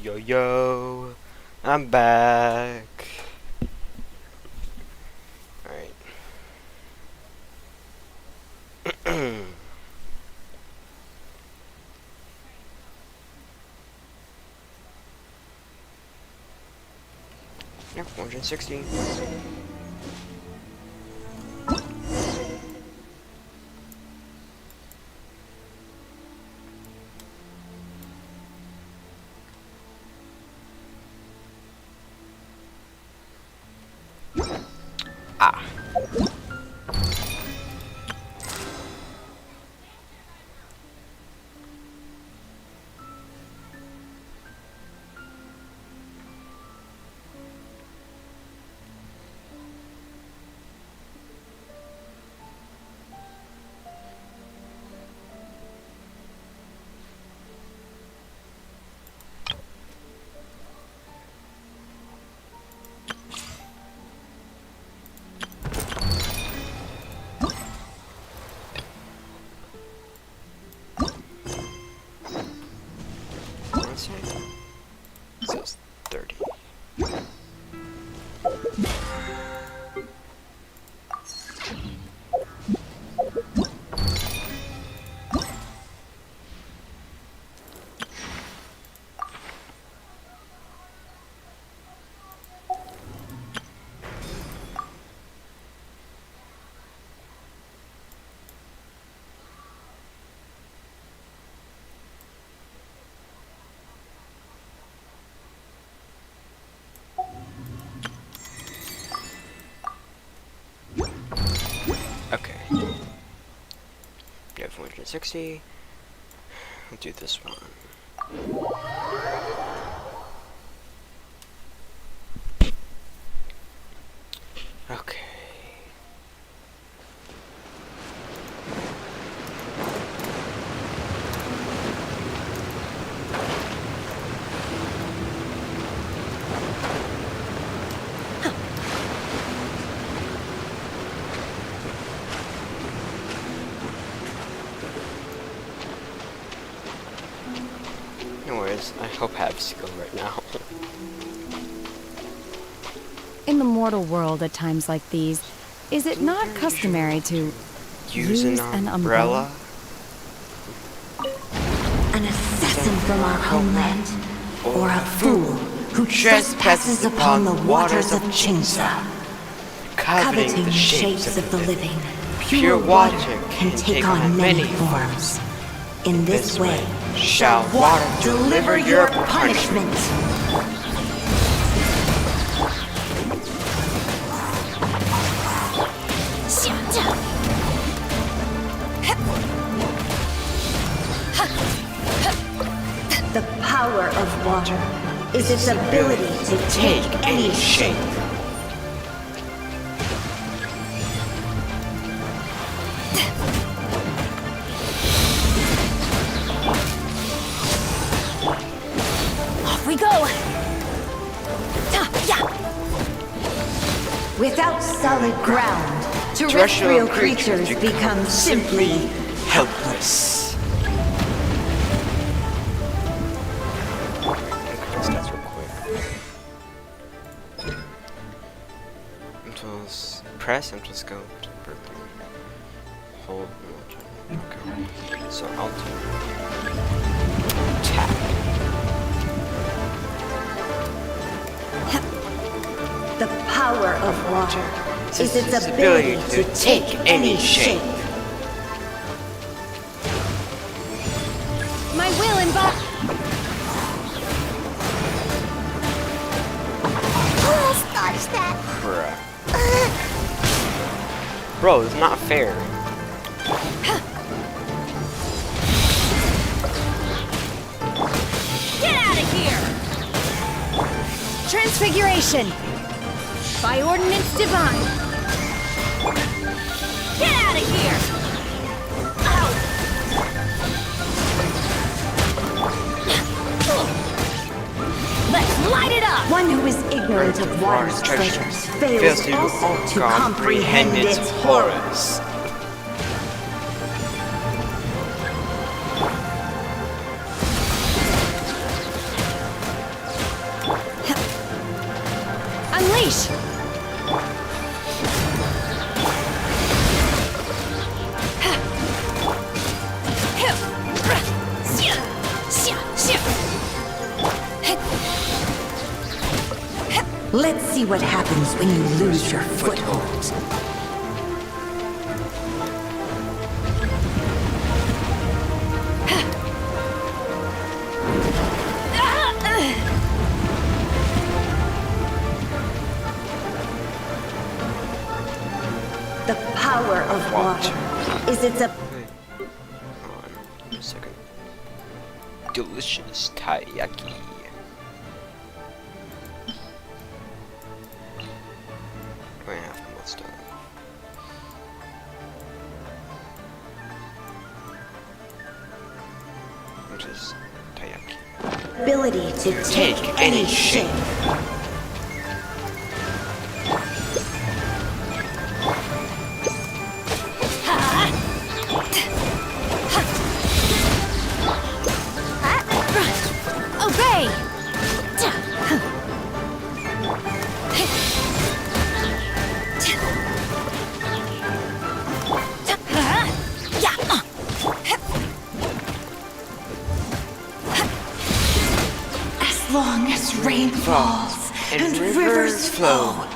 Yo, I'm back. Alright. Yep, 160. Ah. So it's 30. Okay. You have 160. I'll do this one. Okay. Anyways, I hope I have skill right now. In the mortal world at times like these, is it not customary to Use an umbrella? An assassin from our homeland, or a fool who trespasses upon the waters of Chinsa, coveting the shapes of the living. Pure water can take on many forms. In this way, shall water deliver your punishment. The power of water is its ability to take any shape. Off we go! Without solid ground, terrestrial creatures become simply helpless. Stats real quick. Press and just go to birthday. Hold. Okay. So I'll do tap. The power of water is its ability to take any shape. My will embody. Who else dodged that? Crap. Bro, it's not fair. Get out of here! Transfiguration! By ordinance divine! Get out of here! Let's light it up! One who is ignorant of water's treasures fails also to comprehend its horrors. see what happens when you lose your foothold. The power of water is its ability. Wait. Hold on a second. Delicious taiyaki. Wait, half the most done. Which is taiyaki. Ability to take any shape. Obey! As long as rain falls and rivers flow,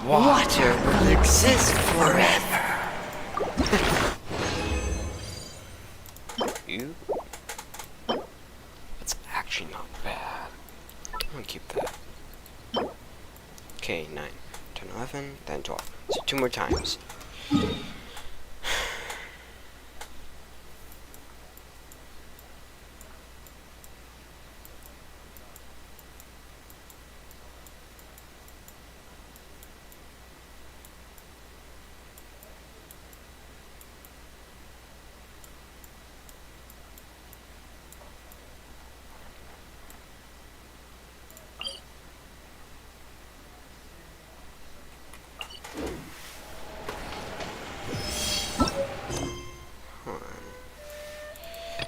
water will exist forever. You? That's actually not bad. I'm gonna keep that. Okay, 9, 10, 11, then 12. So 2 more times.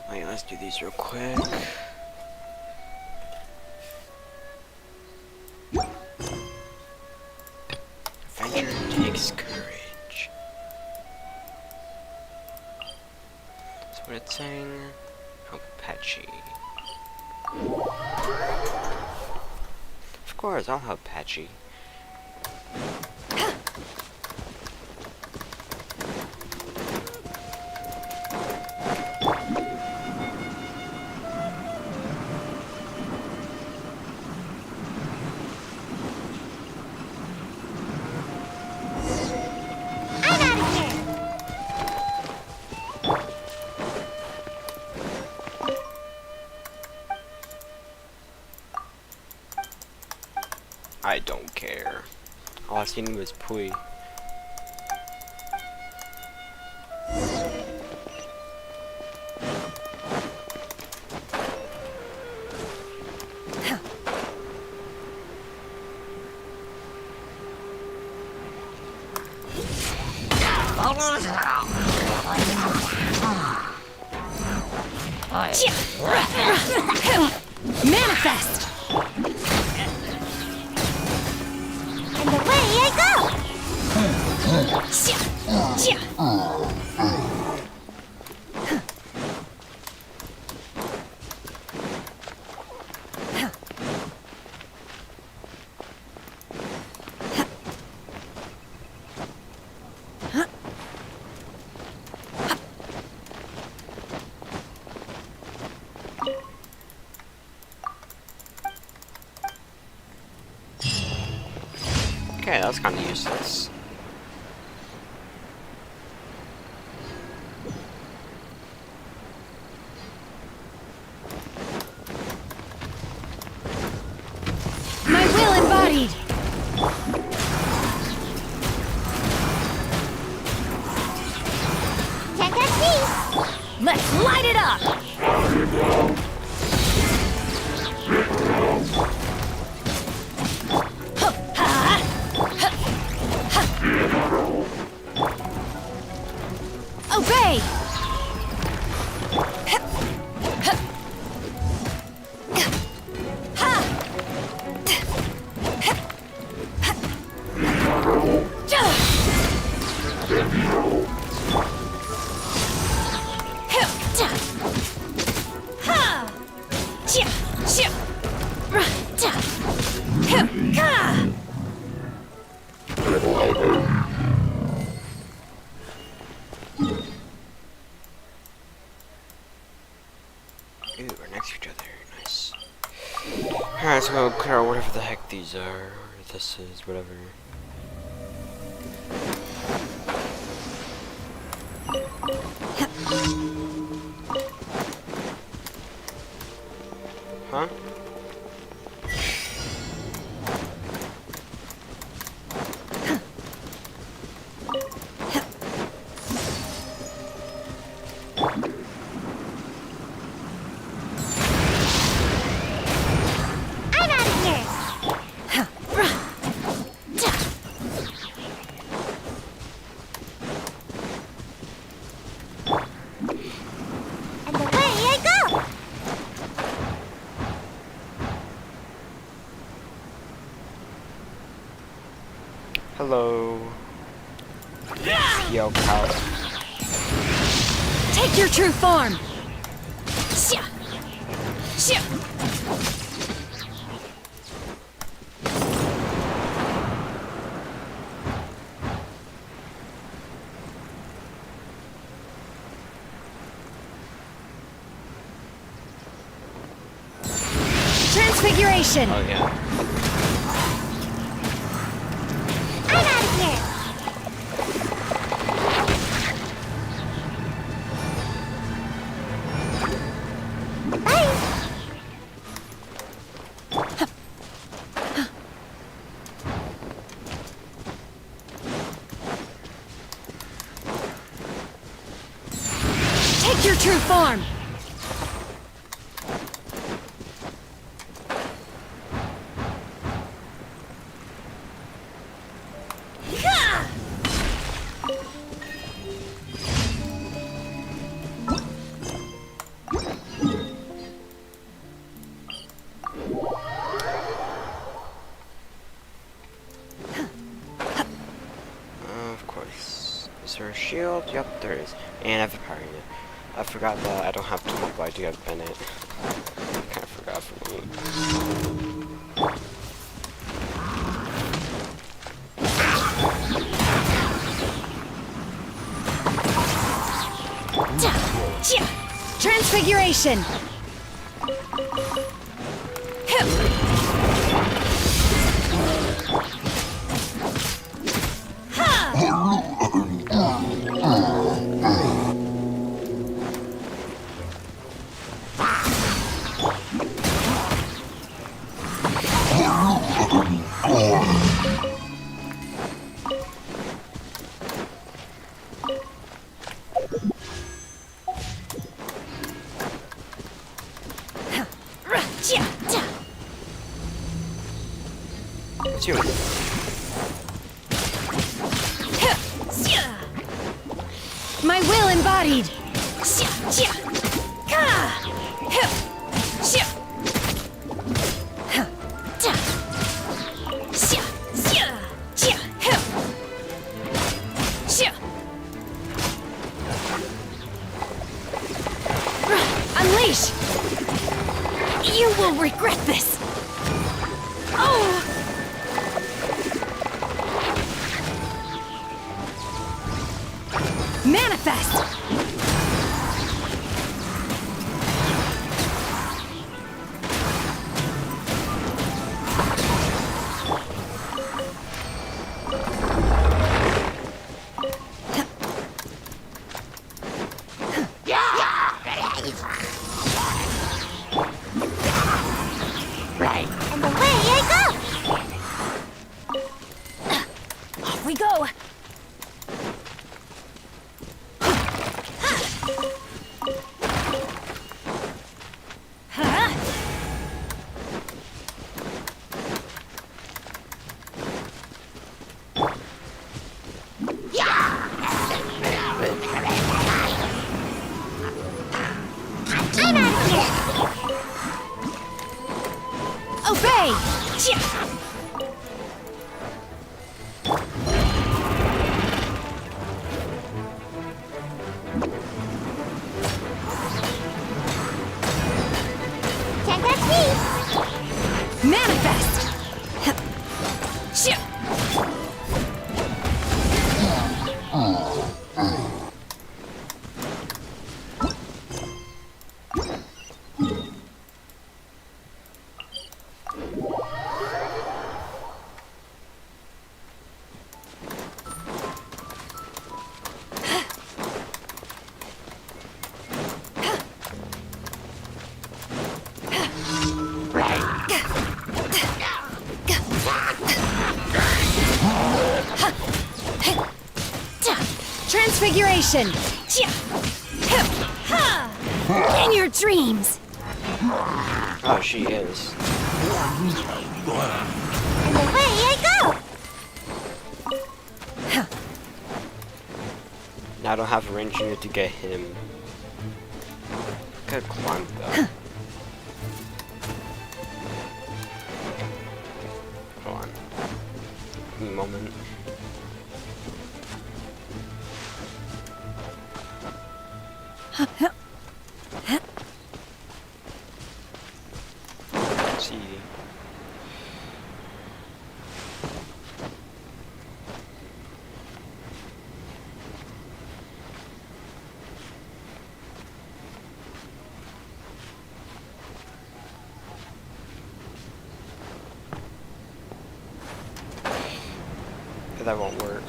Wait, let's do these real quick. Adventure takes courage. That's what it's saying. Help Patchy. Of course, I'll help Patchy. I don't care. All I seen was Pui. Manifest! And away I go! Okay, that's kind of useless. My will embodied! Check out these! Let's light it up! Obey! to each other. Nice. Alright, let's go clear out whatever the heck these are. Or this is, whatever. Huh? I'm out of here. And away I go. Hello. Yo, pal. Take your true form! Shia! Shia! Transfiguration! Oh, yeah. I'm out of here. Bye. Take your true form! Of course. Is there a shield? Yep, there is. And I have a power unit. I forgot that I don't have Tool, but I do have Bennett. I kind of forgot for me. Transfiguration! It's you. My will embodied! Unleash! You will regret this! Oh! Manifest! And away I go. Off we go! Transfiguration! In your dreams! Oh, she is. And away I go! Now I don't have a range unit to get him. Could climb though. Hold on. Give me a moment. Let's see. That won't work.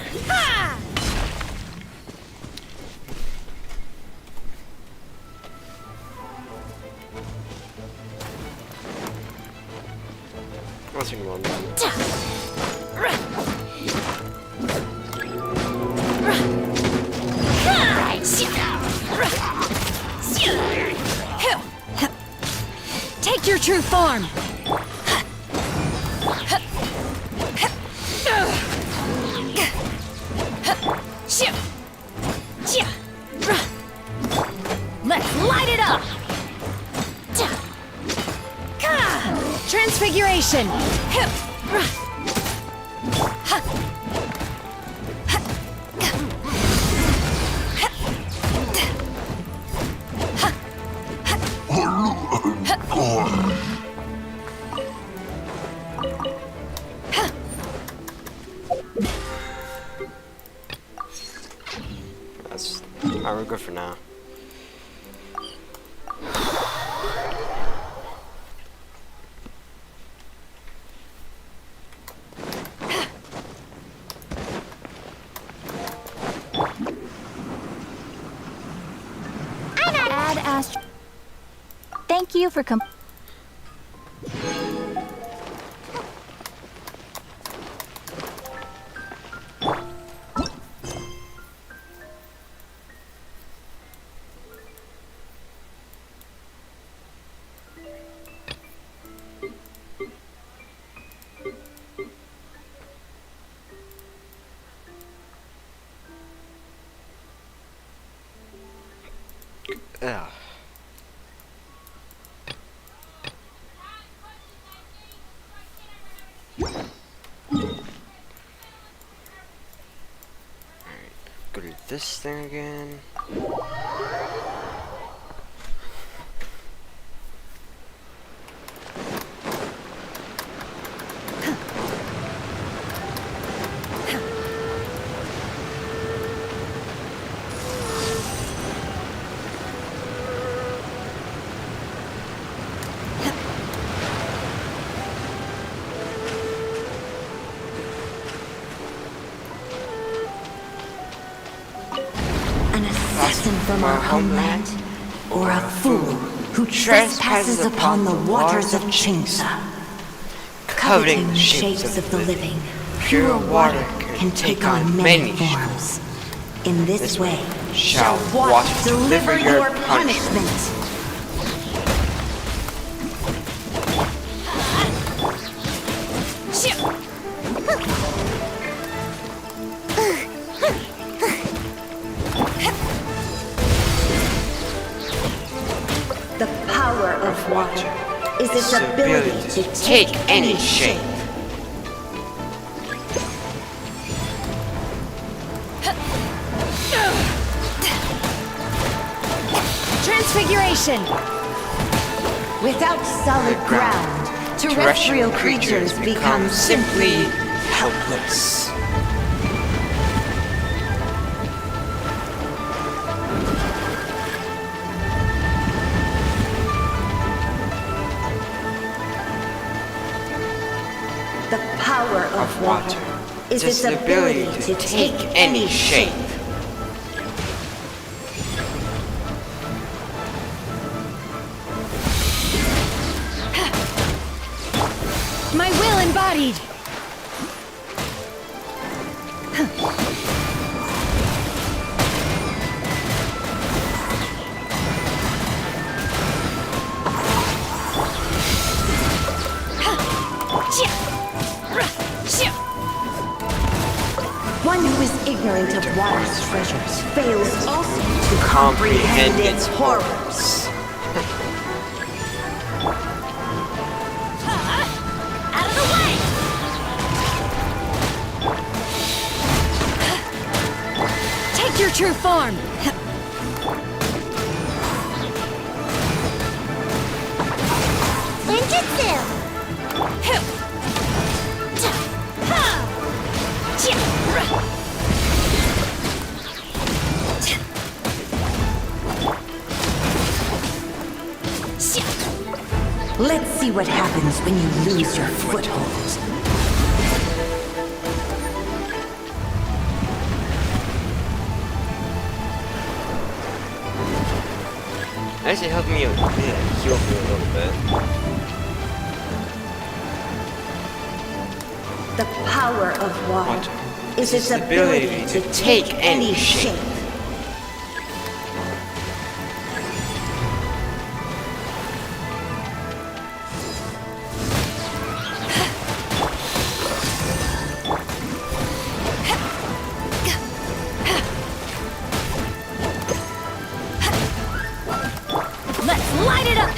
What's your one? Take your true form! Let's light it up! Transfiguration! That's alright, we're good for now. Add Astro. Thank you for Ugh. Alright, go to this thing again. An assassin from our homeland, or a fool who trespasses upon the waters of Chingsa. Coveting the shapes of the living, pure water can take on many forms. In this way, shall water deliver your punishment. The power of water is its ability to take any shape. Transfiguration! Without solid ground, terrestrial creatures become simply helpless. the power of water is its ability to take any shape. My will embodied! ignorant of water's treasures, fails also to comprehend its horrors. Out of the way! Take your true form! Ninjutsu! Let's see what happens when you lose your foothold. Actually, help me, heal me a little bit. The power of water is its ability to take any shape. Let's light it up!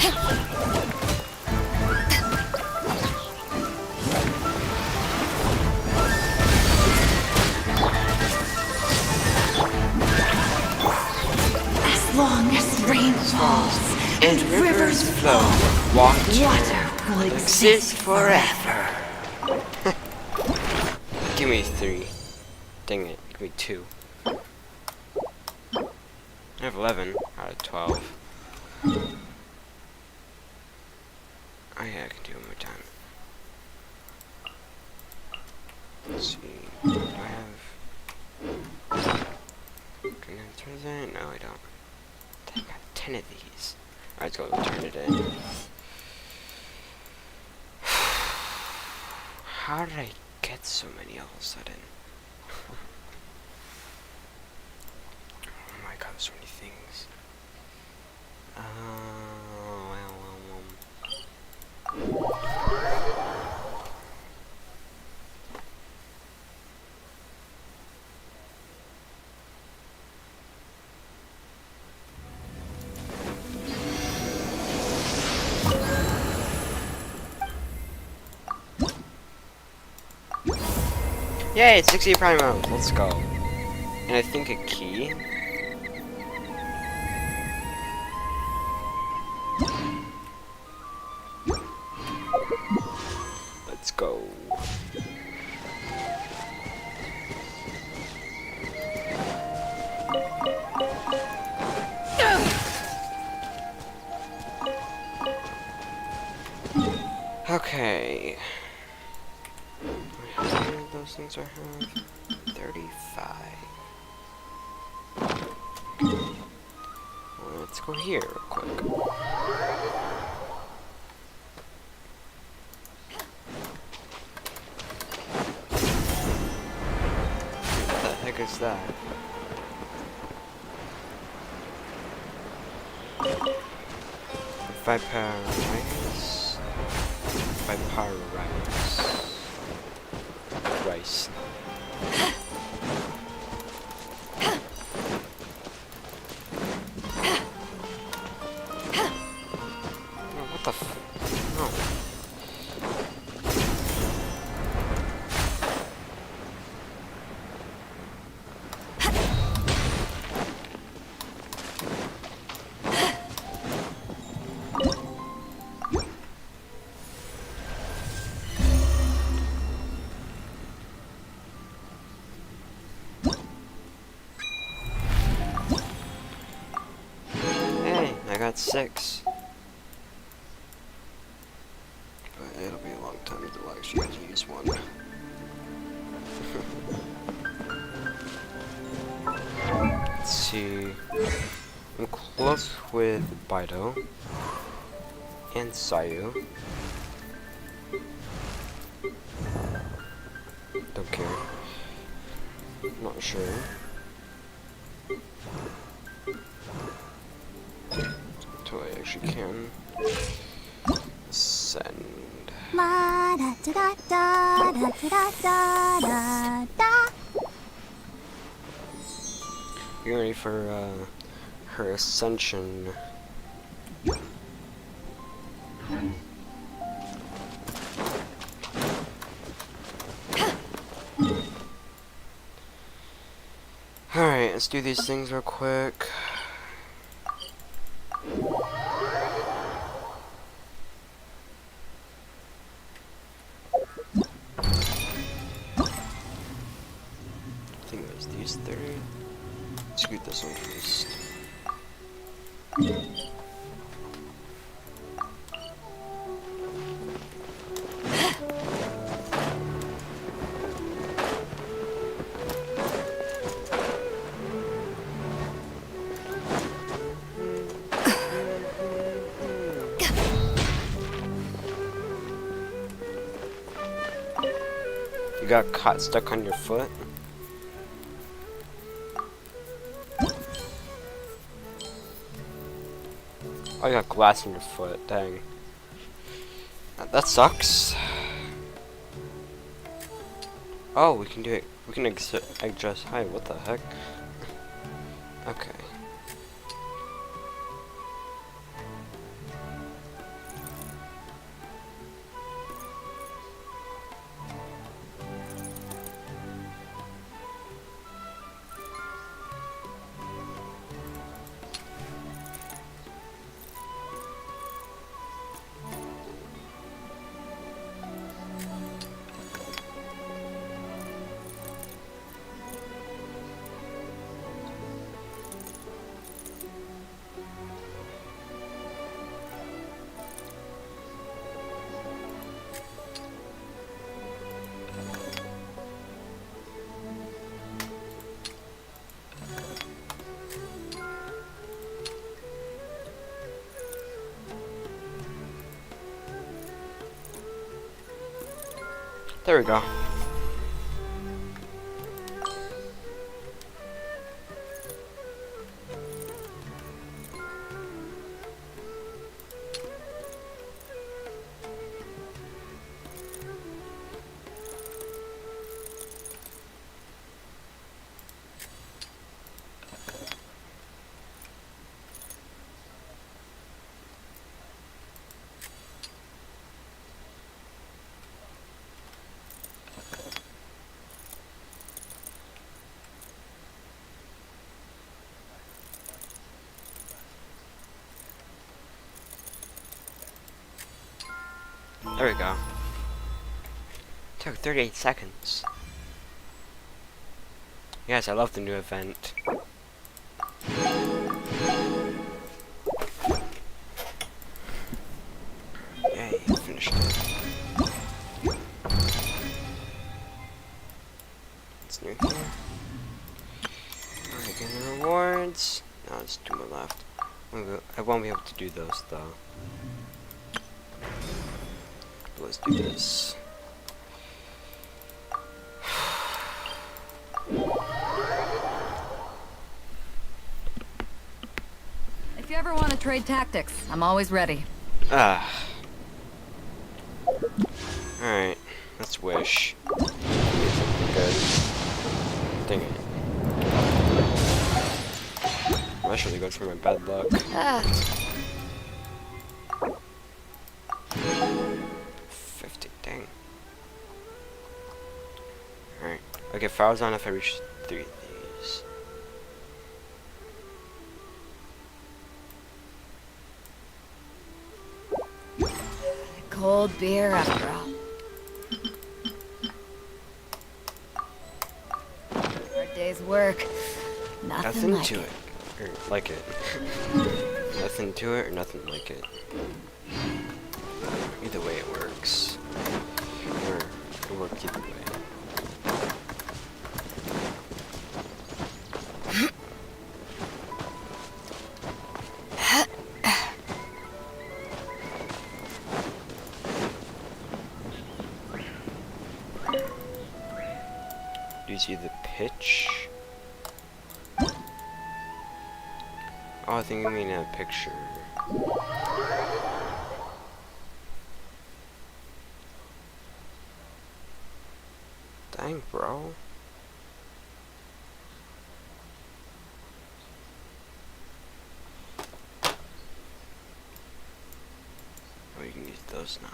As long as rain falls and rivers flow, water will exist forever. Give me 3. Dang it, give me 2. I have 11 out of 12. Oh yeah, I can do it one more time. Let's see. Do I have... Can I turn it in? No, I don't. I got 10 of these. Alright, let's go turn it in. How did I get so many all of a sudden? Oh my god, so many things. Yay, it's 60 prime mode. Let's go. And I think a key. Let's go. Okay. How many of those things I have? 35. Well, let's go here real quick. What the heck is that? Five power rice. 5 power rice. Rice. Oh, what the f... No. Hey, I got 6. But it'll be a long time until I actually get to use one. Let's see. I'm close with Bido and Sayu. Don't care. Not sure. Until I actually can send. La da da da da da da da da da. getting ready for her ascension. Alright, let's do these things real quick. I think it was these three. Let's get this one first. You got caught stuck on your foot? Oh, you got glass in your foot, dang. That sucks. Oh, we can do it. We can adjust height. What the heck? Okay. There we go. There we go. Took 38 seconds. Yes, I love the new event. Yay, finished it. What's new here? Alright, getting the rewards. Now there's 2 more left. I won't be able to do those though. Let's do this. If you ever want to trade tactics, I'm always ready. Ah. Alright, let's wish. Good. Dang it. That's really good for my bad luck. Ah. 50, dang. Alright. Okay, fire's on if I reach 3 of these. Cold beer after all. Hard day's work. Nothing like to it. it. Or like it. Nothing to it or nothing like it. Either way it works. Or it works either way. Do you see the pitch? Oh, I think you mean a picture. Dang, bro. you can use those now.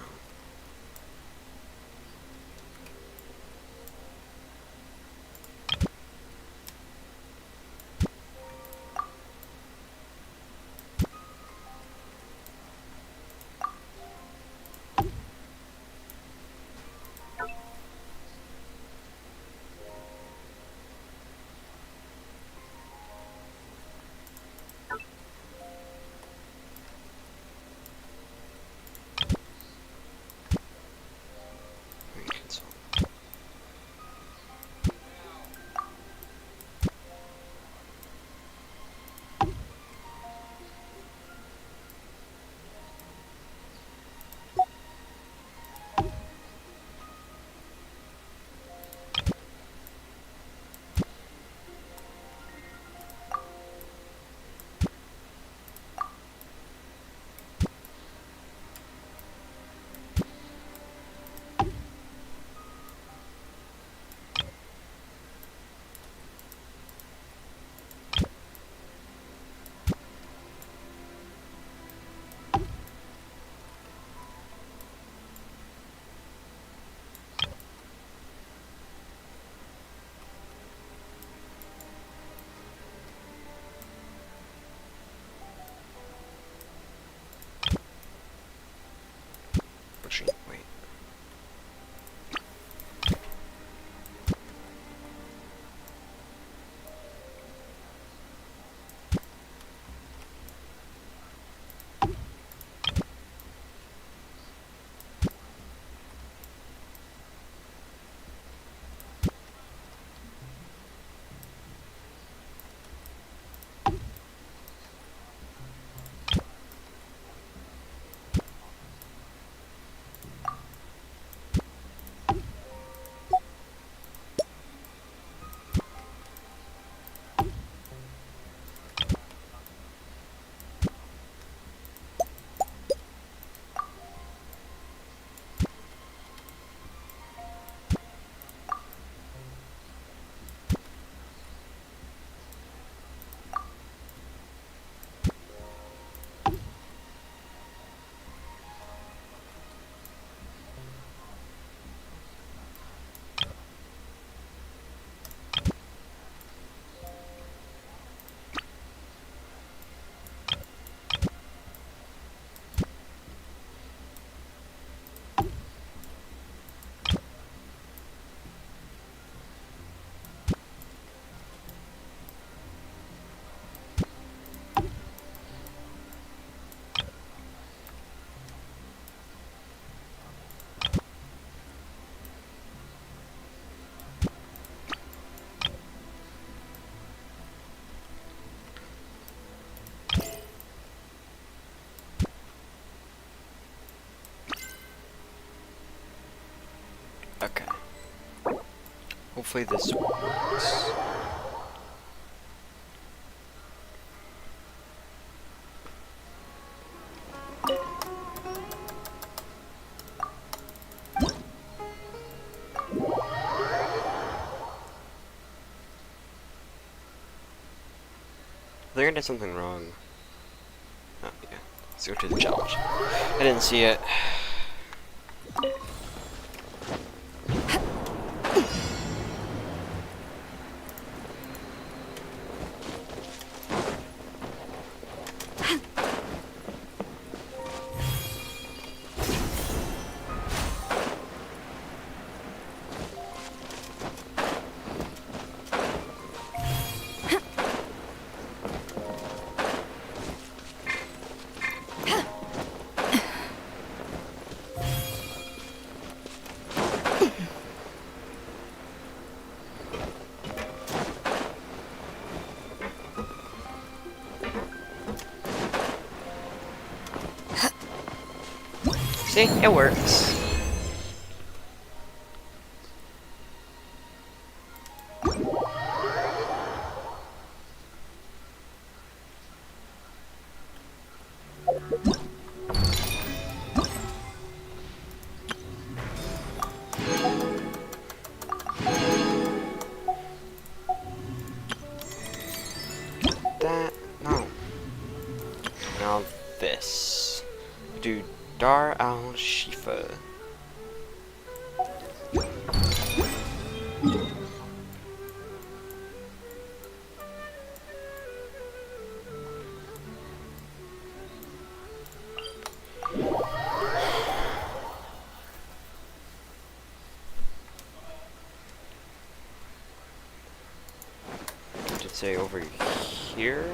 Wait. Okay. Hopefully this works. I think I did something wrong. Oh, yeah. Let's go to the challenge. I didn't see it. See, it works. That, no. Now this. Dude, Dar al-Shifa. Did it say over here?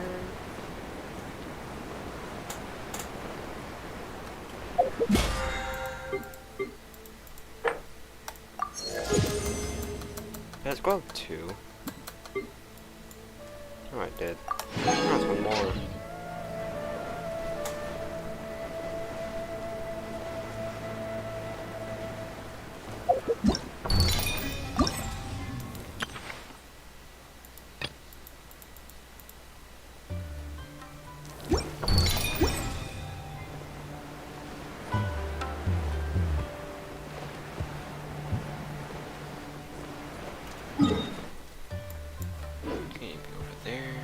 Let's go up 2. Oh, I did. Oh, there's one more. Okay, be over there.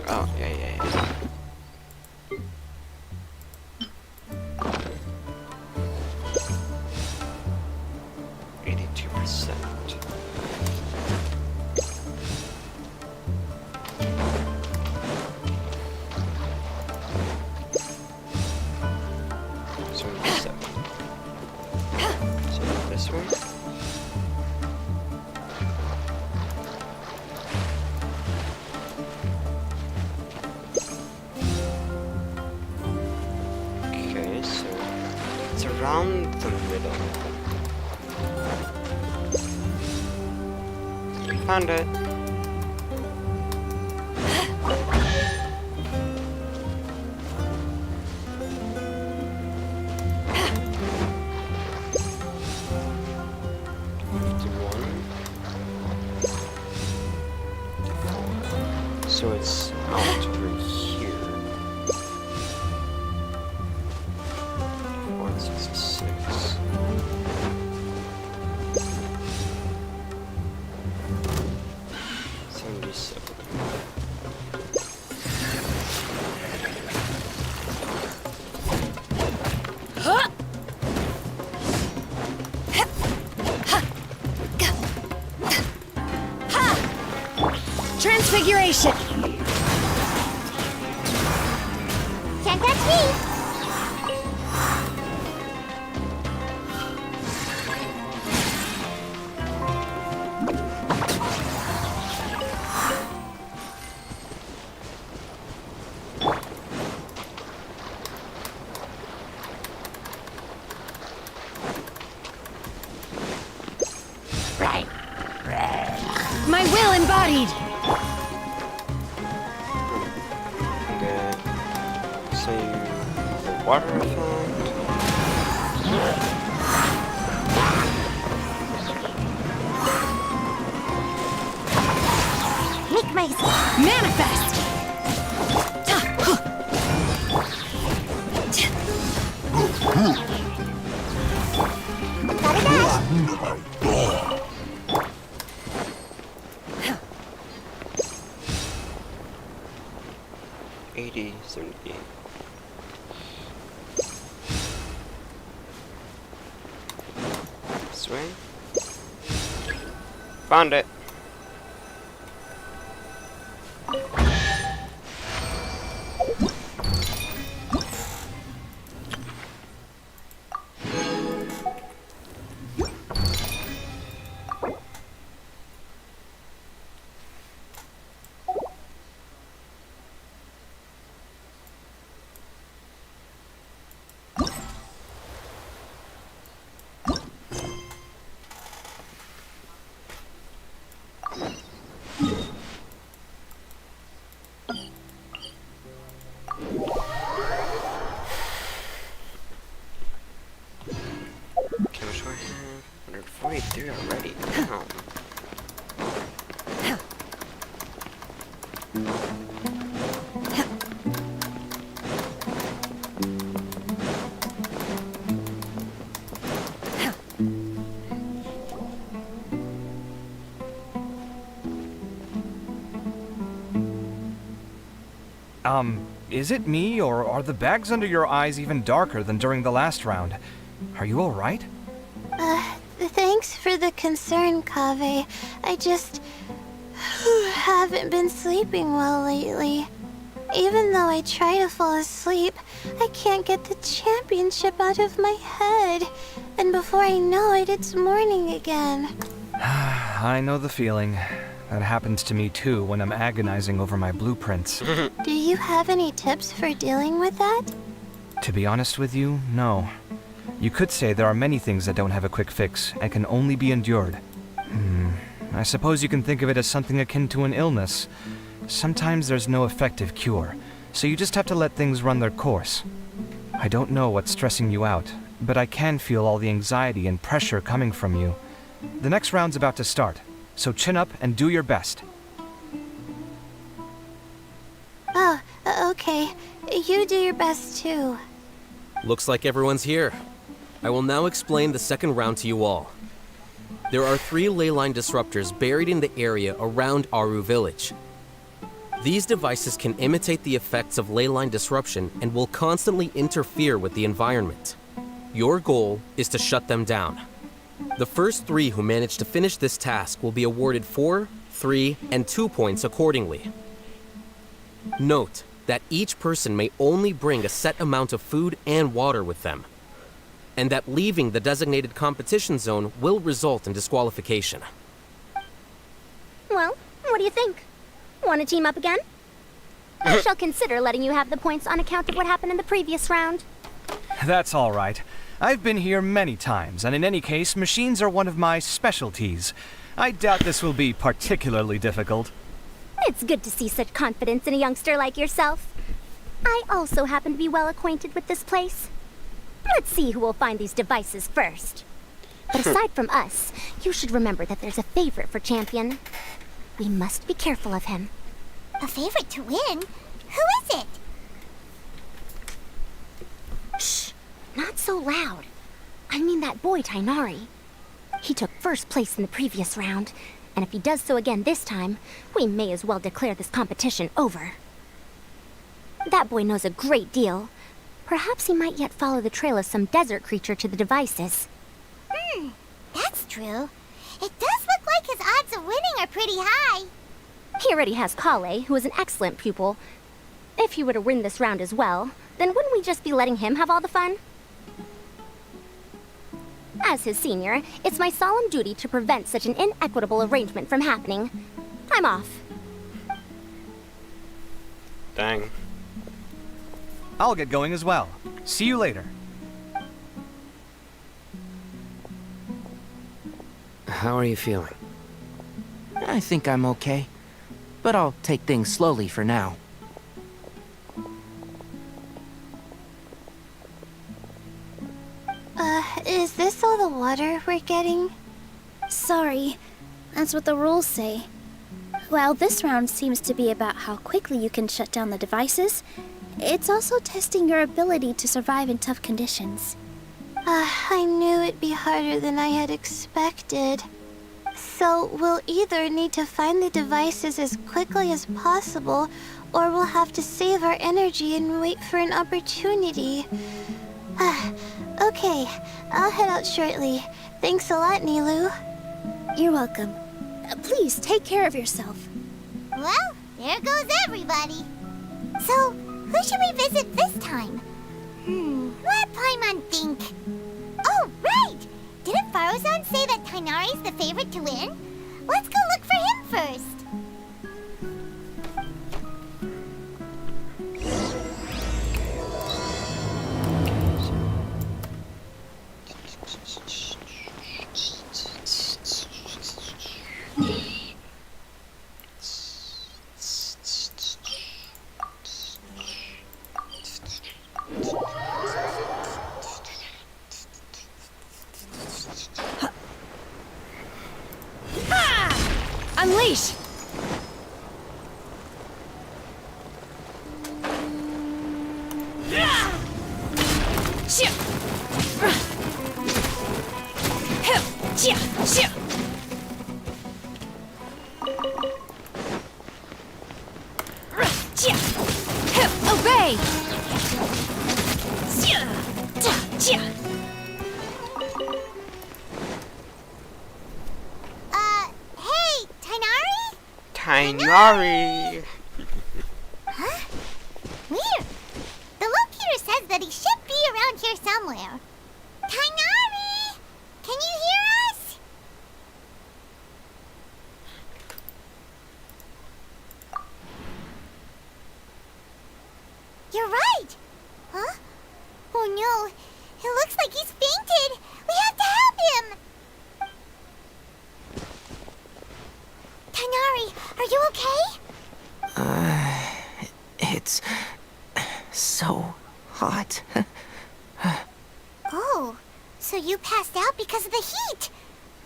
Oh, yeah. 82%. So this one. Okay, so it's around the middle. Found it. So it's out over here. 166. Transfiguration! Can't catch me! My will embodied! The water I found. Make my Manifest! $80, $78. Swing. Found it. Okay, which one I have? 143 already. Damn. Is it me, or are the bags under your eyes even darker than during the last round? Are you alright? Thanks for the concern, Kaveh. I just haven't been sleeping well lately. Even though I try to fall asleep, I can't get the championship out of my head. And before I know it, it's morning again. I know the feeling. That happens to me too when I'm agonizing over my blueprints. Do you have any tips for dealing with that? To be honest with you, no. You could say there are many things that don't have a quick fix and can only be endured. I suppose you can think of it as something akin to an illness. Sometimes there's no effective cure, so you just have to let things run their course. I don't know what's stressing you out, but I can feel all the anxiety and pressure coming from you. The next round's about to start, so chin up and do your best. Oh, okay. You do your best too. Looks like everyone's here. I will now explain the second round to you all. There are 3 ley line disruptors buried in the area around Aru Village. These devices can imitate the effects of ley line disruption and will constantly interfere with the environment. Your goal is to shut them down. The first 3 who manage to finish this task will be awarded 4, 3, and 2 points accordingly. Note that each person may only bring a set amount of food and water with them, and that leaving the designated competition zone will result in disqualification. Well, what do you think? Want to team up again? I shall consider letting you have the points on account of what happened in the previous round. That's all right. I've been here many times, and in any case, machines are one of my specialties. I doubt this will be particularly difficult. It's good to see such confidence in a youngster like yourself. I also happen to be well acquainted with this place. Let's see who will find these devices first. But aside from us, you should remember that there's a favorite for Champion. We must be careful of him. A favorite to win? Who is it? Shh! Not so loud. I mean that boy Tainari. He took first place in the previous round, and if he does so again this time, we may as well declare this competition over. That boy knows a great deal. Perhaps he might yet follow the trail of some desert creature to the devices. That's true. It does look like his odds of winning are pretty high. He already has Kale, who is an excellent pupil. If he were to win this round as well, then wouldn't we just be letting him have all the fun? As his senior, it's my solemn duty to prevent such an inequitable arrangement from happening. I'm off. Dang. I'll get going as well. See you later. How are you feeling? I think I'm okay, but I'll take things slowly for now. Is this all the water we're getting? Sorry, that's what the rules say. While this round seems to be about how quickly you can shut down the devices, it's also testing your ability to survive in tough conditions. I knew it'd be harder than I had expected. So we'll either need to find the devices as quickly as possible, or we'll have to save our energy and wait for an opportunity. Okay, I'll head out shortly. Thanks a lot, Nilu. You're welcome. Please take care of yourself. Well, there goes everybody. So, who should we visit this time? Let Paimon think. Oh, right! Didn't Farozan say that Tainari's the favorite to win? Let's go look for him first. Unleash! Tiny. Huh? Weird. The locator says that he should be around here somewhere. Tiny! Can you hear us? You're right! Huh? Oh no, it looks like he's fainted! We have to help him! Tanari, are you okay? It's so hot. Oh, so you passed out because of the heat.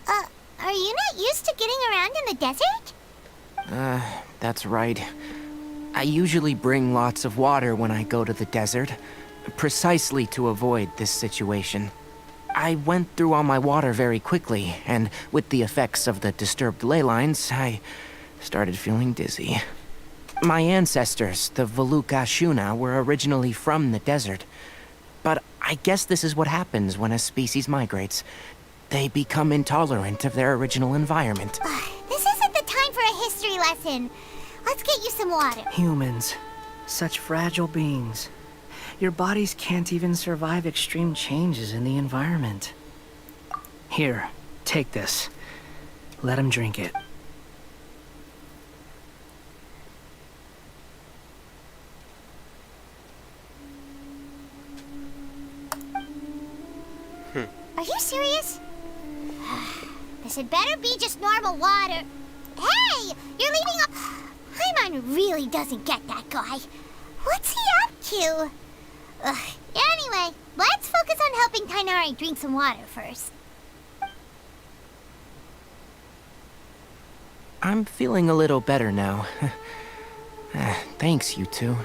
Are you not used to getting around in the desert? That's right. I usually bring lots of water when I go to the desert, precisely to avoid this situation. I went through all my water very quickly, and with the effects of the disturbed ley lines, I started feeling dizzy. My ancestors, the Voluka Shuna, were originally from the desert. But I guess this is what happens when a species migrates. They become intolerant of their original environment. This isn't the time for a history lesson. Let's get you some water. Humans. Such fragile beings. Your bodies can't even survive extreme changes in the environment. Here, take this. Let him drink it. Are you serious? This had better be just normal water. Hey! You're leaving a... Paimon really doesn't get that guy. What's he up to? Anyway, let's focus on helping Tainari drink some water first. I'm feeling a little better now. Thanks, you two.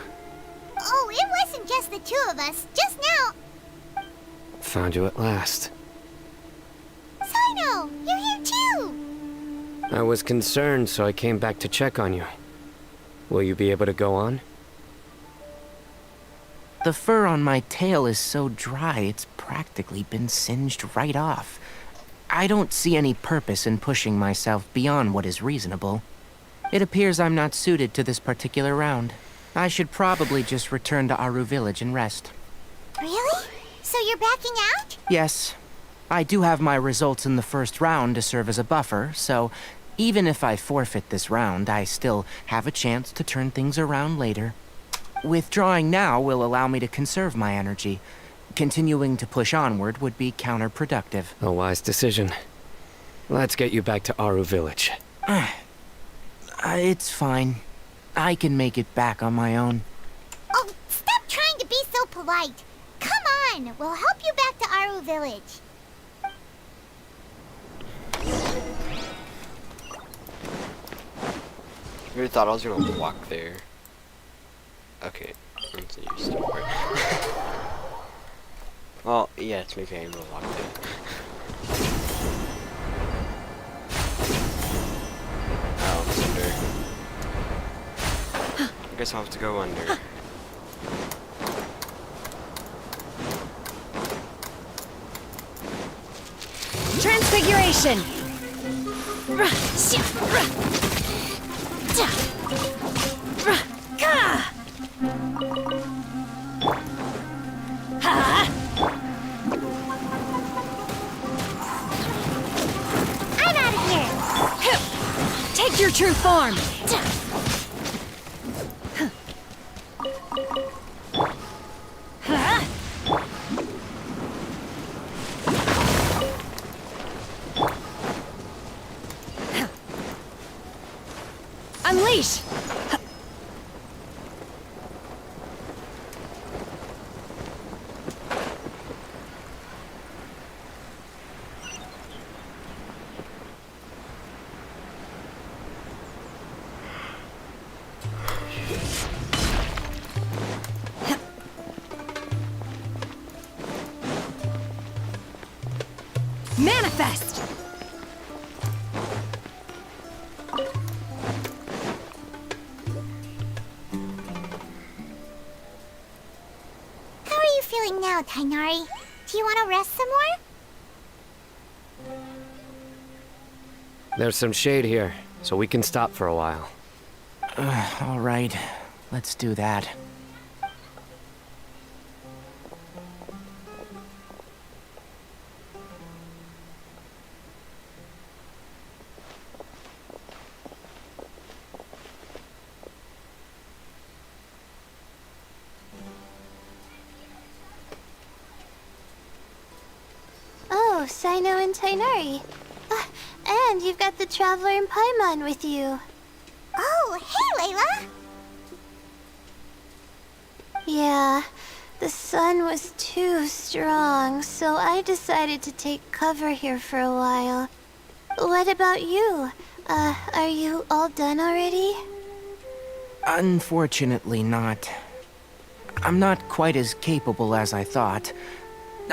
Oh, it wasn't just the two of us. Just now... Found you at last. Sino, you're here too! I was concerned, so I came back to check on you. Will you be able to go on? The fur on my tail is so dry, it's practically been singed right off. I don't see any purpose in pushing myself beyond what is reasonable. It appears I'm not suited to this particular round. I should probably just return to Aru Village and rest. Really? So you're backing out? Yes. I do have my results in the first round to serve as a buffer, so even if I forfeit this round, I still have a chance to turn things around later. Withdrawing now will allow me to conserve my energy. Continuing to push onward would be counterproductive. A wise decision. Let's get you back to Aru Village. It's fine. I can make it back on my own. Oh, stop trying to be so polite. Come on, we'll help you back to Aru Village. I really thought I was gonna walk there. Okay, that's a new story. Well, yeah, it's maybe I'm gonna walk there. Oh, it's under. I guess I'll have to go under. Transfiguration! I'm out of here! Take your true form! Unleash! Manifest! How are you feeling now, Tainari? Do you want to rest some more? There's some shade here, so we can stop for a while. All right, let's do that. Oh, Sino and Tainari. And you've got the Traveler and Paimon with you. Oh, hey, Layla! Yeah, the sun was too strong, so I decided to take cover here for a while. What about you? Are you all done already? Unfortunately not. I'm not quite as capable as I thought.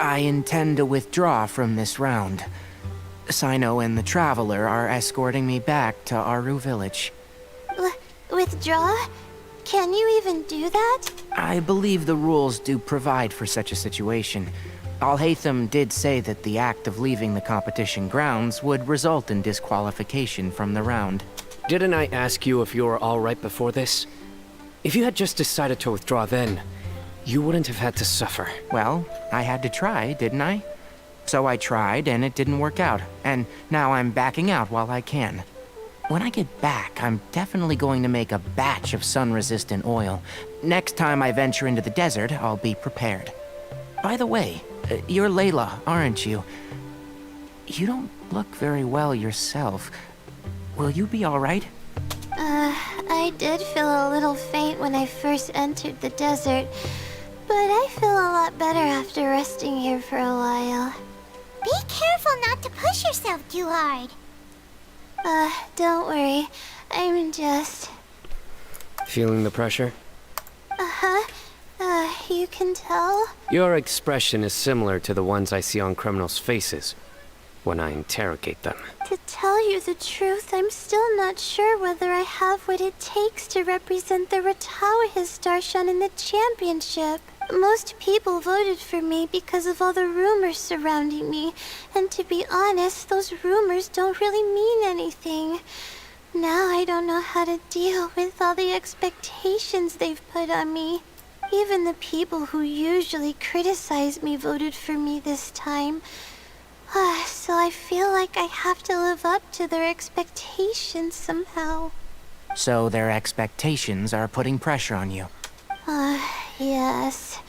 I intend to withdraw from this round. Sino and the Traveler are escorting me back to Aru Village. Withdraw? Can you even do that? I believe the rules do provide for such a situation. Alhaitham did say that the act of leaving the competition grounds would result in disqualification from the round. Didn't I ask you if you were all right before this? If you had just decided to withdraw then, you wouldn't have had to suffer. Well, I had to try, didn't I? So I tried, and it didn't work out. And now I'm backing out while I can. When I get back, I'm definitely going to make a batch of sun-resistant oil. Next time I venture into the desert, I'll be prepared. By the way, you're Layla, aren't you? You don't look very well yourself. Will you be all right? I did feel a little faint when I first entered the desert, but I feel a lot better after resting here for a while. Be careful not to push yourself too hard. Don't worry. I'm just... Feeling the pressure? You can tell? Your expression is similar to the ones I see on criminals' faces when I interrogate them. To tell you the truth, I'm still not sure whether I have what it takes to represent the Ratawa Starshan in the championship. Most people voted for me because of all the rumors surrounding me, and to be honest, those rumors don't really mean anything. Now I don't know how to deal with all the expectations they've put on me. Even the people who usually criticize me voted for me this time. So I feel like I have to live up to their expectations somehow. So their expectations are putting pressure on you. Yes.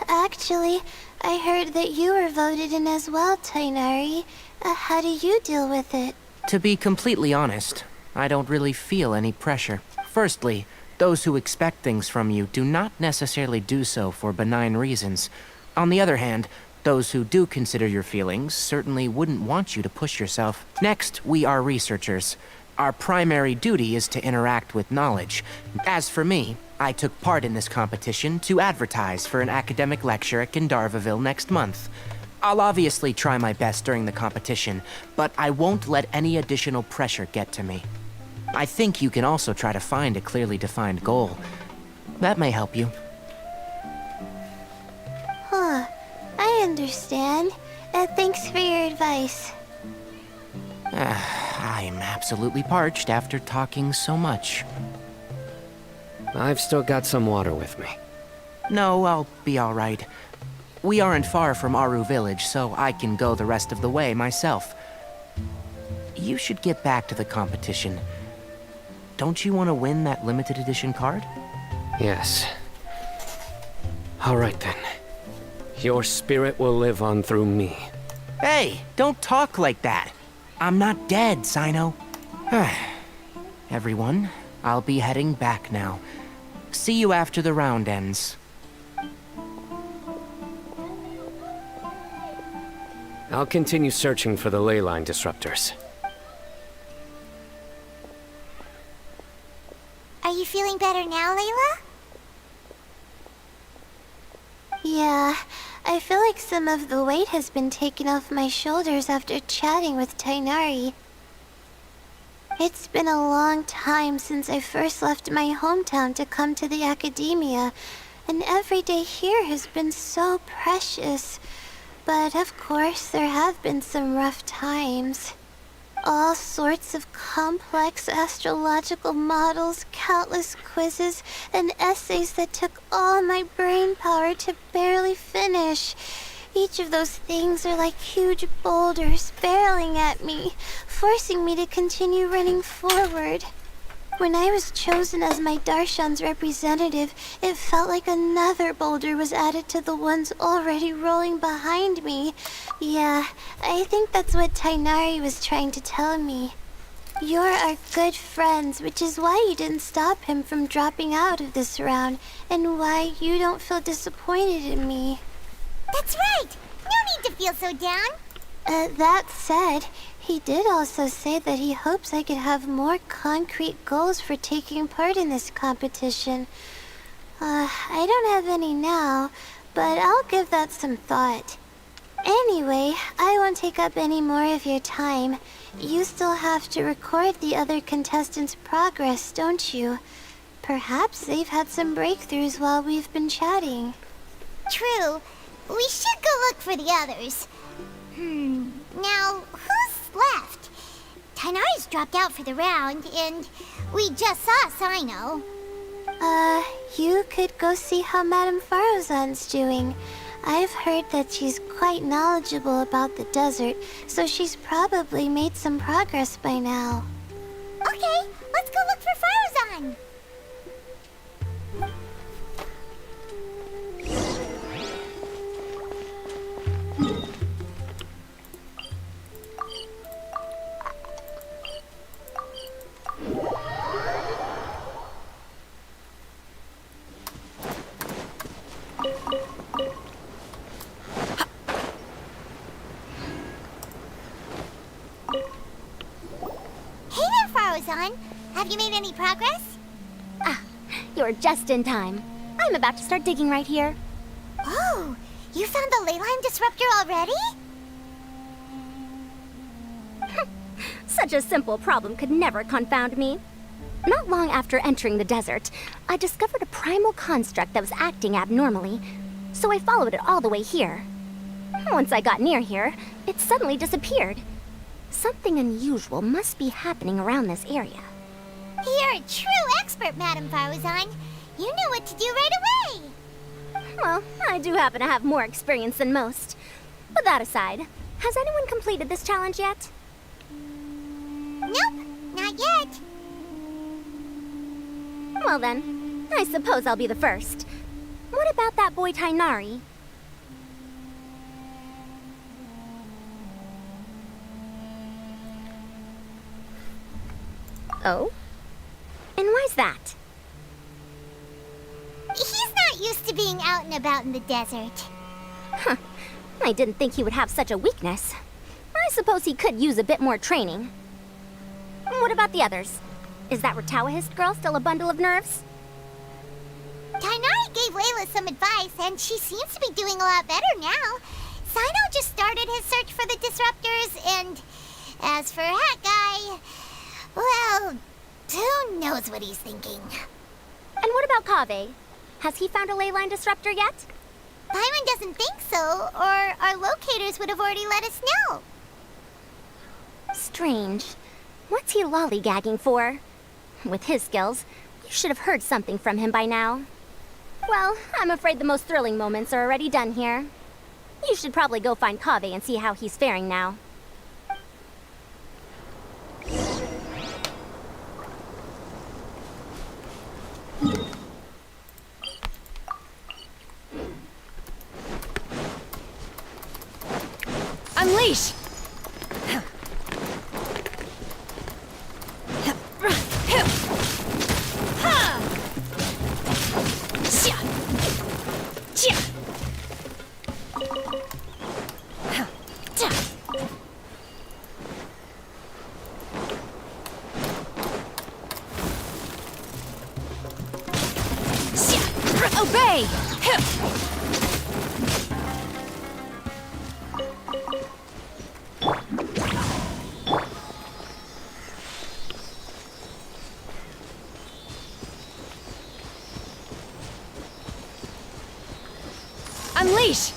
Actually, I heard that you were voted in as well, Tainari. How do you deal with it? To be completely honest, I don't really feel any pressure. Firstly, those who expect things from you do not necessarily do so for benign reasons. On the other hand, those who do consider your feelings certainly wouldn't want you to push yourself. Next, we are researchers. Our primary duty is to interact with knowledge. As for me, I took part in this competition to advertise for an academic lecture at Gandharvaville next month. I'll obviously try my best during the competition, but I won't let any additional pressure get to me. I think you can also try to find a clearly defined goal. That may help you. I understand. Thanks for your advice. I'm absolutely parched after talking so much. I've still got some water with me. No, I'll be all right. We aren't far from Aru Village, so I can go the rest of the way myself. You should get back to the competition. Don't you want to win that limited edition card? Yes. All right then. Your spirit will live on through me. Hey, don't talk like that. I'm not dead, Sino. Everyone, I'll be heading back now. See you after the round ends. I'll continue searching for the ley line disruptors. Are you feeling better now, Layla? Yeah, I feel like some of the weight has been taken off my shoulders after chatting with Tainari. It's been a long time since I first left my hometown to come to the academia, and every day here has been so precious. But of course, there have been some rough times. All all sorts of complex astrological models, countless quizzes, and essays that took all my brain power to barely finish. Each of those things are like huge boulders barreling at me, forcing me to continue running forward. When I was chosen as my Darshan's representative, it felt like another boulder was added to the ones already rolling behind me. Yeah, I think that's what Tainari was trying to tell me. You're our good friends, which is why you didn't stop him from dropping out of this round, and why you don't feel disappointed in me. That's right! No need to feel so down. That said, he did also say that he hopes I could have more concrete goals for taking part in this competition. I don't have any now, but I'll give that some thought. Anyway, I won't take up any more of your time. You still have to record the other contestants' progress, don't you? Perhaps they've had some breakthroughs while we've been chatting. True. We should go look for the others. Now, who's left? Tainari's dropped out for the round, and we just saw Sino. You could go see how Madame Farozan's doing. I've heard that she's quite knowledgeable about the desert, so she's probably made some progress by now. Okay, let's go look for Farozan. Have you made any progress? You're just in time. I'm about to start digging right here. Oh, you found the ley line disruptor already? Such a simple problem could never confound me. Not long after entering the desert, I discovered a primal construct that was acting abnormally, so I followed it all the way here. Once I got near here, it suddenly disappeared. Something unusual must be happening around this area. You're a true expert, Madame Farozan. You knew what to do right away. Well, I do happen to have more experience than most. But that aside, has anyone completed this challenge yet? Nope, not yet. Well then, I suppose I'll be the first. What about that boy Tainari? Oh? And why's that? He's not used to being out and about in the desert. Huh. I didn't think he would have such a weakness. I suppose he could use a bit more training. What about the others? Is that Rotawahist girl still a bundle of nerves? Tainari gave Layla some advice, and she seems to be doing a lot better now. Sino just started his search for the disruptors, and as for Hat Guy, well, who knows what he's thinking. And what about Kaveh? Has he found a ley line disruptor yet? Paimon doesn't think so, or our locators would have already let us know. Strange. What's he lollygagging for? With his skills, you should have heard something from him by now. Well, I'm afraid the most thrilling moments are already done here. You should probably go find Kaveh and see how he's faring now. Unleash! Obey! Unleash!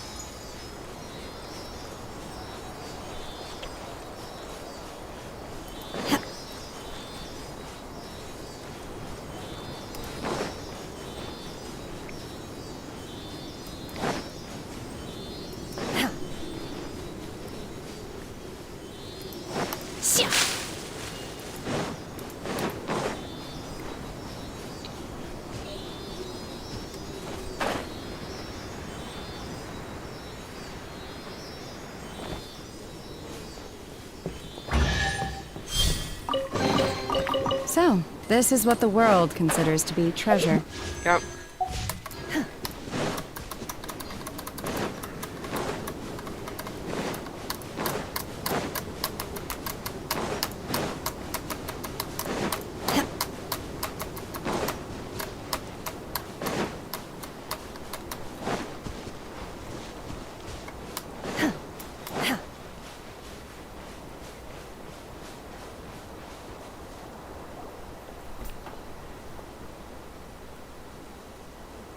So, this is what the world considers to be treasure. Yep.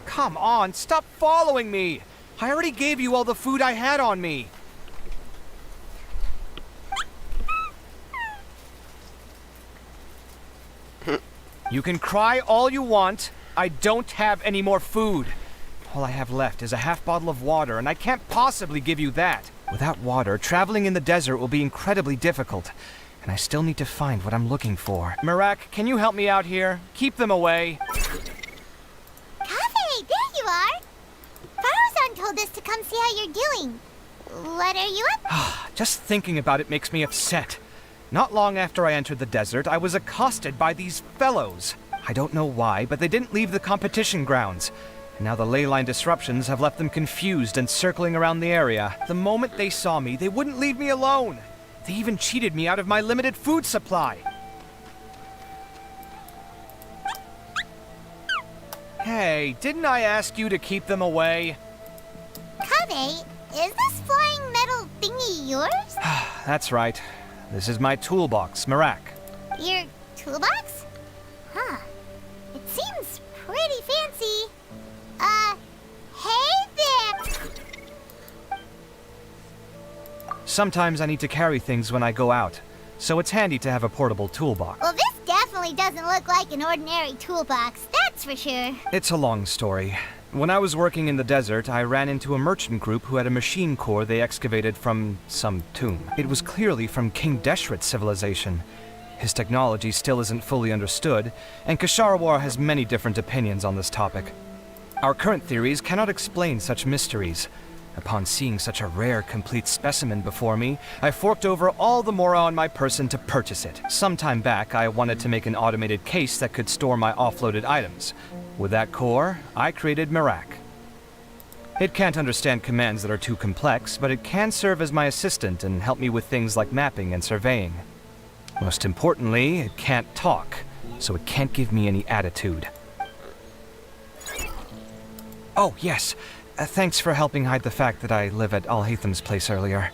Come on, stop following me! I already gave you all the food I had on me. You can cry all you want. I don't have any more food. All I have left is a half bottle of water, and I can't possibly give you that. Without water, traveling in the desert will be incredibly difficult, and I still need to find what I'm looking for. Marak, can you help me out here? Keep them away. Kaveh, there you are! Farozan told us to come see how you're doing. What are you up? Just thinking about it makes me upset. Not long after I entered the desert, I was accosted by these fellows. I don't know why, but they didn't leave the competition grounds. And now the ley line disruptions have left them confused and circling around the area. The moment they saw me, they wouldn't leave me alone. They even cheated me out of my limited food supply. Hey, didn't I ask you to keep them away? Kaveh, is this flying metal thingy yours? That's right. This is my toolbox, Marak. Your toolbox? Huh. It seems pretty fancy. Hey there! Sometimes I need to carry things when I go out, so it's handy to have a portable toolbox. Well, this definitely doesn't look like an ordinary toolbox, that's for sure. It's a long story. When I was working in the desert, I ran into a merchant group who had a machine core they excavated from some tomb. It was clearly from King Deshret's civilization. His technology still isn't fully understood, and Kasharawar has many different opinions on this topic. Our current theories cannot explain such mysteries. Upon seeing such a rare, complete specimen before me, I forked over all the mora on my person to purchase it. Some time back, I wanted to make an automated case that could store my offloaded items. With that core, I created Marak. It can't understand commands that are too complex, but it can serve as my assistant and help me with things like mapping and surveying. Most importantly, it can't talk, so it can't give me any attitude. Oh, yes. Thanks for helping hide the fact that I live at Alhatham's place earlier.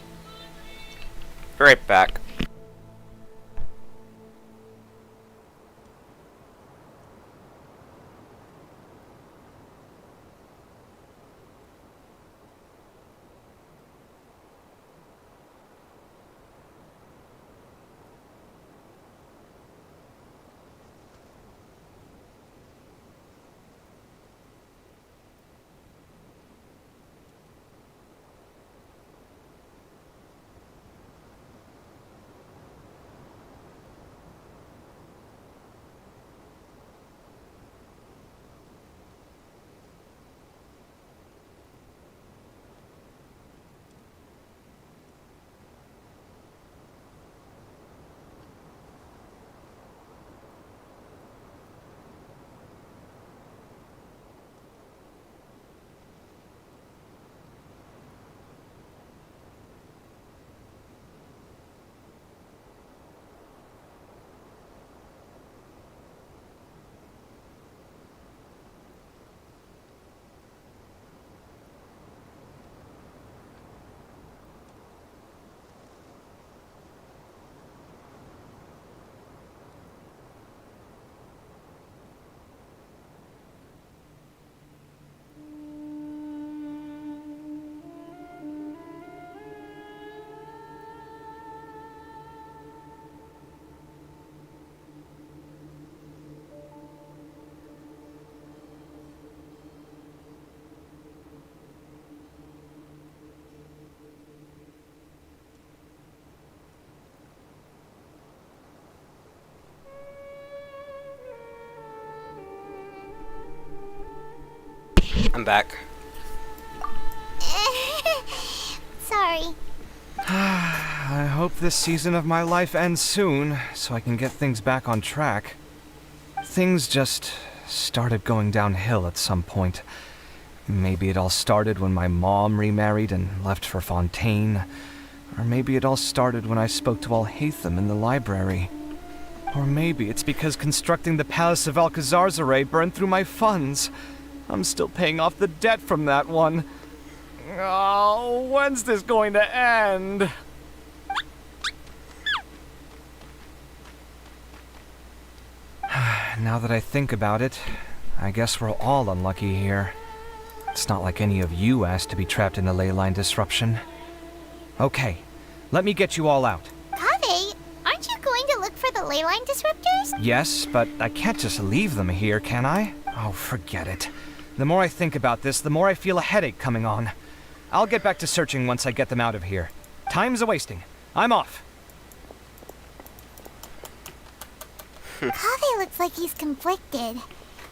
Be right back. I'm back. Sorry. I hope this season of my life ends soon, so I can get things back on track. things just started going downhill at some point. Maybe it all started when my mom remarried and left for Fontaine. Or maybe it all started when I spoke to Alhaitham in the library. Or maybe it's because constructing the Palace of Alcazarzaray burned through my funds. I'm still paying off the debt from that one. Oh, when's this going to end? Now that I think about it, I guess we're all unlucky here. It's not like any of you asked to be trapped in the ley line disruption. Okay, let me get you all out. Kaveh, aren't you going to look for the ley line disruptors? Yes, but I can't just leave them here, can I? Oh, forget it. The more I think about this, the more I feel a headache coming on. I'll get back to searching once I get them out of here. Time's a-wasting. I'm off. Kaveh looks like he's conflicted.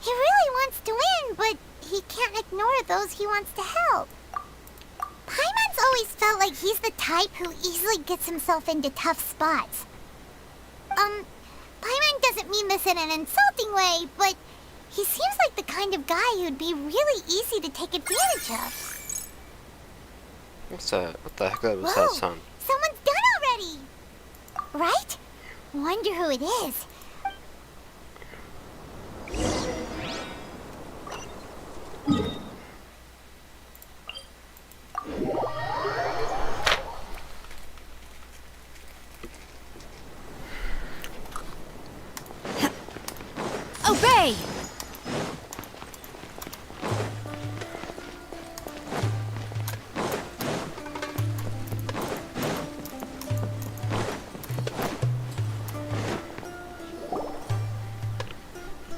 He really wants to win, but he can't ignore those he wants to help. Paimon's always felt like he's the type who easily gets himself into tough spots. Paimon doesn't mean this in an insulting way, but he seems like the kind of guy who'd be really easy to take advantage of. What the heck was that sound? Someone's done already! Right? Wonder who it is. Obey!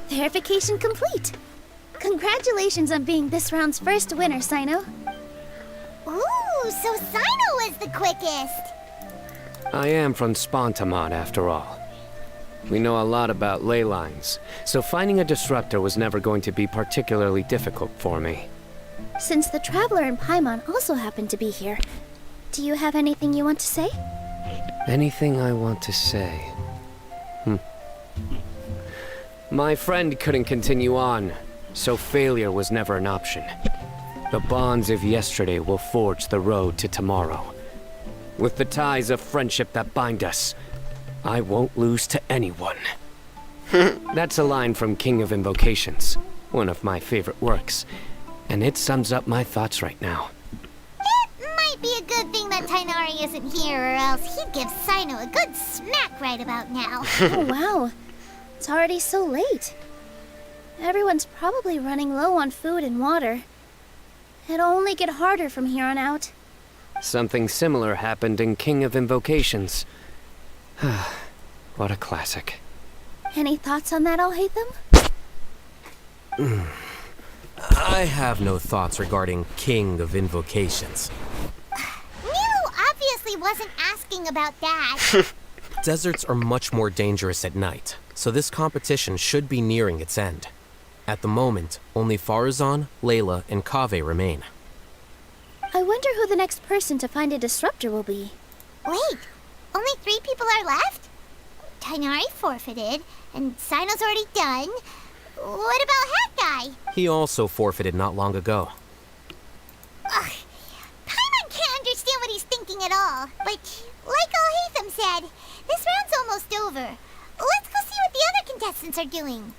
Verification complete. Congratulations on being this round's first winner, Sino. Ooh, so Sino was the quickest! I am from Spontamon, after all. We know a lot about ley lines, so finding a disruptor was never going to be particularly difficult for me. Since the Traveler and Paimon also happen to be here, do you have anything you want to say? Anything I want to say? My friend couldn't continue on, so failure was never an option. The bonds of yesterday will forge the road to tomorrow. With the ties of friendship that bind us, I won't lose to anyone. That's a line from King of Invocations, one of my favorite works, and it sums up my thoughts right now. It might be a good thing that Tainari isn't here, or else he'd give Sino a good smack right about now. Oh, wow. It's already so late. Everyone's probably running low on food and water. It'll only get harder from here on out. Something similar happened in King of Invocations. What a classic. Any thoughts on that, Alhaitham? I have no thoughts regarding King of Invocations. Milu obviously wasn't asking about that. Deserts are much more dangerous at night, so this competition should be nearing its end. At the moment, only Farazan, Layla, and Kaveh remain. I wonder who the next person to find a disruptor will be. Wait, only 3 people are left? Tainari forfeited, and Sino's already done. What about Hat Guy? He also forfeited not long ago. Ugh, Paimon can't understand what he's thinking at all. But like Alhaitham said, this round's almost over. Let's go see what the other contestants are doing.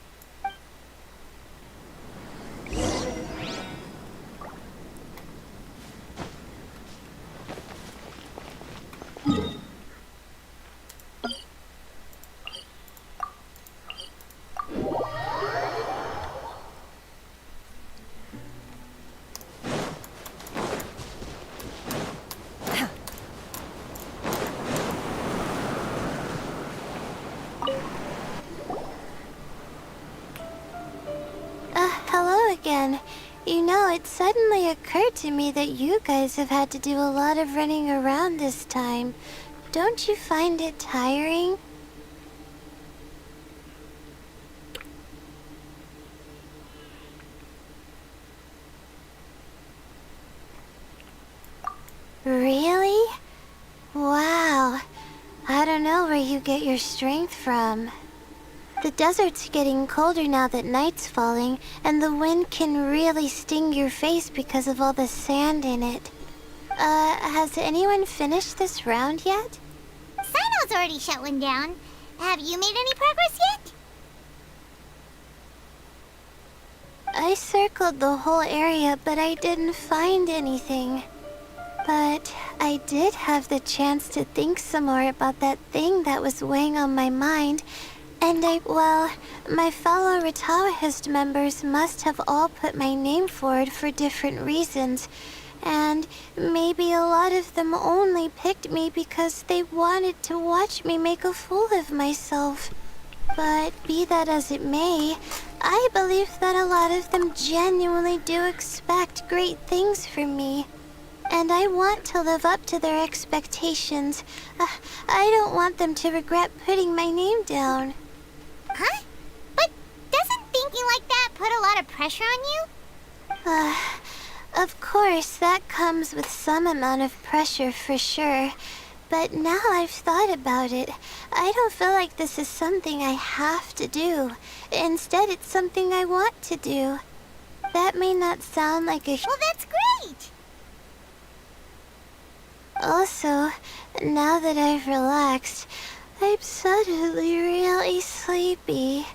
Hello again. You know, it suddenly occurred to me that you guys have had to do a lot of running around this time. Don't you find it tiring? Really? Wow. I don't know where you get your strength from. The desert's getting colder now that night's falling, and the wind can really sting your face because of all the sand in it. Has anyone finished this round yet? Sino's already shut one down. Have you made any progress yet? I circled the whole area, but I didn't find anything. But I did have the chance to think some more about that thing that was weighing on my mind. And my fellow Ritaohist members must have all put my name forward for different reasons. And maybe a lot of them only picked me because they wanted to watch me make a fool of myself. But be that as it may, I believe that a lot of them genuinely do expect great things from me. And I want to live up to their expectations. I don't want them to regret putting my name down. Huh? But doesn't thinking like that put a lot of pressure on you? Of course, that comes with some amount of pressure for sure. But now I've thought about it, I don't feel like this is something I have to do. Instead, it's something I want to do. That may not sound like a... Well, that's great! Also, now that I've relaxed, I'm suddenly really sleepy.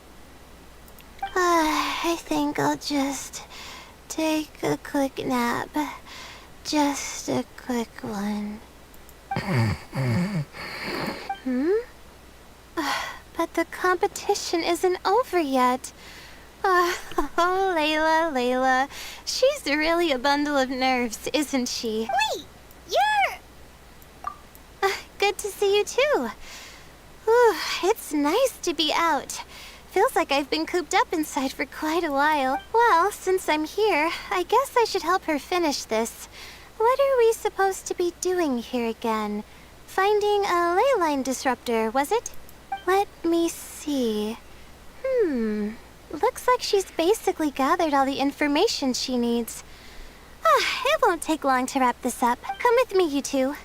I think I'll just take a quick nap. Just a quick one. But the competition isn't over yet. Oh, Layla. She's really a bundle of nerves, isn't she? Wait, you're... Good to see you too. Whew, it's nice to be out. Feels like I've been cooped up inside for quite a while. Well, since I'm here, I guess I should help her finish this. What are we supposed to be doing here again? Finding a ley line disruptor, was it? Let me see. Looks like she's basically gathered all the information she needs. It won't take long to wrap this up. Come with me, you two.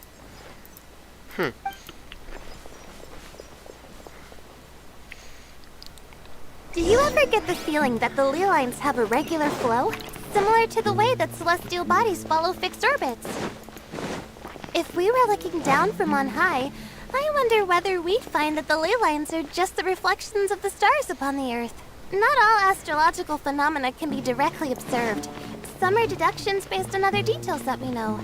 Do you ever get the feeling that the ley lines have a regular flow? Similar to the way that celestial bodies follow fixed orbits. If we were looking down from on high, I wonder whether we'd find that the ley lines are just the reflections of the stars upon the Earth. Not all astrological phenomena can be directly observed. Some are deductions based on other details that we know.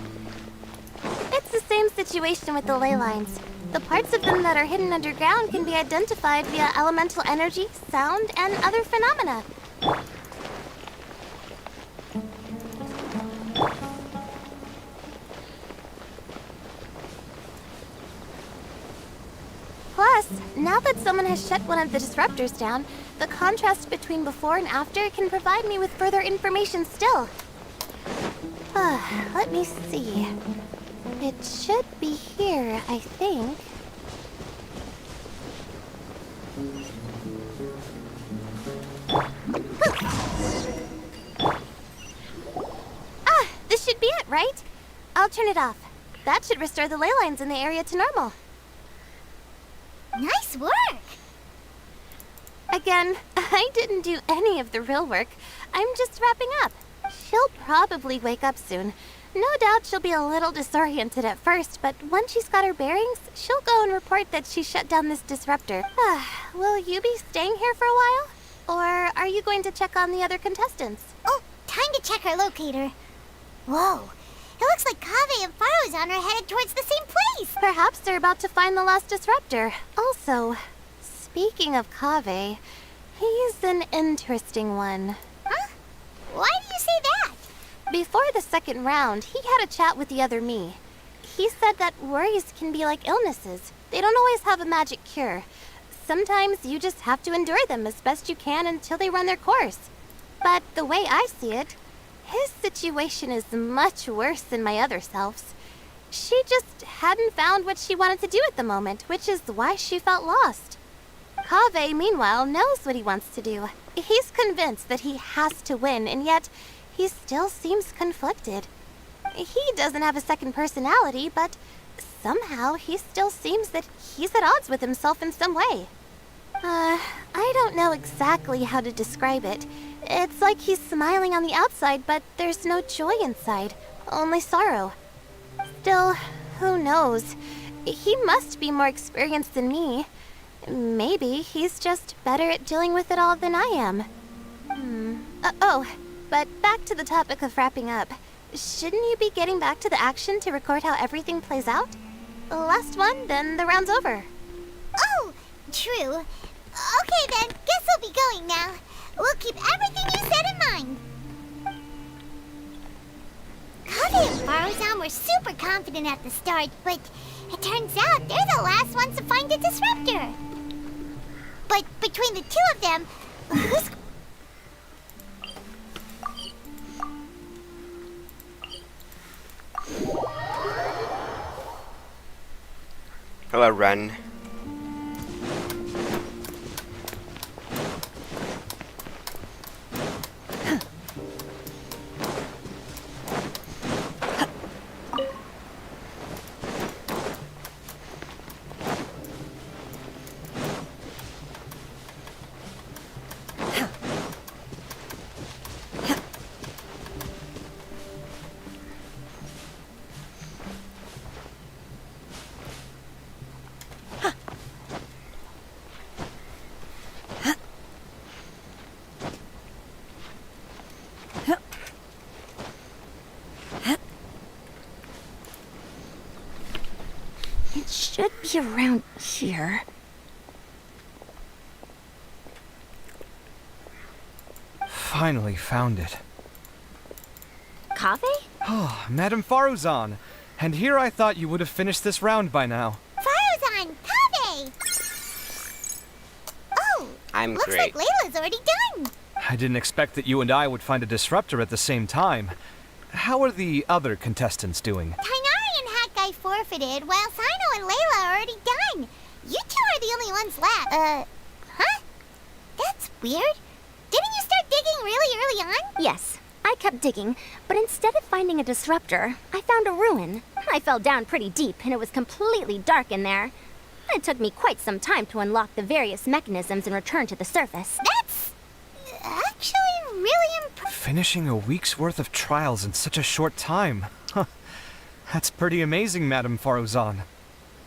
It's the same situation with the ley lines. The parts of them that are hidden underground can be identified via elemental energy, sound, and other phenomena. Plus, now that someone has shut one of the disruptors down, the contrast between before and after can provide me with further information still. Let me see. It should be here, I think. This should be it, right? I'll turn it off. That should restore the ley lines in the area to normal. Nice work! Again, I didn't do any of the real work. I'm just wrapping up. She'll probably wake up soon. No doubt she'll be a little disoriented at first, but once she's got her bearings, she'll go and report that she shut down this disruptor. Will you be staying here for a while? Or are you going to check on the other contestants? Oh, time to check our locator. Whoa, it looks like Kaveh and Farozan are headed towards the same place. Perhaps they're about to find the lost disruptor. Also, speaking of Kaveh, he's an interesting one. Huh? Why do you say that? Before the second round, he had a chat with the other me. He said that worries can be like illnesses. They don't always have a magic cure. Sometimes you just have to endure them as best you can until they run their course. But the way I see it, his situation is much worse than my other self's. She just hadn't found what she wanted to do at the moment, which is why she felt lost. Kaveh, meanwhile, knows what he wants to do. He's convinced that he has to win, and yet he still seems conflicted. He doesn't have a second personality, but somehow he still seems that he's at odds with himself in some way. I don't don't know exactly how to describe it. It's like he's smiling on the outside, but there's no joy inside, only sorrow. Still, who knows? He must be more experienced than me. Maybe he's just better at dealing with it all than I am. Oh, but back to the topic of wrapping up. Shouldn't you be getting back to the action to record how everything plays out? Last one, then the round's over. Oh, true. Okay then, guess we'll be going now. We'll keep everything you said in mind. Kaveh and Faruzan were super confident at the start, but it turns out they're the last ones to find the disruptor. But between the two of them, who's... Hello, Ren. It should be around here. Finally found it. Kaveh? Oh, Madame Faruzan. And here I thought you would have finished this round by now. Faruzan! Kaveh! Oh, I'm looks great. like Layla's already done. I didn't expect that you and I would find a disruptor at the same time. How are the other contestants doing? Tainari and Hat Guy forfeited, while Sino and Layla are already done. You two are the only ones left. Huh? That's weird. Didn't you start digging really early on? Yes, I kept digging, but instead of finding a disruptor, I found a ruin. I fell down pretty deep, and it was completely dark in there. It took me quite some time to unlock the various mechanisms and return to the surface. That's actually really impressive. Finishing a week's worth of trials in such a short time. Huh. That's pretty amazing, Madame Faruzan.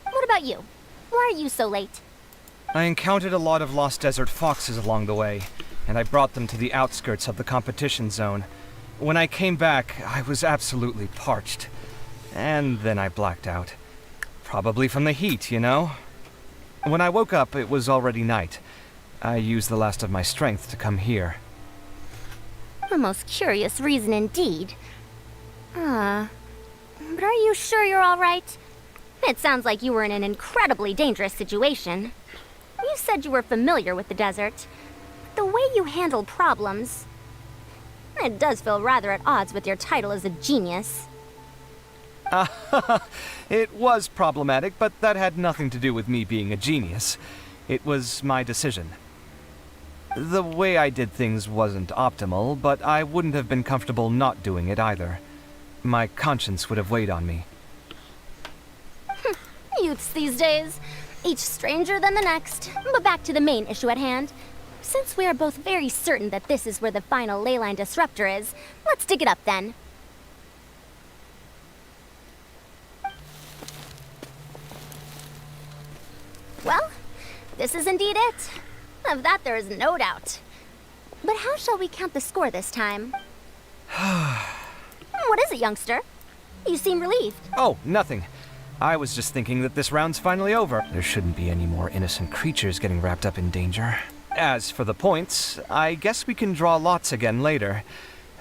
What about you? Why are you so late? I encountered a lot of lost desert foxes along the way, and I brought them to the outskirts of the competition zone. When I came back, I was absolutely parched. And then I blacked out. Probably from the heat, you know? When I woke up, it was already night. I used the last of my strength to come here. A most curious reason indeed. But are you sure you're all right? It sounds like you were in an incredibly dangerous situation. You said you were familiar with the desert. The way you handle problems... It does feel rather at odds with your title as a genius. It was problematic, but that had nothing to do with me being a genius. It was my decision. The way I did things wasn't optimal, but I wouldn't have been comfortable not doing it either. My conscience would have weighed on me. Youths these days. Each stranger than the next. But back to the main issue at hand. Since we are both very certain that this is where the final leyline disruptor is, let's dig it up then. Well, this is indeed it. Of that there is no doubt. But how shall we count the score this time? What is it, youngster? You seem relieved. Oh, nothing. I was just thinking that this round's finally over. There shouldn't be any more innocent creatures getting wrapped up in danger. As for the points, I guess we can draw lots again later.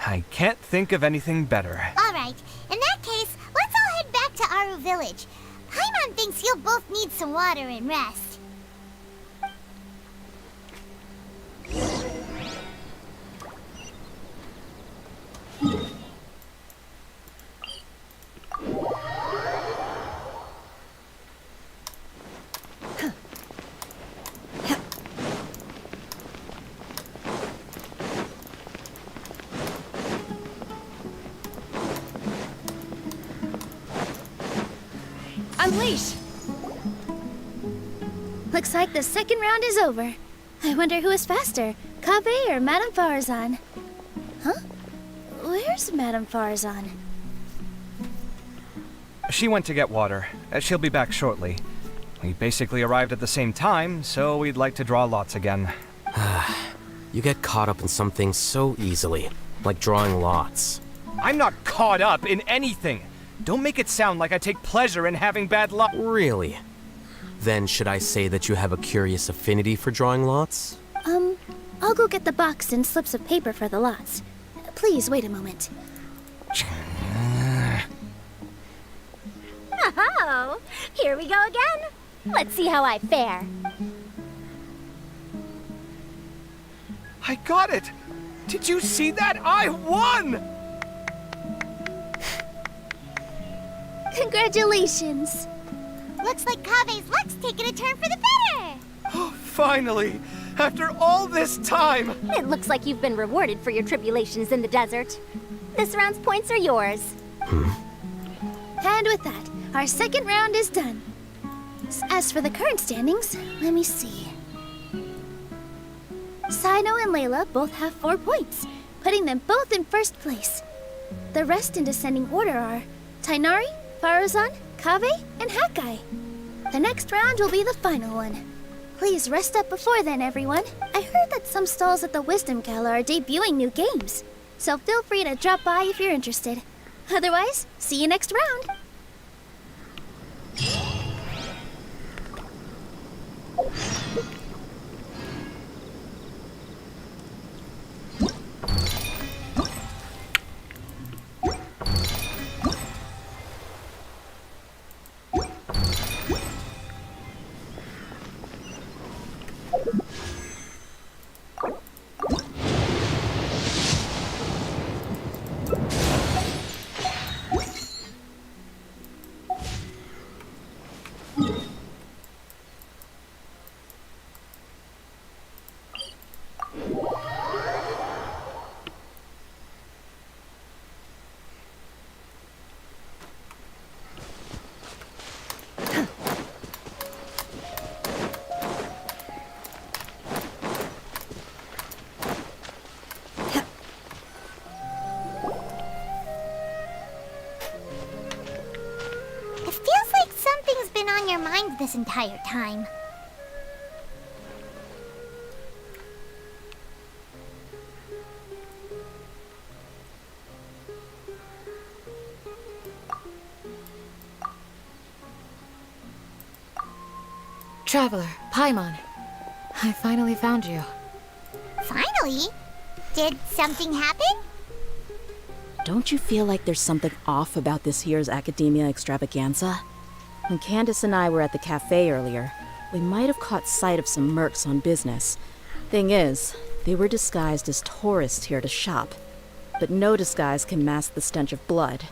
I can't think of anything better. Alright, in that case, let's all head back to Aru Village. Paimon thinks you'll both need some water and rest. Unleash! Looks like the second round is over. I wonder who is faster, Kaveh or Madame Farazan? Huh? Where's Madame Farazan? She went to get water. She'll be back shortly. We basically arrived at the same time, so we'd like to draw lots again. You get caught up in some things so easily, like drawing lots. I'm not caught up in anything! Don't make it sound like I take pleasure in having bad luck. Really? Then should I say that you have a curious affinity for drawing lots? I'll go get the box and slips of paper for the lots. Please wait a moment. Oh, here we go again. Let's see how I fare. I got it! Did you see that? I won! Congratulations! Looks like Kaveh's luck's taking a turn for the better. Oh, finally! After all this time! It looks like you've been rewarded for your tribulations in the desert. This round's points are yours. And with that, our second round is done. As for the current standings, let me see. Sino and Layla both have 4 points, putting them both in first place. The rest in descending order are Tainari, Farazan, Kaveh, and Hakai. The next round will be the final one. Please rest up before then, everyone. I heard that some stalls at the Wisdom Gala are debuting new games, so feel free to drop by if you're interested. Otherwise, see you next round. It feels like something's been on your mind this entire time. Traveler, Paimon. I finally found you. Finally? Did something happen? Don't you feel like there's something off about this year's Academia Extravaganza? When Candace and I were at the cafe earlier, we might have caught sight of some mercs on business. Thing is, they were disguised as tourists here to shop. But no disguise can mask the stench of blood.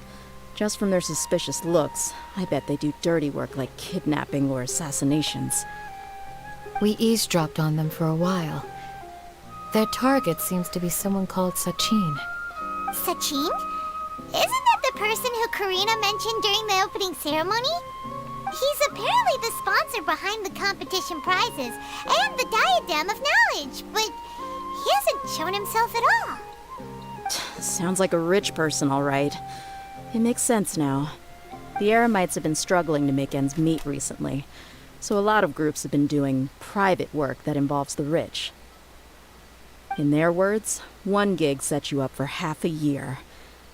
Just from their suspicious looks, I bet they do dirty work like kidnapping or assassinations. We eavesdropped on them for a while. Their target seems to be someone called Sachin. Sachin? Isn't that the person who Karina mentioned during the opening ceremony? He's apparently the sponsor behind the competition prizes and the Diadem of Knowledge, but he hasn't shown himself at all. Sounds like a rich person, all right. It makes sense now. The Eremites have been struggling to make ends meet recently, so a lot of groups have been doing private work that involves the rich. In their words, one gig sets you up for half a year.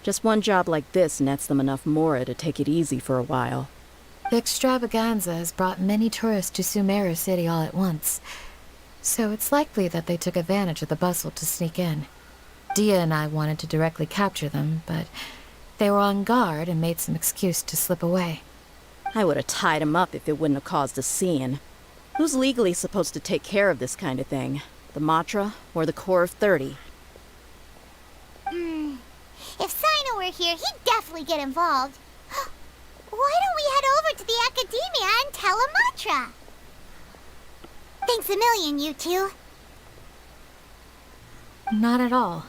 Just one job like this nets them enough mora to take it easy for a while. The extravaganza has brought many tourists to Sumeru City all at once, so it's likely that they took advantage of the bustle to sneak in. Dia and I wanted to directly capture them, but they were on guard and made some excuse to slip away. I would have tied him up if it wouldn't have caused a scene. Who's legally supposed to take care of this kind of thing? The Matra or the Core of 30? If Sino were here, he'd definitely get involved. Why don't we head over to the Academia and tell Amatra? Thanks a million, you two. Not at all.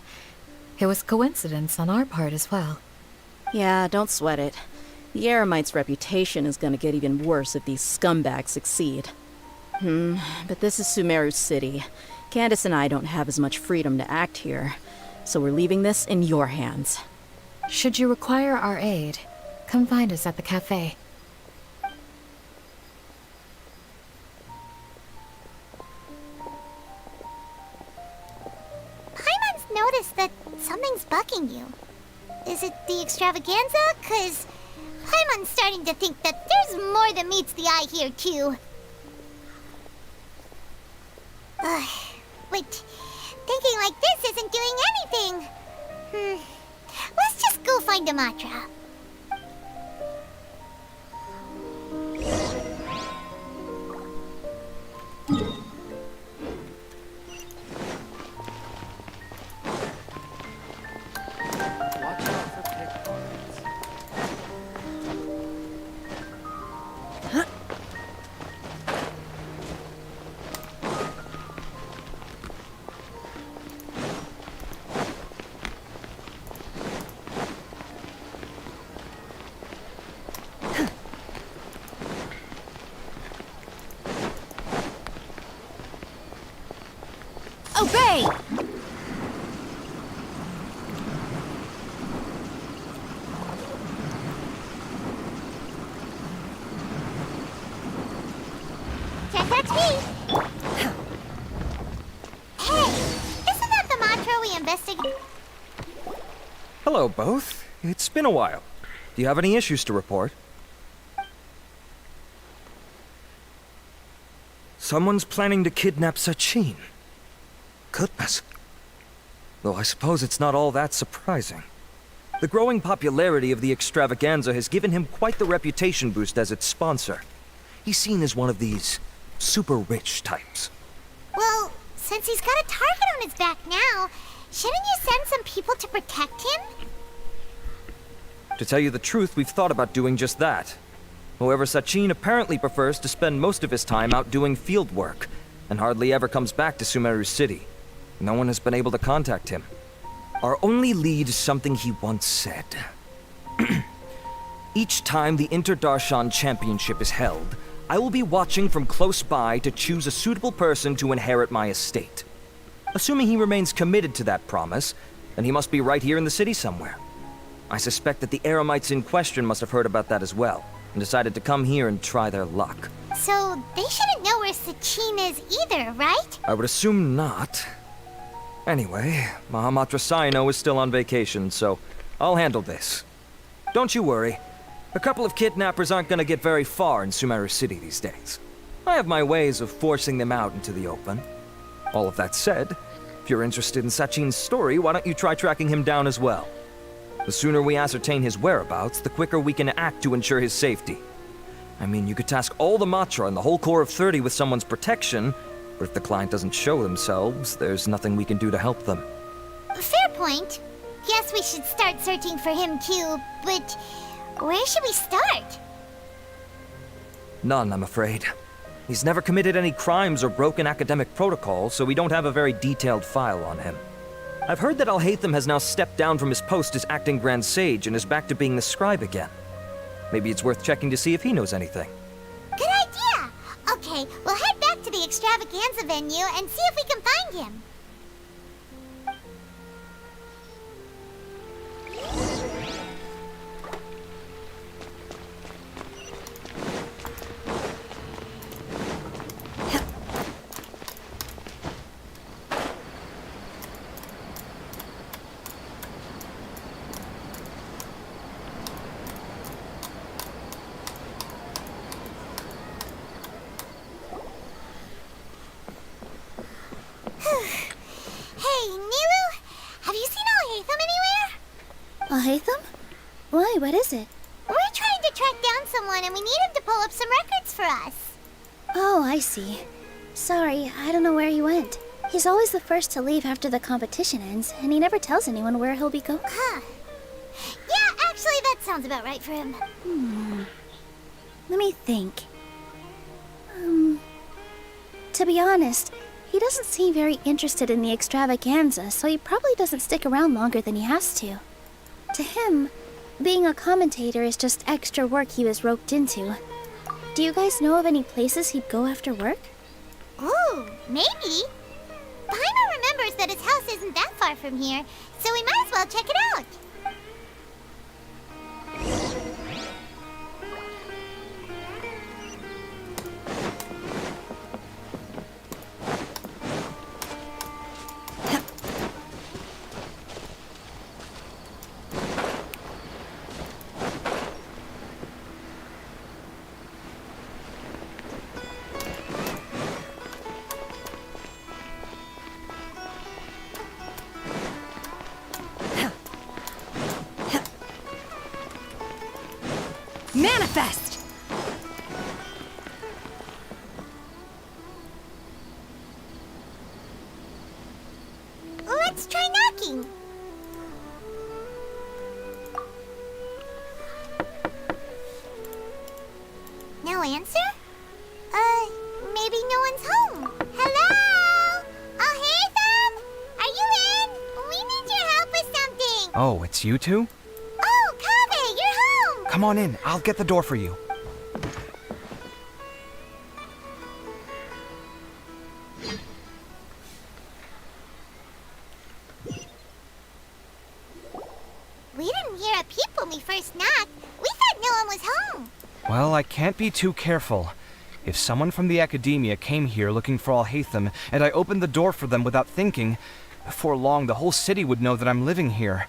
It was coincidence on our part as well. Yeah, don't sweat it. The Eremites' reputation is gonna get even worse if these scumbags succeed. But this is Sumeru City. Candace and I don't have as much freedom to act here, so we're leaving this in your hands. Should you require our aid, come find us at the cafe. Paimon's noticed that something's bugging you. Is it the extravaganza? 'Cause Paimon's starting to think that there's more than meets the eye here, too. Wait, thinking like this isn't doing anything. Let's just go find a mantra. Watch out for pickpockets. Obey! Can't touch me! Hey, isn't that the mantra we investigated? Hello, both. It's been a while. Do you have any issues to report? Someone's planning to kidnap Sachin. Goodness. Though I suppose it's not all that surprising. The growing popularity of the extravaganza has given him quite the reputation boost as its sponsor. He's seen as one of these super rich types. Well, since he's got a target on his back now, shouldn't you send some people to protect him? To tell you the truth, we've thought about doing just that. However, Sachin apparently prefers to spend most of his time out doing field work, and hardly ever comes back to Sumeru City. No one has been able to contact him. Our only lead is something he once said. Each time the Inter-Darshan Championship is held, I will be watching from close by to choose a suitable person to inherit my estate. Assuming he remains committed to that promise, then he must be right here in the city somewhere. I suspect that the Eremites in question must have heard about that as well, and decided to come here and try their luck. So they shouldn't know where Sachin is either, right? I would assume not. Anyway, Mahamatra Saino is still on vacation, so I'll handle this. Don't you worry. A couple of kidnappers aren't gonna get very far in Sumeru City these days. I have my ways of forcing them out into the open. All of that said, if you're interested in Sachin's story, why don't you try tracking him down as well? The sooner we ascertain his whereabouts, the quicker we can act to ensure his safety. I mean, you could task all the Matra and the whole Corps of 30 with someone's protection, but if the client doesn't show themselves, there's nothing we can do to help them. Fair point. Guess we should start searching for him too, but where should we start? None, I'm afraid. He's never committed any crimes or broken academic protocol, so we don't have a very detailed file on him. I've heard that Alhaitham has now stepped down from his post as acting Grand Sage and is back to being the scribe again. Maybe it's worth checking to see if he knows anything. Good idea! Okay, we'll head back to the extravaganza venue and see if we can find him. Hey, Nilu, have you seen Alhaitham anywhere? Alhaitham? Why, what is it? We're trying to track down someone and we need him to pull up some records for us. Oh, I see. Sorry, I don't know where he went. He's always the first to leave after the competition ends, and he never tells anyone where he'll be going. Huh. Yeah, actually, that sounds about right for him. Let me think. To be honest, he doesn't seem very interested in the extravaganza, so he probably doesn't stick around longer than he has to. To him, being a commentator is just extra work he was roped into. Do you guys know of any places he'd go after work? Ooh, maybe. isn't that far from here, so we might as well check it out. Manifest! Let's try knocking. No answer? Maybe no one's home. Hello? Oh, hey, Thumb? Are you in? We need your help with something. Oh, it's you two? Oh, Kaveh, you're home. Come on in. I'll get the door for you. We didn't hear a peep when we first knocked. We thought no one was home. Well, I can't be too careful. If someone from the academia came here looking for Alhaitham, and I opened the door for them without thinking, before long the whole city would know that I'm living here.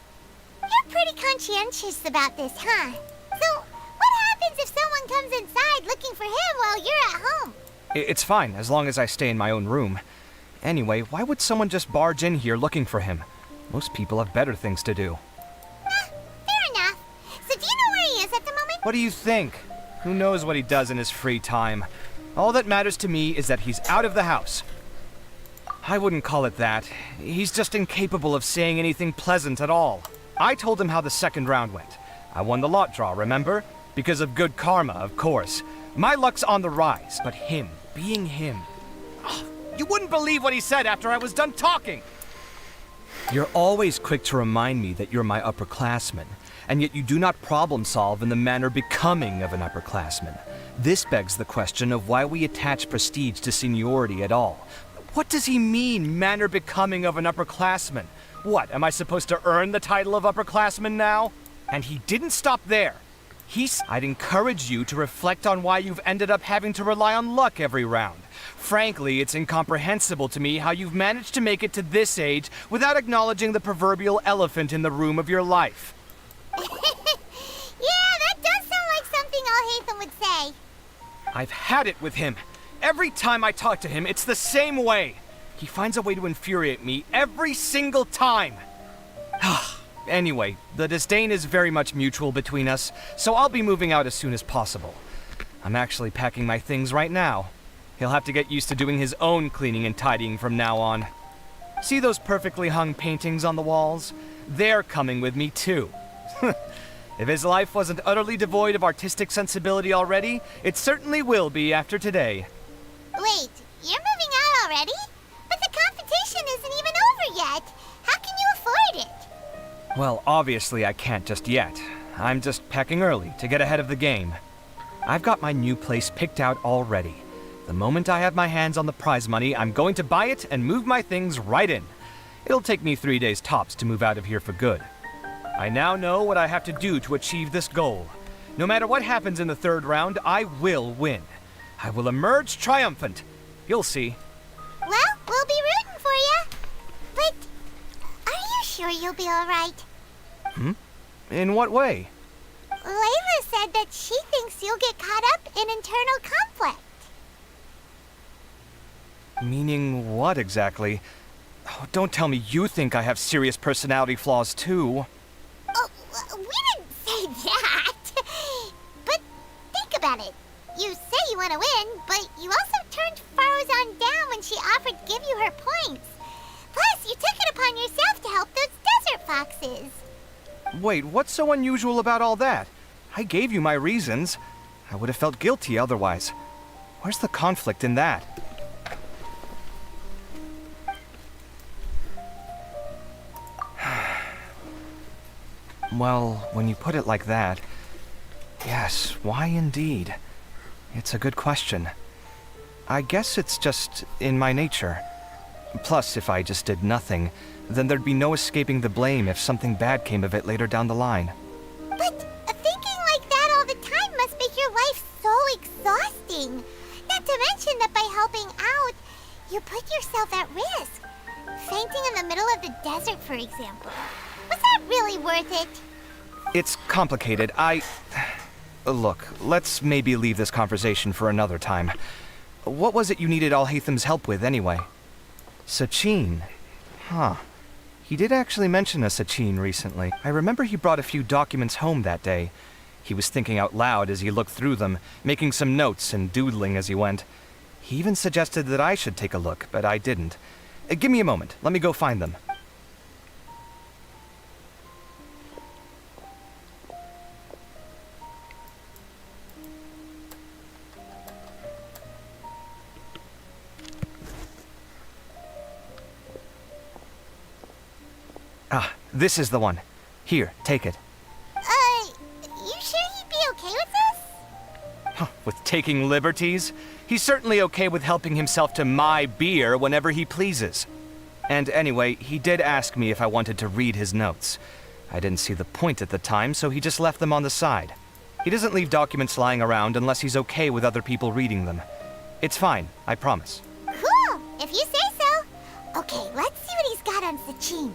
You're pretty conscientious about this, huh? So, what happens if someone comes inside looking for him while you're at home? It's fine, as long as I stay in my own room. Anyway, why would someone just barge in here looking for him? Most people have better things to do. Fair enough. So do you know where he is at the moment? What do you think? Who knows what he does in his free time? All that matters to me is that he's out of the house. I wouldn't call it that. He's just incapable of saying anything pleasant at all. I told him how the second round went. I won the lot draw, remember? Because of good karma, of course. My luck's on the rise, but him, being him... Oh, you wouldn't believe what he said after I was done talking! You're always quick to remind me that you're my upperclassman, and yet you do not problem solve in the manner becoming of an upperclassman. This begs the question of why we attach prestige to seniority at all. What does he mean, manner becoming of an upperclassman? What, am I supposed to earn the title of upperclassman now? And he didn't stop there. I'd encourage you to reflect on why you've ended up having to rely on luck every round. Frankly, it's incomprehensible to me how you've managed to make it to this age without acknowledging the proverbial elephant in the room of your life. Yeah, that does sound like something Alhaitham would say. I've had it with him. Every time I talk to him, it's the same way. He finds a way to infuriate me every single time. Anyway, the disdain is very much mutual between us, so I'll be moving out as soon as possible. I'm actually packing my things right now. He'll have to get used to doing his own cleaning and tidying from now on. See those perfectly hung paintings on the walls? They're coming with me too. If his life wasn't utterly devoid of artistic sensibility already, it certainly will be after today. Wait, you're moving out already? But the competition isn't even over yet. How can you afford it? Well, obviously I can't just yet. I'm just packing early to get ahead of the game. I've got my new place picked out already. The moment I have my hands on the prize money, I'm going to buy it and move my things right in. It'll take me 3 days tops to move out of here for good. I now know what I have to do to achieve this goal. No matter what happens in the third round, I will win. I will emerge triumphant. You'll see. Well, we'll be rooting for you. But are you sure you'll be all right? In what way? Layla said that she thinks you'll get caught up in internal conflict. Meaning what exactly? Oh, don't tell me you think I have serious personality flaws too. Oh, we didn't say that. But think about it. You say you want to win, but you also turned Faruzan down when she offered to give you her points. Plus, you took it upon yourself to help those desert foxes. Wait, what's so unusual about all that? I gave you my reasons. I would have felt guilty otherwise. Where's the conflict in that? Well, when you put it like that, yes, why indeed? It's a good question. I guess it's just in my nature. Plus, if I just did nothing, then there'd be no escaping the blame if something bad came of it later down the line. But thinking like that all the time must make your life so exhausting. Not to mention that by helping out, you put yourself at risk. Fainting in the middle of the desert, for example. Was that really worth it? It's complicated. Look, let's maybe leave this conversation for another time. What was it you needed Alhatham's help with, anyway? Sachin. Huh. He did actually mention a Sachin recently. I remember he brought a few documents home that day. He was thinking out loud as he looked through them, making some notes and doodling as he went. He even suggested that I should take a look, but I didn't. Give me a moment. Let me go find them. Ah, this is the one. Here, take it. You sure he'd be okay with this? Huh, with taking liberties? He's certainly okay with helping himself to my beer whenever he pleases. And anyway, he did ask me if I wanted to read his notes. I didn't see the point at the time, so he just left them on the side. He doesn't leave documents lying around unless he's okay with other people reading them. It's fine, I promise. Cool, if you say so. Okay, let's see what he's got on Sachin.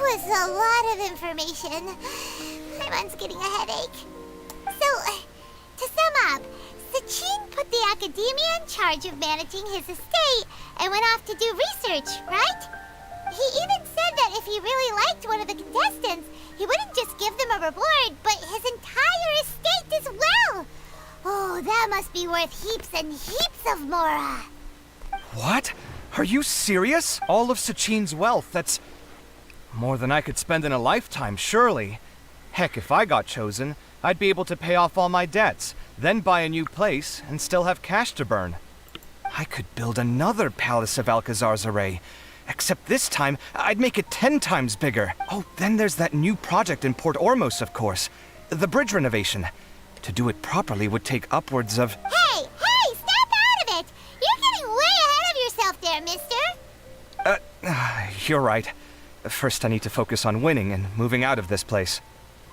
Was a lot of information. My mind's getting a headache. So, to sum up, Sachin put the academia in charge of managing his estate and went off to do research, right? He even said that if he really liked one of the contestants, he wouldn't just give them a reward, but his entire estate as well. Oh, that must be worth heaps and heaps of Mora. What? Are you serious? All of Sachin's wealth, that's more than I could spend in a lifetime, surely. Heck, if I got chosen, I'd be able to pay off all my debts, then buy a new place, and still have cash to burn. I could build another Palace of Alcazar's array. Except this time, I'd make it 10 times bigger. Oh, then there's that new project in Port Ormos, of course. The bridge renovation. To do it properly would take upwards of... Hey, snap out of it! You're getting way ahead of yourself there, mister! You're right. First I need to focus on winning and moving out of this place.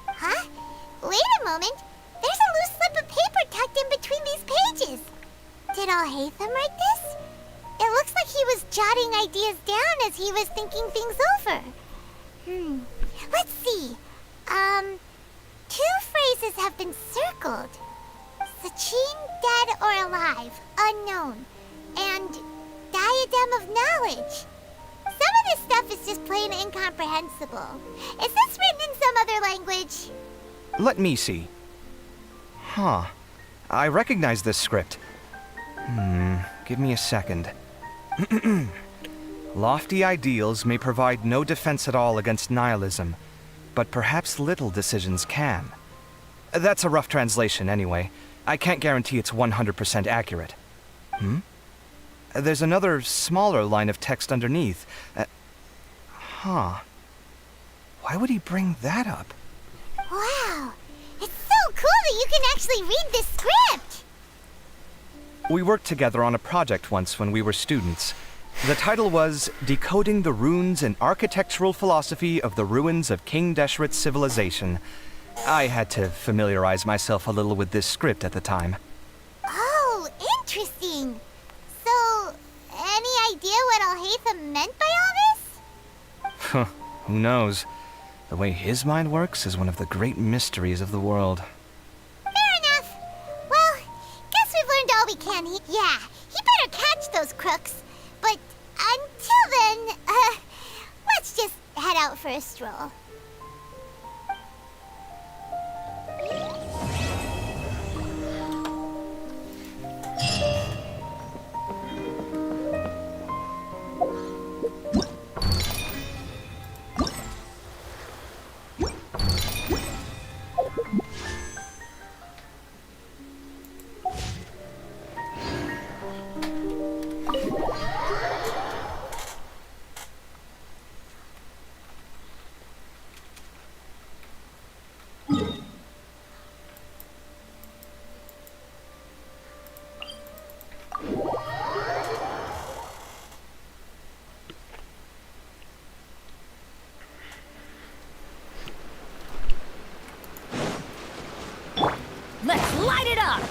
Huh? Wait a moment. There's a loose slip of paper tucked in between these pages. Did Alhaitham write this? It looks like he was jotting ideas down as he was thinking things over. Let's see. Two phrases have been circled. Sachin, dead or alive, unknown. And diadem of knowledge. Some of this stuff is just plain incomprehensible. Is this written in some other language? Let me see. Huh. I recognize this script. Give me a second. Lofty ideals may provide no defense at all against nihilism, but perhaps little decisions can. That's a rough translation anyway. I can't guarantee it's 100% accurate. There's another smaller line of text underneath. Why would he bring that up? Wow! It's so cool that you can actually read this script! We worked together on a project once when we were students. The title was Decoding the Runes and Architectural Philosophy of the Ruins of King Deshret's Civilization. I had to familiarize myself a little with this script at the time. Oh, interesting. So, any idea what Alhaitham meant by all this? Who knows? The way his mind works is one of the great mysteries of the world. Fair enough. Well, guess we've learned all we can. He better catch those crooks. But until then, let's just head out for a stroll. Let's light it up!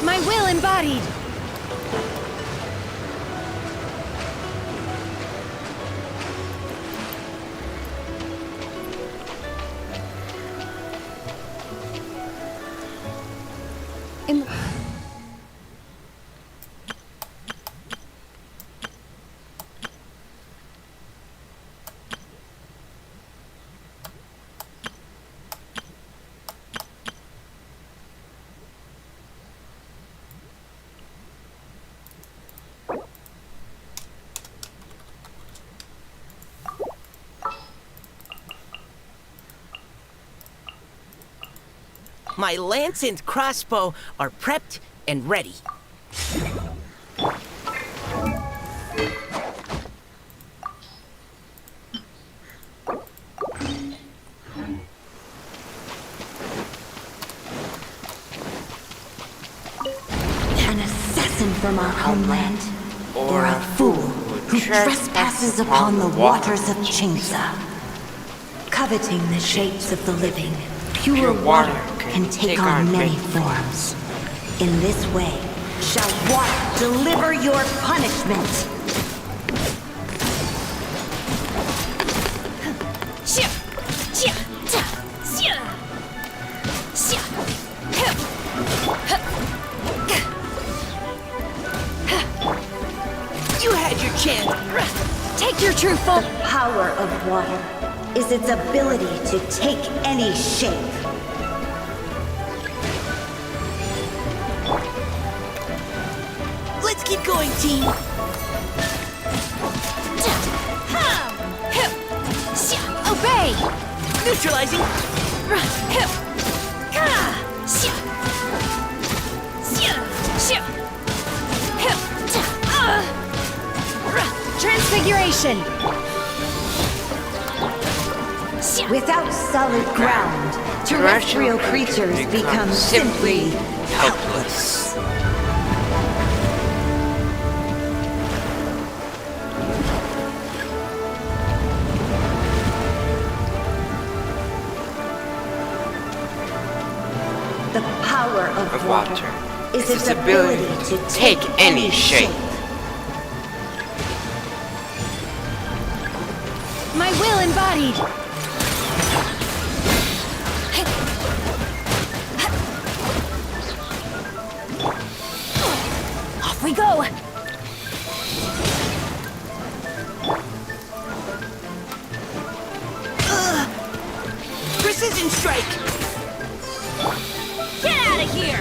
My will embodied! My lance and crossbow are prepped and ready. An assassin from our homeland, or a fool who trespasses upon the waters of Chingsa. Coveting the shapes of the living, pure water can take on many forms. In this way, shall water deliver your punishment. You had your chance. Take your true form. The power of water is its ability to take any shape. Let's keep going, team. Obey! Neutralizing. Transfiguration! Without solid ground, terrestrial creatures become simply helpless. The power of water is its ability to take any shape. My will embodied! Off we go! Precision strike. Get out of here!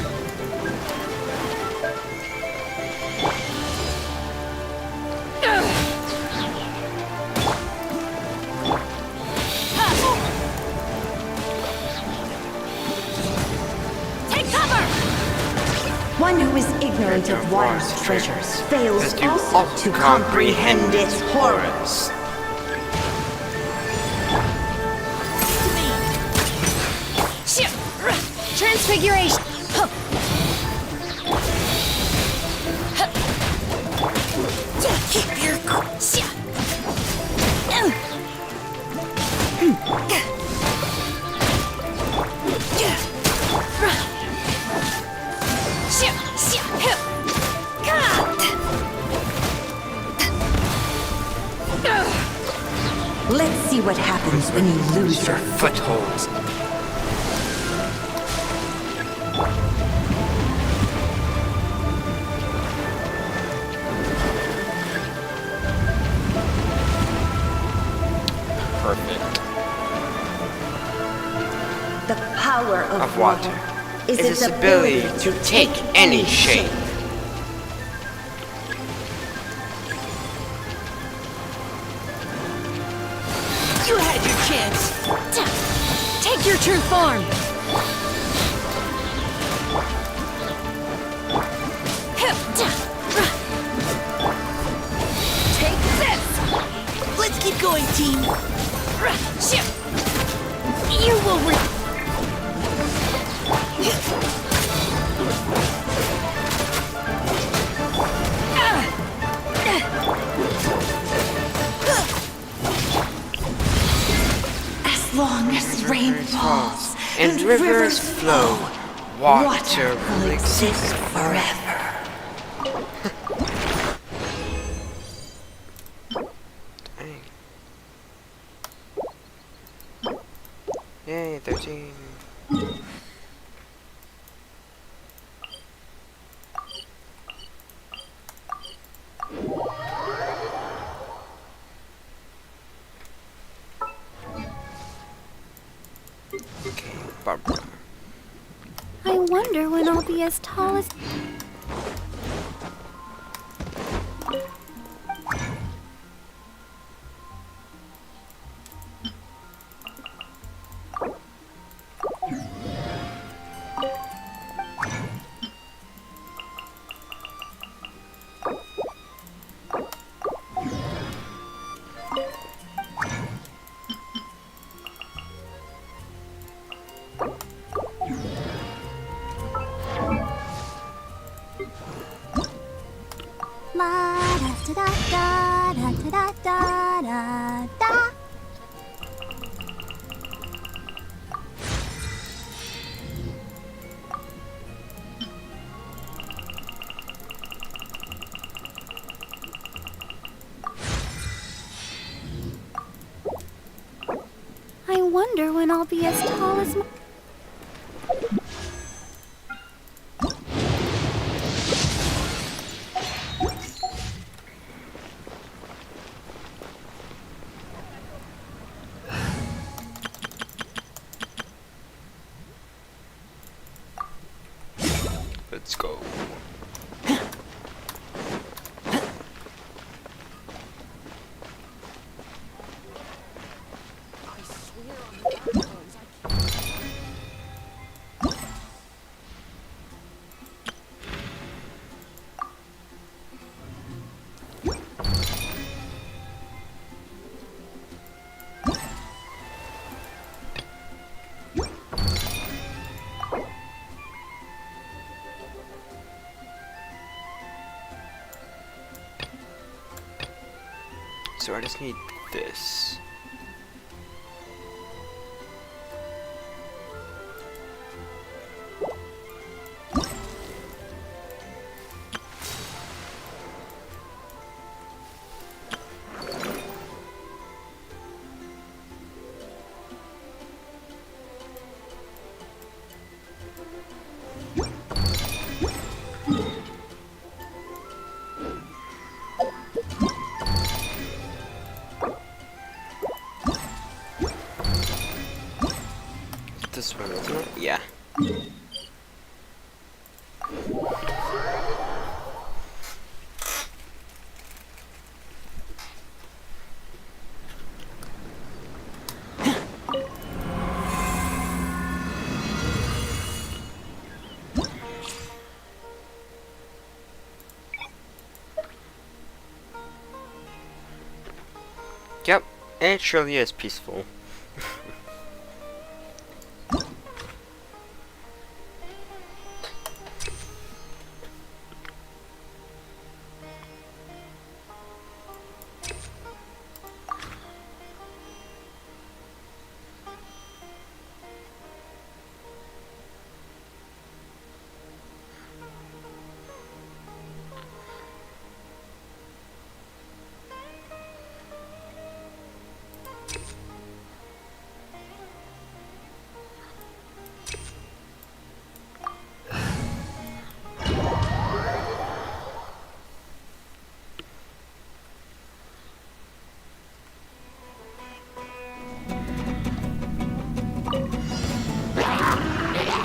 Take cover! One who is ignorant of water's treasures fails also to comprehend its horrors. Transfiguration! Keep your cool. Let's see what happens when you lose your Footholds. Perfect. The power Of water is its ability to take any shape. You had your chance. Take your true form! Take this! Let's keep going, team. You will As long as rain falls and rivers flow, water will exist forever. Dang. Yay, 13. Okay, Barbara. I wonder when I'll be as tall as... La da da da da da da da da. I wonder when I'll be as tall as... Let's go. So I just need this. This one, isn't it? Yeah. Yep, it surely is peaceful.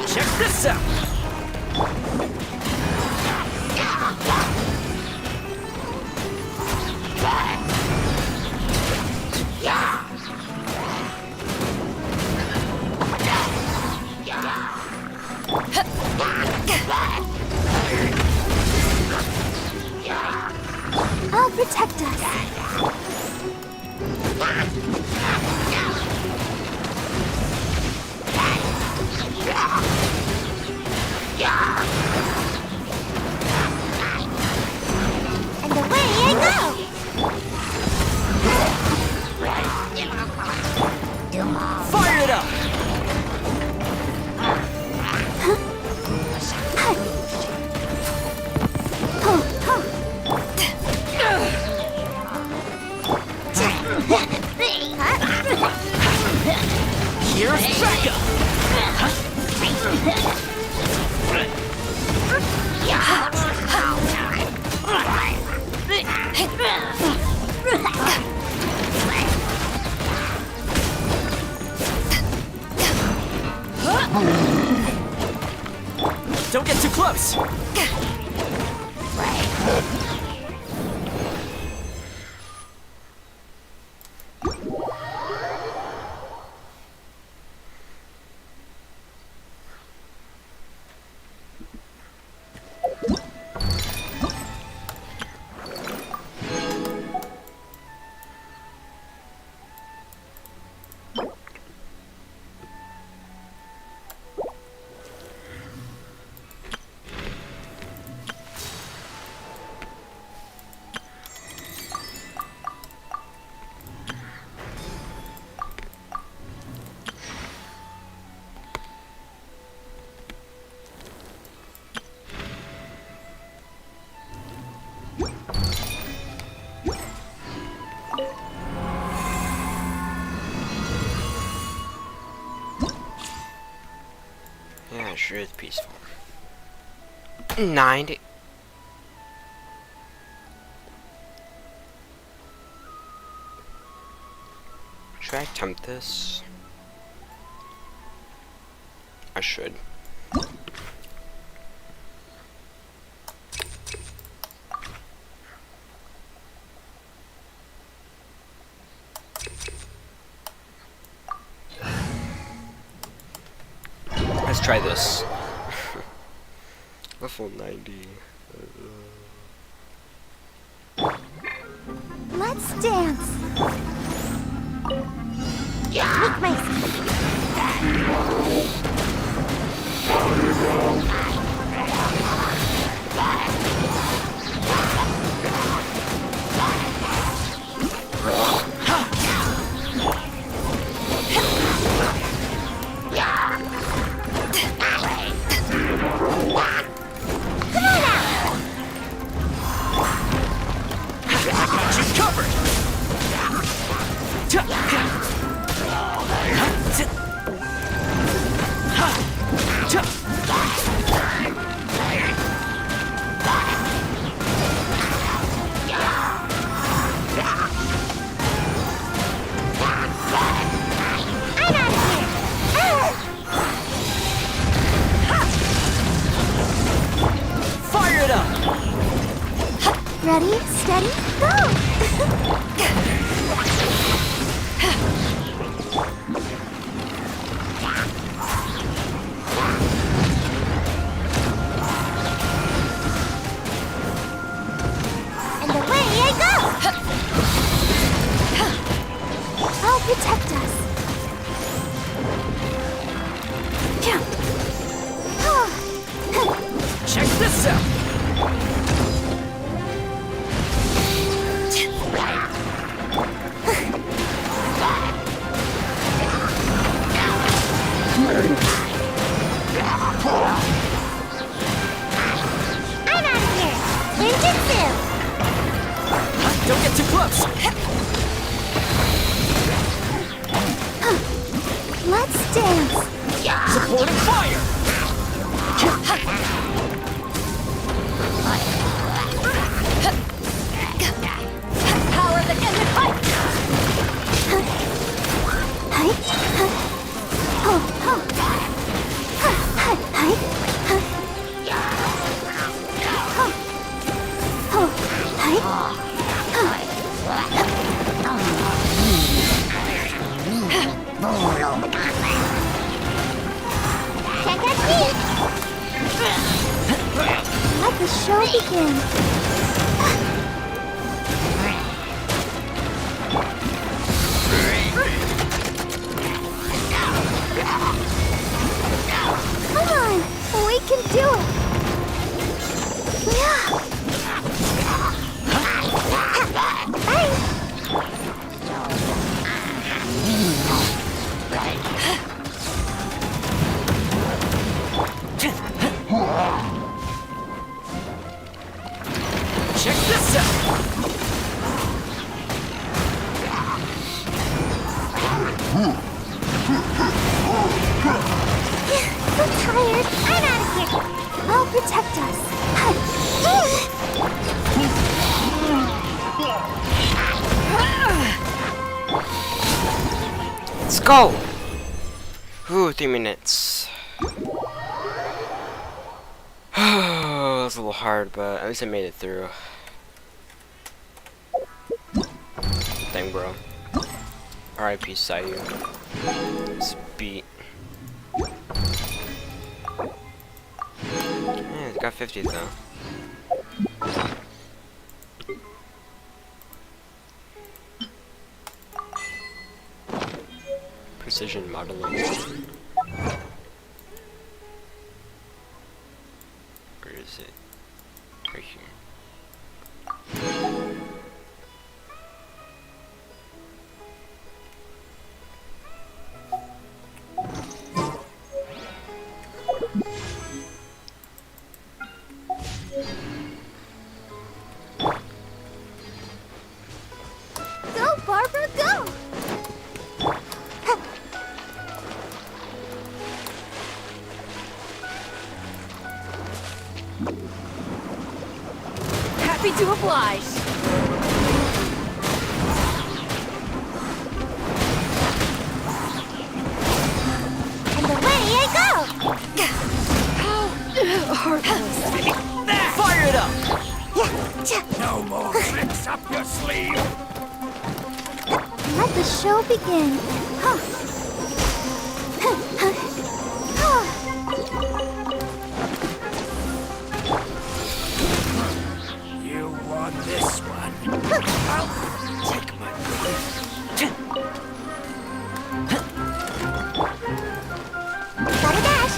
Check this out! I'll protect us. And away I go! Fire it up! Here's Becca! Don't get too close! Yeah, it sure is peaceful. 90. Should I attempt this? I should. Let's try this. Level 90. Let's dance! Make my... Fire it up! Ready, steady, go! And away I go! I'll protect us. Check this out! I'm out of here! Ninjutsu! Don't get too close! Let's dance! Supporting fire! Power the Genshin Impact! Can't catch me! Let the show begin! Come on! We can do it! Yeah! Hey! Check this out! I'm tired. I'm out of here. I'll protect us. Let's go! Ooh, 3 minutes. It was a little hard, but at least I made it through. Dang, bro. R.I.P. Sayu. This beat. Yeah, it's got 50 though. Precision modeling. Where is it? Right here. Go, Barbara, go! Happy to oblige. And away I go! Heartless. Fire it up! No more tricks up your sleeve! Let the show begin. You want this one? I'll take my Gotta dash!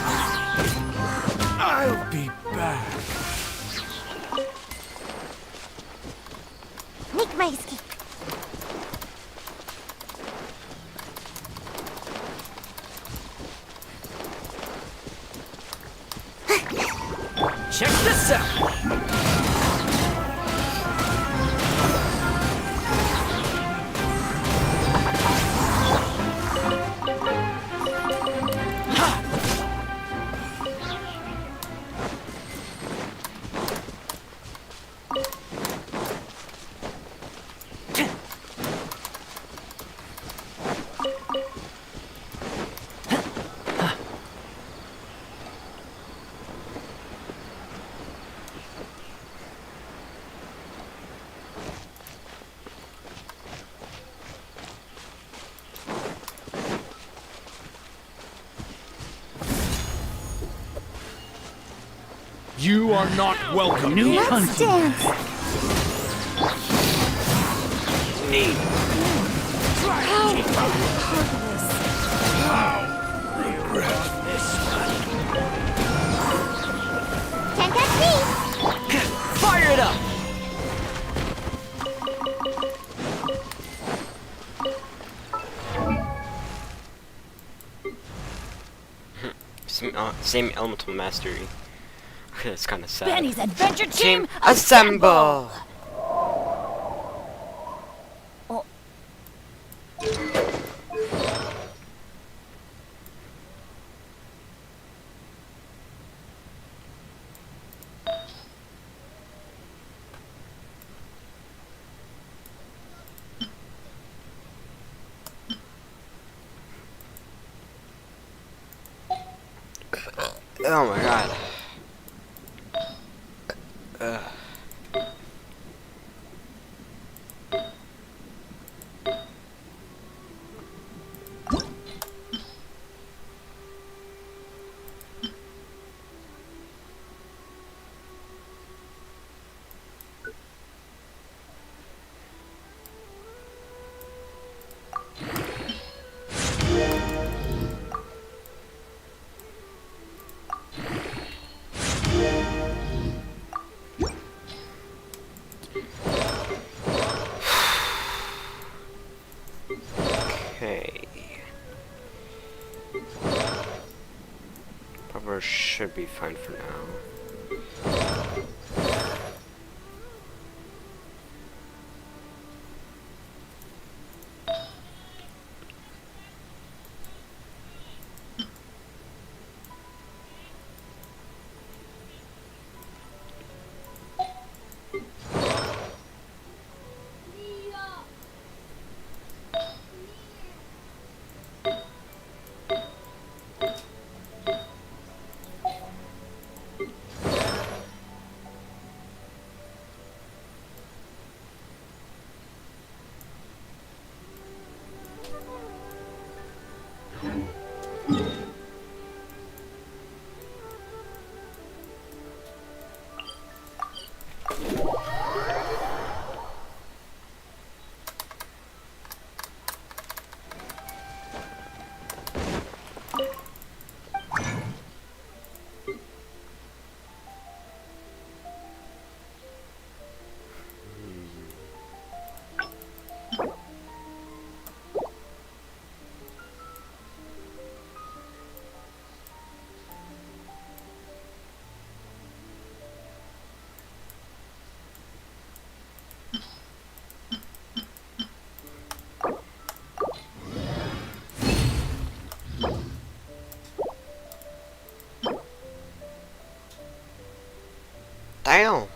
I'll be back. Make my escape. Check this out! You are not welcome. New here. Let's dance. Can't catch me. Fire it up! Same elemental mastery. That's kind of sad. Benny's adventure team, assemble! Oh my god. Okay. Probably should be fine for now. Damn.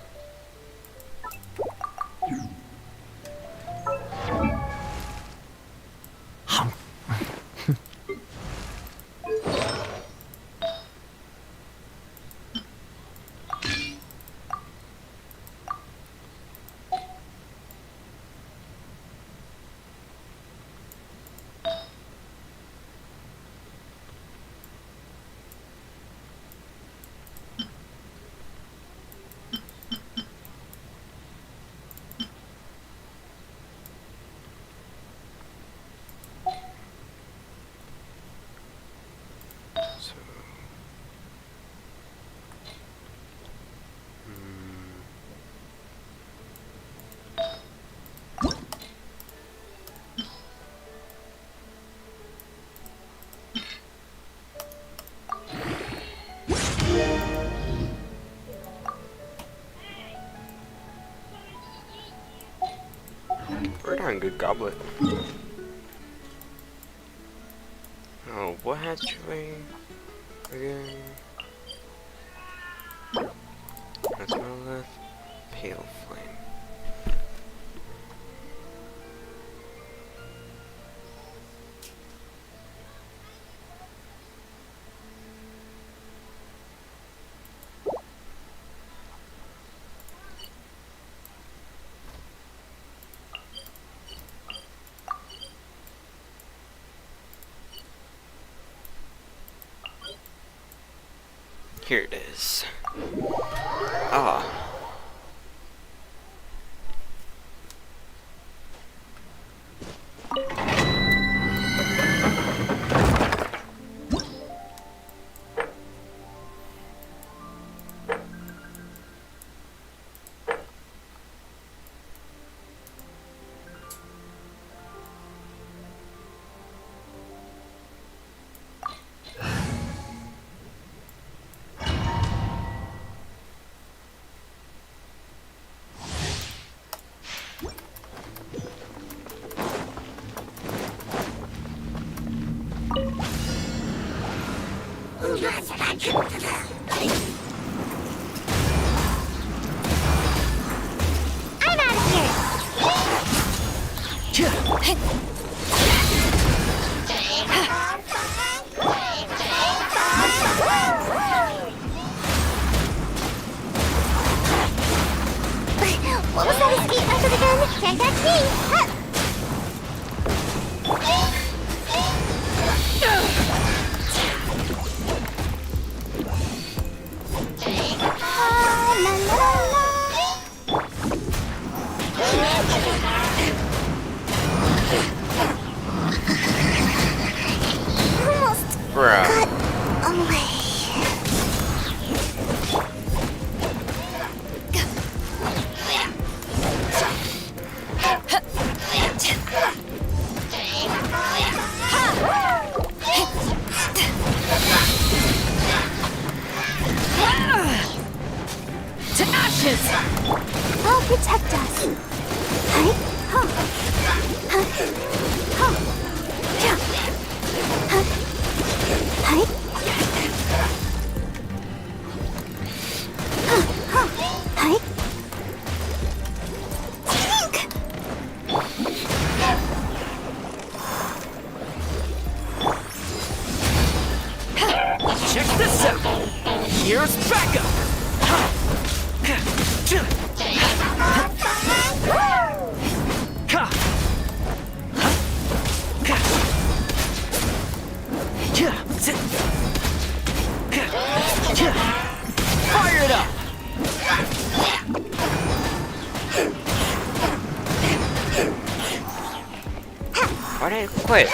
We're doing good goblet. Oh, what hatchway again? That's monolith. Pale flame. Here it is. Ah. I'm out of here! What was that escape method again? Can't catch me! Huh. La, la, la. Almost Bruh. got away. To ashes! I'll protect us. Hi. Huh. Huh. Huh. Yeah. Huh. Hi. Huh. Huh. Hi. Check this out. Here's backup. Fire it up. Why did it quit?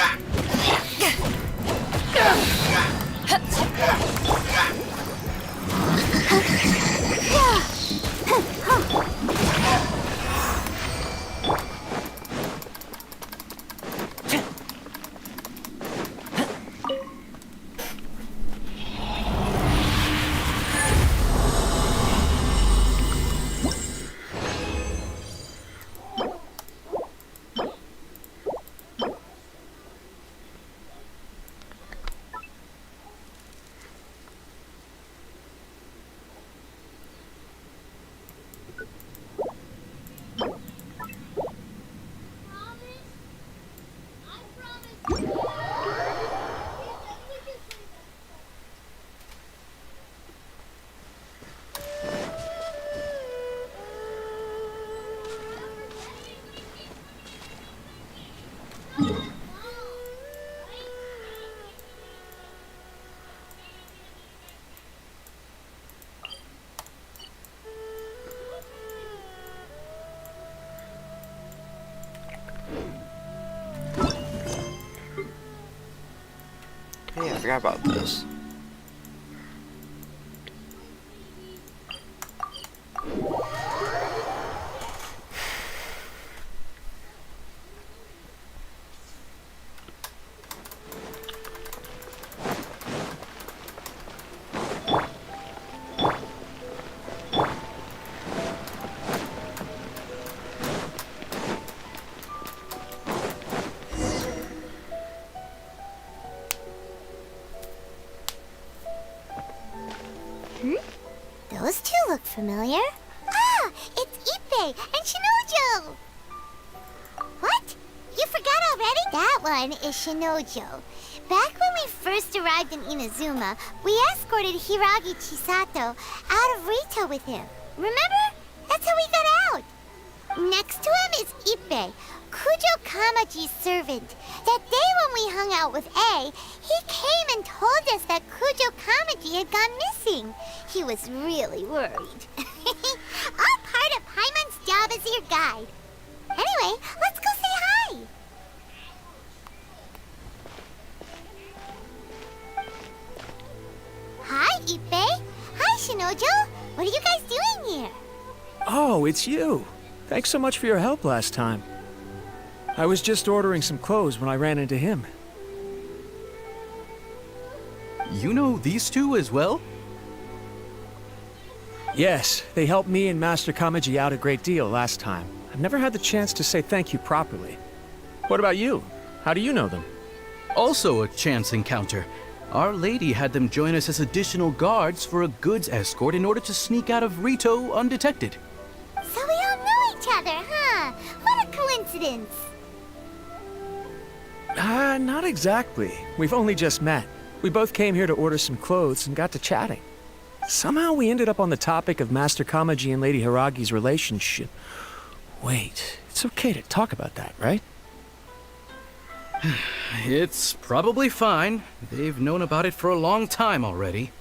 Hey, I forgot about this. Those two look familiar. Ah, it's Ippei and Shinojo! What? You forgot already? That one is Shinojo. Back when we first arrived in Inazuma, we escorted Hiragi Chisato out of Rito with him. Remember? That's how we got out. Next to him is Ippei, Kujo Kamaji's servant. That day when we hung out with A, he came and told us that Kujo Kamaji had gone missing. He was really worried. All part of Paimon's job as your guide. Anyway, let's go say hi. Hi, Ippei. Hi, Shinojo. What are you guys doing here? Oh, it's you. Thanks so much for your help last time. I was just ordering some clothes when I ran into him. You know these two as well? Yes, they helped me and Master Kamaji out a great deal last time. I've never had the chance to say thank you properly. What about you? How do you know them? Also a chance encounter. Our lady had them join us as additional guards for a goods escort in order to sneak out of Rito undetected. So we all know each other, huh? What a coincidence. Not exactly. We've only just met. We both came here to order some clothes and got to chatting. Somehow we ended up on the topic of Master Kamaji and Lady Hiragi's relationship. Wait, it's okay to talk about that, right? It's probably fine. They've known about it for a long time already.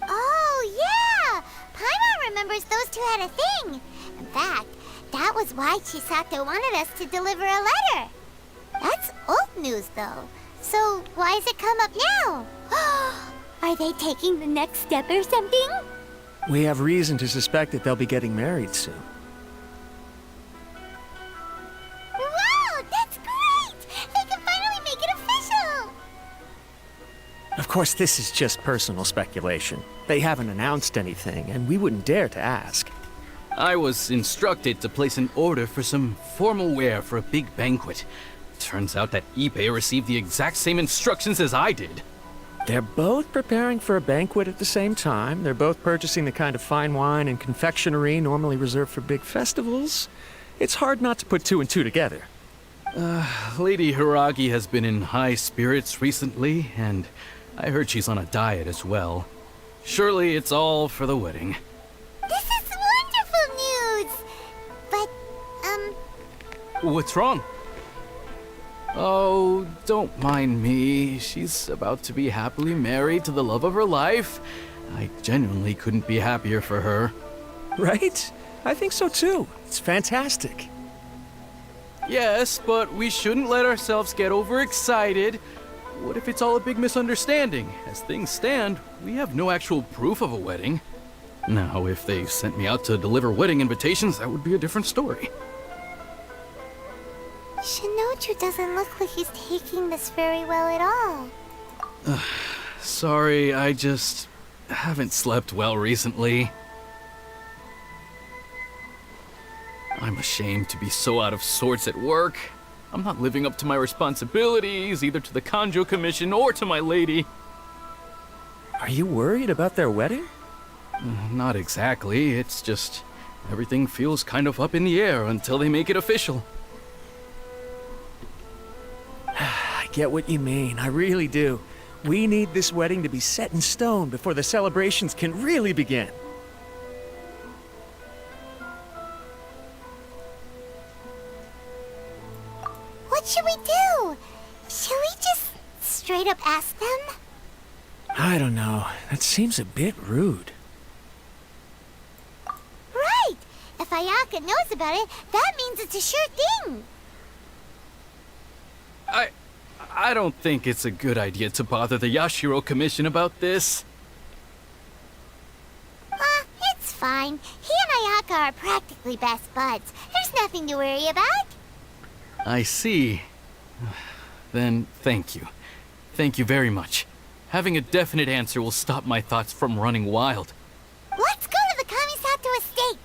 Oh, yeah! Paimon remembers those two had a thing. In fact, that was why Chisato wanted us to deliver a letter. That's old news, though. So why has it come up now? Are they taking the next step or something? We have reason to suspect that they'll be getting married soon. Wow, that's great! They can finally make it official! Of course, this is just personal speculation. They haven't announced anything, and we wouldn't dare to ask. I was instructed to place an order for some formal wear for a big banquet. Turns out that Ippei received the exact same instructions as I did. They're both preparing for a banquet at the same time. They're both purchasing the kind of fine wine and confectionery normally reserved for big festivals. It's hard not to put two and two together. Lady Hiragi has been in high spirits recently, and I heard she's on a diet as well. Surely it's all for the wedding. This is wonderful news! But, What's wrong? Oh, don't mind me. She's about to be happily married to the love of her life. I genuinely couldn't be happier for her. Right? I think so too. It's fantastic. Yes, but we shouldn't let ourselves get overexcited. What if it's all a big misunderstanding? As things stand, we have no actual proof of a wedding. Now, if they sent me out to deliver wedding invitations, that would be a different story. Shinoju doesn't look like he's taking this very well at all. Sorry, I just haven't slept well recently. I'm ashamed to be so out of sorts at work. I'm not living up to my responsibilities, either to the Kanjo Commission or to my lady. Are you worried about their wedding? Not exactly. It's just everything feels kind of up in the air until they make it official. I get what you mean. I really do. We need this wedding to be set in stone before the celebrations can really begin. What should we do? Should we just straight up ask them? I don't know. That seems a bit rude. Right! If Ayaka knows about it, that means it's a sure thing. I don't think it's a good idea to bother the Yashiro Commission about this. It's fine. He and Ayaka are practically best buds. There's nothing to worry about. I see. Then thank you. Thank you very much. Having a definite answer will stop my thoughts from running wild. Let's go to the Kamisato estate.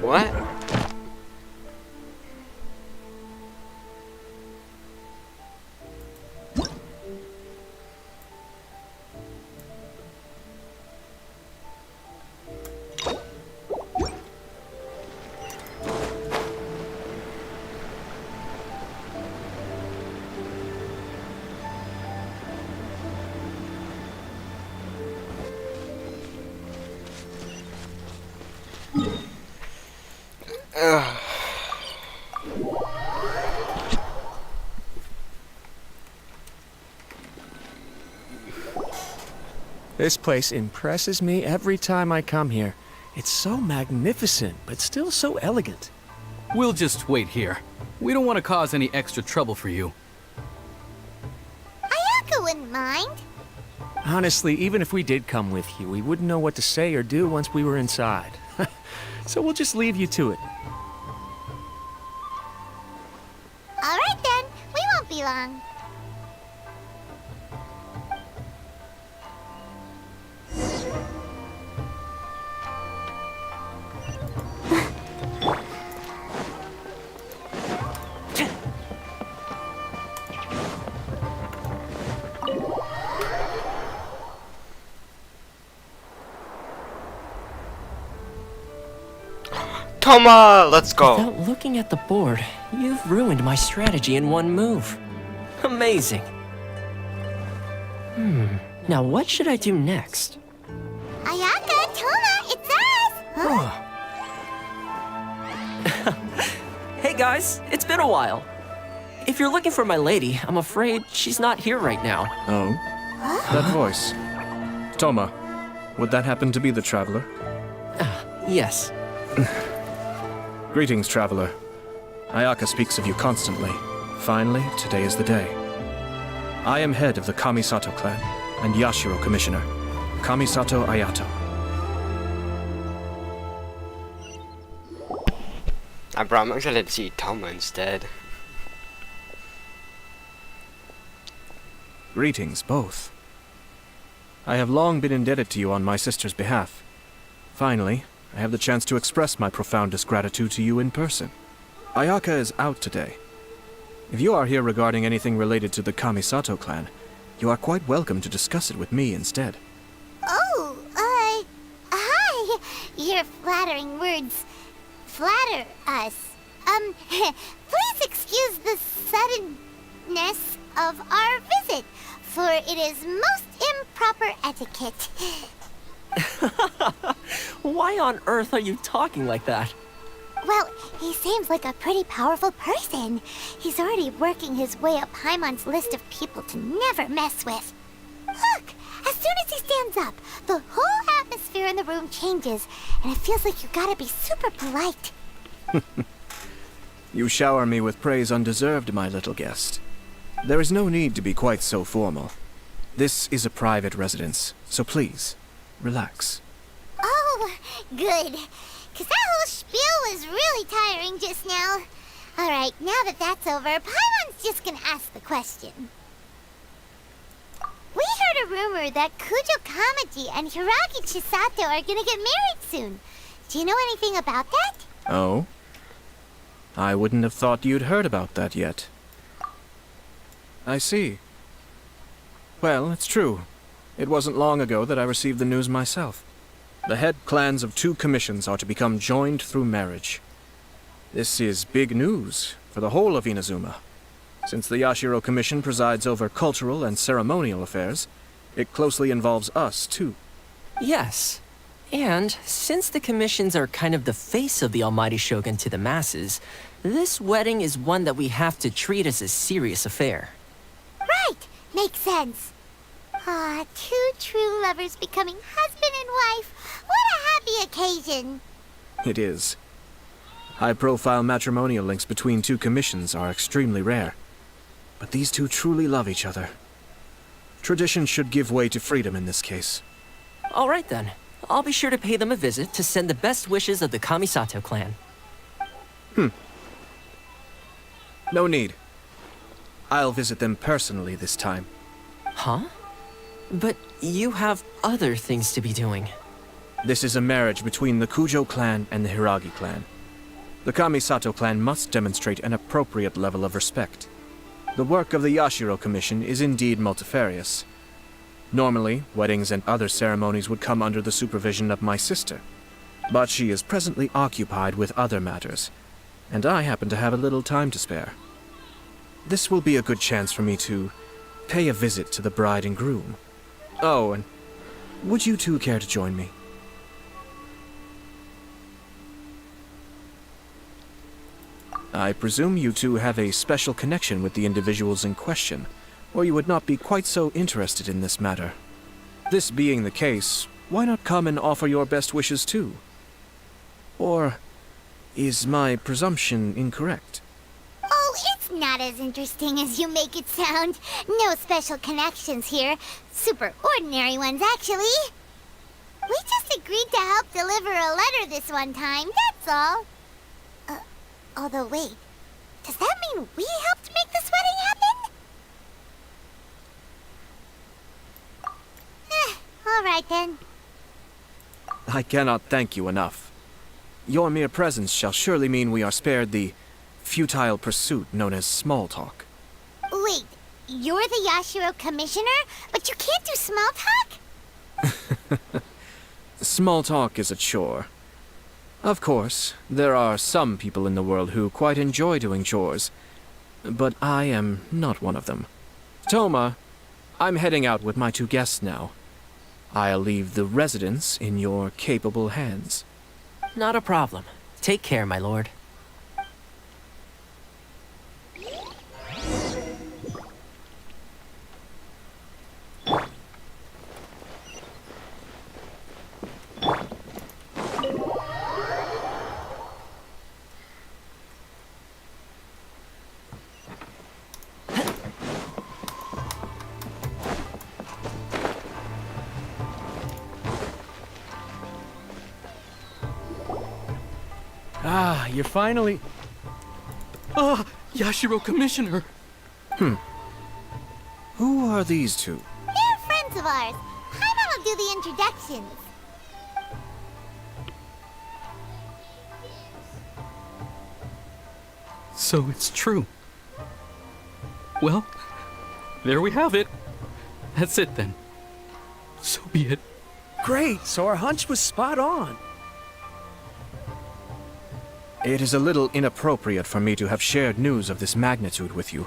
What? Ugh. This place impresses me every time I come here. It's so magnificent, but still so elegant. We'll just wait here. We don't want to cause any extra trouble for you. Ayaka wouldn't mind. Honestly, even if we did come with you, we wouldn't know what to say or do once we were inside. So we'll just leave you to it. All right then, we won't be long. Toma, let's go. Without looking at the board, you've ruined my strategy in one move. Amazing. Now what should I do next? Ayaka, Toma, it's us! Huh? Hey guys, it's been a while. If you're looking for my lady, I'm afraid she's not here right now. Oh? That voice. Toma, would that happen to be the traveler? Yes. Greetings, traveler. Ayaka speaks of you constantly. Finally, today is the day. I am head of the Kamisato clan and Yashiro commissioner, Kamisato Ayato. I brought my to see Toma instead. Greetings, both. I have long been indebted to you on my sister's behalf. Finally, I have the chance to express my profoundest gratitude to you in person. Ayaka is out today. If you are here regarding anything related to the Kamisato clan, you are quite welcome to discuss it with me instead. Oh, hi. Your flattering words flatter us. Please excuse the suddenness of our visit, for it is most improper etiquette. Why on earth are you talking like that? Well, he seems like a pretty powerful person. He's already working his way up Paimon's list of people to never mess with. Look! As soon as he stands up, the whole atmosphere in the room changes, and it feels like you gotta be super polite. You shower me with praise undeserved, my little guest. There is no need to be quite so formal. This is a private residence, so please, relax. Oh, good. 'Cause that whole spiel was really tiring just now. Alright, now that that's over, Paimon's just gonna ask the question. We heard a rumor that Kujo Kamaji and Hiragi Chisato are gonna get married soon. Do you know anything about that? Oh? I wouldn't have thought you'd heard about that yet. I see. Well, it's true. It wasn't long ago that I received the news myself. The head clans of 2 commissions are to become joined through marriage. This is big news for the whole of Inazuma. Since the Yashiro Commission presides over cultural and ceremonial affairs, it closely involves us, too. Yes. And since the commissions are kind of the face of the Almighty Shogun to the masses, this wedding is one that we have to treat as a serious affair. Right! Makes sense. Ah, 2 true lovers becoming husband and wife. What a happy occasion. It is. High-profile matrimonial links between 2 commissions are extremely rare. But these 2 truly love each other. Tradition should give way to freedom in this case. All right then. I'll be sure to pay them a visit to send the best wishes of the Kamisato clan. No need. I'll visit them personally this time. Huh? But you have other things to be doing. This is a marriage between the Kujo clan and the Hiragi clan. The Kamisato clan must demonstrate an appropriate level of respect. The work of the Yashiro Commission is indeed multifarious. Normally, weddings and other ceremonies would come under the supervision of my sister, but she is presently occupied with other matters, and I happen to have a little time to spare. This will be a good chance for me to pay a visit to the bride and groom. Oh, and would you two care to join me? I presume you two have a special connection with the individuals in question, or you would not be quite so interested in this matter. This being the case, why not come and offer your best wishes too? Or is my presumption incorrect? Oh, it's not as interesting as you make it sound. No special connections here. Super ordinary ones, actually. We just agreed to help deliver a letter this one time, that's all. Although, wait. Does that mean we helped make this wedding happen? Alright then. I cannot thank you enough. Your mere presence shall surely mean we are spared the futile pursuit known as small talk. Wait, you're the Yashiro Commissioner, but you can't do small talk? Small talk is a chore. Of course, there are some people in the world who quite enjoy doing chores, but I am not one of them. Toma, I'm heading out with my two guests now. I'll leave the residence in your capable hands. Not a problem. Take care, my lord. Ah, you're finally... Ah, Yashiro Commissioner! Who are these two? They're friends of ours. How about I'll do the introductions? So it's true. Well, there we have it. That's it then. So be it. Great, so our hunch was spot on. It is a little inappropriate for me to have shared news of this magnitude with you,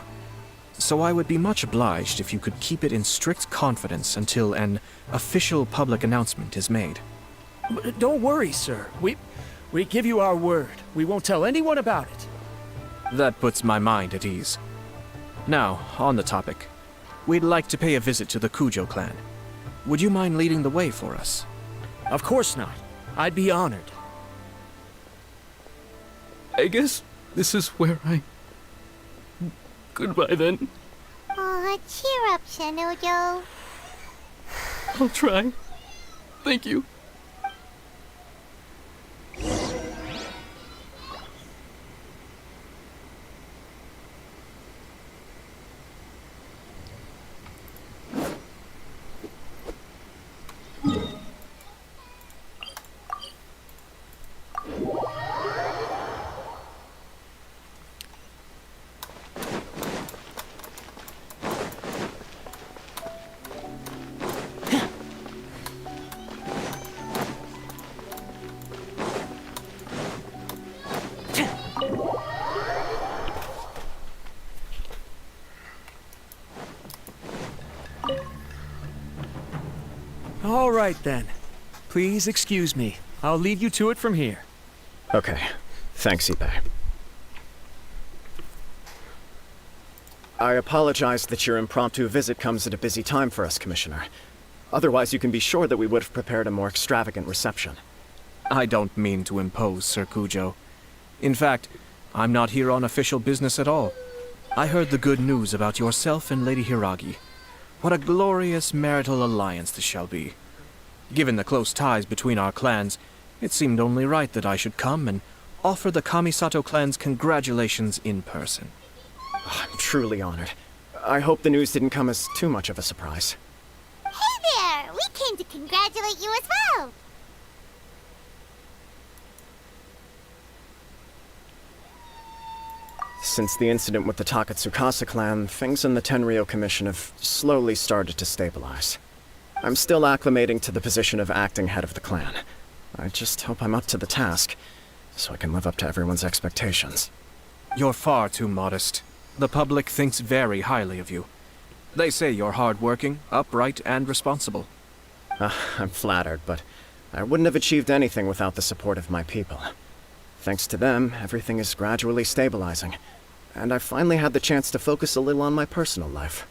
so I would be much obliged if you could keep it in strict confidence until an official public announcement is made. Don't worry, sir. We give you our word. We won't tell anyone about it. That puts my mind at ease. Now, on the topic. We'd like to pay a visit to the Kujo clan. Would you mind leading the way for us? Of course not. I'd be honored. I guess this is where I... Goodbye then. Aw, cheer up, Shinojo. I'll try. Thank you. All right, then. Please excuse me. I'll leave you to it from here. Okay. Thanks, Ippei. I apologize that your impromptu visit comes at a busy time for us, Commissioner. Otherwise, you can be sure that we would have prepared a more extravagant reception. I don't mean to impose, Sir Kujo. In fact, I'm not here on official business at all. I heard the good news about yourself and Lady Hiragi. What a glorious marital alliance this shall be. Given the close ties between our clans, it seemed only right that I should come and offer the Kamisato clan's congratulations in person. Oh, I'm truly honored. I hope the news didn't come as too much of a surprise. Hey there! We came to congratulate you as well! since the incident with the Takatsukasa clan, things in the Tenryou Commission have slowly started to stabilize. I'm still acclimating to the position of acting head of the clan. I just hope I'm up to the task, so I can live up to everyone's expectations. You're far too modest. The public thinks very highly of you. They say you're hardworking, upright, and responsible. I'm flattered, but I wouldn't have achieved anything without the support of my people. Thanks to them, everything is gradually stabilizing, and I finally had the chance to focus a little on my personal life.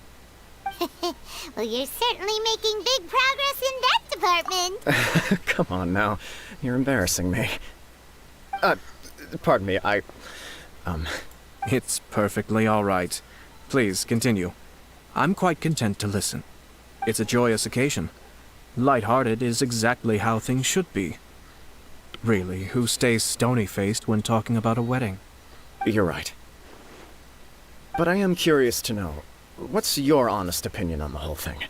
Well, you're certainly making big progress in that department. Come on now, you're embarrassing me. Pardon me, It's perfectly all right. Please, continue. I'm quite content to listen. It's a joyous occasion. Light-hearted is exactly how things should be. Really, who stays stony-faced when talking about a wedding? You're right. But I am curious to know, what's your honest opinion on the whole thing?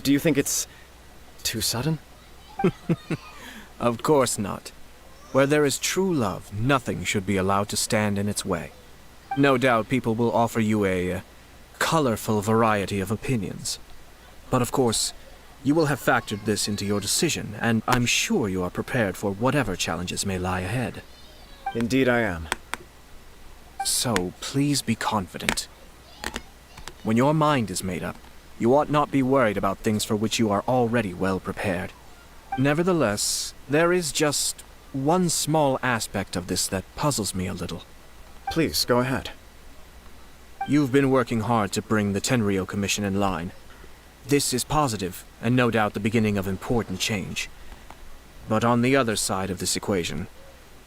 Do you think it's too sudden? Of course not. Where there is true love, nothing should be allowed to stand in its way. No doubt people will offer you a colorful variety of opinions. But of course, you will have factored this into your decision, and I'm sure you are prepared for whatever challenges may lie ahead. Indeed I am. So, please be confident. When your mind is made up, you ought not be worried about things for which you are already well prepared. Nevertheless, there is just one small aspect of this that puzzles me a little. Please, go ahead. You've been working hard to bring the Tenryou Commission in line. This is positive, and no doubt the beginning of important change. But on the other side of this equation,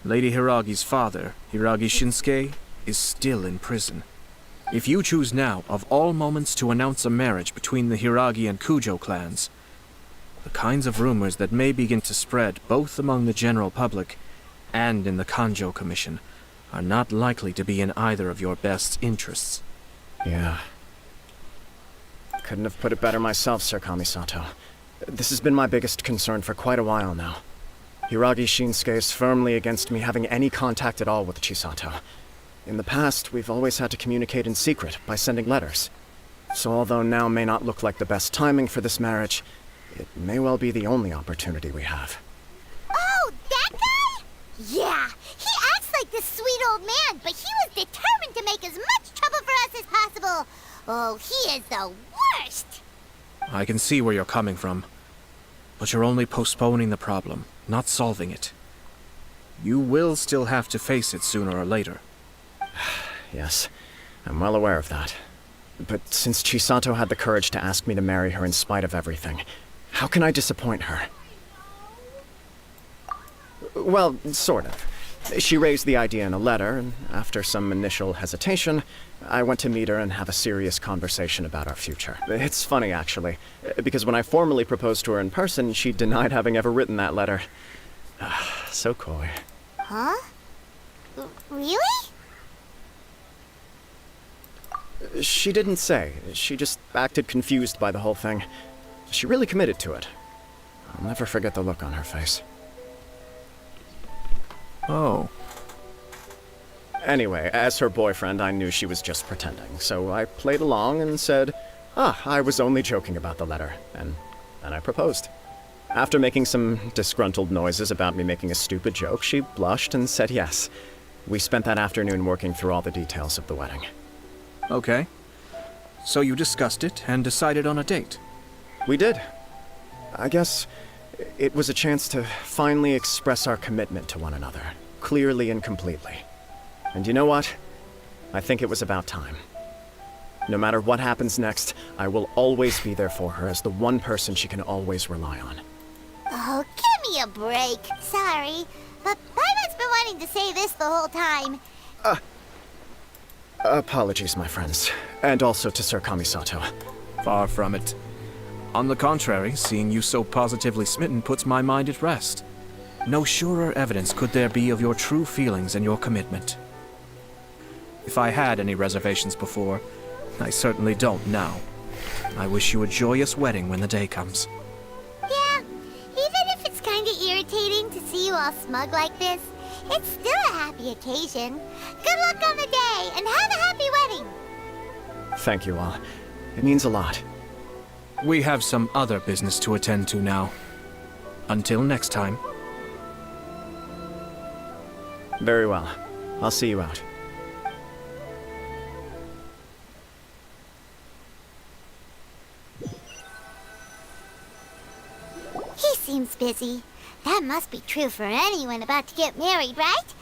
Lady Hiragi's father, Hiragi Shinsuke, is still in prison. If you choose now, of all moments, to announce a marriage between the Hiragi and Kujo clans, the kinds of rumors that may begin to spread both among the general public and in the Kanjo Commission are not likely to be in either of your best interests. Yeah. Couldn't have put it better myself, Sir Kamisato. This has been my biggest concern for quite a while now. Hiragi Shinsuke is firmly against me having any contact at all with Chisato. In the past, we've always had to communicate in secret by sending letters. So although now may not look like the best timing for this marriage, it may well be the only opportunity we have. Oh, that guy? Yeah, he acts like this sweet old man, but he was determined to make as much trouble for us as possible. Oh, he is the worst! I can see where you're coming from, but you're only postponing the problem, not solving it. You will still have to face it sooner or later. Yes, I'm well aware of that. But since Chisato had the courage to ask me to marry her in spite of everything, how can I disappoint her? Well, sort of. She raised the idea in a letter, and after some initial hesitation, I went to meet her and have a serious conversation about our future. It's funny, actually, because when I formally proposed to her in person, she denied having ever written that letter. So coy. Huh? Really? She didn't say. She just acted confused by the whole thing. She really committed to it. I'll never forget the look on her face. Oh. Anyway, as her boyfriend, I knew she was just pretending, so I played along and said, I was only joking about the letter, and then I proposed. After making some disgruntled noises about me making a stupid joke, she blushed and said yes. We spent that afternoon working through all the details of the wedding. Okay. So you discussed it and decided on a date? We did. I guess it was a chance to finally express our commitment to one another, clearly and completely. And you know what? I think it was about time. No matter what happens next, I will always be there for her as the one person she can always rely on. Oh, give me a break. Sorry, but Paimon's been wanting to say this the whole time. Apologies, my friends. And also to Sir Kamisato. Far from it. On the contrary, seeing you so positively smitten puts my mind at rest. No surer evidence could there be of your true feelings and your commitment. If I had any reservations before, I certainly don't now. I wish you a joyous wedding when the day comes. Yeah, even if it's kinda irritating to see you all smug like this, it's still a happy occasion. Good Good luck on the day, and have a happy wedding! Thank you all. It means a lot. We have some other business to attend to now. Until next time. Very well. I'll see you out. He seems busy. That must be true for anyone about to get married, right?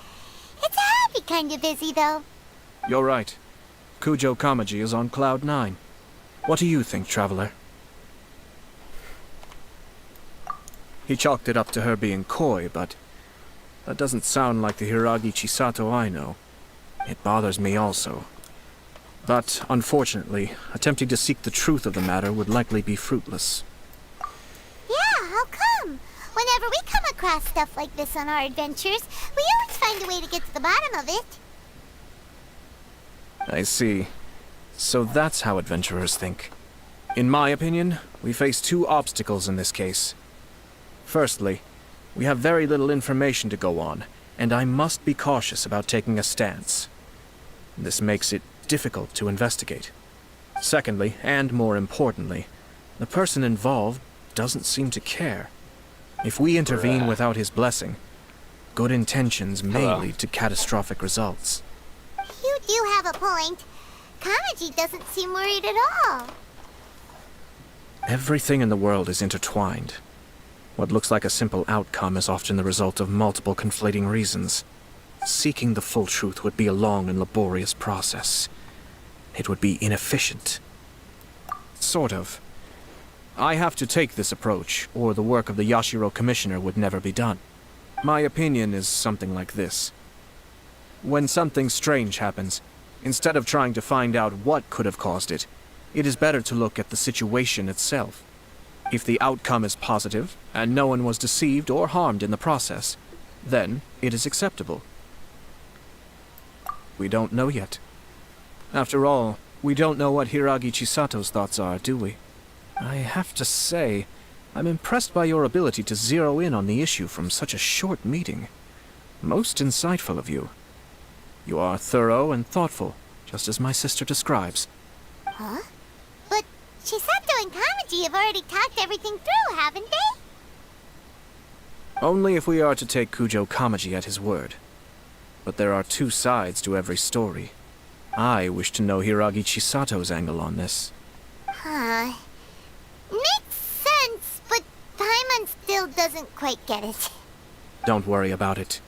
It's a happy kind of busy, though. You're right. Kujo Kamaji is on cloud 9. What do you think, Traveler? He chalked it up to her being coy, but that doesn't sound like the Hiragi Chisato I know. It bothers me also. But, unfortunately, attempting to seek the truth of the matter would likely be fruitless. Yeah, how come? Whenever we come across stuff like this on our adventures, we always find a way to get to the bottom of it. I see. So that's how adventurers think. In my opinion, we face two obstacles in this case. Firstly, we have very little information to go on, and I must be cautious about taking a stance. This makes it difficult to investigate. Secondly, and more importantly, the person involved doesn't seem to care. If we intervene without his blessing, good intentions may lead to catastrophic results. You do have a point. Kamaji doesn't seem worried at all. Everything in the world is intertwined. What looks like a simple outcome is often the result of multiple conflating reasons. Seeking the full truth would be a long and laborious process. It would be inefficient. Sort of. I have to take this approach, or the work of the Yashiro Commissioner would never be done. My opinion is something like this. When something strange happens, instead of trying to find out what could have caused it, it is better to look at the situation itself. If the outcome is positive, and no one was deceived or harmed in the process, then it is acceptable. We don't know yet. After all, we don't know what Hiragi Chisato's thoughts are, do we? I have to say, I'm impressed by your ability to zero in on the issue from such a short meeting. Most insightful of you. You are thorough and thoughtful, just as my sister describes. Huh? But Chisato and Kamaji have already talked everything through, haven't they? Only if we are to take Kujo Kamaji at his word. But there are two sides to every story. I wish to know Hiragi Chisato's angle on this. Huh. Makes sense, but Paimon still doesn't quite get it. Don't worry about it.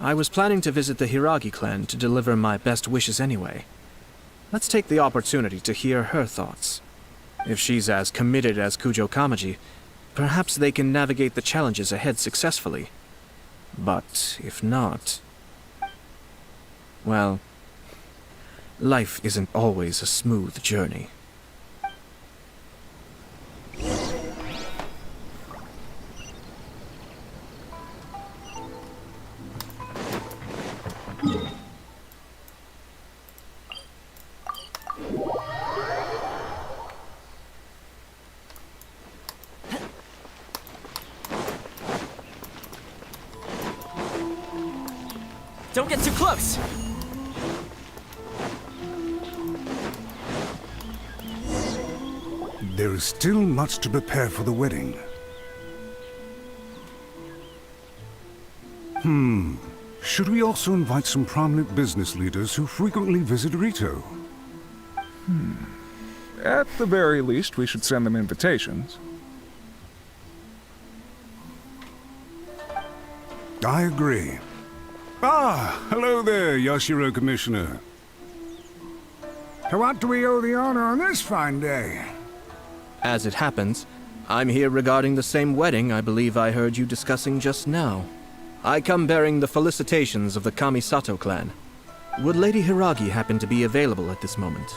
I was planning to visit the Hiragi clan to deliver my best wishes anyway. Let's take the opportunity to hear her thoughts. If she's as committed as Kujo Kamaji, perhaps they can navigate the challenges ahead successfully. But if not... well, life isn't always a smooth journey. Don't get too close! There is still much to prepare for the wedding. Should we also invite some prominent business leaders who frequently visit Rito? At the very least, we should send them invitations. I agree. Ah, hello there, Yashiro Commissioner. To what do we owe the honor on this fine day? As it happens, I'm here regarding the same wedding I believe I heard you discussing just now. I come bearing the felicitations of the Kamisato clan. Would Lady Hiragi happen to be available at this moment?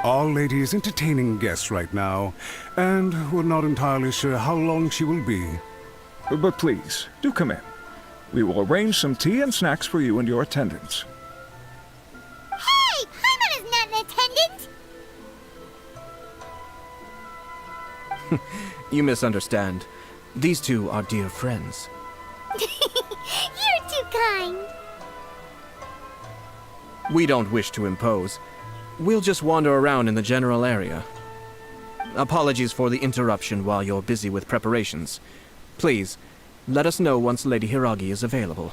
Our lady is entertaining guests right now, and we're not entirely sure how long she will be. But please, do come in. We will arrange some tea and snacks for you and your attendants. Hey! Paimon is not an attendant! You misunderstand. These two are dear friends. You're too kind. We don't wish to impose. We'll just wander around in the general area. Apologies for the interruption while you're busy with preparations. Please, let us know once Lady Hiragi is available.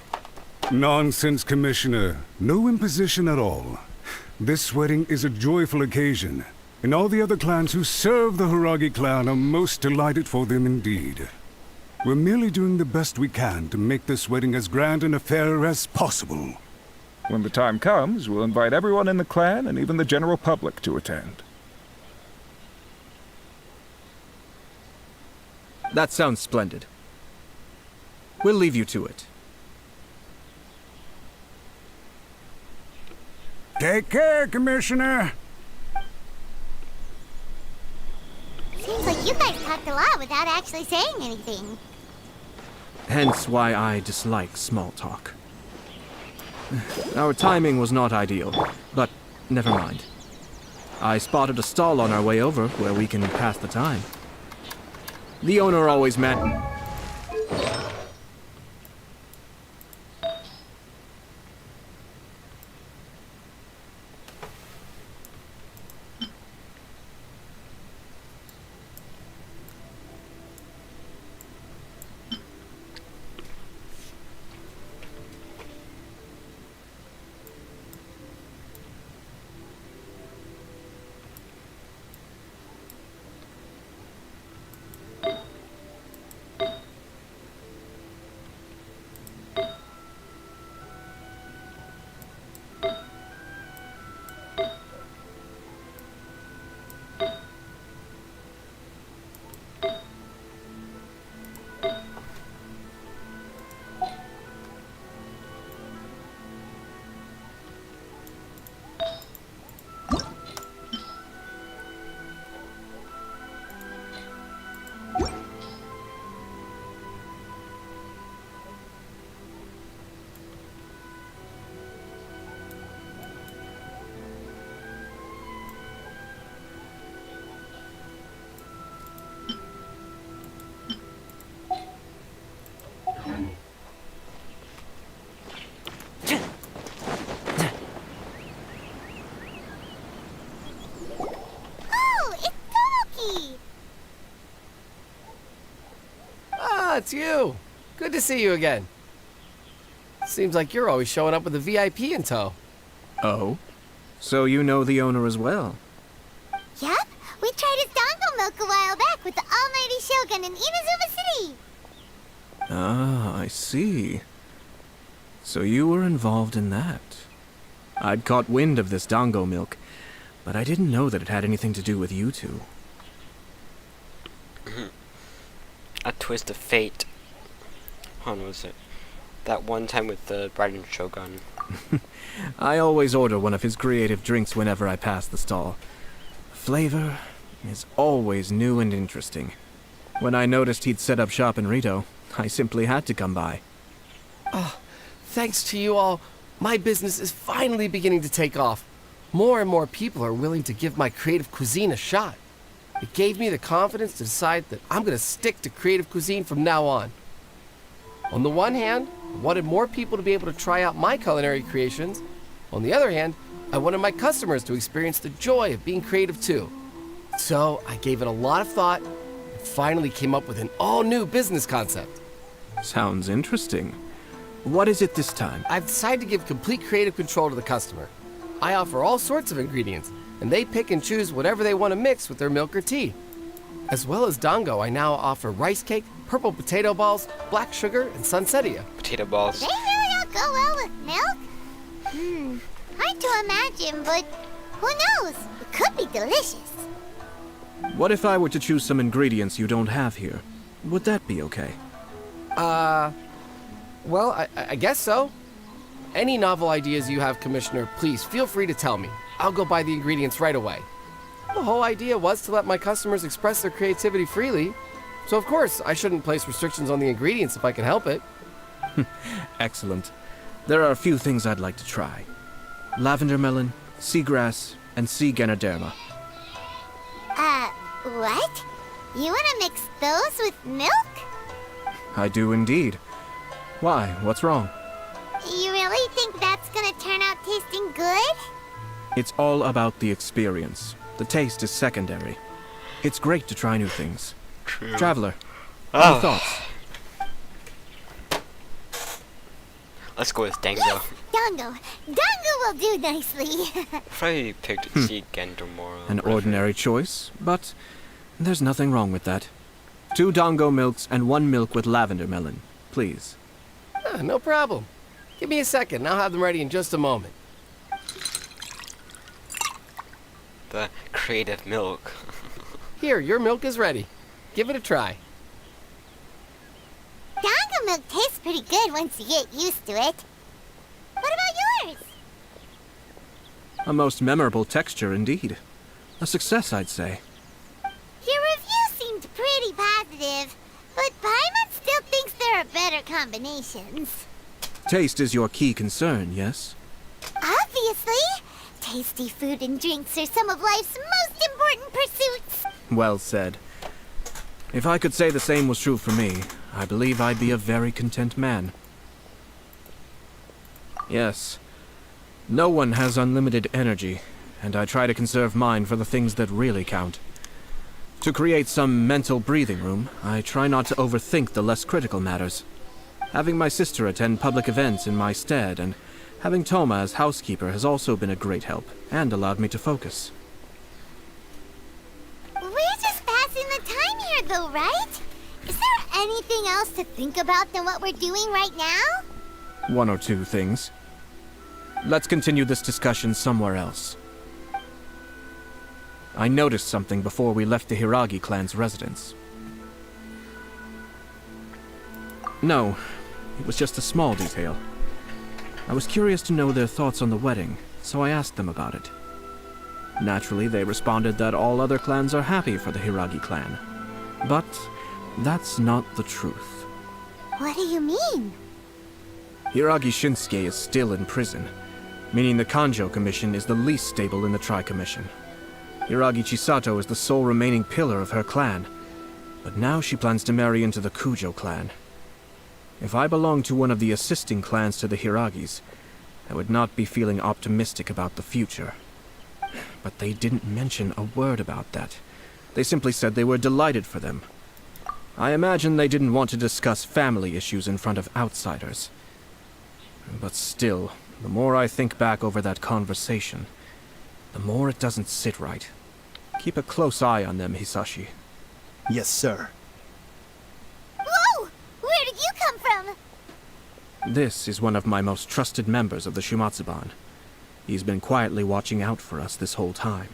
Nonsense, Commissioner. No imposition at all. This wedding is a joyful occasion, and all the other clans who serve the Hiragi clan are most delighted for them indeed. We're merely doing the best we can to make this wedding as grand an affair as possible. When the time comes, we'll invite everyone in the clan and even the general public to attend. That sounds splendid. We'll leave you to it. Take care, Commissioner. Seems like you guys talked a lot without actually saying anything. Hence why I dislike small talk. Our timing was not ideal, but never mind. I spotted a stall on our way over where we can pass the time. The owner always meant... It's you. Good to see you again. Seems like you're always showing up with a VIP in tow. Oh? So you know the owner as well? Yep, we tried his dango milk a while back with the almighty Shogun in Inazuma City. Ah, I see. So you were involved in that. I'd caught wind of this dango milk, but I didn't know that it had anything to do with you two. A twist of fate. When was it? That one time with the Bride and Shogun. I always order one of his creative drinks whenever I pass the stall. Flavor is always new and interesting. When I noticed he'd set up shop in Rito, I simply had to come by. Oh, thanks to you all, my business is finally beginning to take off. More and more people are willing to give my creative cuisine a shot. It gave me the confidence to decide that I'm going to stick to creative cuisine from now on. On the one hand, I wanted more people to be able to try out my culinary creations. On the other hand, I wanted my customers to experience the joy of being creative too. So I gave it a lot of thought and finally came up with an all-new business concept. Sounds interesting. What is it this time? I've decided to give complete creative control to the customer. I offer all sorts of ingredients, and they pick and choose whatever they want to mix with their milk or tea. As well as dango, I now offer rice cake, purple potato balls, black sugar, and sunsettia. Potato balls. They really don't go well with milk? Hard to imagine, but who knows? It could be delicious. What if I were to choose some ingredients you don't have here? Would that be okay? Well, I guess so. Any novel ideas you have, Commissioner, please feel free to tell me. I'll go buy the ingredients right away. The whole idea was to let my customers express their creativity freely, so of course I shouldn't place restrictions on the ingredients if I can help it. Excellent. There are a few things I'd like to try. Lavender melon, seagrass, and sea ganoderma. What? You want to mix those with milk? I do indeed. Why? What's wrong? You really think that's gonna turn out tasting good? It's all about the experience. The taste is secondary. It's great to try new things. True. Traveler, Oh. any thoughts? Let's go with Dango. Yes, Dango. Dango will do nicely. Probably picked Zeke and Domoro. An ordinary choice, but there's nothing wrong with that. 2 Dango milks and 1 milk with lavender melon, please. No problem. Give me a second, I'll have them ready in just a moment. The creative milk. Here, your milk is ready. Give it a try. Dango milk tastes pretty good once you get used to it. What about yours? A most memorable texture indeed. A success, I'd say. Your review seemed pretty positive, but Paimon still thinks there are better combinations. Taste is your key concern, yes? Obviously! Tasty food and drinks are some of life's most important pursuits. Well said. If I could say the same was true for me, I believe I'd be a very content man. Yes. No one has unlimited energy, and I try to conserve mine for the things that really count. To create some mental breathing room, I try not to overthink the less critical matters. Having my sister attend public events in my stead, and having Toma as housekeeper has also been a great help, and allowed me to focus. We're just passing the time here though, right? Is there anything else to think about than what we're doing right now? 1 or 2 things. Let's continue this discussion somewhere else. I noticed something before we left the Hiragi clan's residence. No, it was just a small detail. I was curious to know their thoughts on the wedding, so I asked them about it. Naturally, they responded that all other clans are happy for the Hiragi clan. But that's not the truth. What do you mean? Hiragi Shinsuke is still in prison, meaning the Kanjo Commission is the least stable in the Tri-Commission. Hiragi Chisato is the sole remaining pillar of her clan, but now she plans to marry into the Kujo clan. If I belonged to one of the assisting clans to the Hiragis, I would not be feeling optimistic about the future. But they didn't mention a word about that. They simply said they were delighted for them. I imagine they didn't want to discuss family issues in front of outsiders. But still, the more I think back over that conversation, the more it doesn't sit right. Keep a close eye on them, Hisashi. Yes, sir. Whoa! Where did you come from? This is one of my most trusted members of the Shumatsuban. He's been quietly watching out for us this whole time.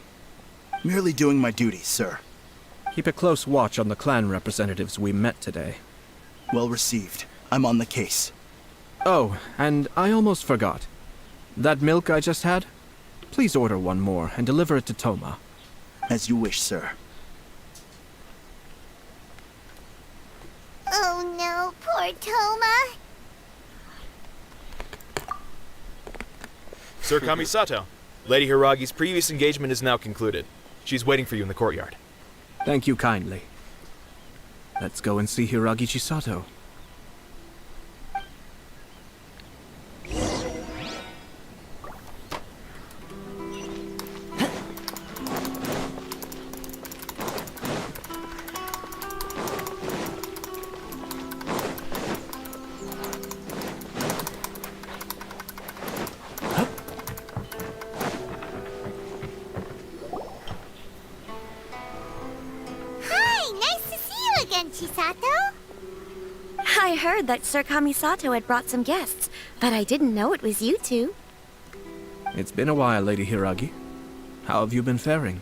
Merely doing my duty, sir. Keep a close watch on the clan representatives we met today. Well received. I'm on the case. Oh, and I almost forgot. That milk I just had? Please order 1 more and deliver it to Toma. As you wish, sir. Oh no, poor Toma. Sir Kamisato, Lady Hiragi's previous engagement is now concluded. She's waiting for you in the courtyard. Thank you kindly. Let's go and see Hiragi Chisato. Chisato? I heard that Sir Kamisato had brought some guests, but I didn't know it was you two. It's been a while, Lady Hiragi. How have you been faring?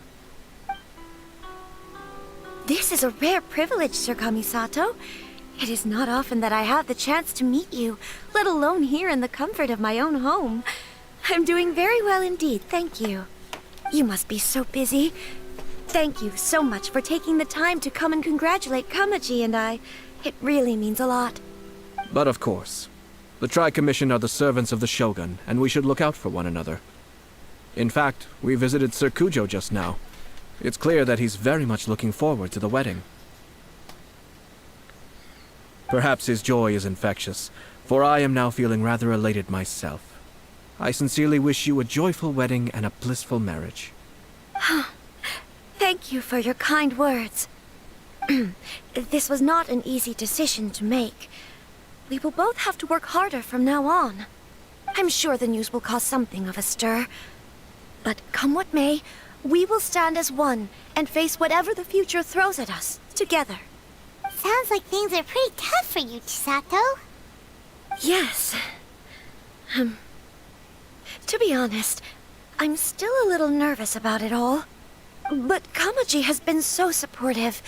This is a rare privilege, Sir Kamisato. It is not often that I have the chance to meet you, let alone here in the comfort of my own home. I'm doing very well indeed, thank you. You must be so busy. Thank you so much for taking the time to come and congratulate Kamaji and I. It really means a lot. But of course. The Tri-Commission are the servants of the Shogun, and we should look out for one another. In fact, we visited Sir Kujo just now. It's clear that he's very much looking forward to the wedding. Perhaps his joy is infectious, for I am now feeling rather elated myself. I sincerely wish you a joyful wedding and a blissful marriage. Thank you for your kind words. This was not an easy decision to make. We will both have to work harder from now on. I'm sure the news will cause something of a stir. But come what may, we will stand as one and face whatever the future throws at us, together. Sounds like things are pretty tough for you, Chisato. Yes. To be honest, I'm still a little nervous about it all. But Kamaji has been so supportive.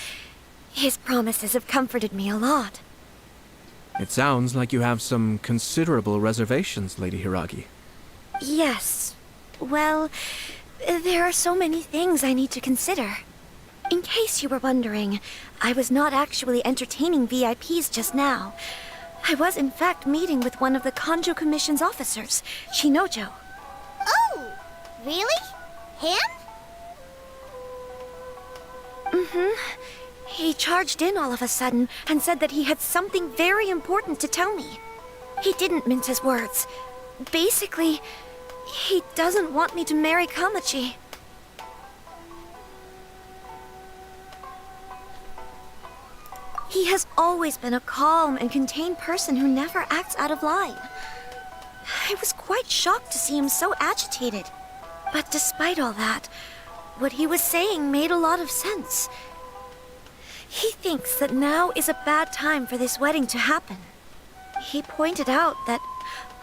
His promises have comforted me a lot. It sounds like you have some considerable reservations, Lady Hiragi. Yes. Well, there are so many things I need to consider. In case you were wondering, I was not actually entertaining VIPs just now. I was in fact meeting with one of the Kanjo Commission's officers, Shinojo. Oh, really? Him? Mm-hmm. He charged in all of a sudden and said that he had something very important to tell me. He didn't mince his words. Basically, he doesn't want me to marry Kamachi. He has always been a calm and contained person who never acts out of line. I was quite shocked to see him so agitated. But despite all that, what he was saying made a lot of sense. He thinks that now is a bad time for this wedding to happen. He pointed out that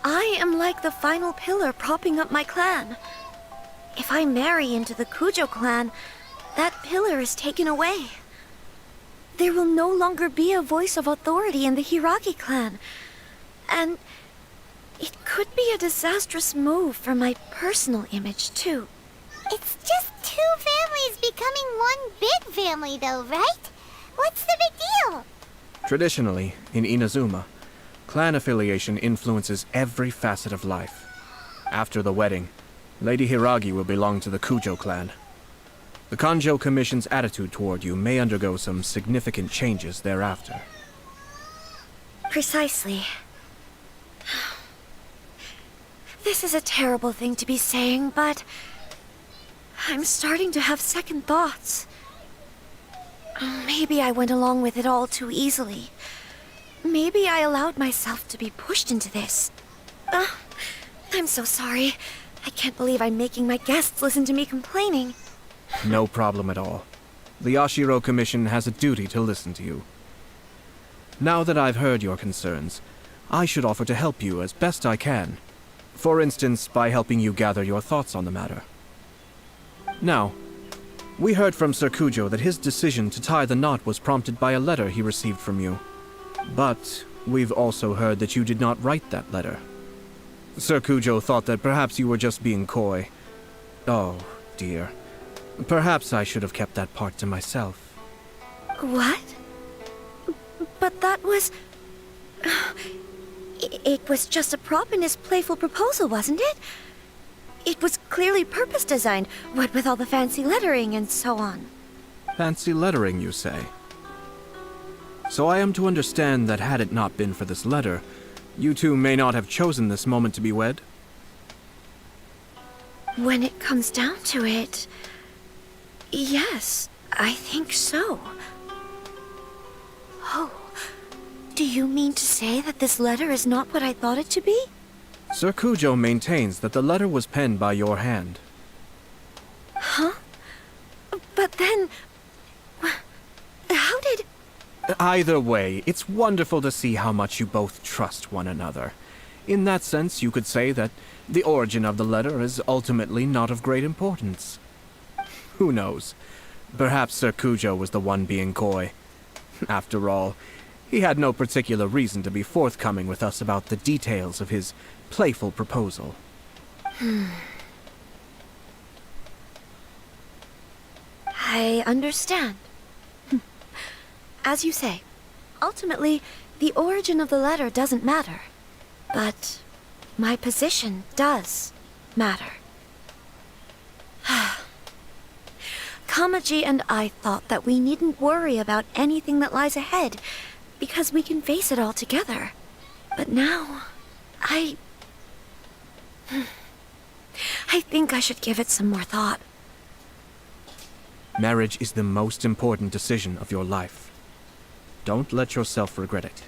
I am like the final pillar propping up my clan. If I marry into the Kujo clan, that pillar is taken away. There will no longer be a voice of authority in the Hiragi clan. And it could be a disastrous move for my personal image, too. It's just two families becoming one big family, though, right? What's the big deal? Traditionally, in Inazuma, clan affiliation influences every facet of life. After the wedding, Lady Hiragi will belong to the Kujo clan. The Kanjo Commission's attitude toward you may undergo some significant changes thereafter. Precisely. This is a terrible thing to be saying, but I'm starting to have second thoughts. Maybe I went along with it all too easily. Maybe I allowed myself to be pushed into this. I'm so sorry. I can't believe I'm making my guests listen to me complaining. No problem at all. The Yashiro Commission has a duty to listen to you. Now that I've heard your concerns, I should offer to help you as best I can. For instance, by helping you gather your thoughts on the matter. Now, we heard from Sir Kujo that his decision to tie the knot was prompted by a letter he received from you. But we've also heard that you did not write that letter. Sir Kujo thought that perhaps you were just being coy. Oh, dear. Perhaps I should have kept that part to myself. What? But that was... It was just a prop in his playful proposal, wasn't it? It was clearly purpose-designed, what with all the fancy lettering and so on. Fancy lettering, you say? So I am to understand that had it not been for this letter, you two may not have chosen this moment to be wed? When it comes down to it... Yes, I think so. Oh, do you mean to say that this letter is not what I thought it to be? Sir Kujo maintains that the letter was penned by your hand. Huh? But then... How did... Either way, it's wonderful to see how much you both trust one another. In that sense, you could say that the origin of the letter is ultimately not of great importance. Who knows? Perhaps Sir Kujo was the one being coy. After all, he had no particular reason to be forthcoming with us about the details of his playful proposal. I understand. As you say, ultimately, the origin of the letter doesn't matter. But my position does matter. Kamaji and I thought that we needn't worry about anything that lies ahead, because we can face it all together. But now, I think I should give it some more thought. Marriage is the most important decision of your life. Don't let yourself regret it.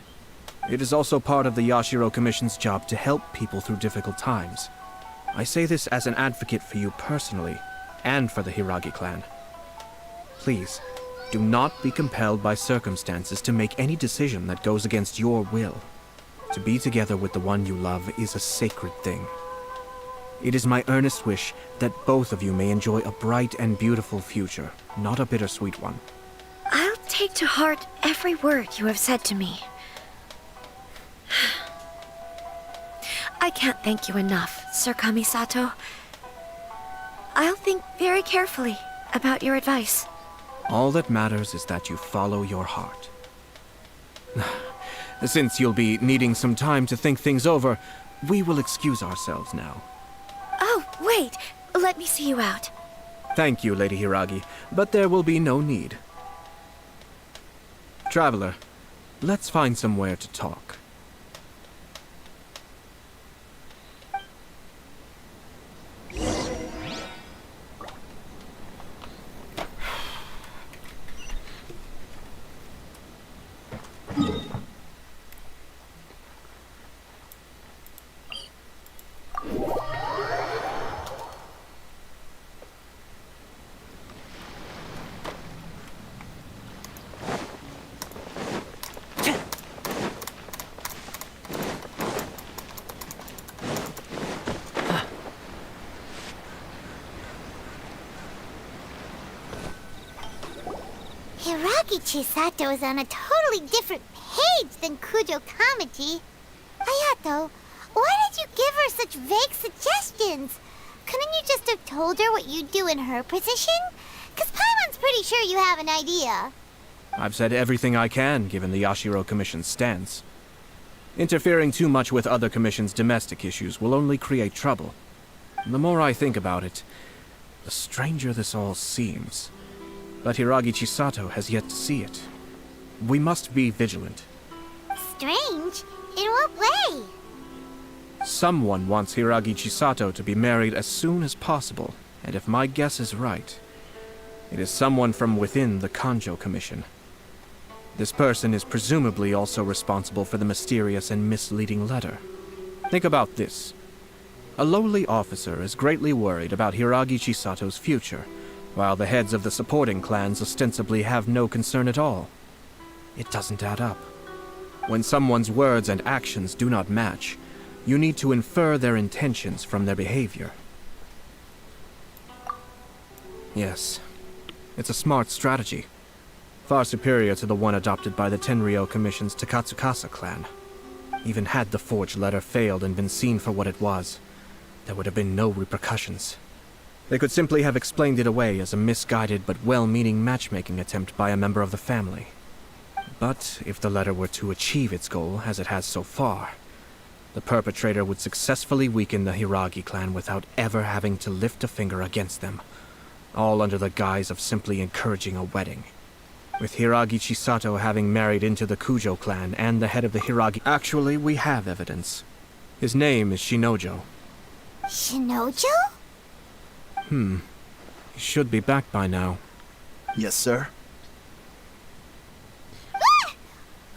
It is also part of the Yashiro Commission's job to help people through difficult times. I say this as an advocate for you personally, and for the Hiragi clan. Please, do not be compelled by circumstances to make any decision that goes against your will. To be together with the one you love is a sacred thing. It is my earnest wish that both of you may enjoy a bright and beautiful future, not a bittersweet one. I'll take to heart every word you have said to me. I can't thank you enough, Sir Kamisato. I'll think very carefully about your advice. All that matters is that you follow your heart. Since you'll be needing some time to think things over, we will excuse ourselves now. Oh, wait! Let me see you out. Thank you, Lady Hiragi, but there will be no need. Traveler, let's find somewhere to talk. Hiragi Chisato is on a totally different page than Kujo Kamaji. Hayato, why did you give her such vague suggestions? Couldn't you just have told her what you'd do in her position? 'Cause Paimon's pretty sure you have an idea. I've said everything I can, given the Yashiro Commission's stance. Interfering too much with other commissions' domestic issues will only create trouble. The more I think about it, the stranger this all seems. But Hiragi Chisato has yet to see it. We must be vigilant. Strange? In what way? Someone wants Hiragi Chisato to be married as soon as possible, and if my guess is right, it is someone from within the Kanjo Commission. This person is presumably also responsible for the mysterious and misleading letter. Think about this. A lowly officer is greatly worried about Hiragi Chisato's future, while the heads of the supporting clans ostensibly have no concern at all. It doesn't add up. When someone's words and actions do not match, you need to infer their intentions from their behavior. Yes, it's a smart strategy. Far superior to the one adopted by the Tenryou Commission's Takatsukasa clan. Even had the forged letter failed and been seen for what it was, there would have been no repercussions. They could simply have explained it away as a misguided but well-meaning matchmaking attempt by a member of the family. But if the letter were to achieve its goal, as it has so far, the perpetrator would successfully weaken the Hiragi clan without ever having to lift a finger against them, all under the guise of simply encouraging a wedding. With Hiragi Chisato having married into the Kujo clan and the head of the Hiragi... Actually, we have evidence. His name is Shinojo. Shinojo? He should be back by now. Yes, sir.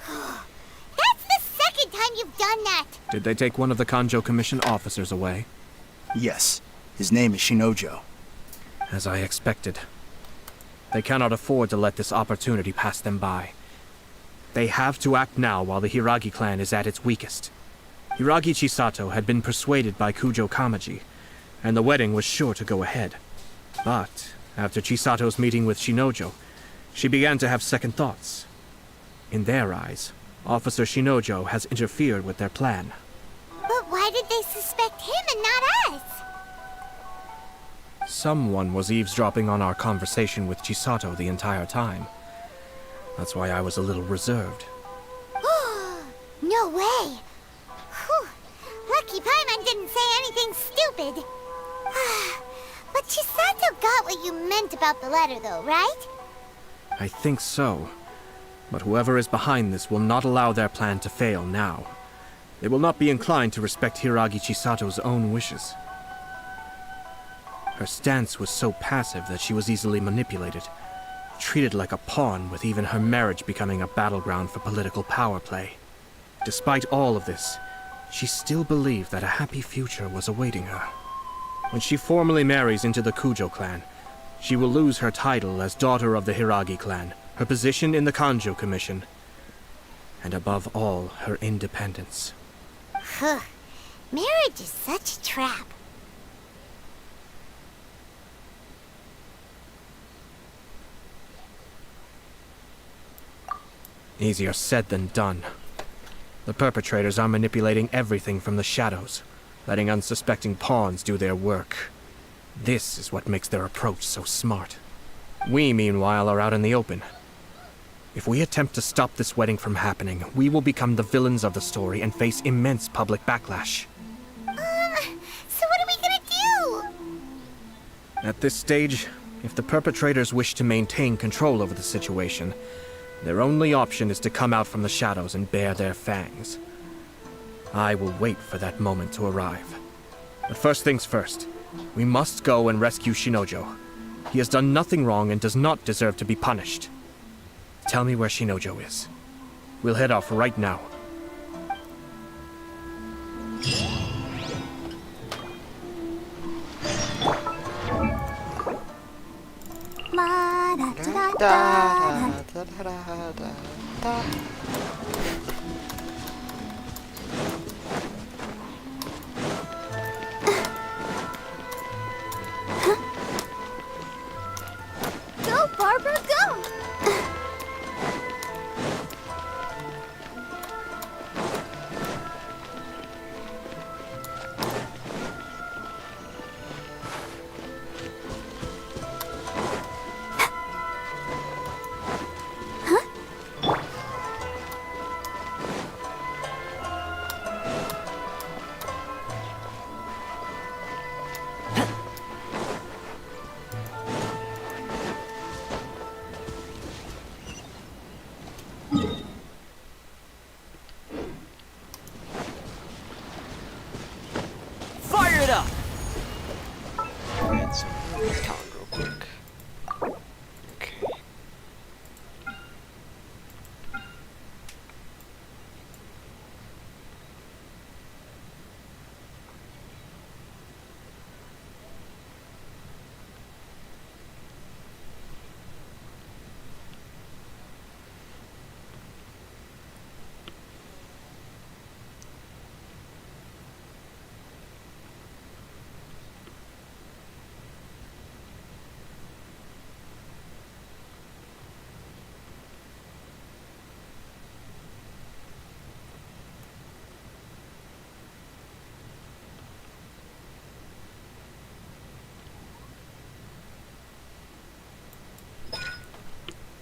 That's the second time you've done that! Did they take one of the Kanjo Commission officers away? Yes. His name is Shinojo. As I expected. They cannot afford to let this opportunity pass them by. They have to act now while the Hiragi clan is at its weakest. Hiragi Chisato had been persuaded by Kujo Kamaji, and the wedding was sure to go ahead. But, after Chisato's meeting with Shinojo, she began to have second thoughts. In their eyes, Officer Shinojo has interfered with their plan. But why did they suspect him and not us? Someone was eavesdropping on our conversation with Chisato the entire time. That's why I was a little reserved. No way! Whew. Lucky Paimon didn't say anything stupid. But Chisato got what you meant about the letter, though, right? I think so. But whoever is behind this will not allow their plan to fail now. They will not be inclined to respect Hiragi Chisato's own wishes. Her stance was so passive that she was easily manipulated, treated like a pawn, with even her marriage becoming a battleground for political power play. Despite all of this, she still believed that a happy future was awaiting her. When she formally marries into the Kujo clan, she will lose her title as daughter of the Hiragi clan, her position in the Kanjo Commission, and above all, her independence. Huh. Marriage is such a trap. Easier said than done. The perpetrators are manipulating everything from the shadows, letting unsuspecting pawns do their work. This is what makes their approach so smart. We, meanwhile, are out in the open. If we attempt to stop this wedding from happening, we will become the villains of the story and face immense public backlash. So what are we gonna do? At this stage, if the perpetrators wish to maintain control over the situation, their only option is to come out from the shadows and bare their fangs. I will wait for that moment to arrive. But first things first, we must go and rescue Shinojo. He has done nothing wrong and does not deserve to be punished. Tell me where Shinojo is. We'll head off right now. Go, Barbara, go! Fire it up! Get some talent real quick. Okay.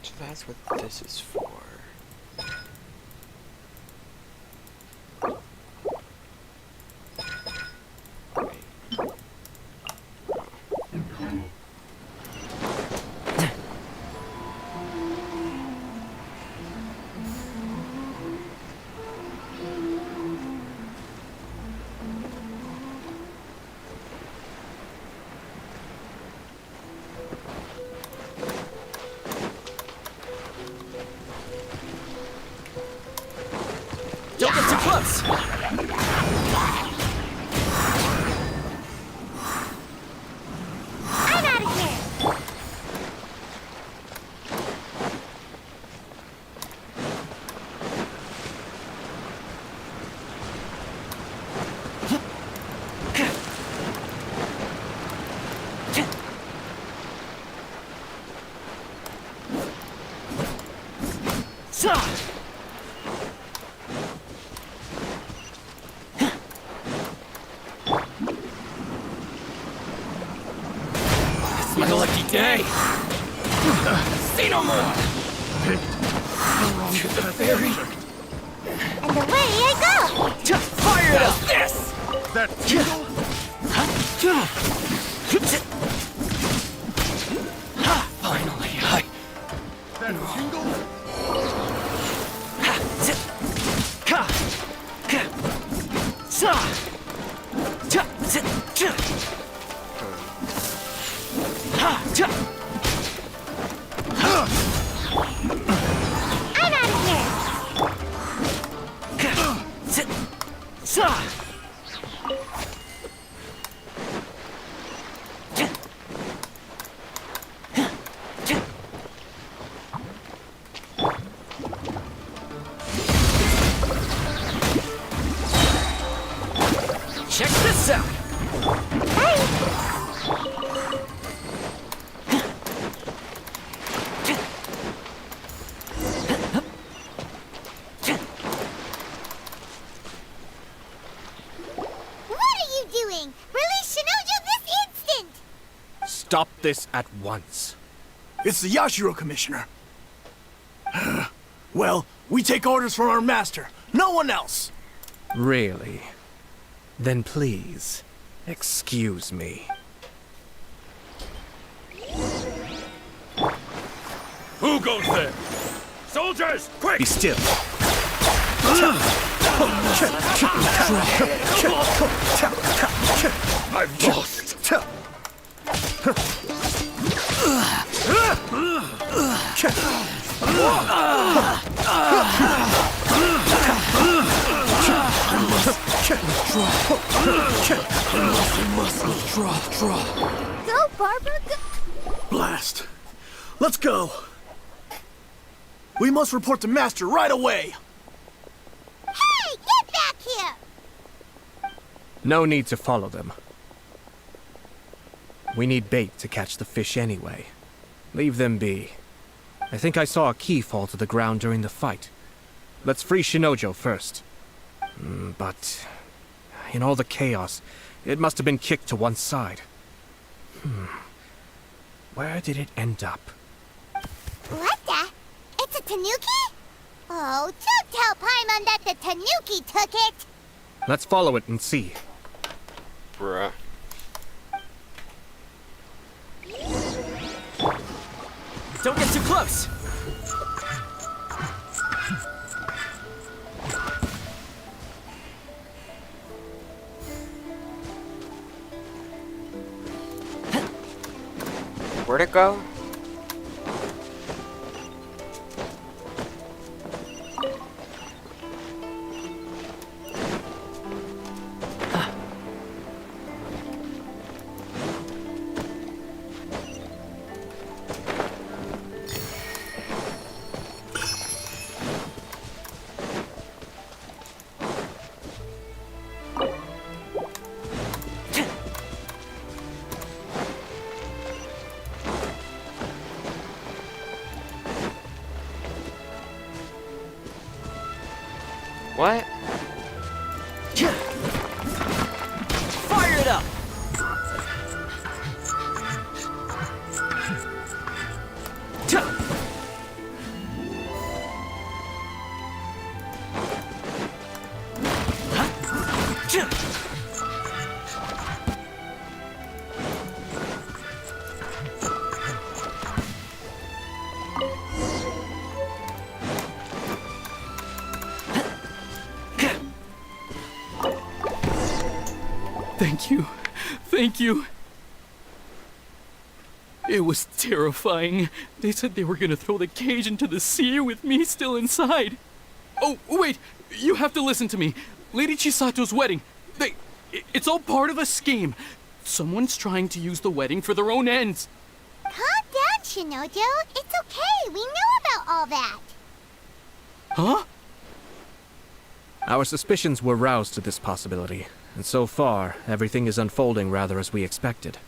So that's what this is for. Don't get too close! I'm out of here! It's my lucky day! See no more! To the ferry! And away I go! Fire it up! This! That tingle? Finally, That tingle? I'm out of here! Check this out! What are you doing? Release Shinojo this instant! Stop this at once. It's the Yashiro Commissioner. Well, we take orders from our master. No one else. Really? Then please, excuse me. Who goes there? Soldiers, quick! Be still. I've lost. Go, Barbara, go! Blast. Let's go. We must report to Master right away. Hey, get back here! No need to follow them. We need bait to catch the fish anyway. Leave them be. I think I saw a key fall to the ground during the fight. Let's free Shinojo first. But in all the chaos, it must have been kicked to one side. Where did it end up? What the? It's a tanuki? Oh, don't tell Paimon that the tanuki took it! Let's follow it and see. Bruh. Don't get too close! Where'd it go? What? Fire it up! Thank you. Thank you. It was terrifying. They said they were gonna throw the cage into the sea with me still inside. Oh, wait! You have to listen to me. Lady Chisato's wedding. It's all part of a scheme. Someone's trying to use the wedding for their own ends. Calm down, Shinojo. It's okay. We know about all that. Huh? Our suspicions were roused to this possibility, and so far, everything is unfolding rather as we expected.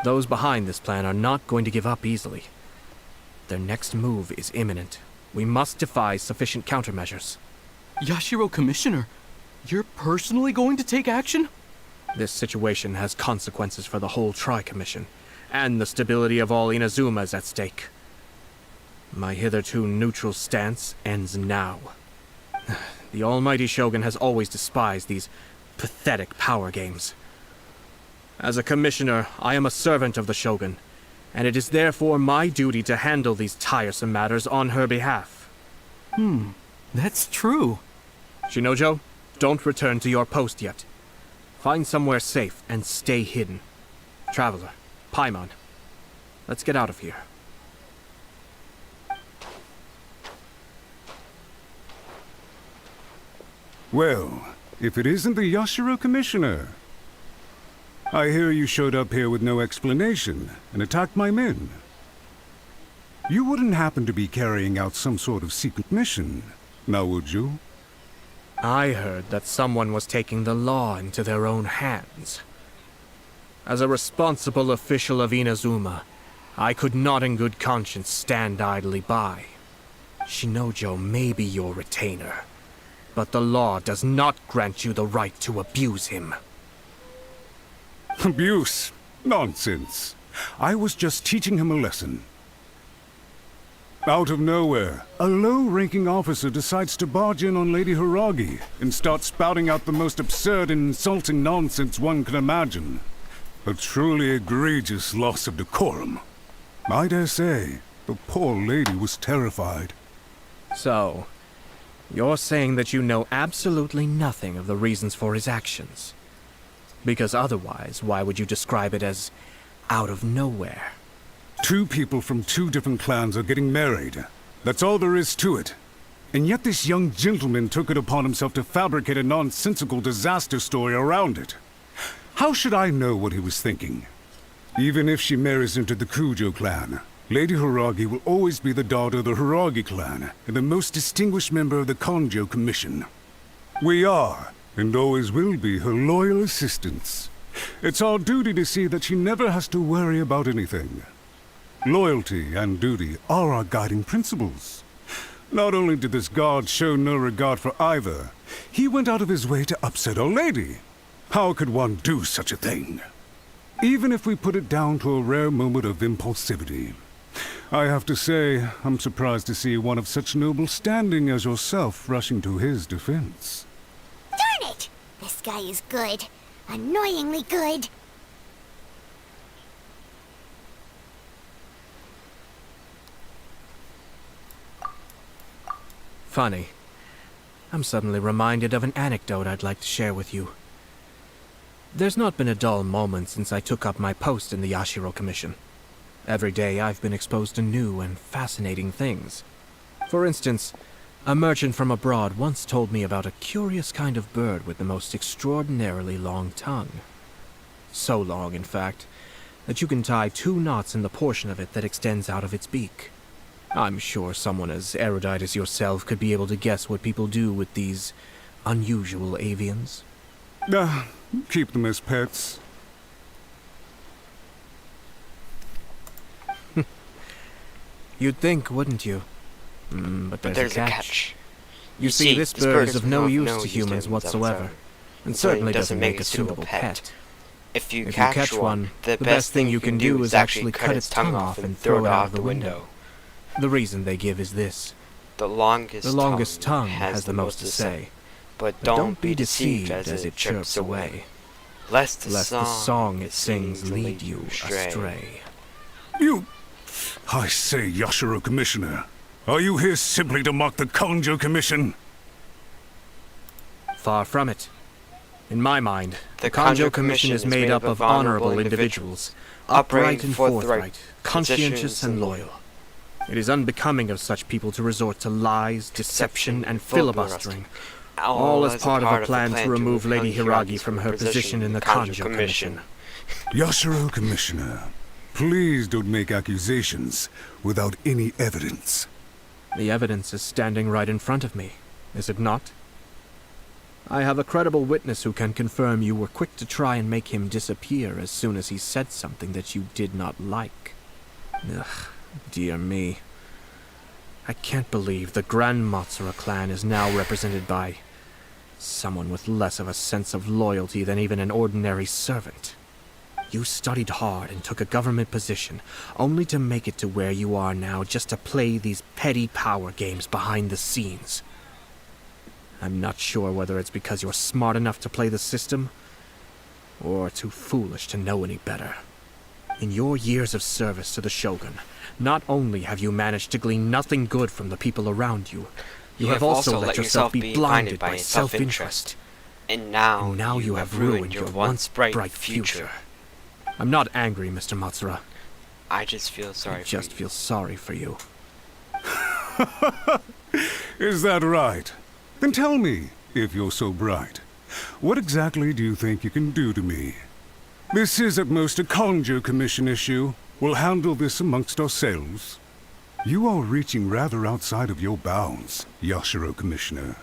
Those behind this plan are not going to give up easily. Their next move is imminent. We must devise sufficient countermeasures. Yashiro Commissioner, you're personally going to take action? This situation has consequences for the whole Tri-Commission, and the stability of all Inazuma is at stake. My hitherto neutral stance ends now. The almighty Shogun has always despised these pathetic power games. As a commissioner, I am a servant of the Shogun, and it is therefore my duty to handle these tiresome matters on her behalf. That's true. Shinojo, don't return to your post yet. Find somewhere safe and stay hidden. Traveler, Paimon, let's get out of here. Well, if it isn't the Yashiro Commissioner. I hear you showed up here with no explanation and attacked my men. You wouldn't happen to be carrying out some sort of secret mission, now would you? I heard that someone was taking the law into their own hands. As a responsible official of Inazuma, I could not in good conscience stand idly by. Shinojo may be your retainer, but the law does not grant you the right to abuse him. Abuse? Nonsense. I was just teaching him a lesson. Out of nowhere, a low-ranking officer decides to barge in on Lady Hiragi and start spouting out the most absurd and insulting nonsense one can imagine. A truly egregious loss of decorum. I dare say, the poor lady was terrified. So, you're saying that you know absolutely nothing of the reasons for his actions? Because otherwise, why would you describe it as out of nowhere? Two people from two different clans are getting married. That's all there is to it. And yet this young gentleman took it upon himself to fabricate a nonsensical disaster story around it. How should I know what he was thinking? Even if she marries into the Kujo clan, Lady Hiragi will always be the daughter of the Hiragi clan and the most distinguished member of the Konjo Commission. We are, and always will be, her loyal assistants. It's our duty to see that she never has to worry about anything. Loyalty and duty are our guiding principles. Not only did this guard show no regard for either, he went out of his way to upset our lady. How could one do such a thing? Even if we put it down to a rare moment of impulsivity. I have to say, I'm surprised to see one of such noble standing as yourself rushing to his defense. Darn it! This guy is good. Annoyingly good. Funny. I'm suddenly reminded of an anecdote I'd like to share with you. There's not been a dull moment since I took up my post in the Yashiro Commission. Every day I've been exposed to new and fascinating things. For instance, a merchant from abroad once told me about a curious kind of bird with the most extraordinarily long tongue. So long, in fact, that you can tie 2 knots in the portion of it that extends out of its beak. I'm sure someone as erudite as yourself could be able to guess what people do with these unusual avians. Keep them as pets. You'd think, wouldn't you? But there's a catch. You see, see, this bird is of no use to humans whatsoever, and certainly doesn't make a suitable pet. If you catch one, the best thing you can do is actually cut its tongue off and throw it out of the window. The reason they give is this. The longest tongue has the most to say. But don't be deceived as it chirps away, lest the song it sings lead you astray. I say, Yashiro Commissioner, are you here simply to mock the Konjo Commission? Far from it. In my mind, the Konjo Commission is made up of honorable individuals, upright and forthright, conscientious and loyal. It is unbecoming of such people to resort to lies, deception, and filibustering, all as part of a plan to remove Lady Hiragi from her position in the Konjo Commission. Yashiro Commissioner, please don't make accusations without any evidence. The evidence is standing right in front of me, is it not? I have a credible witness who can confirm you were quick to try and make him disappear as soon as he said something that you did not like. Ugh, dear me. I can't believe the Grand Matsura clan is now represented by someone with less of a sense of loyalty than even an ordinary servant. You studied hard and took a government position, only to make it to where you are now just to play these petty power games behind the scenes. I'm not sure whether it's because you're smart enough to play the system, or too foolish to know any better. In your years of service to the Shogun, not only have you managed to glean nothing good from the people around you, you have also let yourself be blinded by self-interest. And now you have ruined your once bright future. I'm not angry, Mr. Matsura. I just feel sorry I just feel sorry for you. Is that right? Then tell me, if you're so bright. What exactly do you think you can do to me? This is at most a Conjo Commission issue. We'll handle this amongst ourselves. You are reaching rather outside of your bounds, Yashiro Commissioner.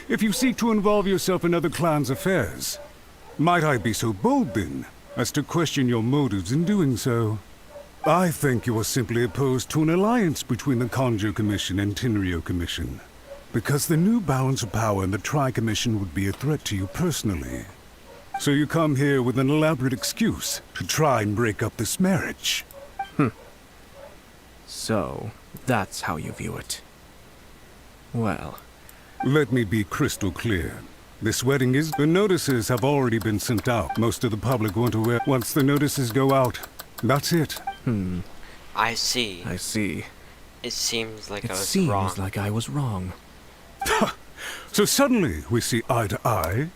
If you seek to involve yourself in other clans' affairs, might I be so bold then, as to question your motives in doing so? I think you are simply opposed to an alliance between the Conjo Commission and Tenryo Commission, because the new balance of power in the Tri-Commission would be a threat to you personally. So you come here with an elaborate excuse to try and break up this marriage. So, that's how you view it. Well... Let me be crystal clear. This wedding is... The notices have already been sent out. Most of the public won't aware. Once the notices go out, that's it. I see. I see. It seems like It I was seems wrong. like I was wrong. So suddenly we see eye to eye?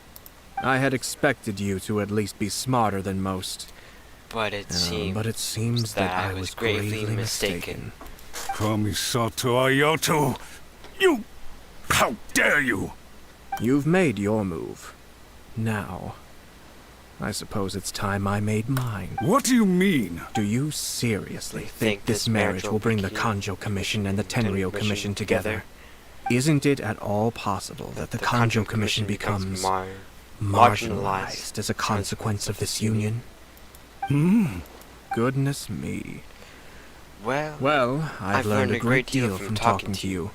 I had expected you to at least be smarter than most. But it seems that I was gravely mistaken. Kamisato Ayato! You... How dare you! You've made your move. Now, I suppose it's time I made mine. What do you mean? Do you seriously think this marriage will bring the Conjo Commission and the Tenryo Commission together? Isn't it at all possible that the Conjo Commission becomes marginalized as a consequence of this union? Goodness me. Well, I've learned a great deal from talking to you.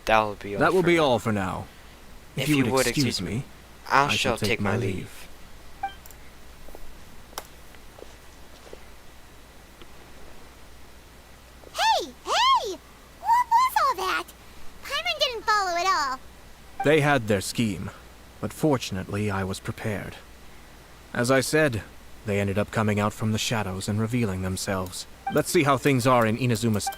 That will be all for now. If you would excuse me, I shall take my leave. Hey! What was all that? Paimon didn't follow at all. They had their scheme, but fortunately I was prepared. As I said, they ended up coming out from the shadows and revealing themselves. Let's see how things are in Inazuma's...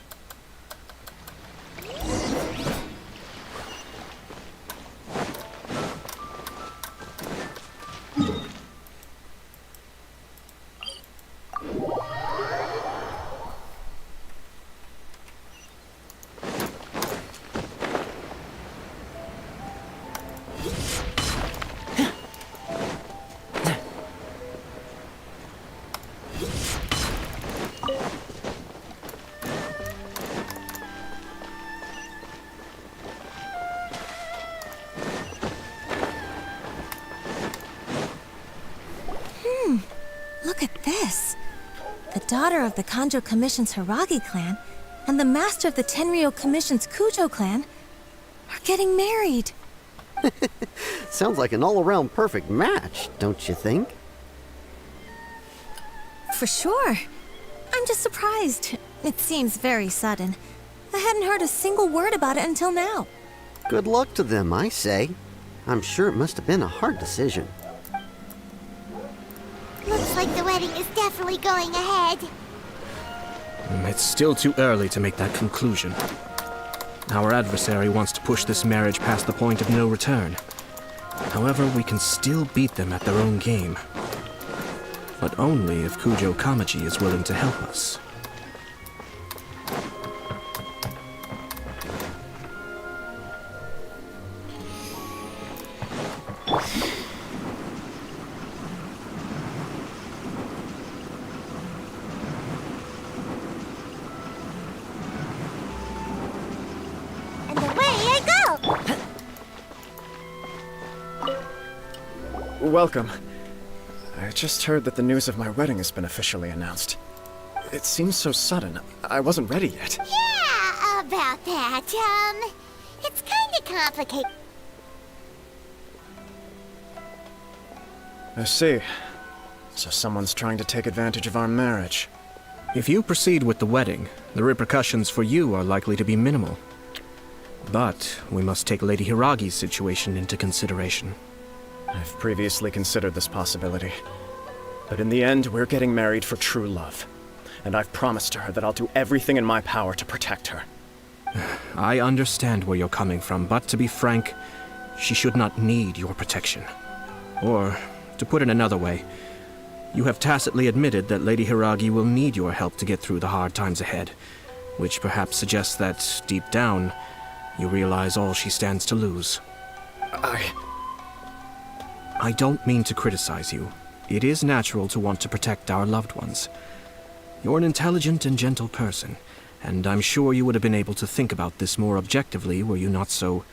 Look at this. The daughter of the Kanjo Commission's Hiragi clan and the master of the Tenryo Commission's Kujo clan are getting married. Sounds like an all-around perfect match, don't you think? For sure. I'm just surprised. It seems very sudden. I hadn't heard a single word about it until now. Good luck to them, I say. I'm sure it must have been a hard decision. Looks like the wedding is definitely going ahead. It's still too early to make that conclusion. Our adversary wants to push this marriage past the point of no return. However, we can still beat them at their own game. But only if Kujo Kamaji is willing to help us. And away I go! Welcome. I just heard that the news of my wedding has been officially announced. It seems so sudden. I wasn't ready yet. Yeah, about that. It's kinda complicated. I see. So someone's trying to take advantage of our marriage. If you proceed with the wedding, the repercussions for you are likely to be minimal. But we must take Lady Hiragi's situation into consideration. I've previously considered this possibility. But in the end, we're getting married for true love. And I've promised her that I'll do everything in my power to protect her. I understand where you're coming from, but to be frank, she should not need your protection. Or, to put it another way, you have tacitly admitted that Lady Hiragi will need your help to get through the hard times ahead, which perhaps suggests that, deep down, you realize all she stands to lose. I don't mean to criticize you. It is natural to want to protect our loved ones. You're an intelligent and gentle person, and I'm sure you would have been able to think about this more objectively were you not so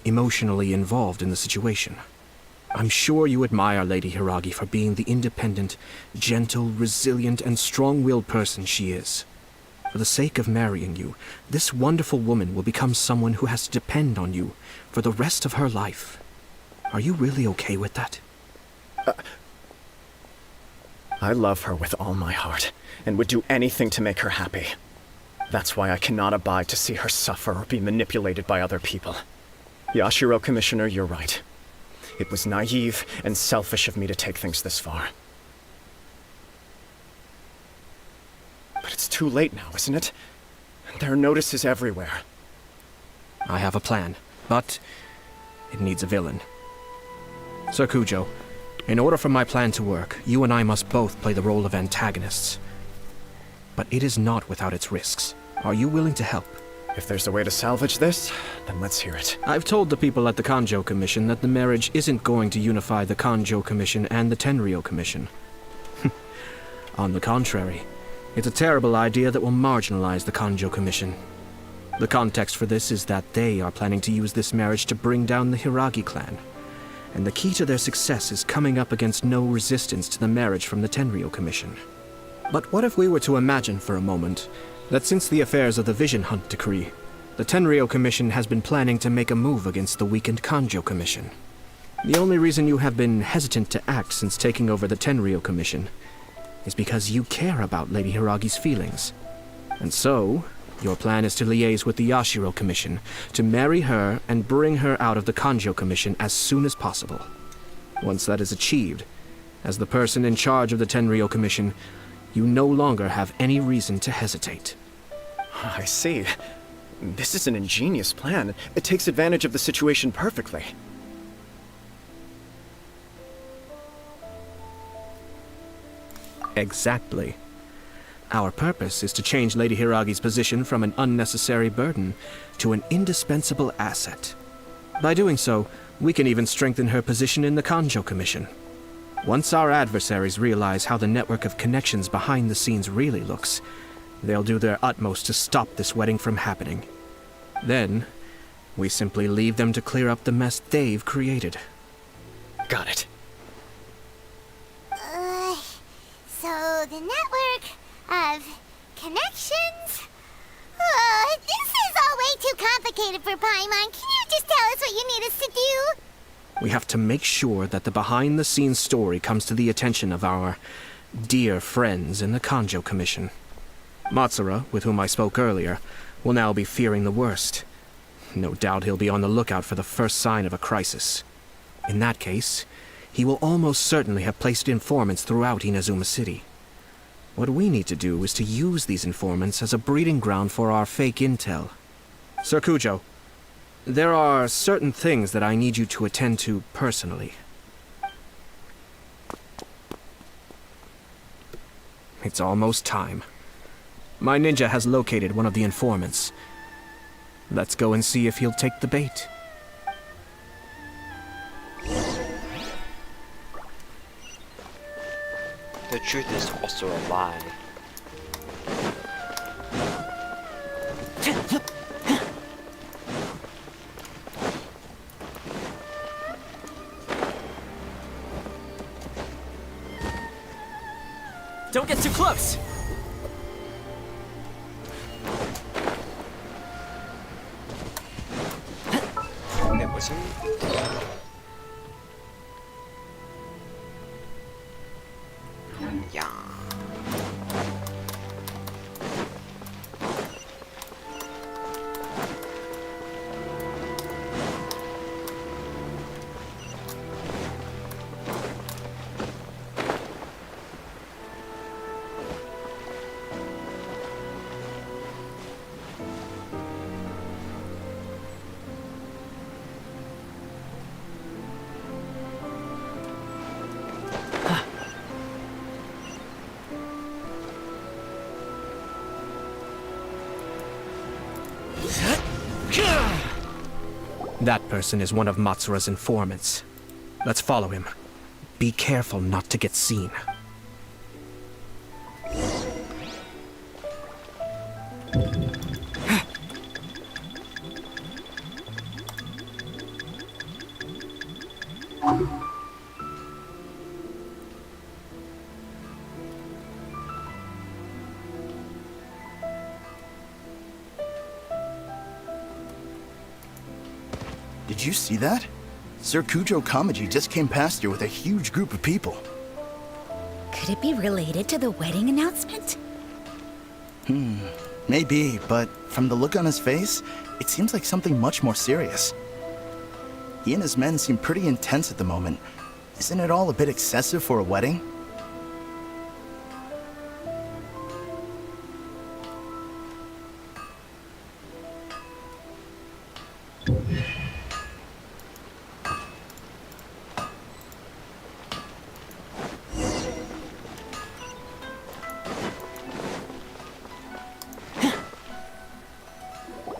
emotionally involved in the situation. I'm sure you admire Lady Hiragi for being the independent, gentle, resilient, and strong-willed person she is. For the sake of marrying you, this wonderful woman will become someone who has to depend on you for the rest of her life. Are you really okay with that? I love her with all my heart, and would do anything to make her happy. That's why I cannot abide to see her suffer or be manipulated by other people. Yashiro, Commissioner, you're right. It was naive and selfish of me to take things this far. But it's too late now, isn't it? There are notices everywhere. I have a plan, but it needs a villain. Sir Kujo, in order for my plan to work, you and I must both play the role of antagonists. But it is not without its risks. Are you willing to help? If there's a way to salvage this, then let's hear it. I've told the people at the Kanjo Commission that the marriage isn't going to unify the Kanjo Commission and the Tenryou Commission. On the contrary, it's a terrible idea that will marginalize the Kanjo Commission. The context for this is that they are planning to use this marriage to bring down the Hiragi clan. And the key to their success is coming up against no resistance to the marriage from the Tenryou Commission. But what if we were to imagine for a moment that since the affairs of the Vision Hunt Decree, the Tenryou Commission has been planning to make a move against the weakened Kanjo Commission? The only reason you have been hesitant to act since taking over the Tenryou Commission is because you care about Lady Hiragi's feelings. And so, your plan is to liaise with the Yashiro Commission to marry her and bring her out of the Kanjo Commission as soon as possible. Once that is achieved, as the person in charge of the Tenryou Commission, you no longer have any reason to hesitate. I see. This is an ingenious plan. It takes advantage of the situation perfectly. Exactly. Our purpose is to change Lady Hiragi's position from an unnecessary burden to an indispensable asset. By doing so, we can even strengthen her position in the Kanjo Commission. Once our adversaries realize how the network of connections behind the scenes really looks, they'll do their utmost to stop this wedding from happening. Then, we simply leave them to clear up the mess they've created. Got it. So the network of connections? Oh, this is all way too complicated for Paimon. Can you just tell us what you need us to do? We have to make sure that the behind-the-scenes story comes to the attention of our dear friends in the Kanjo Commission. Matsura, with whom I spoke earlier, will now be fearing the worst. No doubt he'll be on the lookout for the first sign of a crisis. In that case, he will almost certainly have placed informants throughout Inazuma City. What we need to do is to use these informants as a breeding ground for our fake intel. Sir Kujo, there are certain things that I need you to attend to personally. It's almost time. My ninja has located one of the informants. Let's go and see if he'll take the bait. The truth is also a lie. Don't get too close! It wasn't. Yeah. That person is one of Matsura's informants. Let's follow him. Be careful not to get seen. Did you see that? Sir Kujo Kamaji just came past here with a huge group of people. Could it be related to the wedding announcement? Maybe, but from the look on his face, it seems like something much more serious. He and his men seem pretty intense at the moment. Isn't it all a bit excessive for a wedding?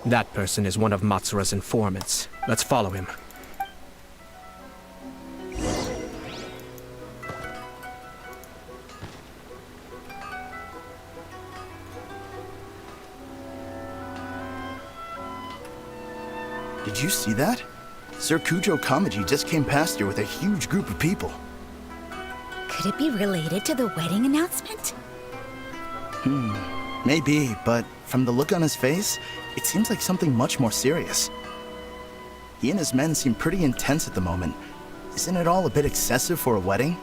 That person is one of Matsura's informants. Let's follow him. Did you see that? Sir Kujo Kamaji just came past here with a huge group of people. Could it be related to the wedding announcement? Maybe, but from the look on his face, it seems like something much more serious. He and his men seem pretty intense at the moment. Isn't it all a bit excessive for a wedding?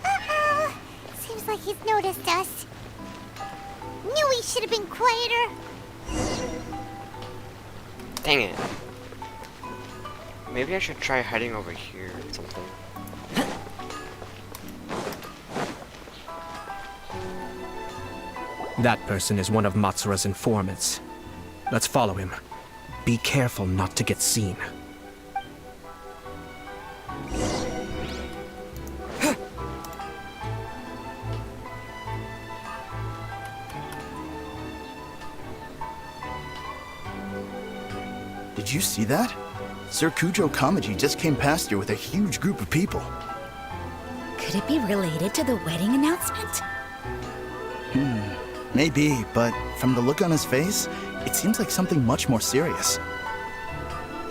Uh-oh. Seems like he's noticed us. Knew he should have been quieter. Dang it. Maybe I should try hiding over here or something. That person is one of Matsura's informants. Let's follow him. Be careful not to get seen. Did you see that? Sir Kujo Kamaji just came past here with a huge group of people. Could it be related to the wedding announcement? Maybe, but from the look on his face, it seems like something much more serious.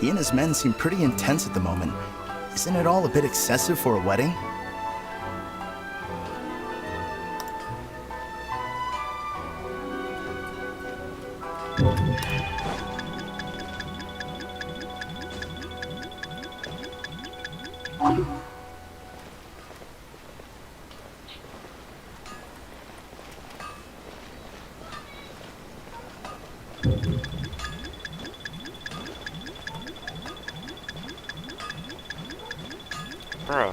He and his men seem pretty intense at the moment. Isn't it all a bit excessive for a wedding? Bro.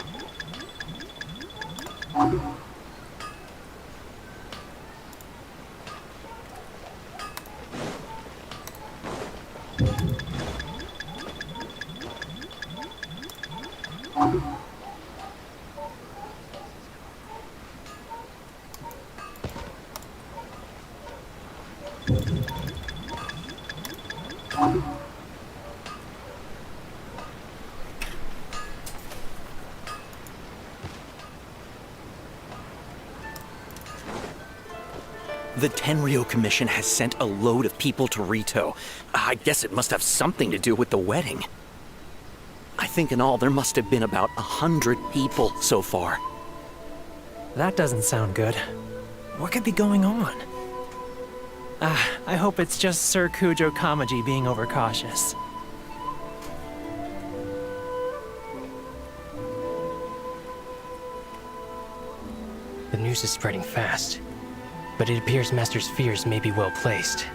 The Tenryo Commission has sent a load of people to Rito. I guess it must have something to do with the wedding. I think in all there must have been about 100 people so far. That doesn't sound good. What could be going on? I hope it's just Sir Kujo Kamaji being overcautious. The news is spreading fast, but it appears Master's fears may be well placed.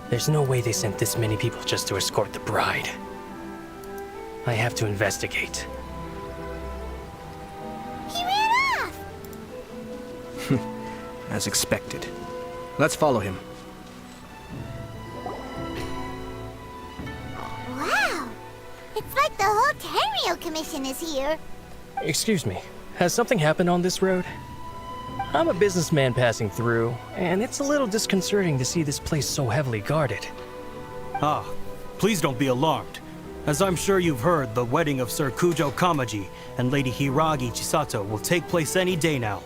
There's no way they sent this many people just to escort the bride. I have to investigate. He ran off! As expected. Let's follow him. Wow! It's like the whole Tenryo Commission is here. Excuse me, has something happened on this road? I'm a businessman passing through, and it's a little disconcerting to see this place so heavily guarded. Ah, please don't be alarmed. As I'm sure you've heard, the wedding of Sir Kujo Kamaji and Lady Hiragi Chisato will take place any day now.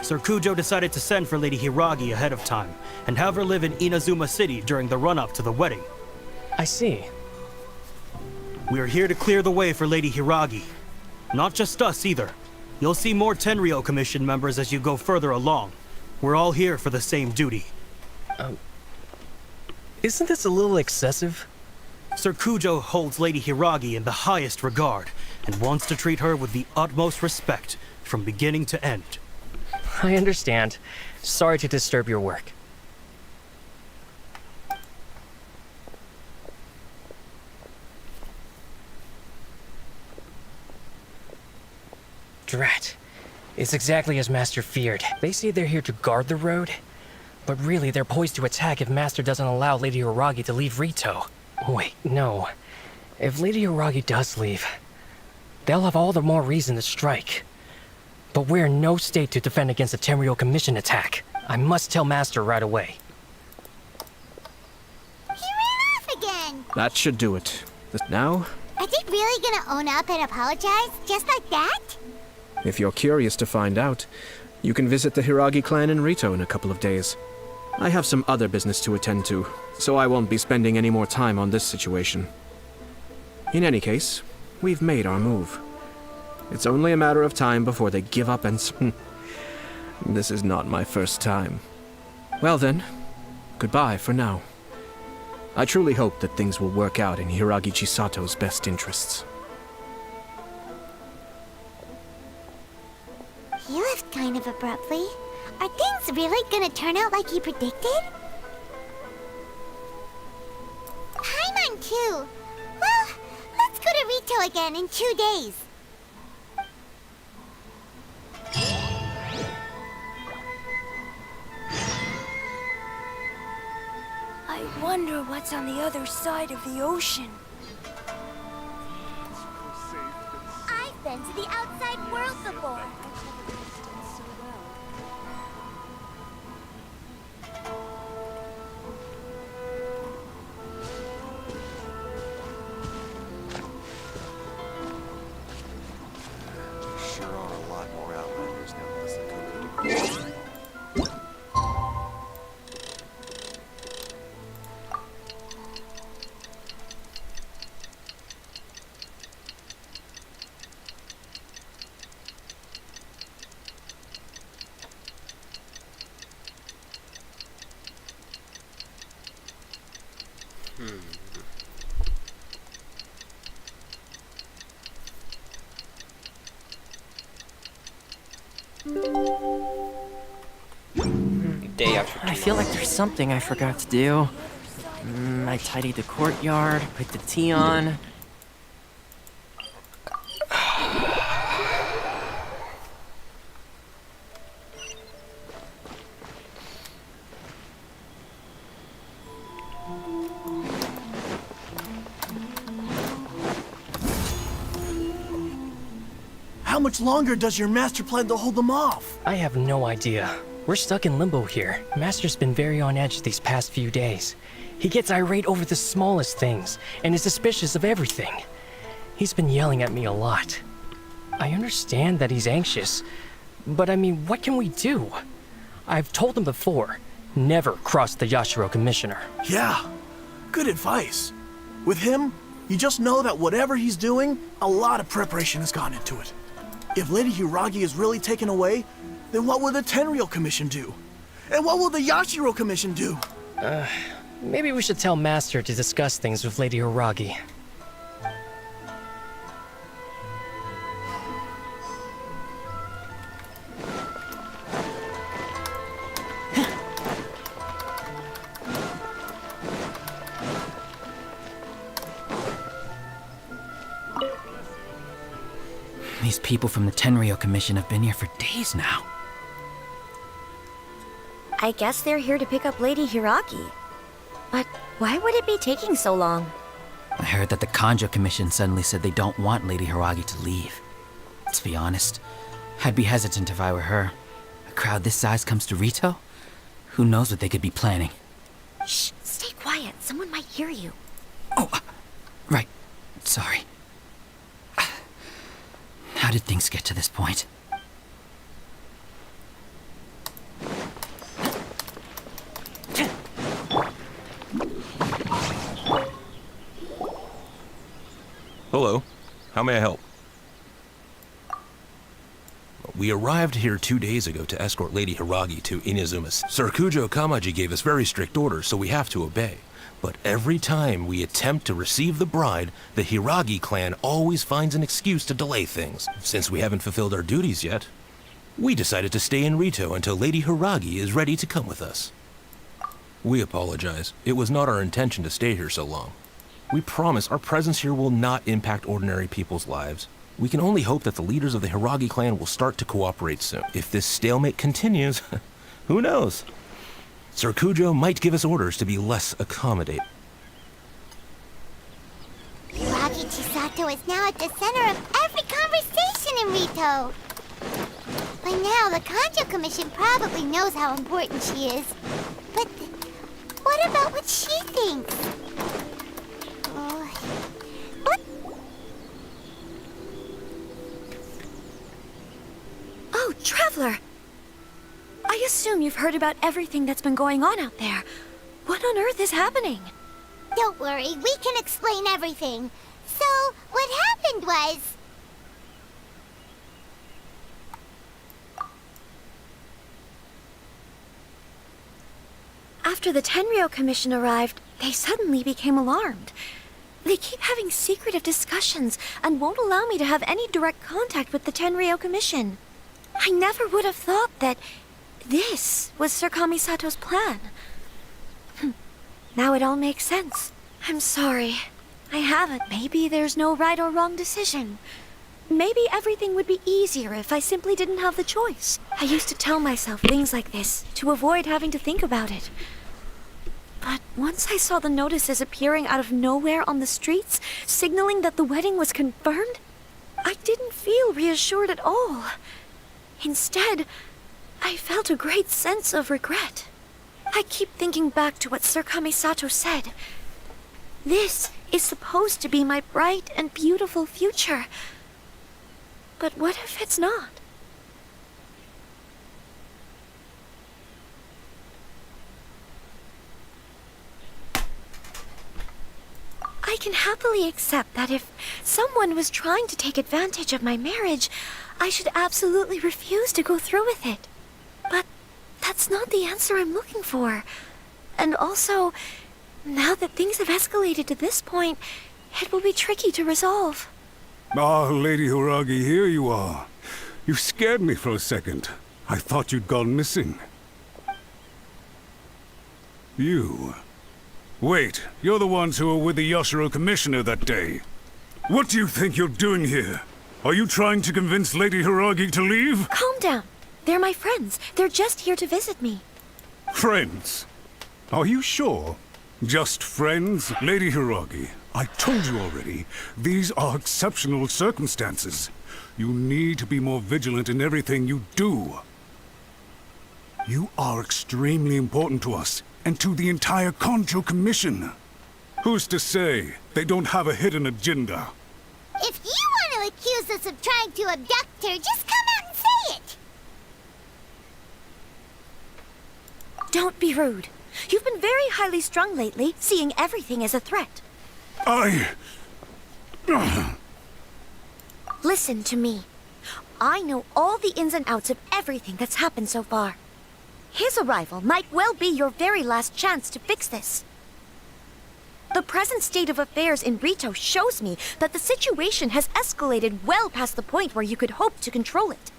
Sir Kujo decided to send for Lady Hiragi ahead of time, and have her live in Inazuma City during the run-up to the wedding. I see. We are here to clear the way for Lady Hiragi. Not just us either. You'll see more Tenryo Commission members as you go further along. We're all here for the same duty. Isn't this a little excessive? Sir Kujo holds Lady Hiragi in the highest regard, and wants to treat her with the utmost respect, from beginning to end. I understand. Sorry to disturb your work. Drat. It's exactly as Master feared. They say they're here to guard the road, but really they're poised to attack if Master doesn't allow Lady Hiragi to leave Rito. Wait, no. If Lady Hiragi does leave, they'll have all the more reason to strike. But we're in no state to defend against a Tenryo Commission attack. I must tell Master right away. He ran off again! That should do it. Now, Are they really gonna own up and apologize, just like that? if you're curious to find out, you can visit the Hiragi clan in Rito in a couple of days. I have some other business to attend to, so I won't be spending any more time on this situation. In any case, we've made our move. It's only a matter of time before they give up and This is not my first time. Well then, goodbye for now. I truly hope that things will work out in Hiragi Chisato's best interests. He left kind of abruptly. Are things really gonna turn out like he predicted? Paimon too. Well, let's go to Rito again in 2 days. I wonder what's on the other side of the ocean. I've been to the outside world before. Sure are a lot more Outlanders now in this community. Day after I feel like there's something I forgot to do. I tidied the courtyard, put the tea on. How much longer does your master plan to hold them off? I have no idea. We're stuck in limbo here. Master's been very on edge these past few days. He gets irate over the smallest things, and is suspicious of everything. He's been yelling at me a lot. I understand that he's anxious, but I mean, what can we do? I've told him before, never cross the Yashiro Commissioner. Yeah, good advice. With him, you just know that whatever he's doing, a lot of preparation has gone into it. If Lady Hiragi is really taken away, then what will the Tenryo Commission do? And what will the Yashiro Commission do? Maybe we should tell Master to discuss things with Lady Hiragi. These people from the Tenryo Commission have been here for days now. I guess they're here to pick up Lady Hiragi. But why would it be taking so long? I heard that the Kanjo Commission suddenly said they don't want Lady Hiragi to leave. To be honest, I'd be hesitant if I were her. A crowd this size comes to Rito? Who knows what they could be planning? Shh, stay quiet. Someone might hear you. Right. Sorry. How did things get to this point? Hello. How may I help? We arrived here 2 days ago to escort Lady Hiragi to Inazuma's. Serkujo Kamaji gave us very strict orders, so we have to obey. But every time we attempt to receive the bride, the Hiragi clan always finds an excuse to delay things. Since we haven't fulfilled our duties yet, we decided to stay in Rito until Lady Hiragi is ready to come with us. We apologize. It was not our intention to stay here so long. We promise our presence here will not impact ordinary people's lives. We can only hope that the leaders of the Hiragi clan will start to cooperate soon. If this stalemate continues, who knows? Serkujo might give us orders to be less accommodating. Hiragi Chisato is now at the center of every conversation in Rito. By now, the Kanjo Commission probably knows how important she is. But what about what she thinks? What? Oh, Traveler! I assume you've heard about everything that's been going on out there. What on earth is happening? Don't worry, we can explain everything. So, what happened was... After the Tenryo Commission arrived, they suddenly became alarmed. They keep having secretive discussions and won't allow me to have any direct contact with the Tenryo Commission. I never would have thought that this was Sir Kamisato's plan. Now it all makes sense. I'm sorry. I haven't. Maybe there's no right or wrong decision. Maybe everything would be easier if I simply didn't have the choice. I used to tell myself things like this to avoid having to think about it. But once I saw the notices appearing out of nowhere on the streets, signaling that the wedding was confirmed, I didn't feel reassured at all. Instead, I felt a great sense of regret. I keep thinking back to what Sir Kamisato said. This is supposed to be my bright and beautiful future. But what if it's not? I can happily accept that if someone was trying to take advantage of my marriage, I should absolutely refuse to go through with it. But that's not the answer I'm looking for. And also, now that things have escalated to this point, it will be tricky to resolve. Ah, Lady Hiragi, here you are. You scared me for a second. I thought you'd gone missing. You... Wait, you're the ones who were with the Yashiro Commissioner that day. What do you think you're doing here? Are you trying to convince Lady Hiragi to leave? Calm down. They're my friends. They're just here to visit me. Friends? Are you sure? Just friends? Lady Hiragi, I told you already, these are exceptional circumstances. You need to be more vigilant in everything you do. You are extremely important to us, and to the entire Kanjo Commission. Who's to say they don't have a hidden agenda? If you want to accuse us of trying to abduct her, just come out and say it! Don't be rude. You've been very highly strung lately, seeing everything as a threat. Listen to me. I know all the ins and outs of everything that's happened so far. His arrival might well be your very last chance to fix this. The present state of affairs in Rito shows me that the situation has escalated well past the point where you could hope to control it.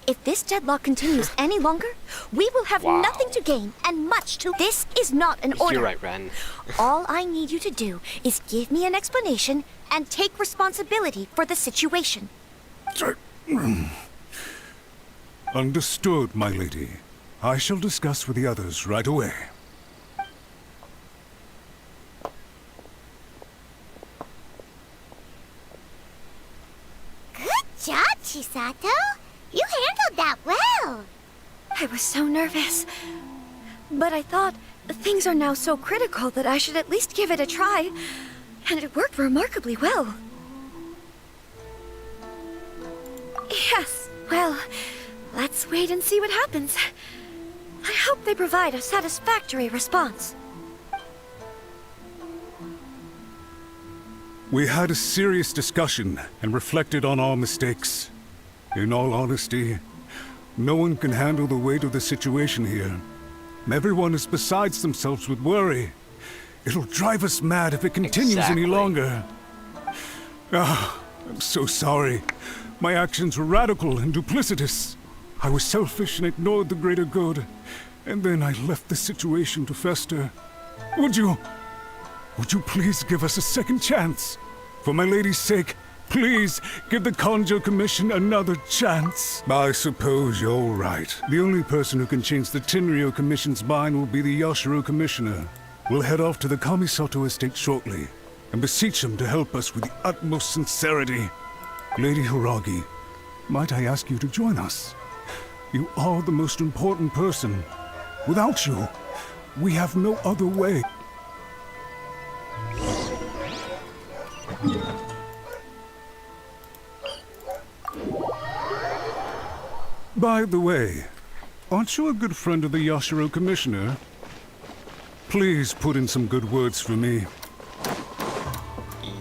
If this deadlock continues any longer, we will have nothing to gain and much to... This is not an order. You're right, Ren. All I need you to do is give me an explanation and take responsibility for the situation. Understood, my lady. I shall discuss with the others right away. Good job, Chisato. You handled that well. I was so nervous. But I thought things are now so critical that I should at least give it a try. And it worked remarkably well. Yes, well, let's wait and see what happens. I hope they provide a satisfactory response. We had a serious discussion and reflected on our mistakes. In all honesty, no one can handle the weight of the situation here. Everyone is besides themselves with worry. It'll drive us mad if it continues any longer. I'm so sorry. My actions were radical and duplicitous. I was selfish and ignored the greater good. And then I left the situation to fester. Would you please give us a second chance? For my lady's sake, please give the Kanjo Commission another chance. I suppose you're right. The only person who can change the Tenryou Commission's mind will be the Yashiro Commissioner. We'll head off to the Kamisato estate shortly and beseech him to help us with the utmost sincerity. Lady Hiragi, might I ask you to join us? You are the most important person. Without you, we have no other way. By the way, aren't you a good friend of the Yashiro Commissioner? Please put in some good words for me.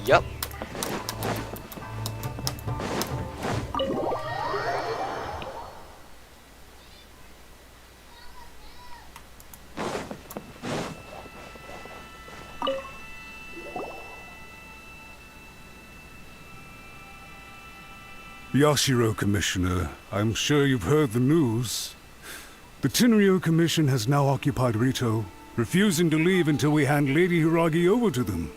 Yup. Yashiro Commissioner, I'm sure you've heard the news. The Tenryou Commission has now occupied Rito, refusing to leave until we hand Lady Hiragi over to them.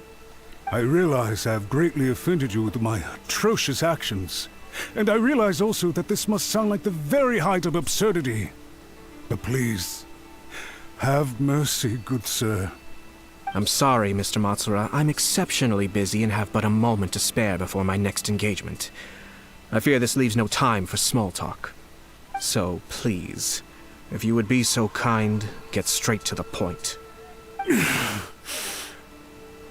I realize I have greatly offended you with my atrocious actions, and I realize also that this must sound like the very height of absurdity. But please, have mercy, good sir. I'm sorry, Mr. Matsura. I'm exceptionally busy and have but a moment to spare before my next engagement. I fear this leaves no time for small talk. So, please, if you would be so kind, get straight to the point.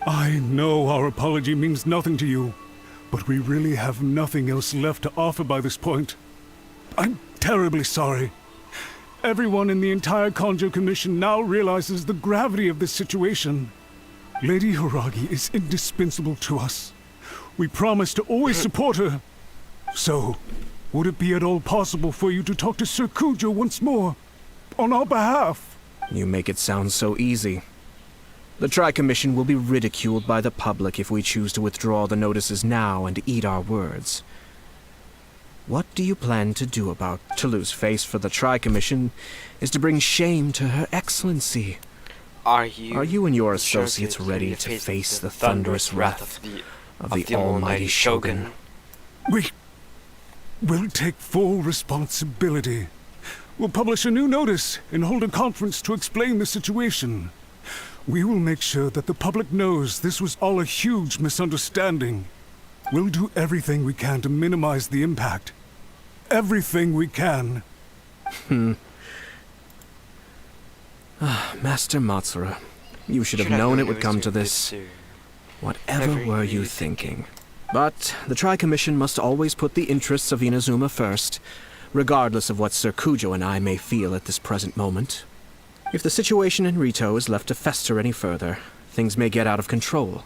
I know our apology means nothing to you, but we really have nothing else left to offer by this point. I'm terribly sorry. Everyone in the entire Kanjo Commission now realizes the gravity of this situation. Lady Hiragi is indispensable to us. We promise to always support her. So, would it be at all possible for you to talk to Sir Kujo once more, on our behalf? You make it sound so easy. The Tri-Commission will be ridiculed by the public if we choose to withdraw the notices now and eat our words. What do you plan to do about it? To lose face for the Tri-Commission is to bring shame to Her Excellency. Are you and your associates ready to face the thunderous wrath of the Almighty Shogun? We'll take full responsibility. We'll publish a new notice and hold a conference to explain the situation. We will make sure that the public knows this was all a huge misunderstanding. We'll do everything we can to minimize the impact. Everything we can. Master Matsura, you should have known it would come to this. Whatever were you thinking? But the Tri-Commission must always put the interests of Inazuma first, regardless of what Sir Kujo and I may feel at this present moment. If the situation in Rito is left to fester any further, things may get out of control.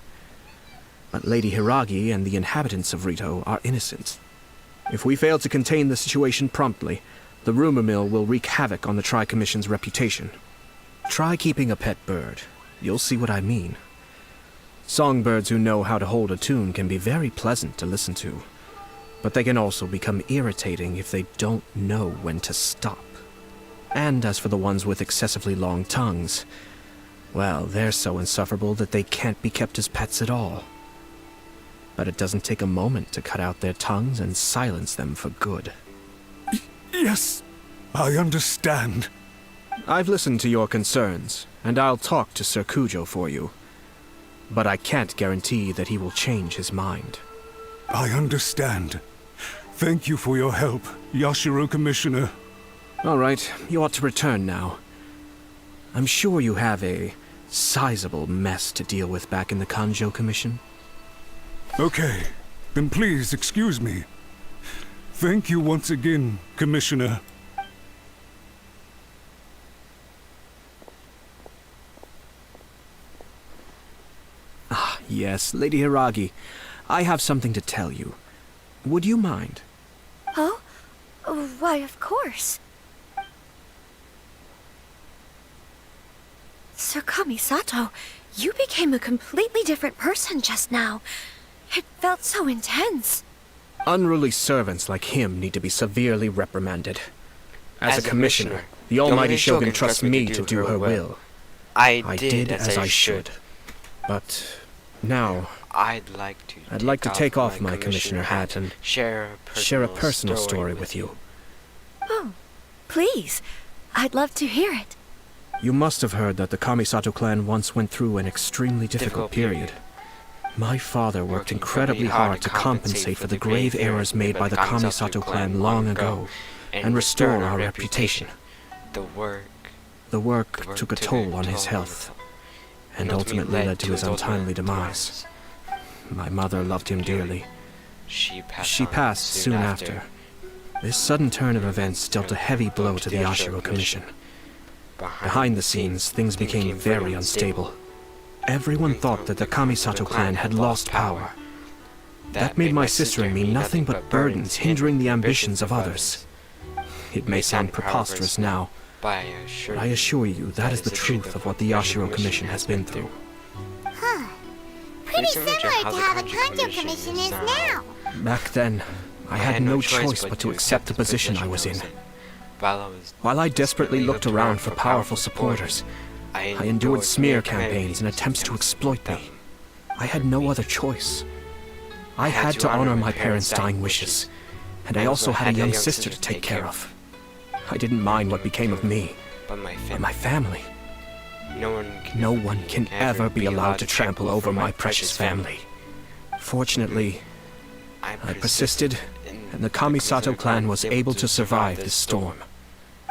But Lady Hiragi and the inhabitants of Rito are innocent. If we fail to contain the situation promptly, The rumor mill will wreak havoc on the Tri-Commission's reputation. Try keeping a pet bird. You'll see what I mean. Songbirds who know how to hold a tune can be very pleasant to listen to, but they can also become irritating if they don't know when to stop. And as for the ones with excessively long tongues, well, they're so insufferable that they can't be kept as pets at all. But it doesn't take a moment to cut out their tongues and silence them for good. Yes, I understand. I've listened to your concerns, and I'll talk to Sir Kujo for you. But I can't guarantee that he will change his mind. I understand. Thank you for your help, Yashiro Commissioner. All right, you ought to return now. I'm sure you have a sizable mess to deal with back in the Kanjo Commission. Okay, then please excuse me. Thank you once again, Commissioner. Ah, yes, Lady Hiragi. I have something to tell you. Would you mind? Oh? Why, of course. Sir Kamisato, you became a completely different person just now. It felt so intense. Unruly servants like him need to be severely reprimanded. As a commissioner, the Almighty Shogun trusts me to do her will. I did as I should. But now, I'd like to take off my commissioner hat and share a personal story with you. Oh, please. I'd love to hear it. You must have heard that the Kamisato clan once went through an extremely difficult period. My father worked incredibly hard to compensate for the grave errors made by the Kamisato clan long ago and restore our reputation. The work took a toll on his health and ultimately led to his untimely demise. My mother loved him dearly. She passed soon after. This sudden turn of events dealt a heavy blow to the Yashiro Commission. Behind the scenes, things became very unstable. Everyone thought that the Kamisato clan had lost power. That made my sister and me nothing but burdens hindering the ambitions of others. It may sound preposterous now, but I assure you that is the truth of what the Yashiro Commission has been through. Huh. Pretty similar to how the Kanjo Commission is now. Back then, I had no choice but to accept the position I was in. While I desperately looked around for powerful supporters, I endured smear campaigns and attempts to exploit me. I had no other choice. I had to honor my parents' dying wishes, and I also had a young sister to take care of. I didn't mind what became of me, but my family. No one can ever be allowed to trample over my precious family. Fortunately, I persisted, and the Kamisato clan was able to survive this storm.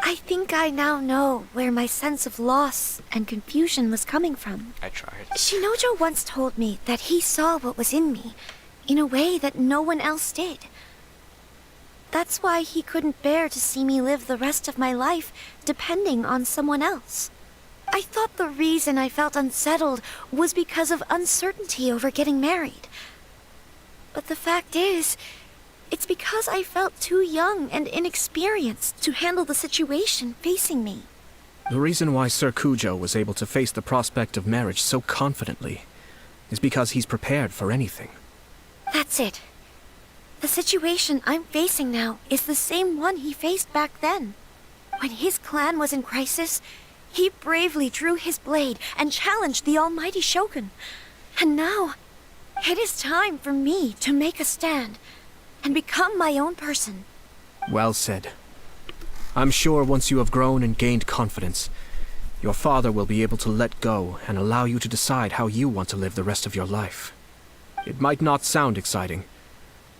I think I now know where my sense of loss and confusion was coming from. I tried. Shinojo once told me that he saw what was in me, in a way that no one else did. That's why he couldn't bear to see me live the rest of my life depending on someone else. I thought the reason I felt unsettled was because of uncertainty over getting married. But the fact is, it's because I felt too young and inexperienced to handle the situation facing me. The reason why Sir Kujo was able to face the prospect of marriage so confidently is because he's prepared for anything. That's it. The situation I'm facing now is the same one he faced back then. When his clan was in crisis, he bravely drew his blade and challenged the almighty Shogun. And now, it is time for me to make a stand and become my own person. Well said. I'm sure once you have grown and gained confidence, your father will be able to let go and allow you to decide how you want to live the rest of your life. It might not sound exciting,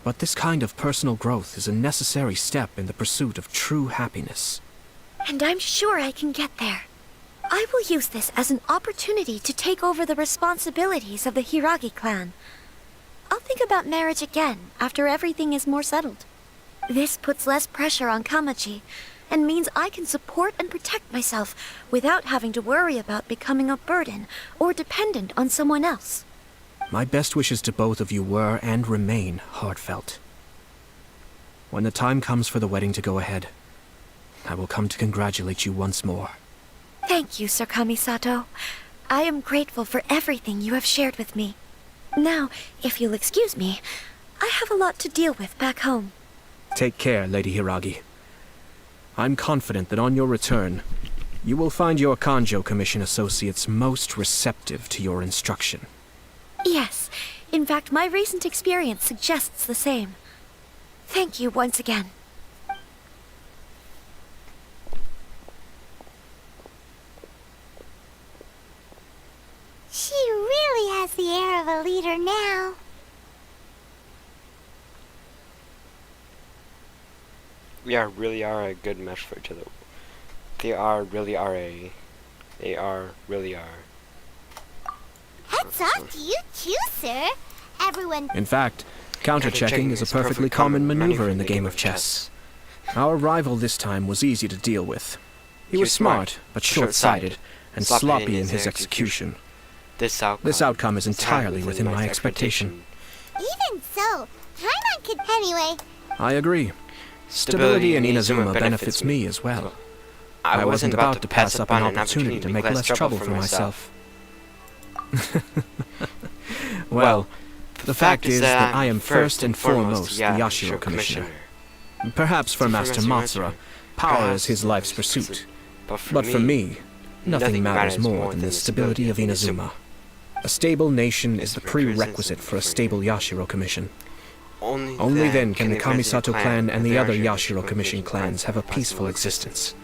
but this kind of personal growth is a necessary step in the pursuit of true happiness. And I'm sure I can get there. I will use this as an opportunity to take over the responsibilities of the Hiragi clan. I'll think about marriage again after everything is more settled. This puts less pressure on Kamaji, and means I can support and protect myself without having to worry about becoming a burden or dependent on someone else. My best wishes to both of you were and remain heartfelt. When the time comes for the wedding to go ahead, I will come to congratulate you once more. Thank you, Sir Kamisato. I am grateful for everything you have shared with me. Now, if you'll excuse me, I have a lot to deal with back home. Take care, Lady Hiragi. I'm confident that on your return, you will find your Kanjo Commission associates most receptive to your instruction. Yes, in fact, my recent experience suggests the same. Thank you once again. She really has the air of a leader now. We really are a good match for each other. They really are. Hats off to you too, sir. Everyone... In fact, counter-checking is a perfectly common maneuver in the game of chess. Our rival this time was easy to deal with. He was smart, but short-sighted, and sloppy in his execution. This outcome is entirely within my expectation. Even so, Paimon could... Anyway... I agree. Stability in Inazuma benefits me as well. I wasn't about to pass up an opportunity to make less trouble for myself. Well, the fact is that I am first and foremost the Yashiro Commissioner. Perhaps for Master Matsura, power is his life's pursuit. But for me, nothing matters more than the stability of Inazuma. A stable nation is the prerequisite for a stable Yashiro Commission. Only then can the Kamisato clan and the other Yashiro Commission clans have a peaceful existence.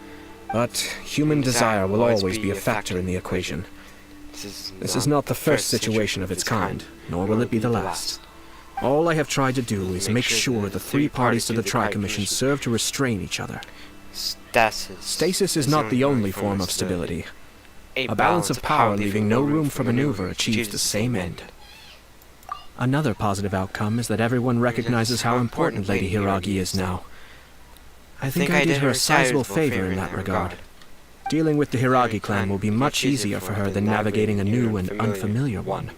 But human desire will always be a factor in the equation. This is not the first situation of its kind, nor will it be the last. All I have tried to do is make sure the three parties to the Tri-Commission serve to restrain each other. Stasis is not the only form of stability. A balance of power leaving no room for maneuver achieves the same end. Another positive outcome is that everyone recognizes how important Lady Hiragi is now. I think I did her a sizable favor in that regard. Dealing with the Hiragi clan will be much easier for her than navigating a new and unfamiliar one.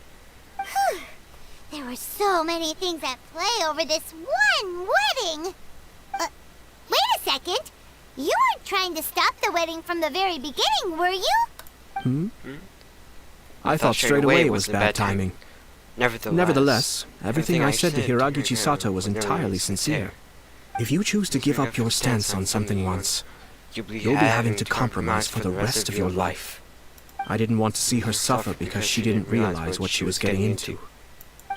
Whew. There were so many things at play over this one wedding. Wait a second. You weren't trying to stop the wedding from the very beginning, were you? I thought straight away it was bad timing. Nevertheless, everything I said to Hiragi Chisato was entirely sincere. If you choose to give up your stance on something once, you'll be having to compromise for the rest of your life. I didn't want to see her suffer because she didn't realize what she was getting into.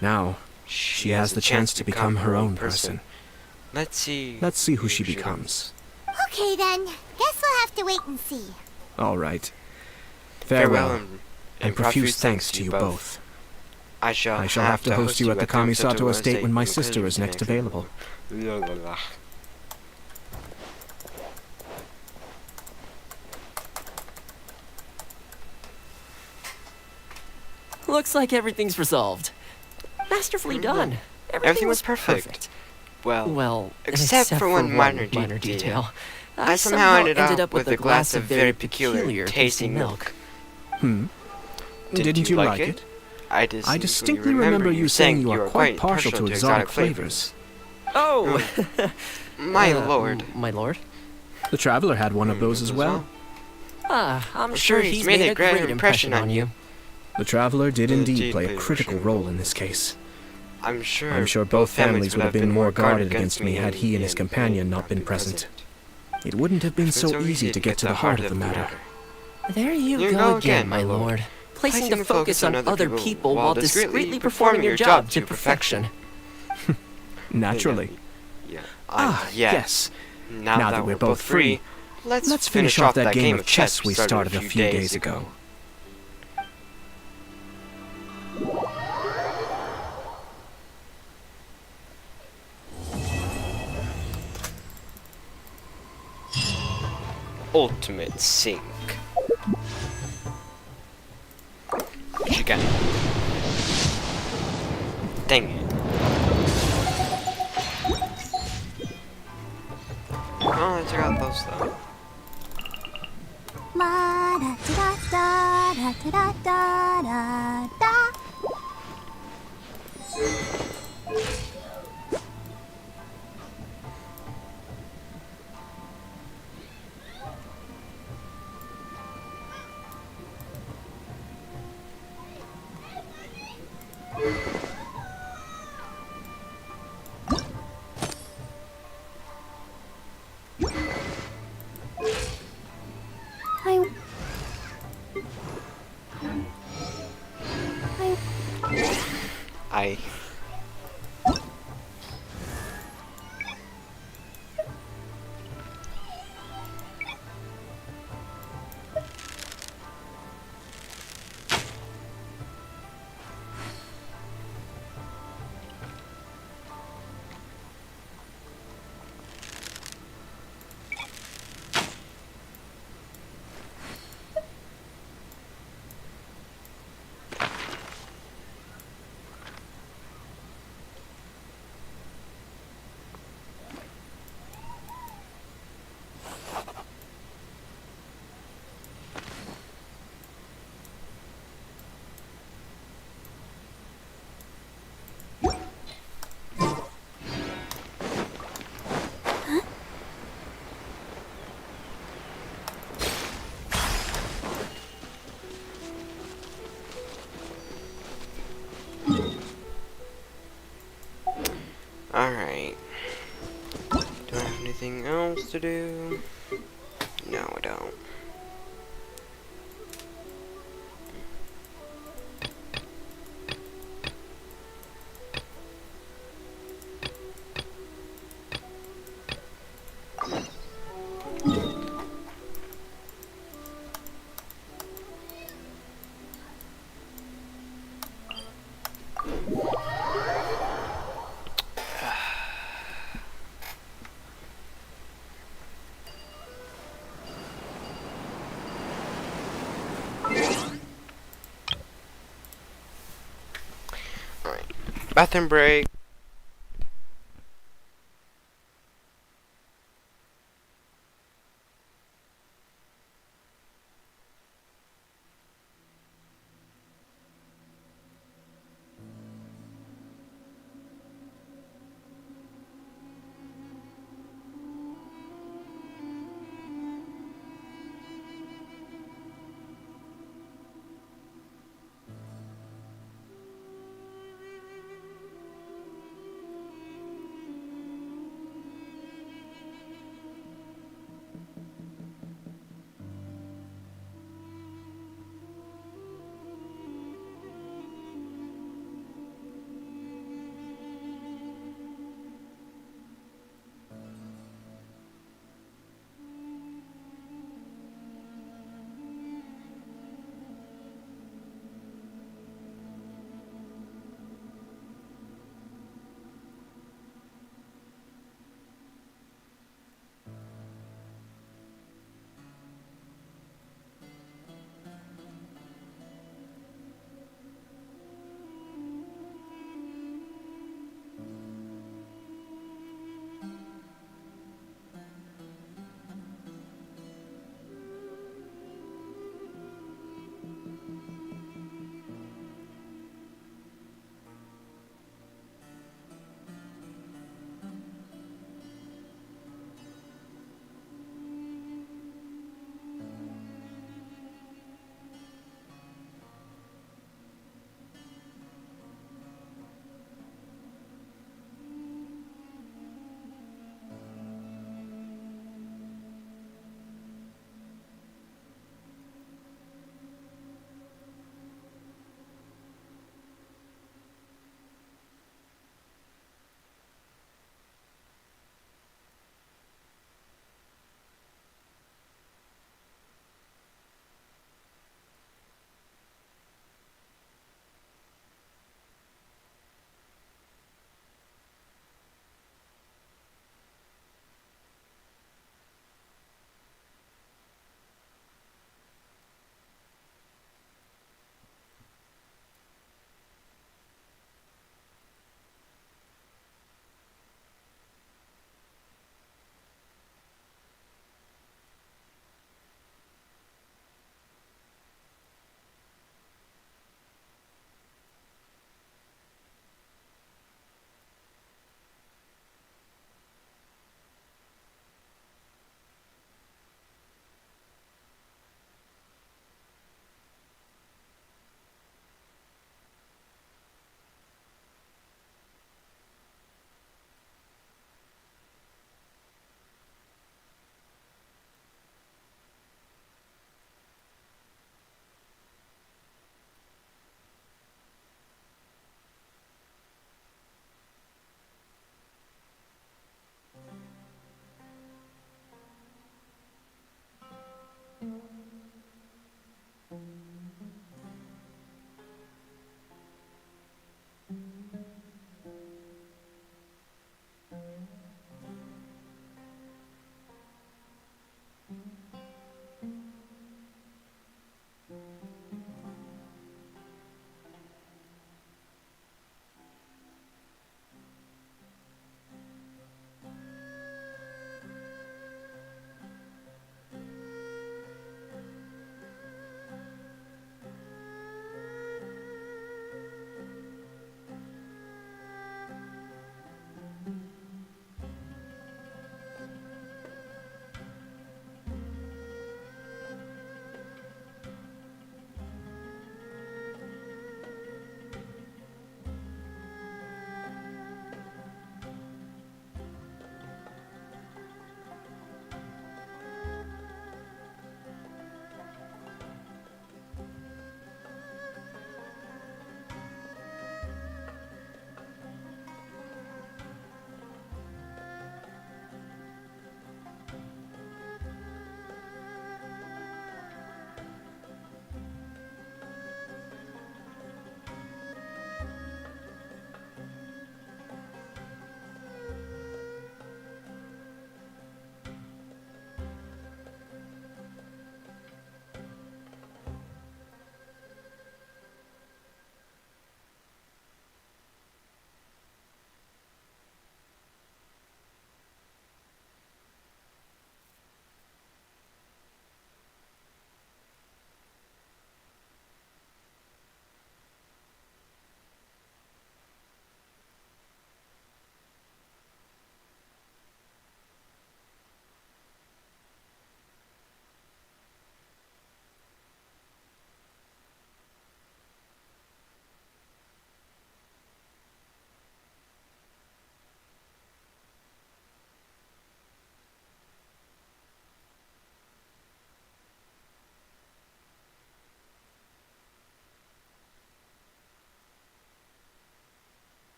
Now, she has the chance to become her own person. Let's see who she becomes. Okay then, guess we'll have to wait and see. All right. Farewell, and profuse thanks to you both. I shall have to host you at the Kamisato estate when my sister is next available. Looks like everything's resolved. Masterfully done. Everything was perfect. Well, except for one minor detail. I somehow ended up with a glass of very peculiar tasting milk. Didn't you like it? I distinctly remember you saying you are quite partial to exotic flavors. Oh! My lord. My lord? The Traveler had one of those as well. I'm sure he's made a great impression on you. The Traveler did indeed play a critical role in this case. I'm sure both families would have been more guarded against me had he and his companion not been present. It wouldn't have been so easy to get to the heart of the matter. There you go again, my lord. Placing the focus on other people while discreetly performing your job to perfection. Naturally. Yes. Now that we're both free, let's finish off that game of chess we started a few days ago. Ultimate Sync. Chicken. Dang it. Oh, let's check out those though. Bye. Alright. Do I have anything else to do? No, I don't. Alright. Bathroom break.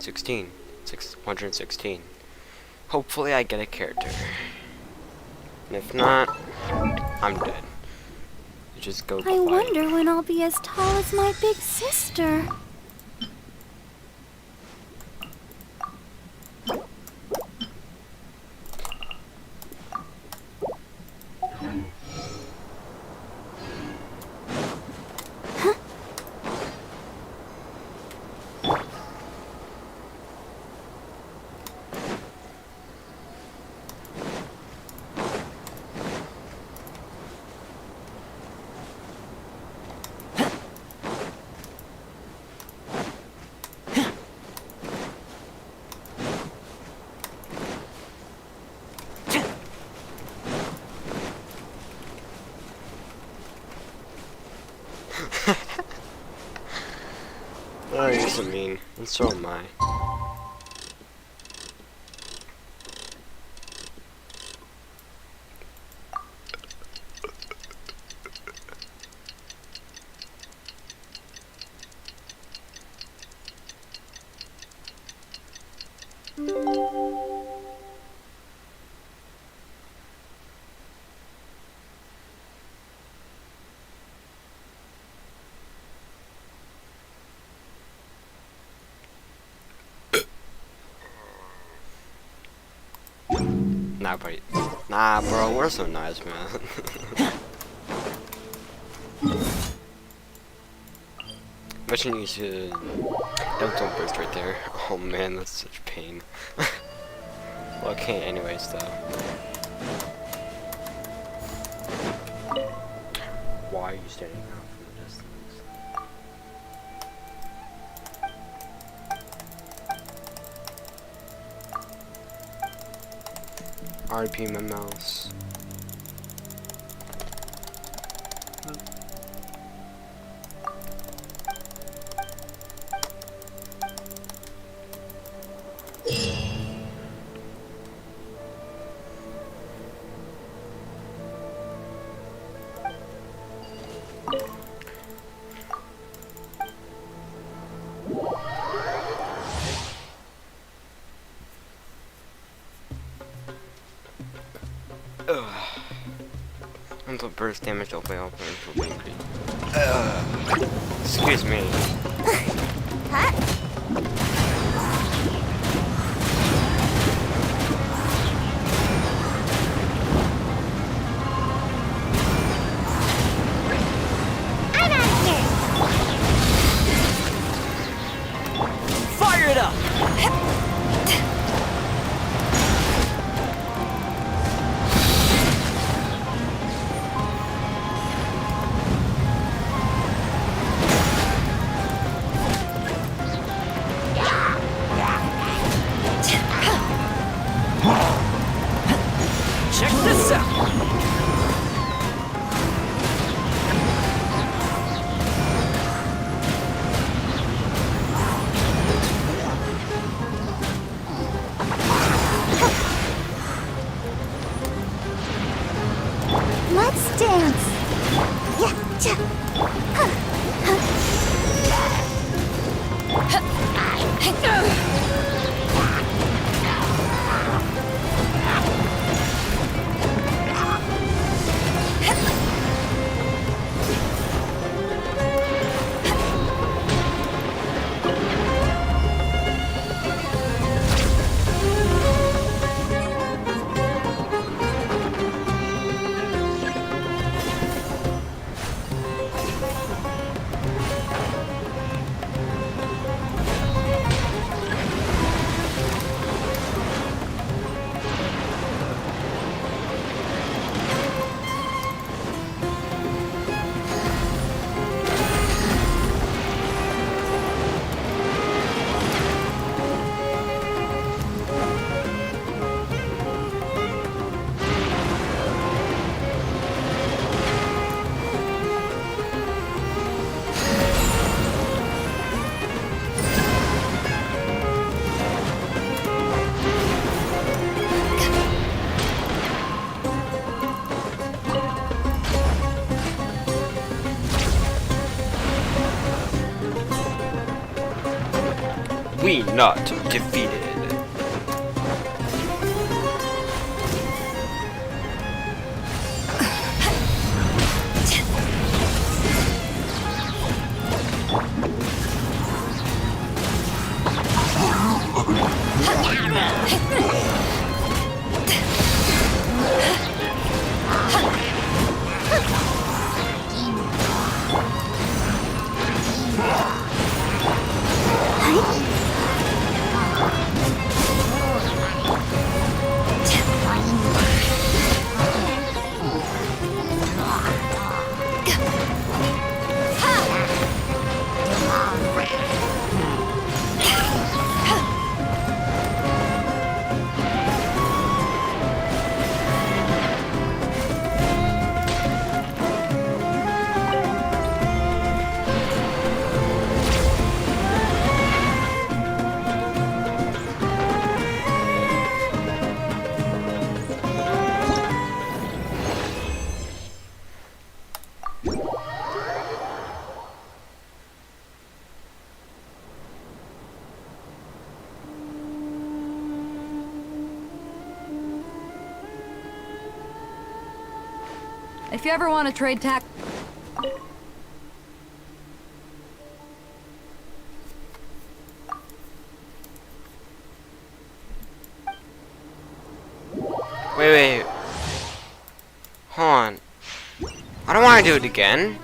16. 116. Hopefully I get a character. And if not, I'm dead. Just go I wonder when I'll be as tall as my big sister. Oh, you're so mean. And so am I. Nah, bro, we're so nice, man. Imagine you should... Don't burst right there. Oh man, that's such pain. Well, I can't anyways, though. Why are you standing out from the distance? RP my mouse. Until burst damage all the way up for weekly. Excuse me. I'm out of here. Fire it up! We not defeated. If you ever want to trade tack... Wait. Hold on. I don't want to do it again.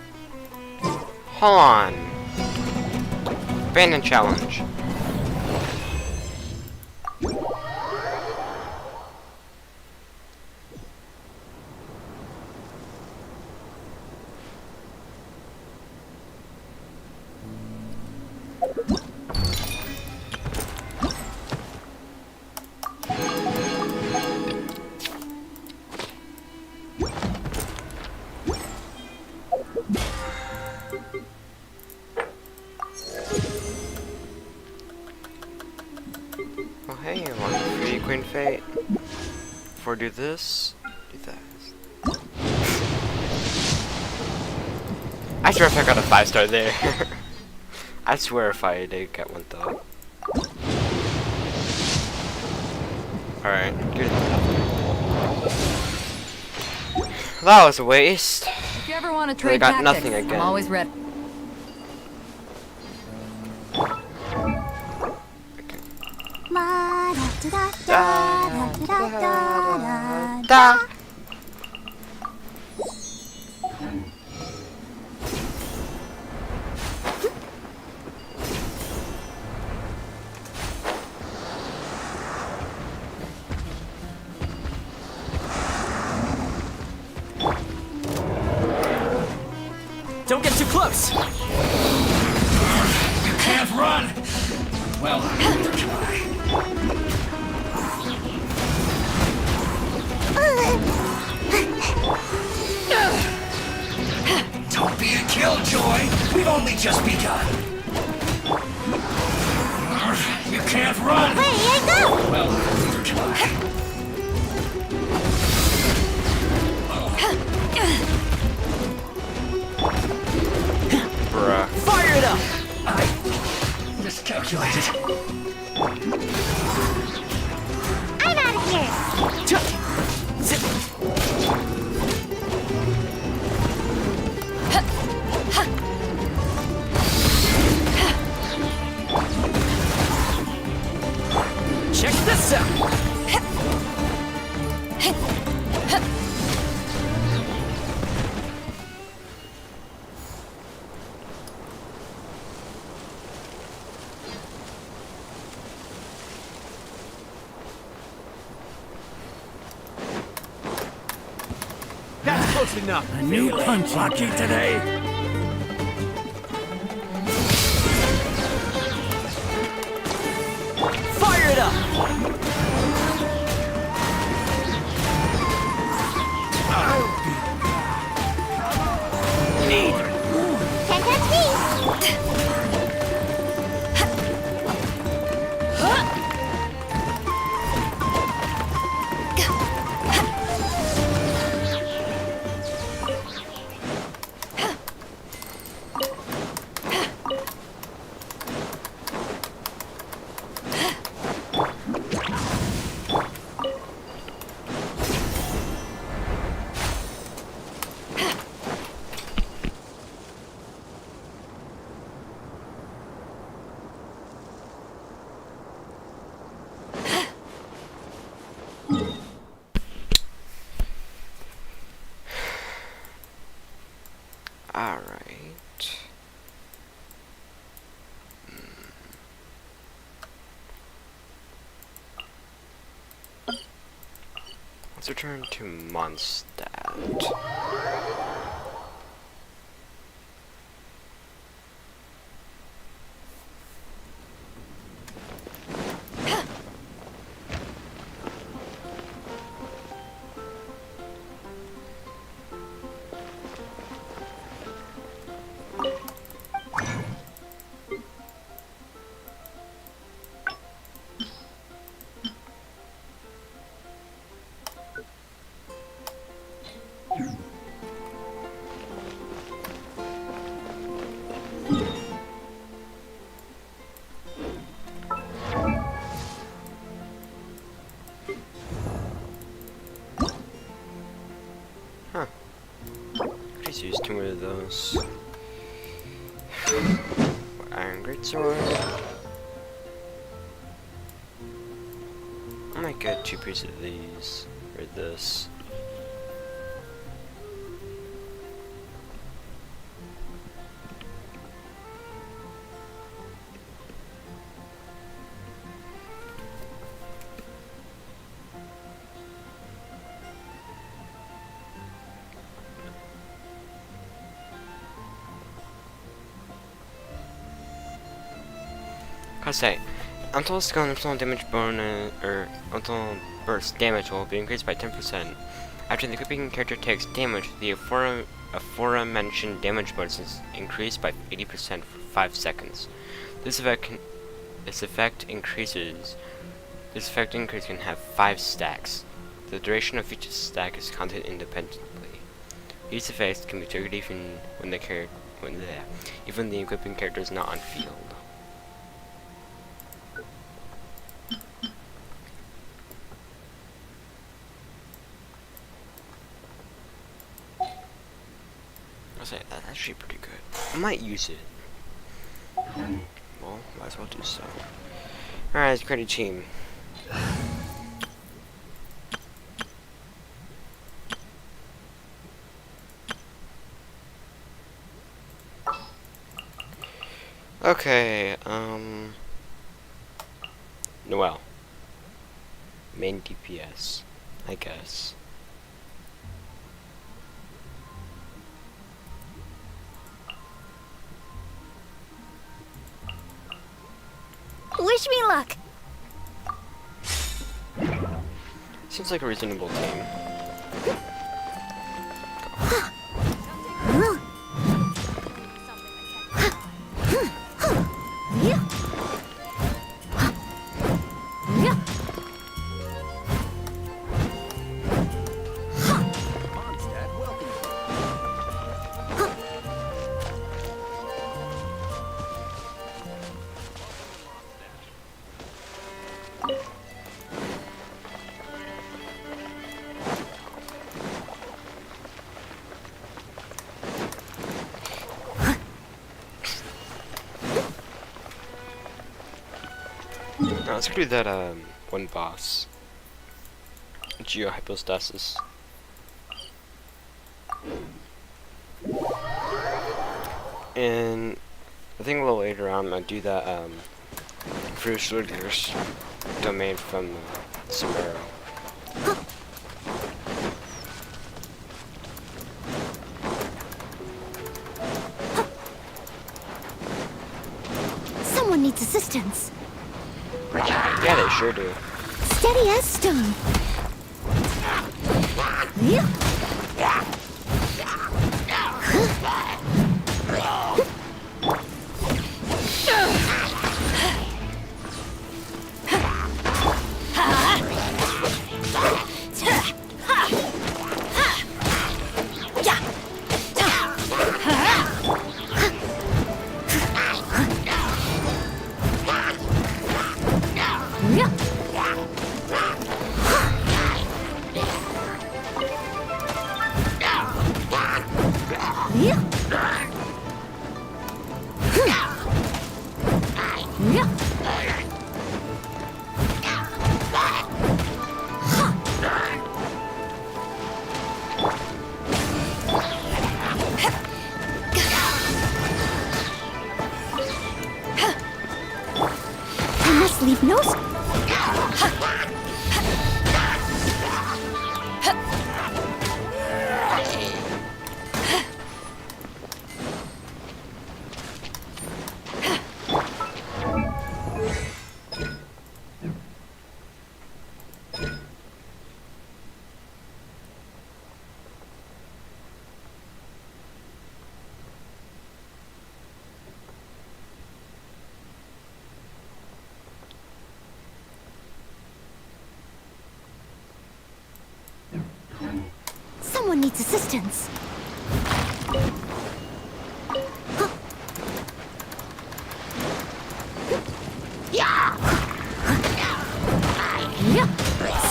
Hold on. Abandon challenge. Oh hey, I want free Queen Fate. Before I do this, do that. I swear if I got a 5-star there. I swear if I did get one though. Alright, good. That was a waste. If you ever want to Really trade got tactics, nothing again. I'm always ready. Don't get too close! You can't run! Well, neither can I. Don't be a killjoy! We've only just begun! You can't run! Where did I go? Well, neither can I. Bruh. Fire it up! I miscalculated. I'm out of here! Check this out! That's close enough. A new punch lucky today. Fire it up! Need. Can't touch me! Alright. Let's return to Mondstadt. Huh. Just use 2 of those. Iron Greatsword. I might get 2 pieces of these, or this. I say, until skill and influence damage bonus, or until burst damage will be increased by 10%. After the equipping character takes damage, the aforementioned damage bonus is increased by 80% for 5 seconds. This effect increase can have 5 stacks. The duration of each stack is counted independently. These effects can be triggered even when the equipping character is not on field. That's actually pretty good. I might use it. Well, might as well do so. Alright, let's create a team. Okay, Noel. Main DPS, I guess. Wish me luck. Seems like a reasonable team. Let's do that, one boss. Geohypostasis. And I think a little later on, I'll do that, Fruit Soldiers domain from Sombrero. Someone needs assistance. Yeah, they sure do. Steady as stone. Yeah. must leave no... Someone needs assistance.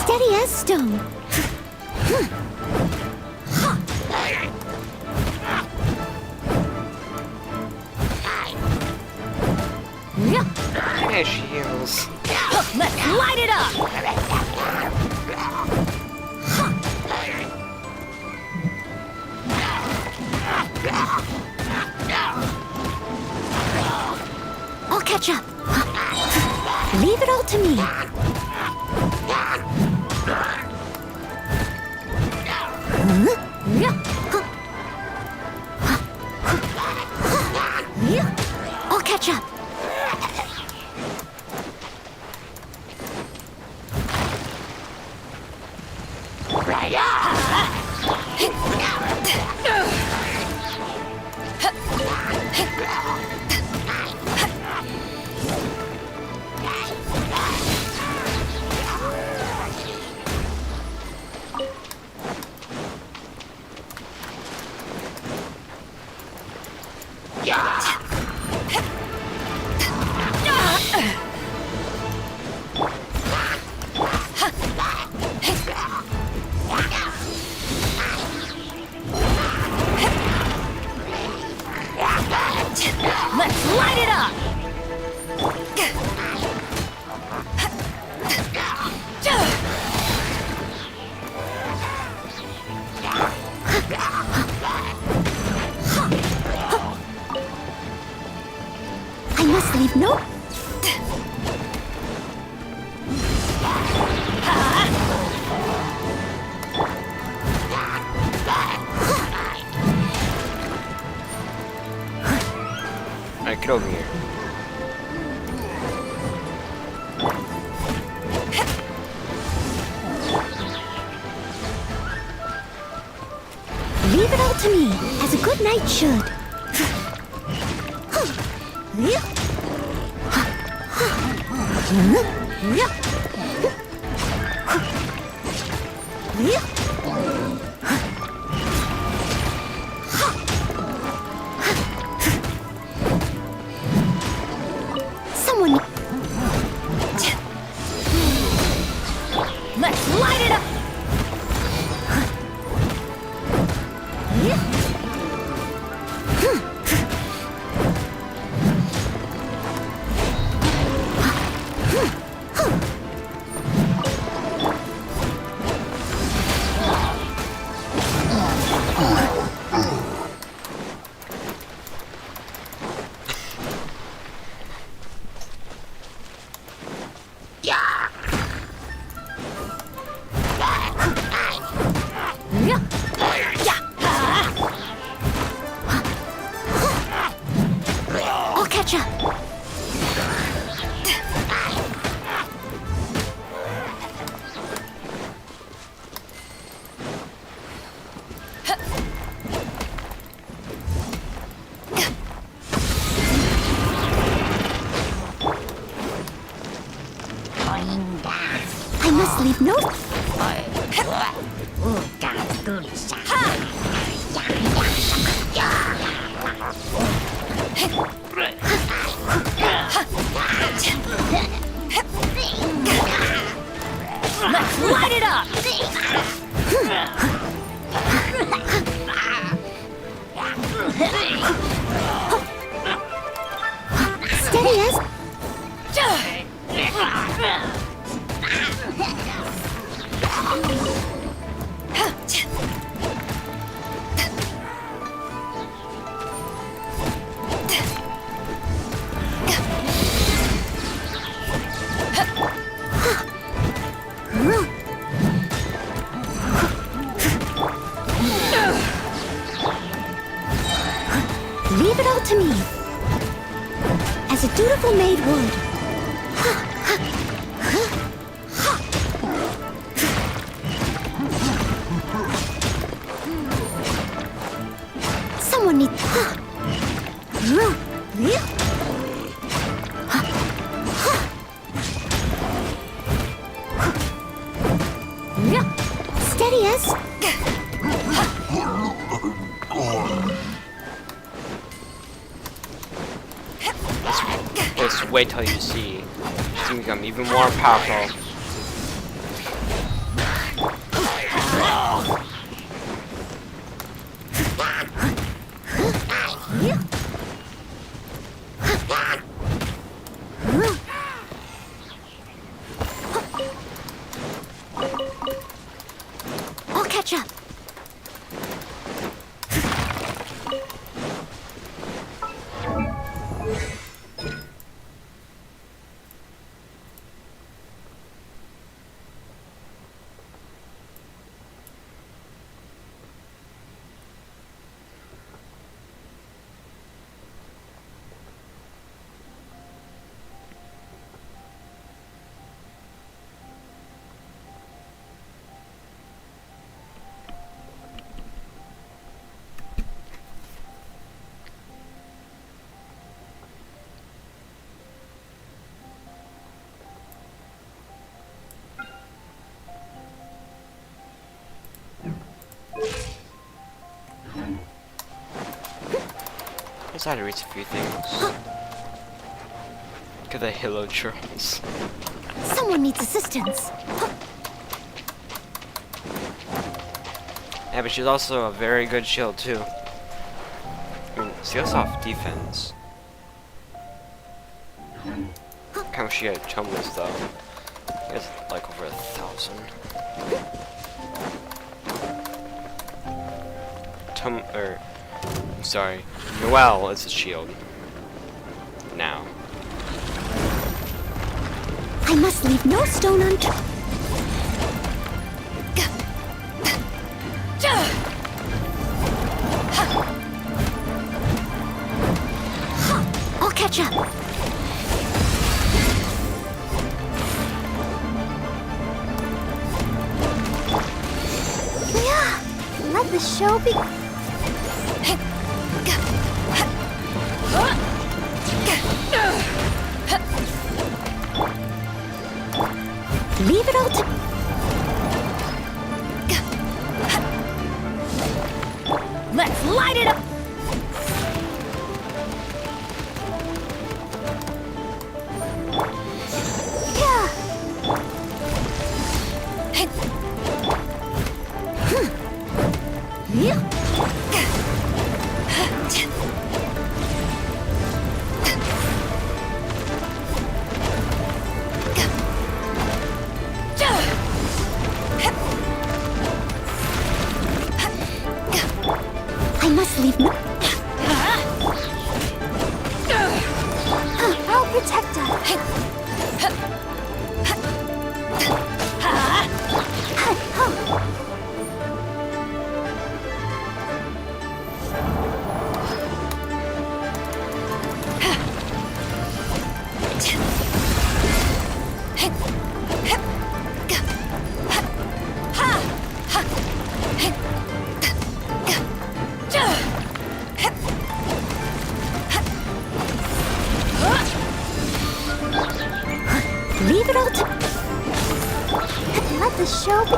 Steady as stone. Yeah, she heals. Let's light it up! I'll catch up. Leave it all to me. I'll catch up. Let's light it up! I must leave no... Alright, get over here. Leave it all to me, as a good knight should. Someone... Let's light it up! I'll catch up. I must leave no... Let's light it up! Steady as... Leave it all to me. As a dutiful maid would. Someone needs... Steady as... Just wait till you see. It's gonna become even more powerful. I'll catch up. I just had to read a few things. Look at the Hilo Chores. Someone needs assistance. Yeah, but she's also a very good shield too. I mean, she also off defense. How much she had chumblers though? I guess like over 1,000. Sorry, Noelle is a shield. Now. I must leave no stone unturned. I'll catch up. Yeah, let the show be. Leave it all to... Let's light it up! I must leave no... I'll protect her. Leave it all to... Let the show be...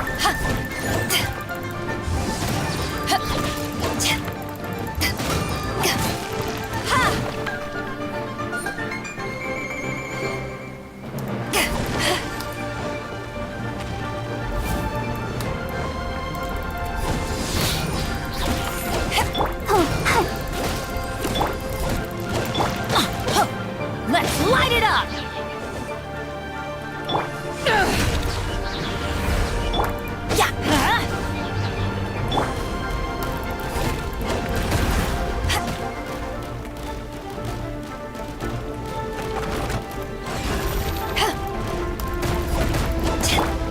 Let's light it up!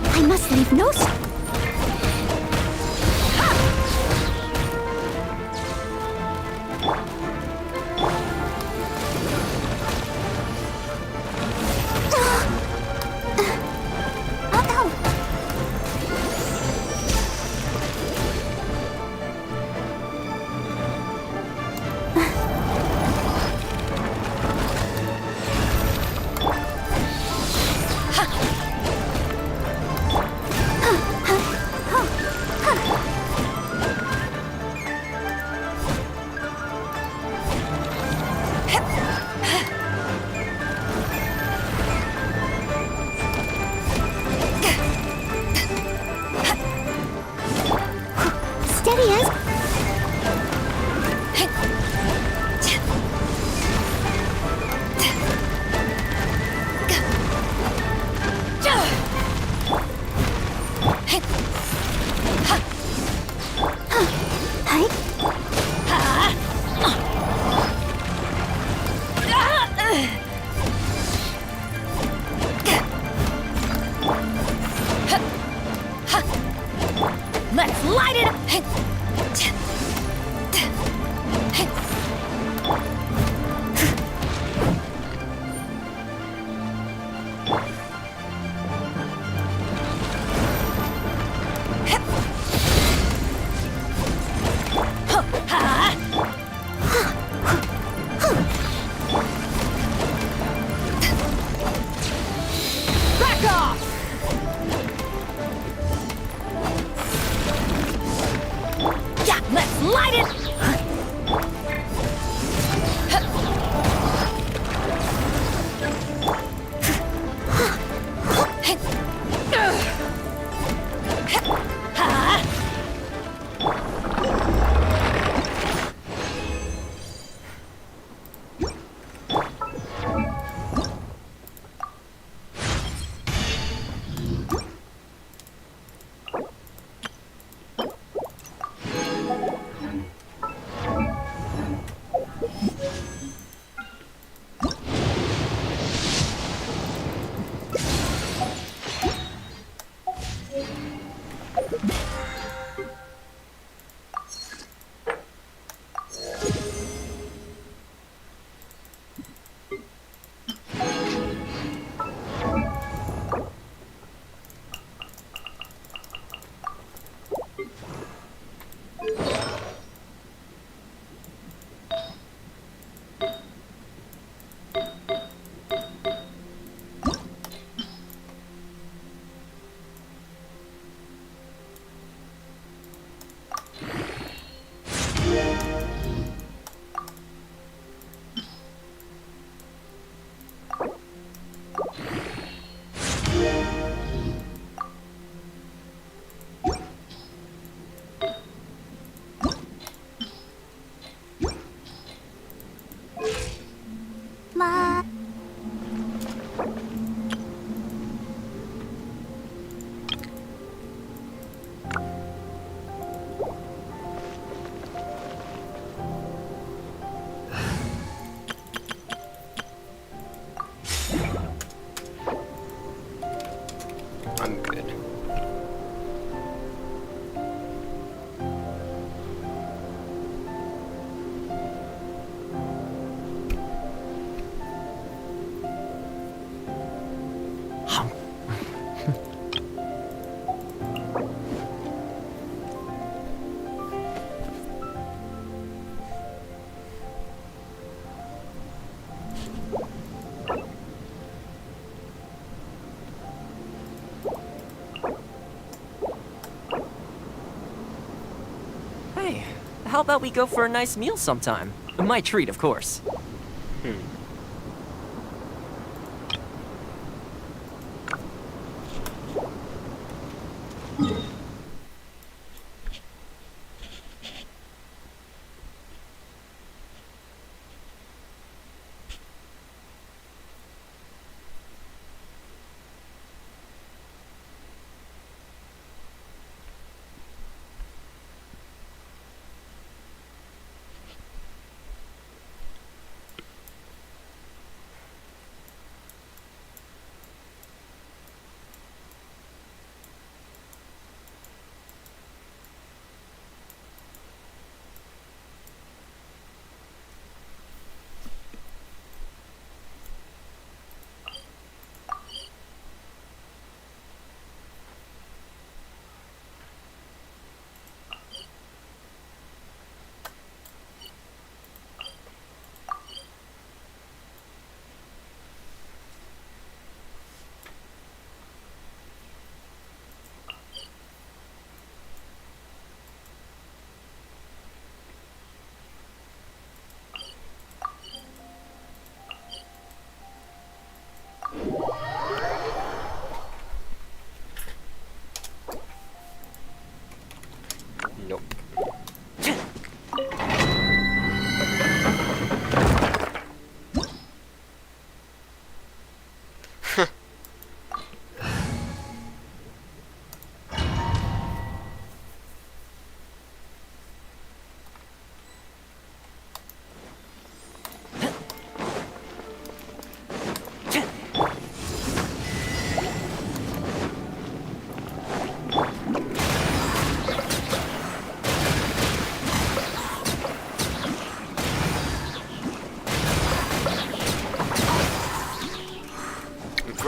I must leave no... how about we go for a nice meal sometime? My treat, of course. Nope.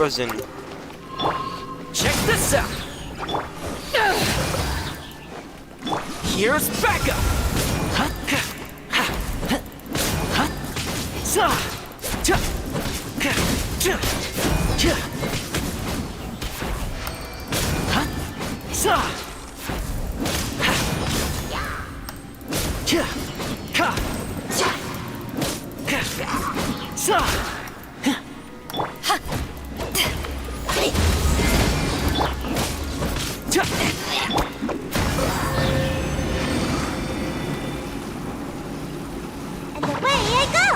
Frozen. Check this out! Here's backup! And away I go!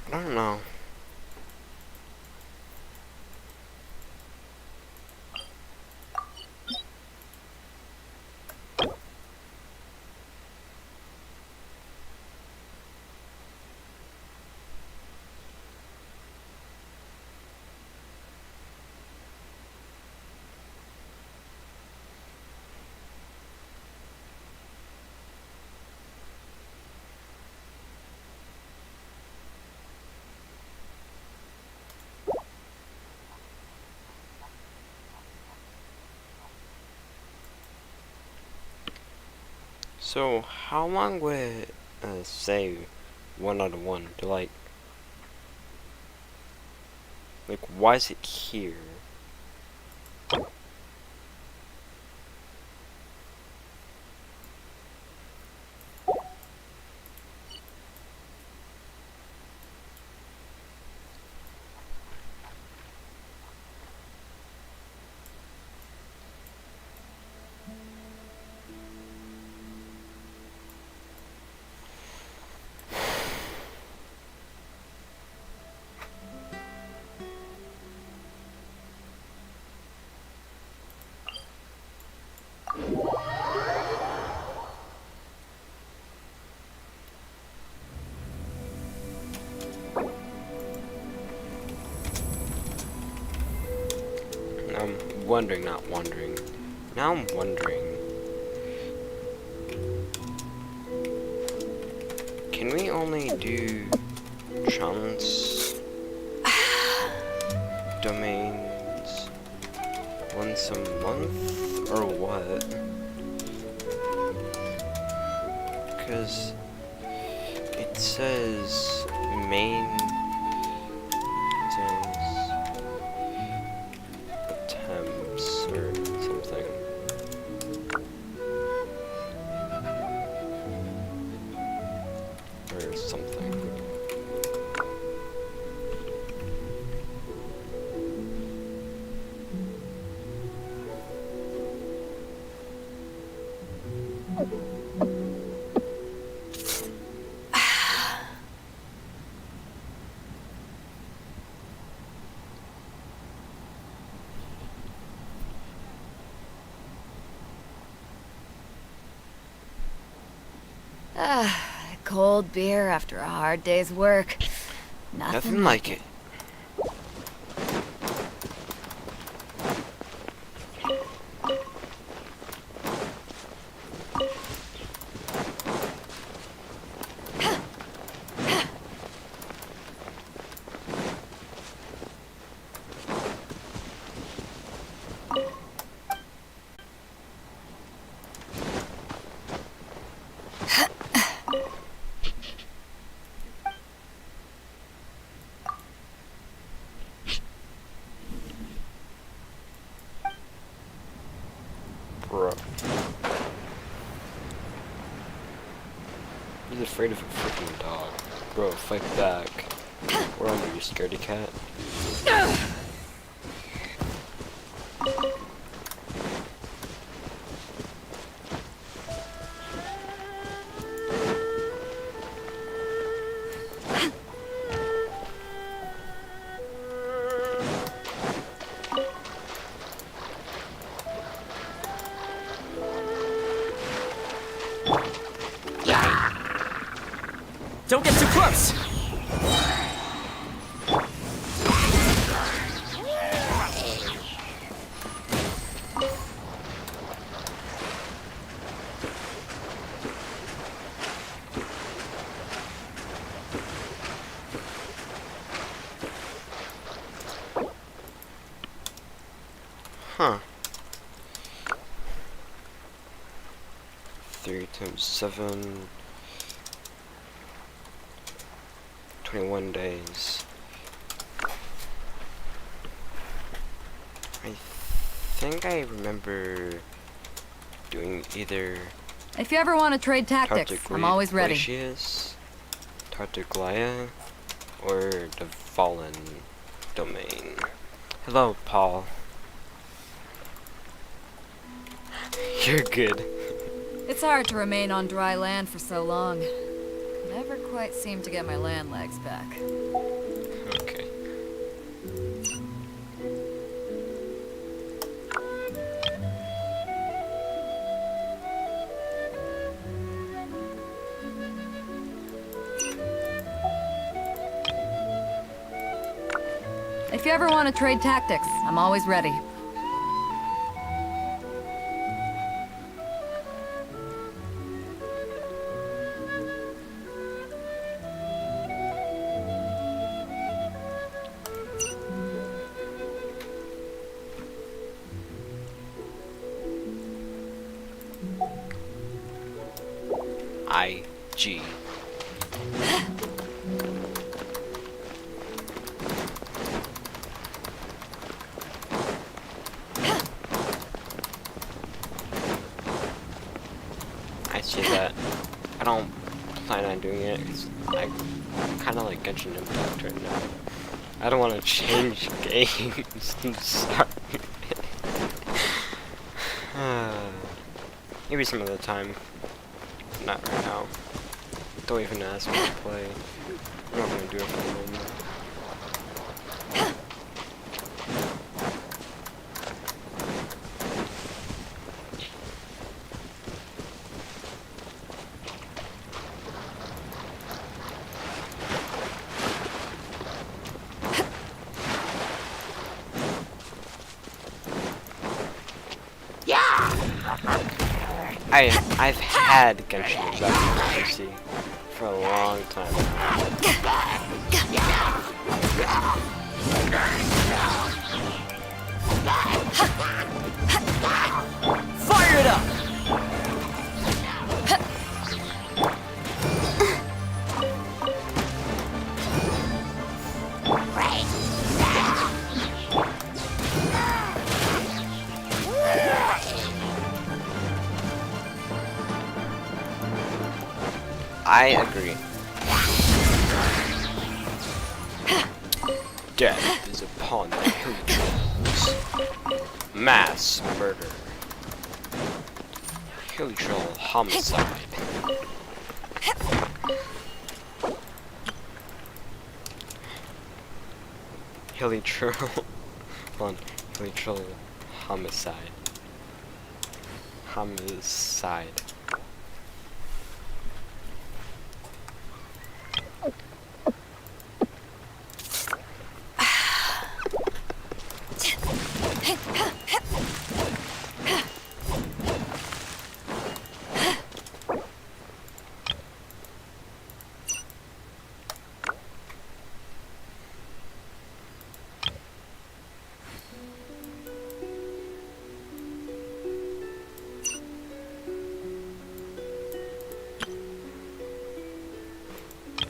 I don't know. So, how long would it say 1 out of 1 to like, why is it here? I'm wondering, not wondering. Now I'm wondering. Can we only do chance domains once a month, or what? Because it says main attempts or something. Or something. Cold beer after a hard day's work. Nothing like it. Bro. He's afraid of a freaking dog. Bro, fight back. Or I'm your scaredy cat. Don't get too close! Huh. 3 times 7. 21 days. I think I remember doing either If you ever want to trade tactics, I'm always ready. Tartaglia, or the Fallen Domain. Hello, Paul. You're good. It's hard to remain on dry land for so long. Never quite seem to get my land legs back. Okay. If you ever want to trade tactics, I'm always ready. IG. I see that. I don't plan on doing it. I kind of like Genshin Impact right now. I don't want to change games. I'm sorry. Maybe some other time. Not right now. Don't even ask me to play. I'm not gonna do it for the moment. I've had Genshin Impact PC for a long time. Fire it up! I agree. Death is upon the Hilly Mass murder. Hilly Troll homicide. Hilly Troll. Hold on. Hilly Troll homicide. Homicide.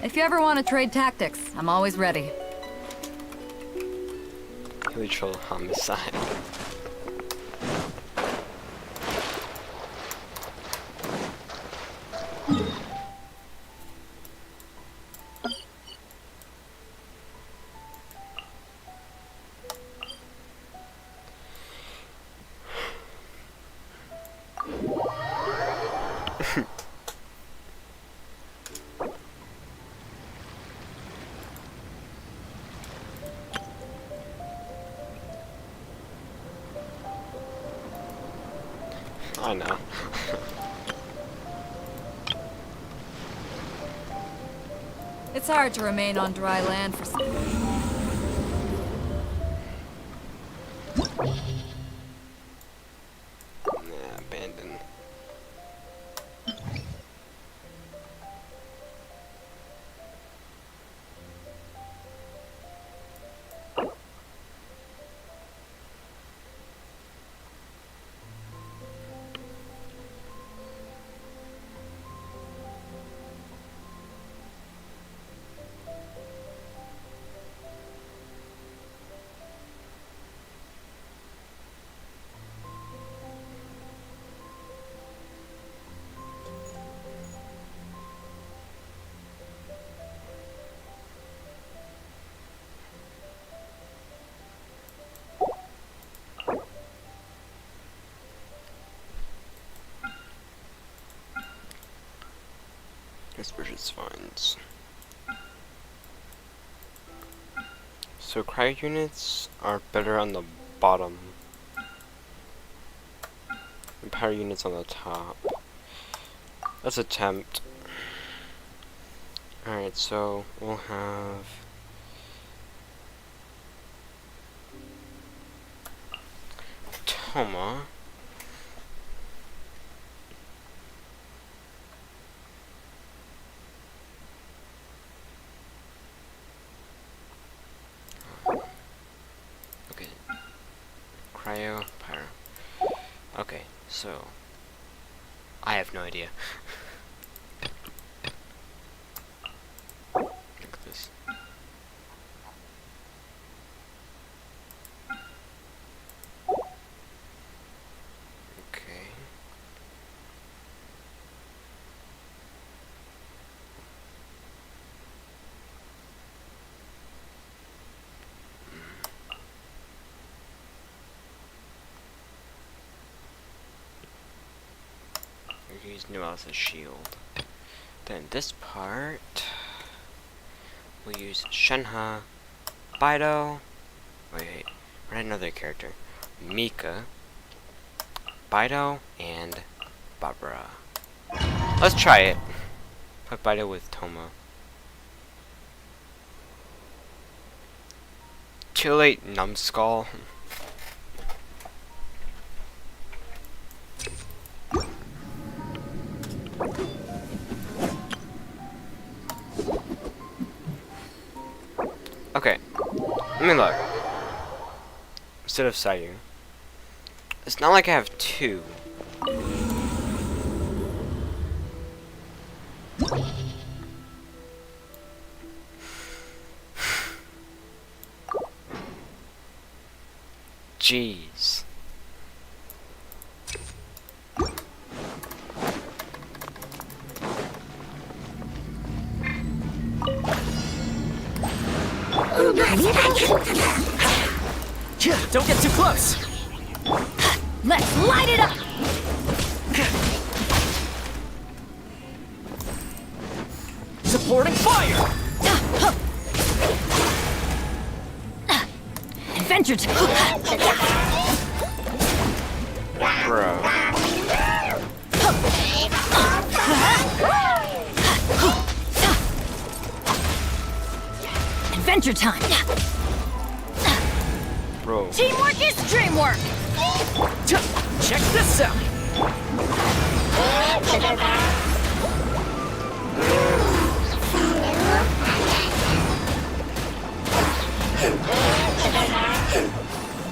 If you ever want to trade tactics, I'm always ready. Hilly Troll homicide. I know. It's hard to remain on dry land for Abandon. suspicious finds. So cryo units are better on the bottom. And power units on the top. Let's attempt. Alright, so we'll have Toma. Okay. Cryo, pyro. Okay, so I have no idea. Look at this. Okay. We use New as a shield. Then this part, we'll use Shenhe, Bido, wait, another character, Mika, Bido, and Barbara. Let's try it. Put Bido with Toma. Too late, numbskull. Okay, let me look. Instead of Sayu, it's not like I have two. Jeez. Don't get too close! Let's light it up! Supporting fire! Adventure time! Bro. Adventure time! Bro. Teamwork is dreamwork! Check this out!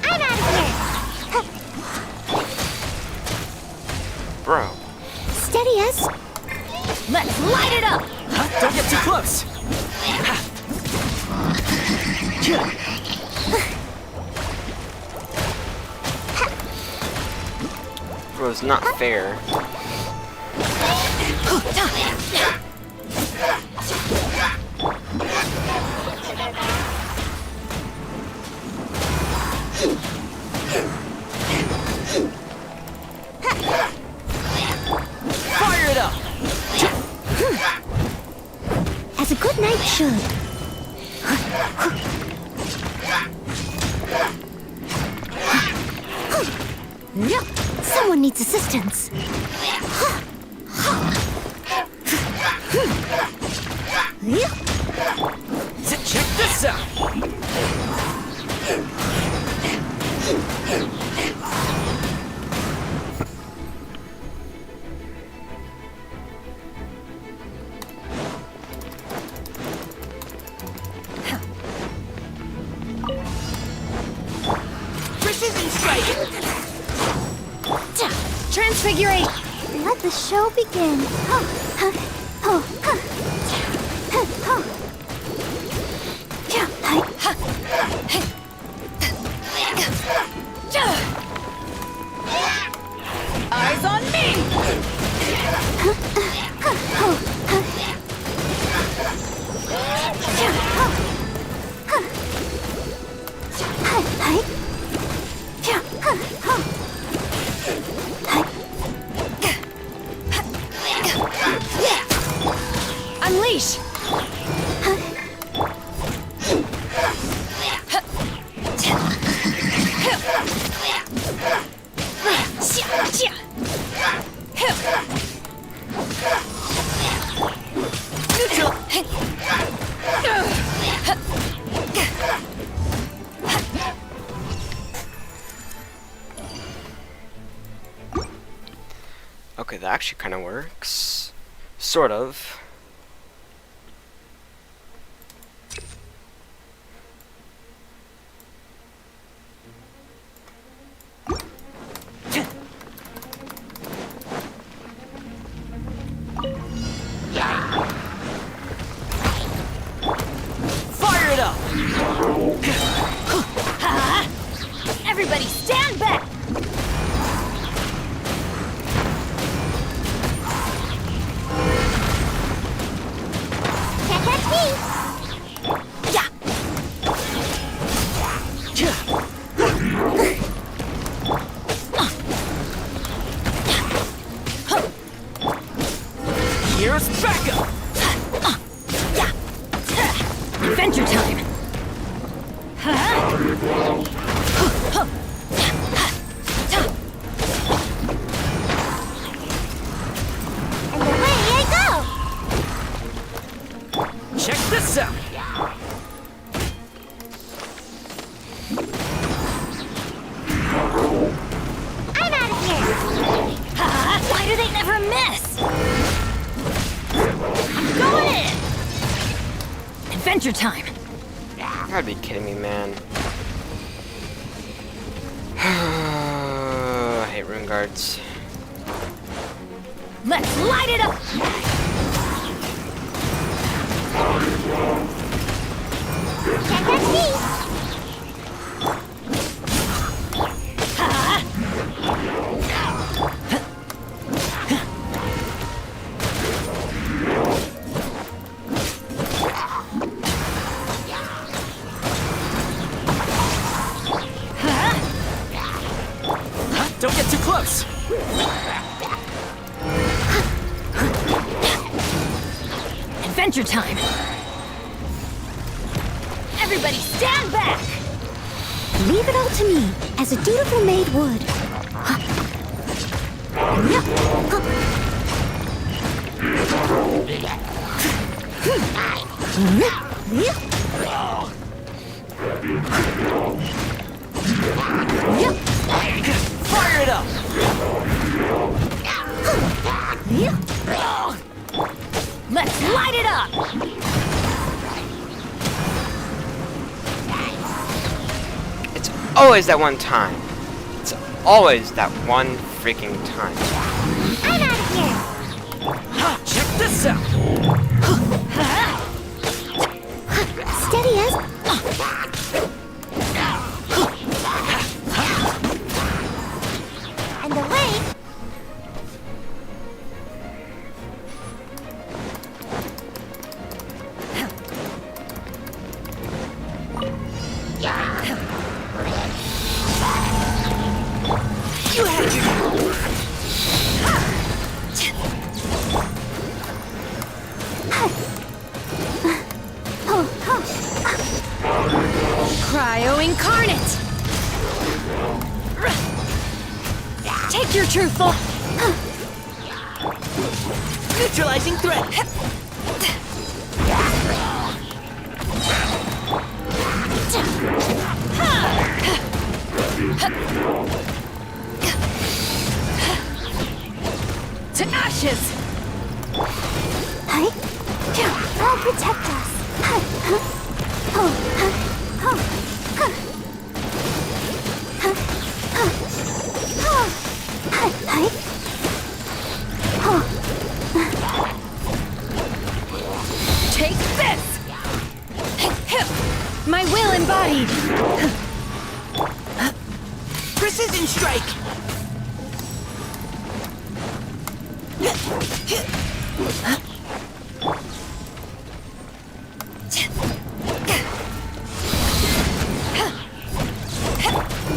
I'm out of here. Bro. Steady as. Let's light it up! Don't get too close! Bro, it's not fair. Fire it up! As a good knight should. Someone needs assistance. Check this out! Precision strike! Transfiguration! Let the show begin. Eyes on me! that actually kind of works. Sort of. Fire it up! Everybody stand back! Can't catch me! Yeah! Here's backup! Adventure time! And away I go! Check this out! I'm out of here! Why do they never miss? I'm going in! Adventure time! You gotta be kidding me, man. I hate rune guards. Let's light it up! Can't catch me! Don't get too close! Adventure time! Everybody stand back! Leave it all to me, as a dutiful maid would. Fire it up! Let's light it up! It's always that one time. It's always that one freaking time. I'm out of here! Check this out! Steady as... And away! You had your... Cryo incarnate! Take your true form! Neutralizing threat! To ashes! I'll protect us. Take this! My will embodied! Precision strike!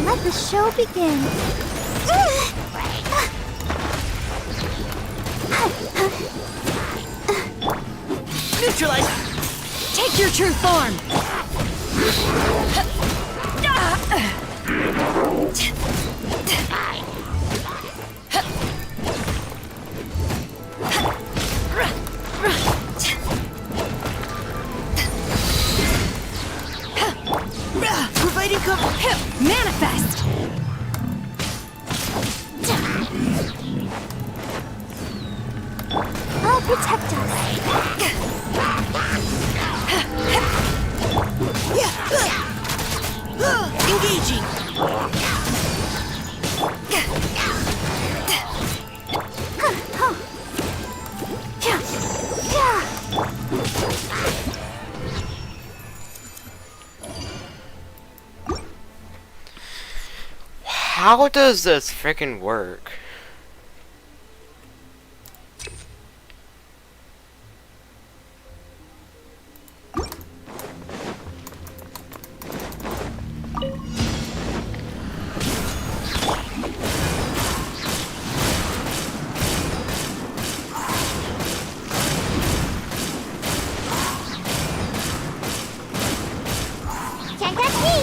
Let the show begin. Neutralize! Take your true form! Providing cover! Manifest! How does this frickin' work? Can't touch me!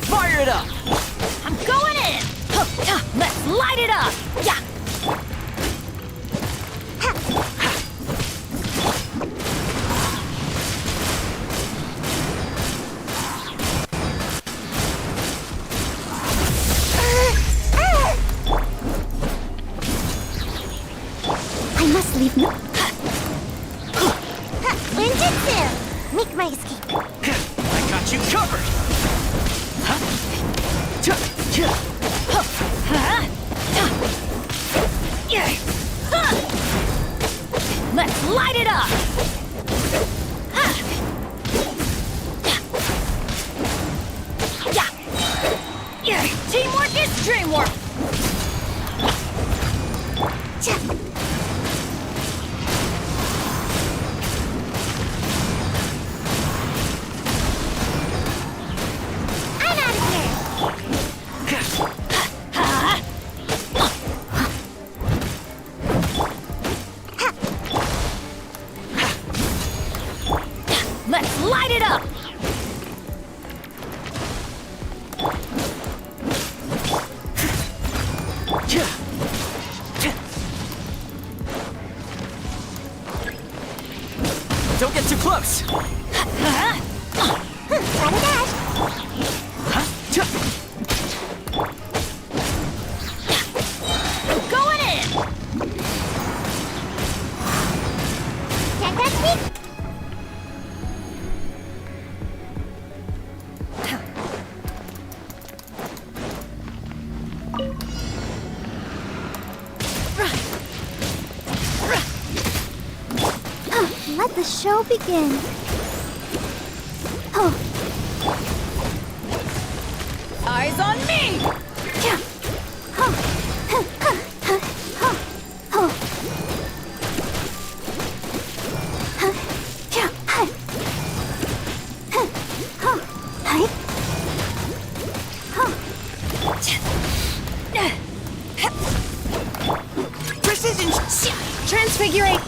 Fire it up! I'm going in! Let's light it up! Yeah! I must leave no. Ninjutsu! Make my escape. I got you covered! Let's light it up! Teamwork is dreamwork! I'm out of here! Let's light it up! Don't get too close! Try to dash! Going in! Can't touch me! Let the show begin. Oh, Eyes on me! Precision! Transfigurate!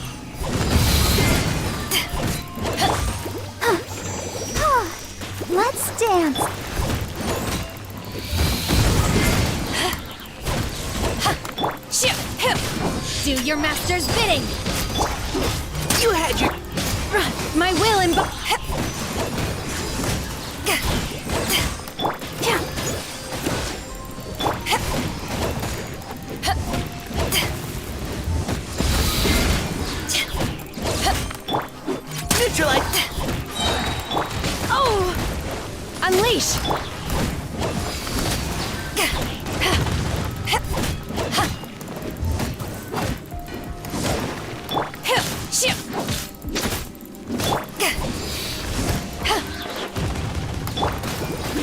let's dance. Do your master's bidding! You had your... My will and... Neutralize! Oh! Unleash!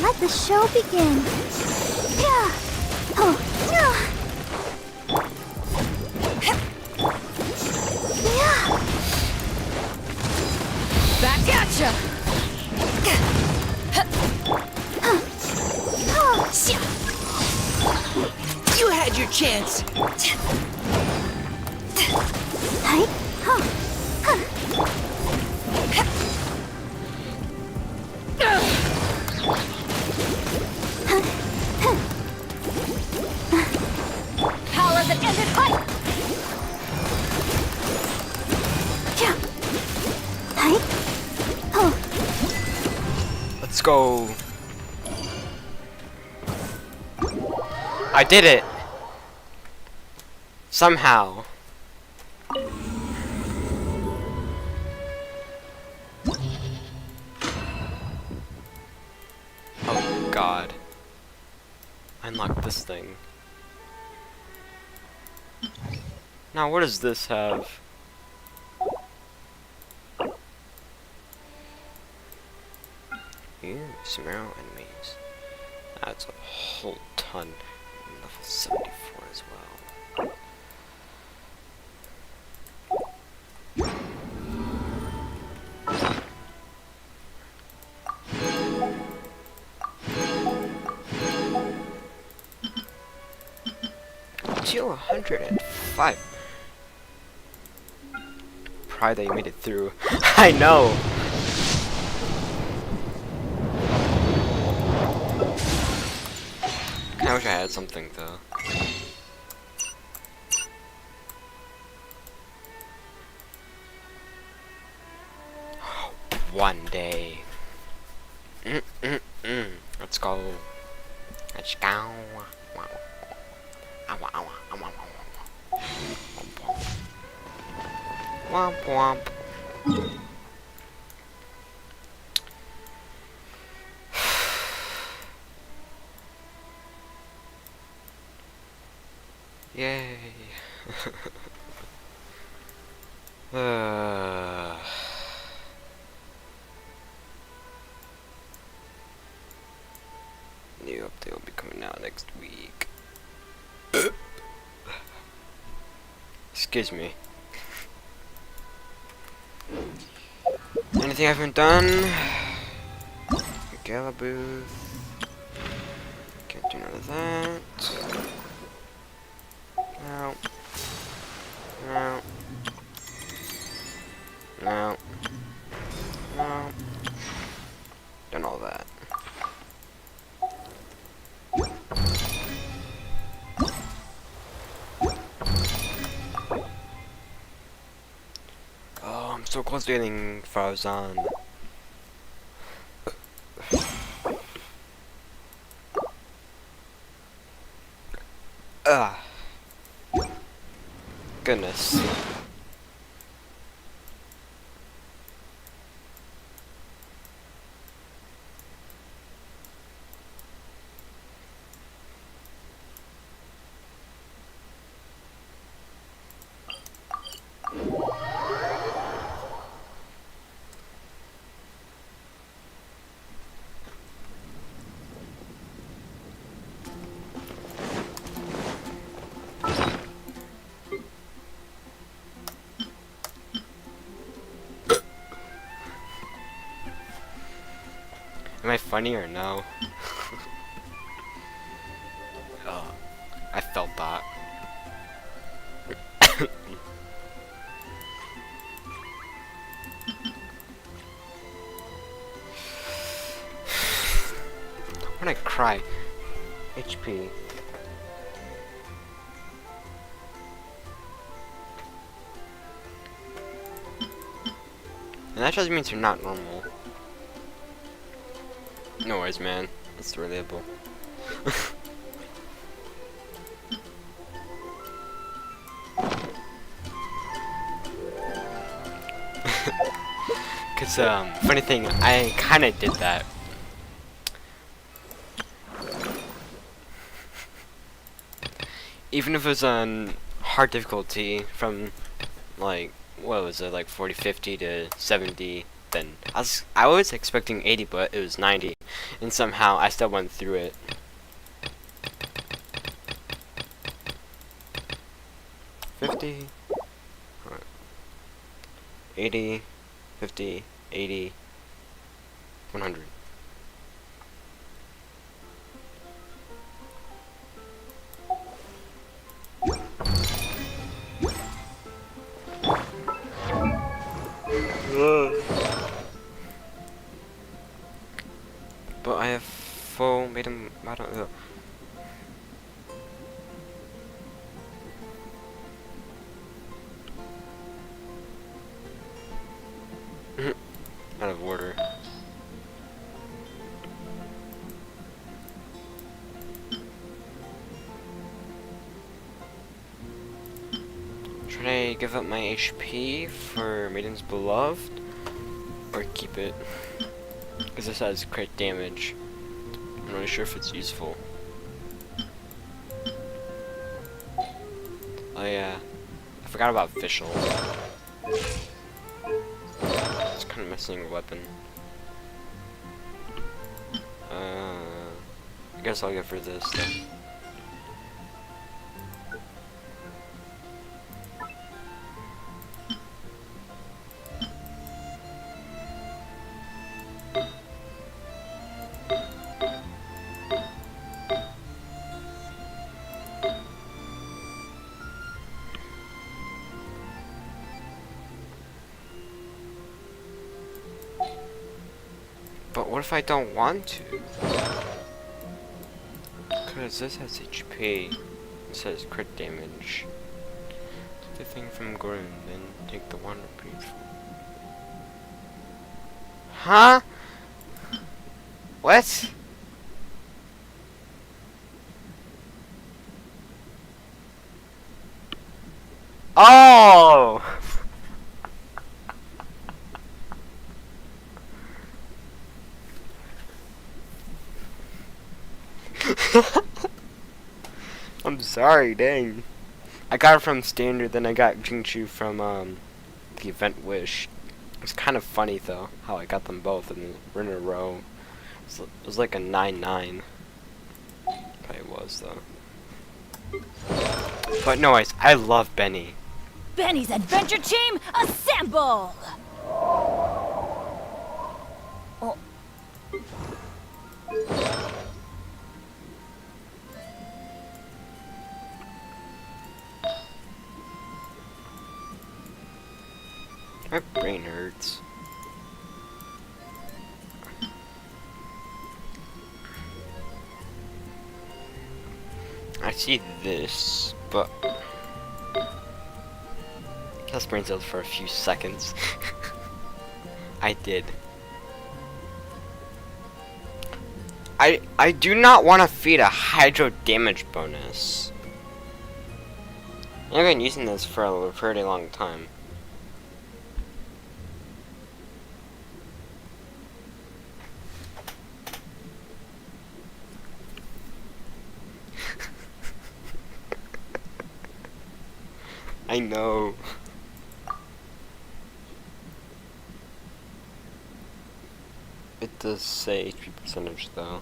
Let the show begin. Yeah. Oh, yeah. Yeah. Back at ya! You had your chance! Right? Huh. Power that ended hype! Right? Oh. Let's go. I did it! Somehow. Oh god. Unlock this thing. Now what does this have? Ew, some arrow enemies. That's a whole ton. Level 74 as well. To 105. Pride that you made it through. I know. I wish I had something though. One day. Let's go. Let's go. Womp womp. Yay. New update will be coming out next week. Excuse me. Anything I haven't done? Gala booth. Can't do none of that. No. No. No. No. Done all that. Oh, I'm so close to getting Farzan. Goodness. Am I funny or no? Oh, I felt that. When I cry, HP. And that just means you're not normal. No worries, man. It's relatable. Cause funny thing, I kinda did that. Even if it was on hard difficulty from like what was it, like 40, 50 to 70, then I was expecting 80, but it was 90, and somehow I still went through it. $50, 80, 50, 80, 100. But I have full maiden. I don't know. Out of order. Should I give up my HP for Maiden's Beloved? Or keep it? Because this has crit damage. I'm not really sure if it's useful. Oh yeah. I forgot about Fischl. It's kind of messing with weapon. I guess I'll go for this then. But what if I don't want to? Because this has HP. It says crit damage. Take the thing from Gordon, then take the one reprieve. Huh? What? Oh! I'm sorry, dang. I got it from Standard, then I got Jingchu from the Event Wish. It's kind of funny though, how I got them both in a row. It was like a 9-9. Probably was though. But no, I love Benny. Benny's adventure team, assemble! Oh. My brain hurts. I see this, but just brain cells for a few seconds. I did. I do not want to feed a hydro damage bonus. I've been using this for a pretty long time. I know. It does say HP percentage though.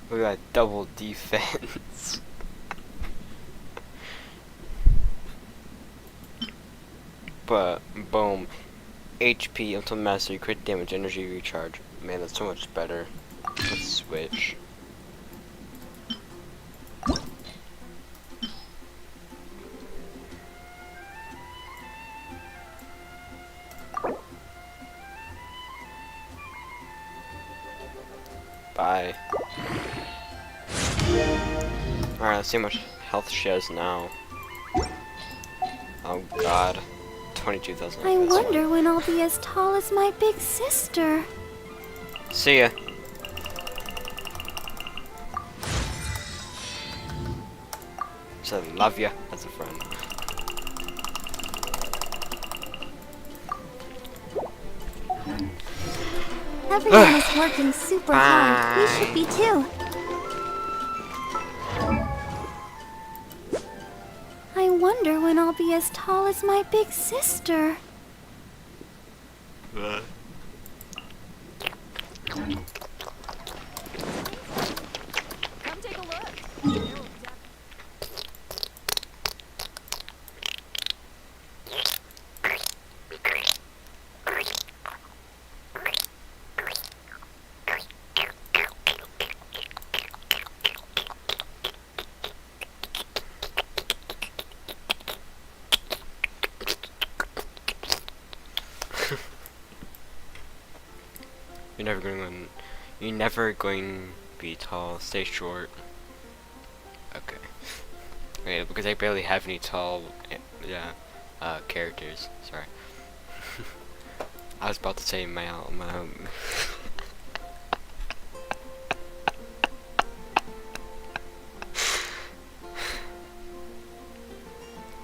We got double defense. But boom, HP until mastery, crit damage, energy recharge. Man, that's so much better. Let's switch. Bye. Alright, let's see how much health she has now. Oh god. 22,000. I wonder when I'll be as tall as my big sister. See ya. So love ya as a friend. Everyone is working super hard. We should be too. I wonder when I'll be as tall as my big sister. Come take a look. You're never going to be tall. Stay short. Okay. Okay, because I barely have any tall, characters. Sorry. I was about to say my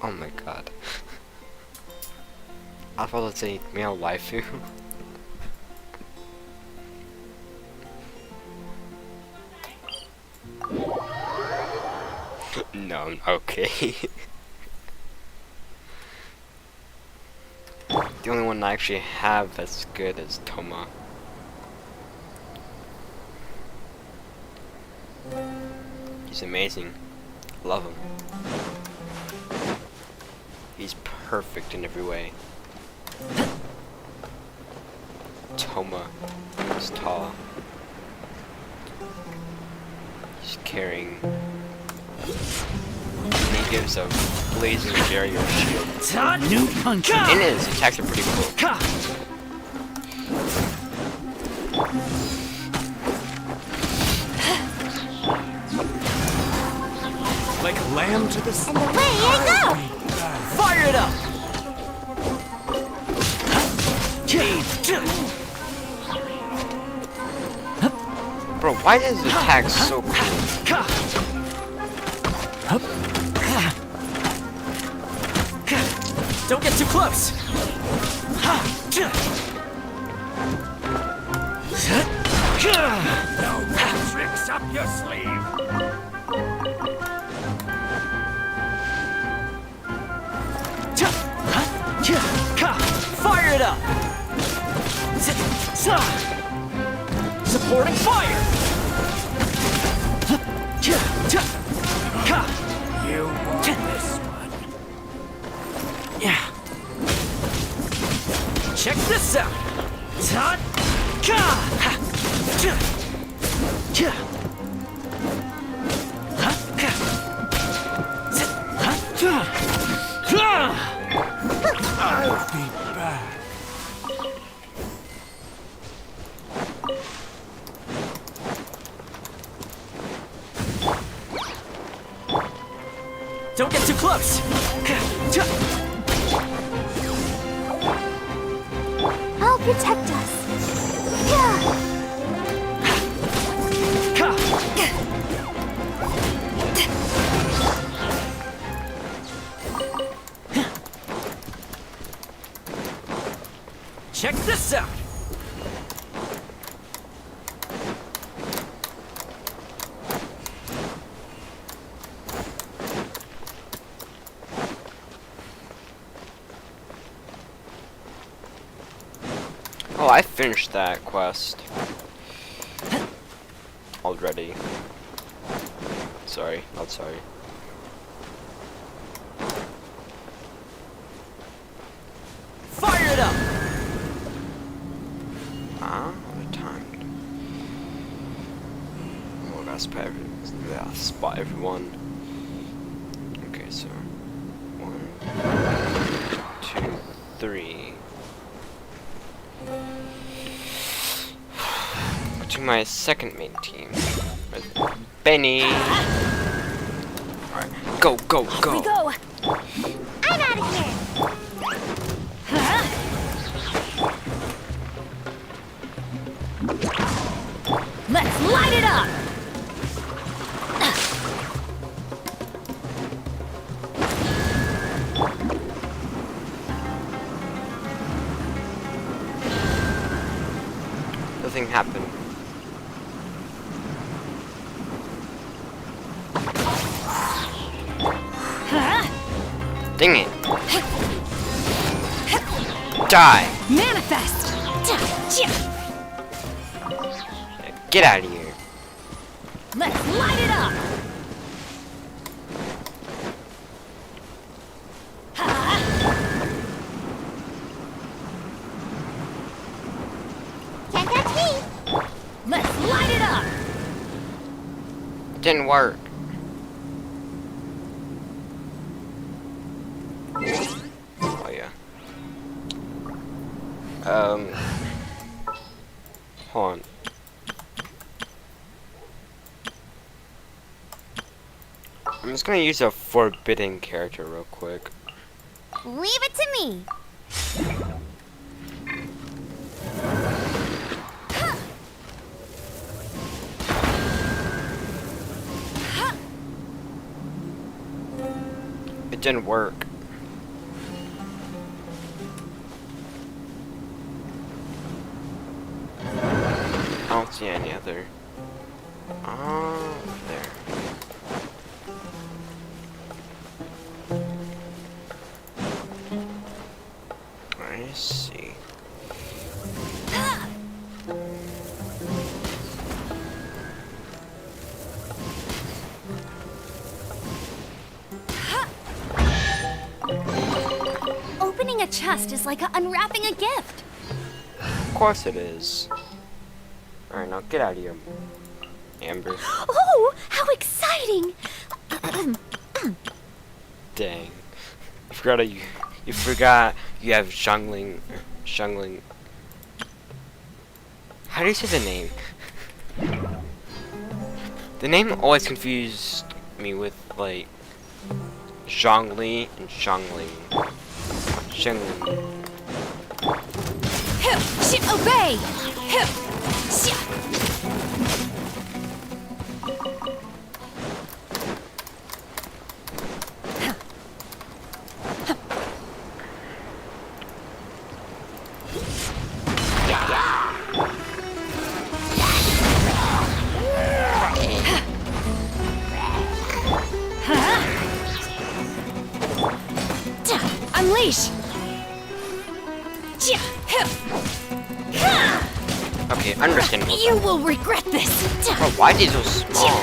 Oh my god. I was about to say male waifu. No, okay. the only one I actually have that's good is Toma. He's amazing. Love him. He's perfect in every way. Toma is tall. He's caring. And he gives a blazing barrier shield. New punch. And his attacks are pretty cool. Like a lamb to the And away I go! Fire it up! Bro, why is his attack so cool? Don't get too close! No more tricks up your sleeve. Fire it up! Supporting fire! You want this one. Yeah. Check this out! I'll be back. Don't get too close! I'll protect us. Check this out! Oh, I finished that quest already. Sorry, not sorry. Fire it up! What timed? Oh, gotta spot everyone. Okay, so 1, 2, 3. To my second main team, with Benny. Alright, go, go, go. We go. I'm out of here! Let's light it up! Nothing happened. Dang it. Die. Manifest! Get out of here. Let's light it up! Can't touch me! Let's light it up! It didn't work. Oh yeah. Hold on. I'm just gonna use a forbidden character real quick. Leave it to me! It didn't work. I don't see any other. Oh, there. see. Opening a chest is like unwrapping a gift. Of course it is. Alright, now get out of here, Amber. Oh, how exciting! Dang. You forgot you have Shangling. How do you say the name? The name always confused me with like Zhongli and Shangling. Obey! Unleash! Okay, understandable. You will regret this! Oh, why are they so small?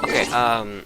Okay, hold on.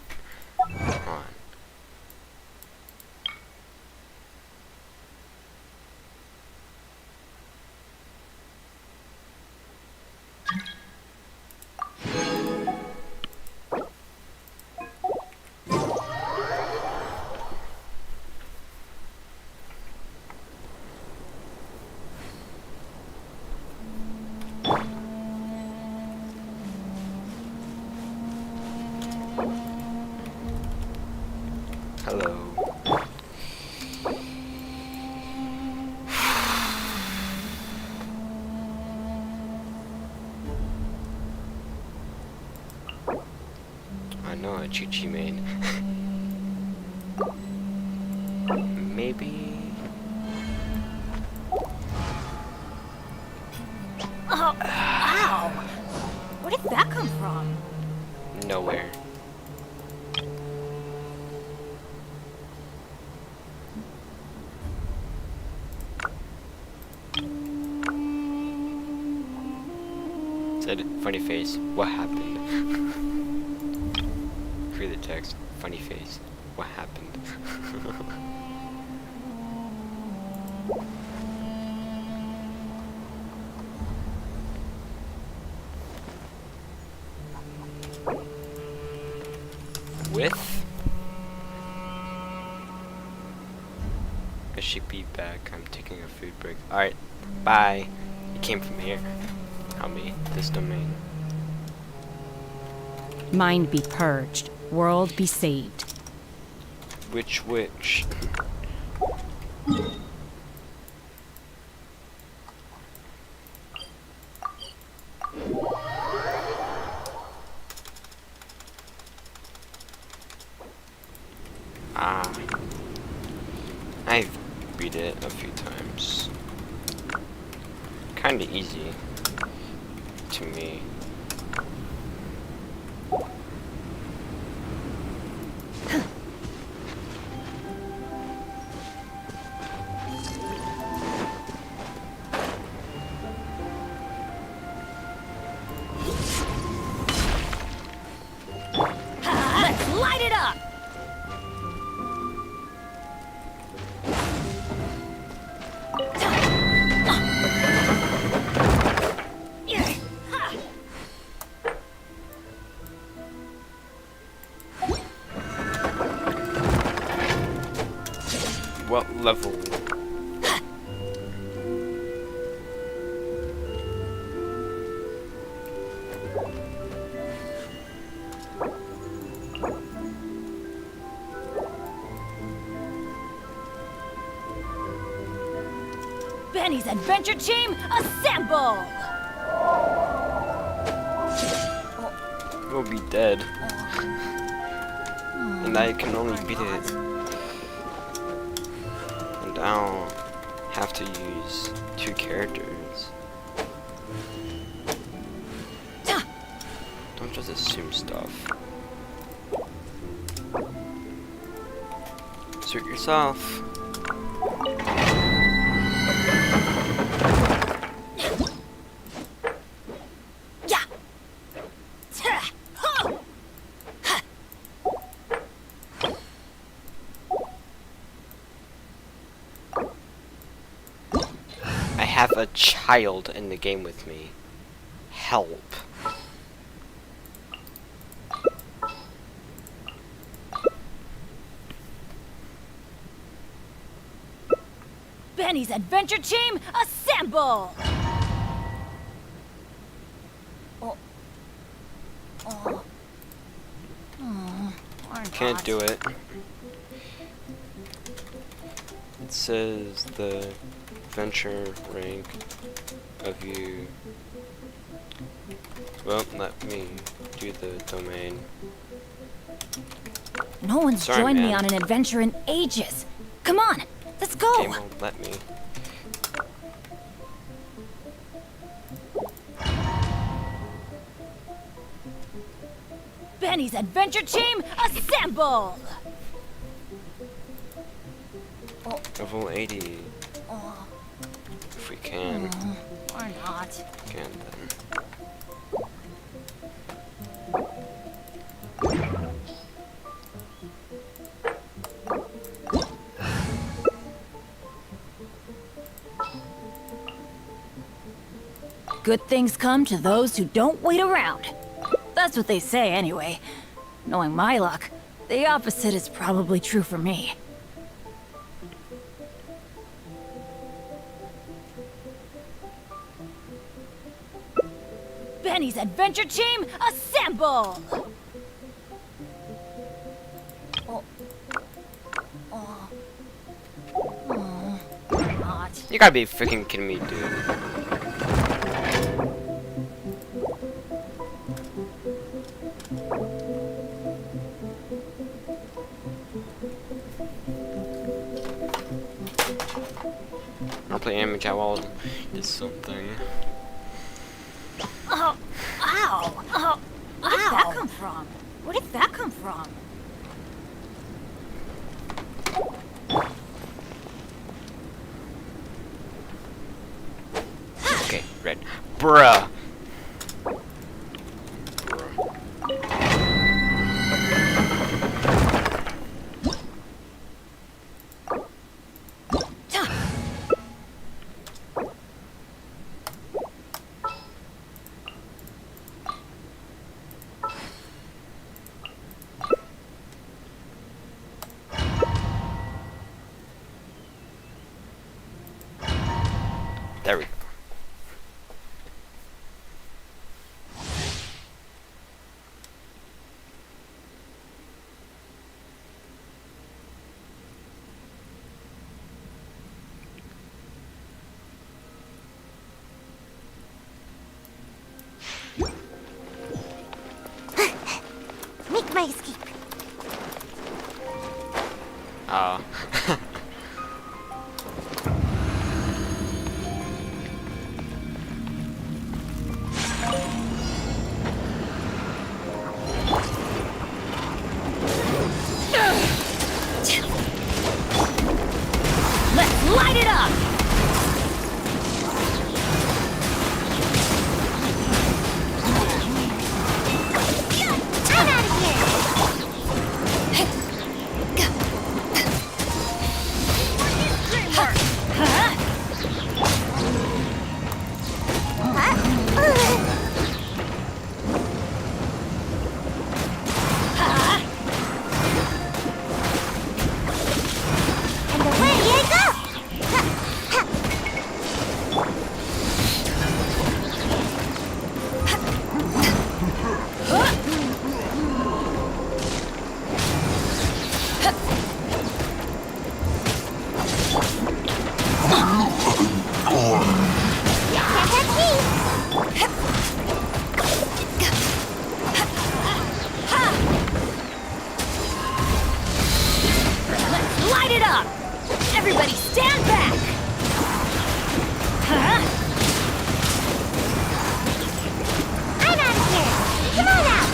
Hello. I know a Chi-Chi main. Maybe. Oh, wow! Where did that come from? Nowhere. Said funny face. What happened? Read the text. Funny face. What happened? With? I should be back. I'm taking a food break. Alright. Bye. It came from here. Help me. This domain. Mind be purged. World be saved. Which? Ah. I've beat it a few times. Kinda easy. To me. Let's light it up! What level? Benny's adventure team, assemble! We'll be dead. And I can only beat it. And I'll have to use 2 characters. Don't just assume stuff. Suit yourself. I have a child in the game with me. Help. Benny's adventure team, assemble! Oh. Oh. Can't do it. It says the adventure rank of you. Well, let me do the domain. No one's Sorry, joined me man. on an adventure in ages. Come on, let's go! Game won't let me. Benny's adventure team, assemble! Level 80. Oh. If we can. Or not. Can then. Good things come to those who don't wait around. That's what they say anyway. Knowing my luck, the opposite is probably true for me. Benny's adventure team, assemble! Oh. Oh. Oh. Not. You gotta be freaking kidding me, dude. I'll play Anime Chat while did something. Oh, ow! Oh, where did that come from? Where did that come from? Okay, red. Bruh. There we go. Make my escape. Let's light it up! I'm out of here! And away I go! Can't catch me! Let's light it up! Everybody stand back! I'm out of here! Come on out!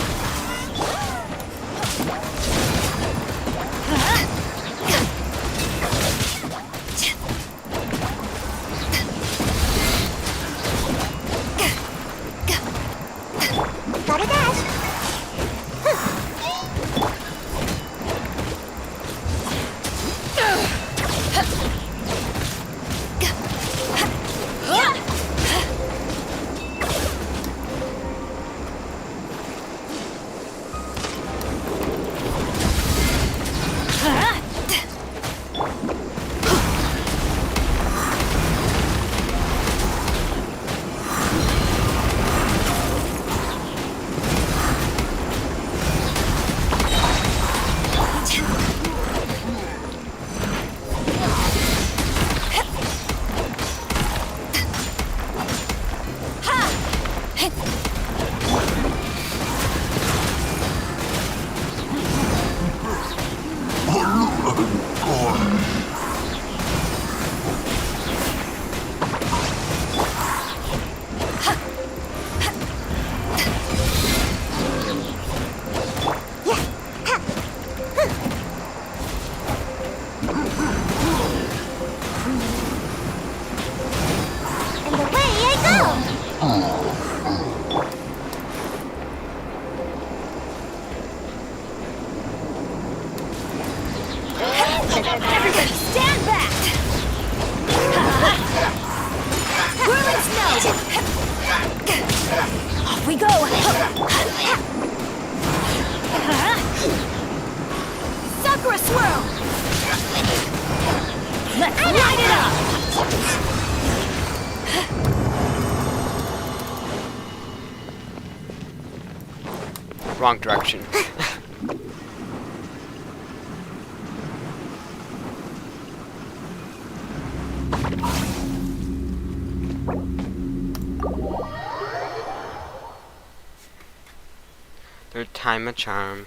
a swirl! Let's light it up! Wrong direction. Third time a charm.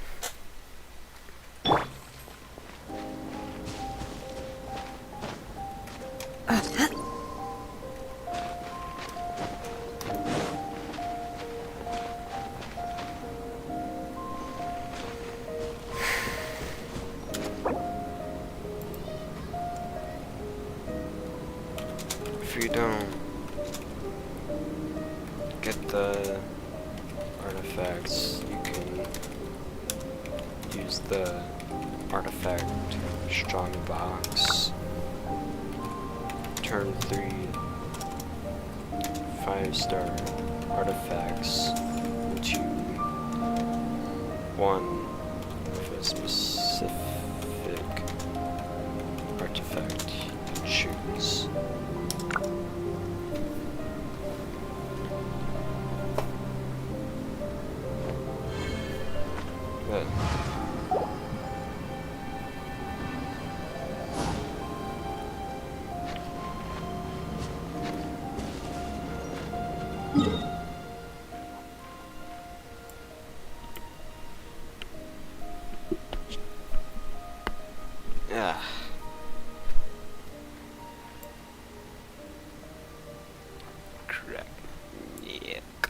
If you don't get the artifacts, you can use the artifact strong box. Turn 3 5-star artifacts into one of a specific artifact you choose. But yeah. Crap. Yuck.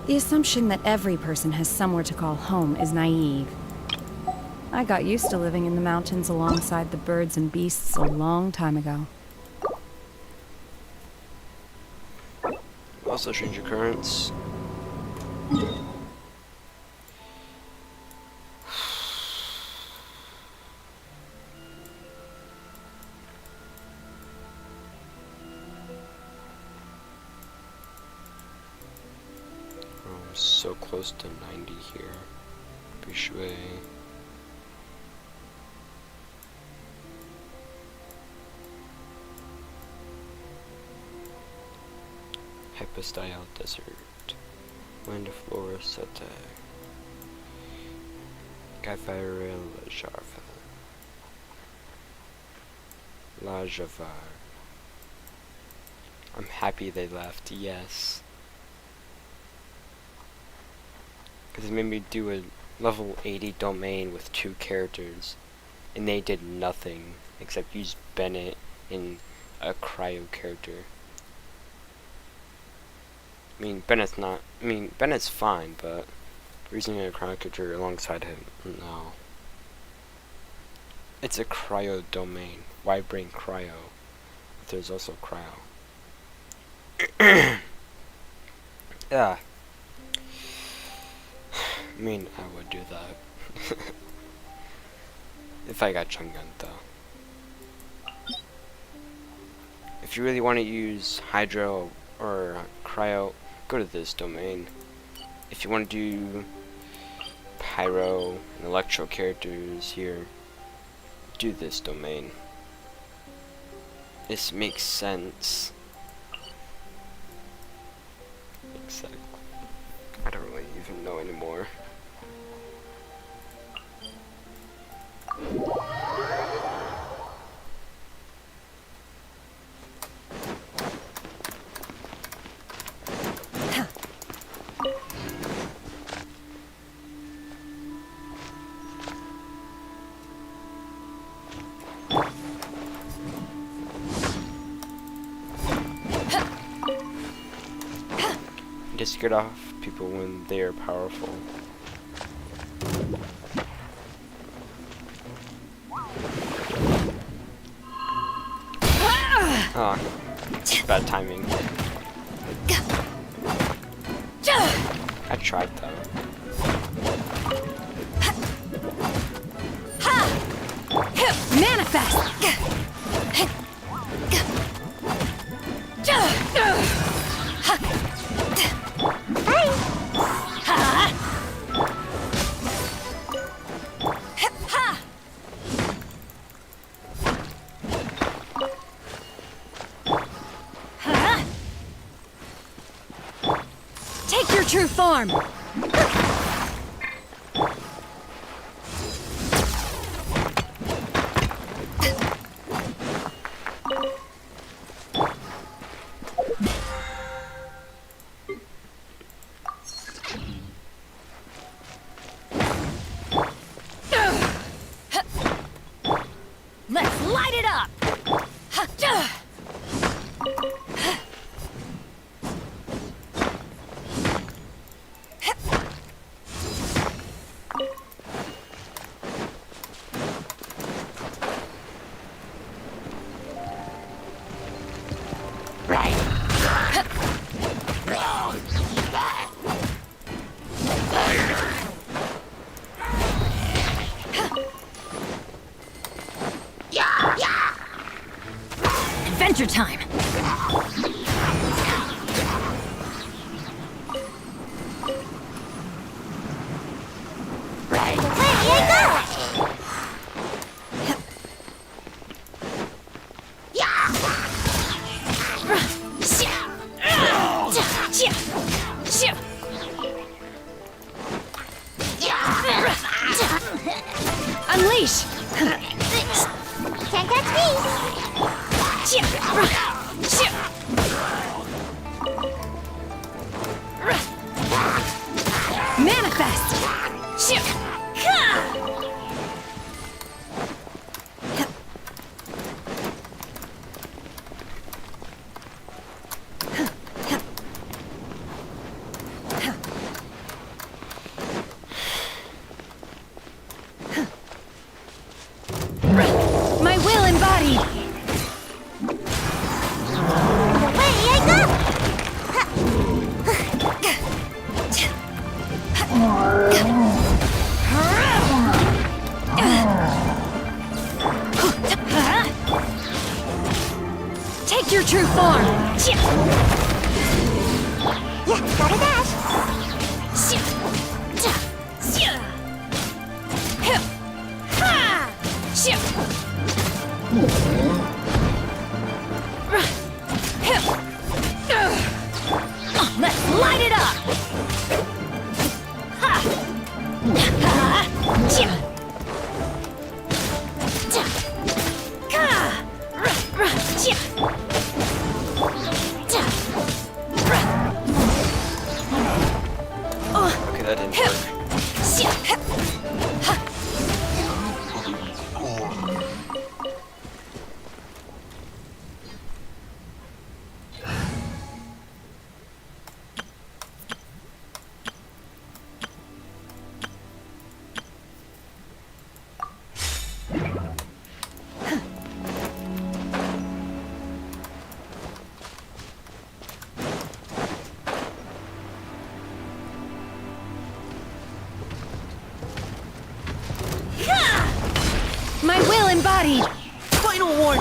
The assumption that every person has somewhere to call home is naive. I got used to living in the mountains alongside the birds and beasts a long time ago. Also change your currents. So close to 90 here. Bishui. Hypostyle Desert. Wind Florissette. Gavaril Jarva. La Javar. I'm happy they left, yes. Because it made me do a level 80 domain with 2 characters. And they did nothing except use Bennett in a cryo character. Bennett's fine, but using a cryo character alongside him, no. It's a cryo domain. Why bring cryo if there's also cryo? Yeah. I would do that. If I got Chungun, though. If you really want to use Hydro or Cryo, go to this domain. If you want to do Pyro and Electro characters here, do this domain. This makes sense. Exactly. I don't really even know anymore. to scare off people when they are powerful. Oh, bad timing. I tried though. Manifest! Take your true form! Let's light it up! Adventure time! Unleash! Can't catch me! Manifest! My will embodied! Away I go! Take your true form! Yeah, gotta dash! Let's light it up! Okay, that didn't work. My will embodied! Final warn!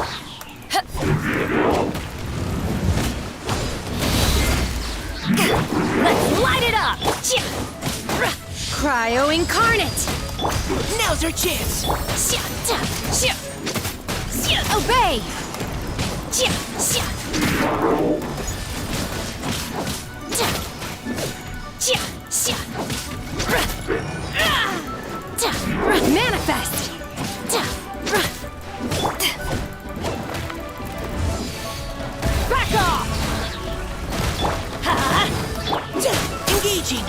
Let's light it up! Cryo incarnate! Now's our chance! Obey! Manifest! Back off! Engaging!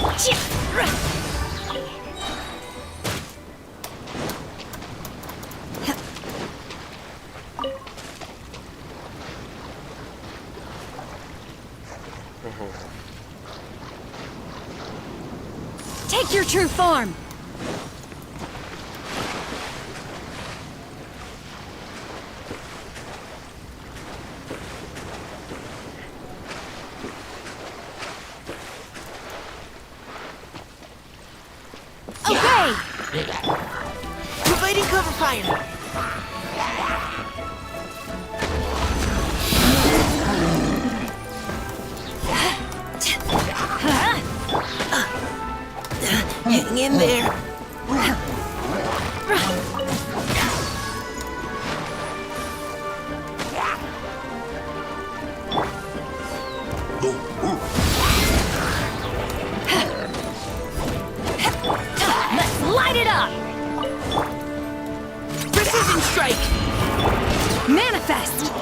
Take your true form! Obey! Providing cover fire! Hang in there. Let's light it up! Precision strike! Manifest!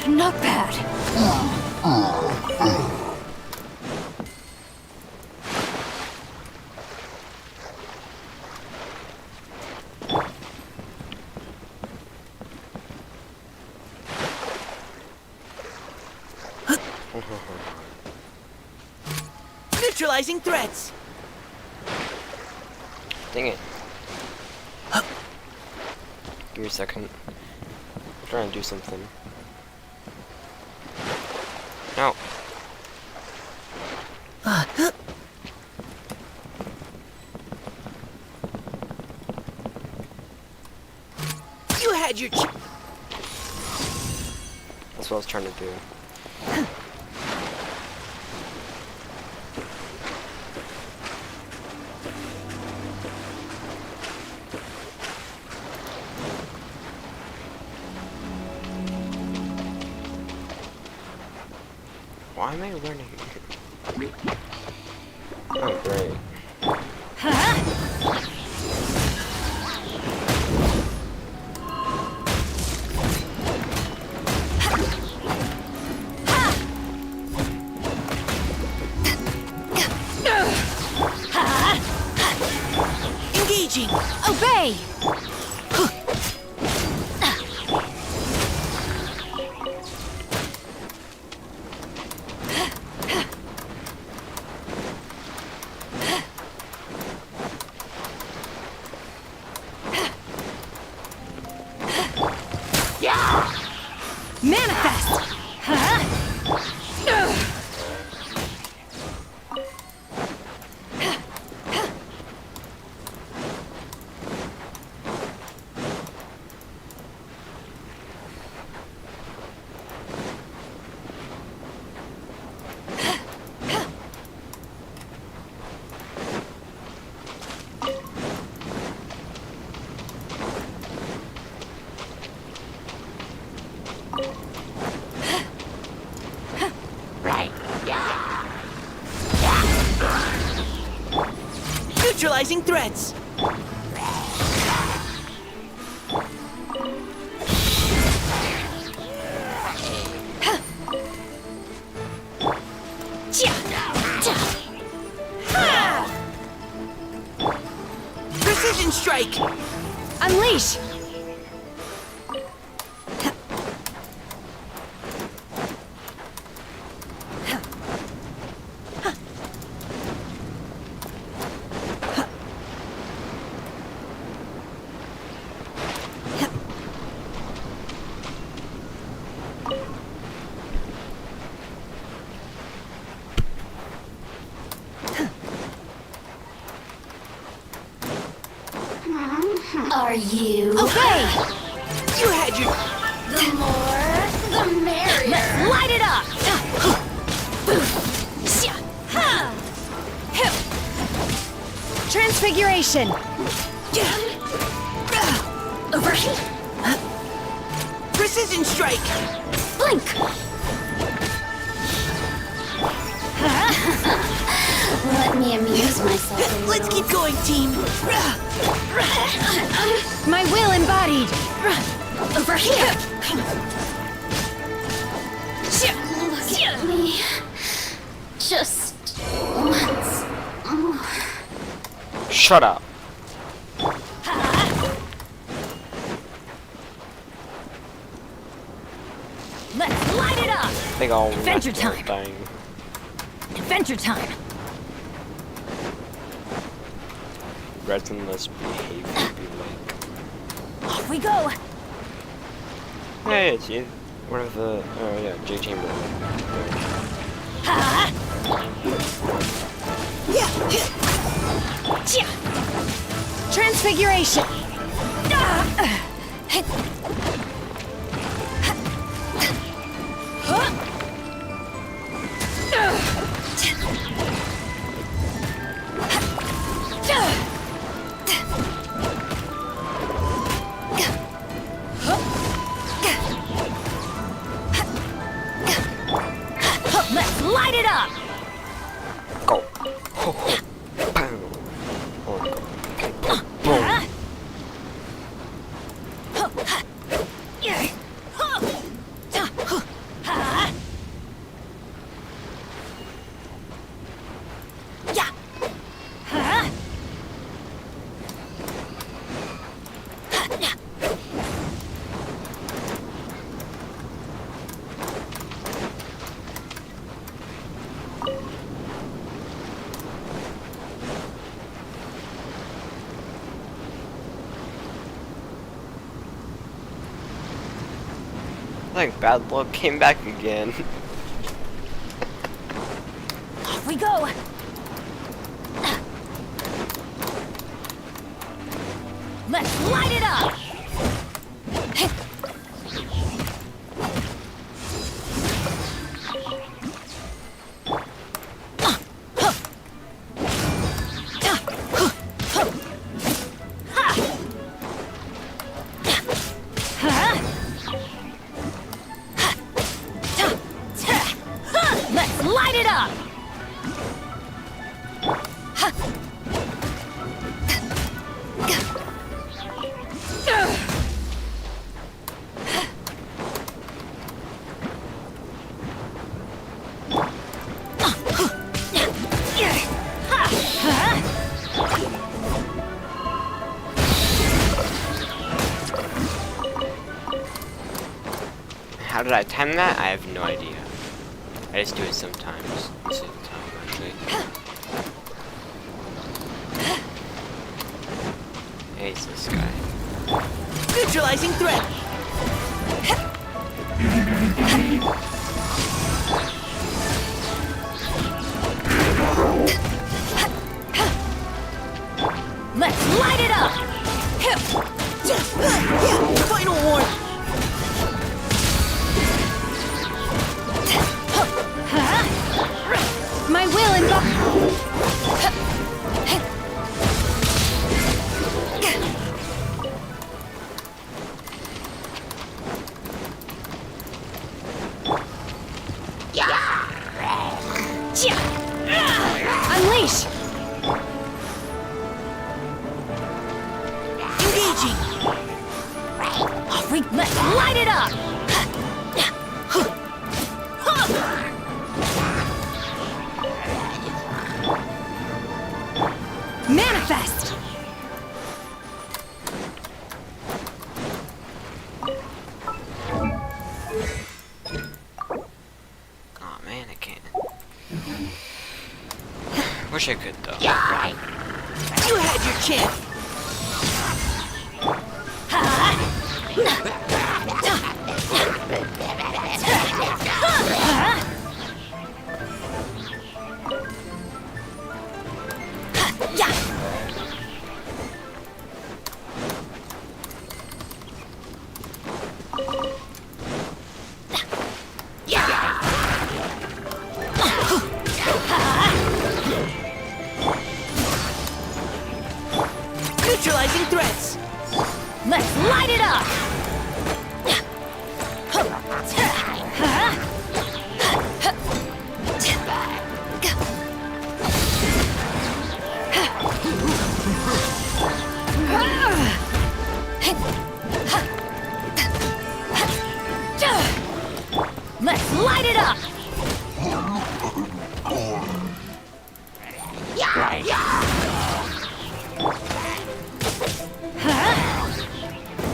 Not bad. Neutralizing threats! Dang it. Give me a second. I'm trying to do something. No. You had your That's what I was trying to do. Why am I learning? Oh, great. Engaging! Obey! Manifest! Neutralizing threats! Precision strike! Unleash! Are you? Okay! You had your... The more, the merrier. Let's light it up! Transfiguration! Overheat. Precision strike! Blink. Let me amuse myself a little. Let's keep going, team! My will embodied! Over here. Look at me. Just once more. Shut up. Let's light it up! Big ol' Adventure time. thing. Adventure time! Resinless behavior be like. Off we go! Hey, it's you. One of the. Oh, yeah, J Chamber. Ha! Transfiguration! Let's light it up! Go. Boom. Boom. I think bad luck came back again. Off we go! Let's light it up! Let's light it up! How did I time that? I have no idea. I just do it sometimes. Most of the time, actually. Hey, it's this guy. Neutralizing threat! Let's light it up! Final warning! My will involve. Unleash! Engaging! Off we let's light it up! Manifest! Oh man, I can't. Wish I could though. You had your chance! Neutralizing threats! Let's light it up! Let's light it up!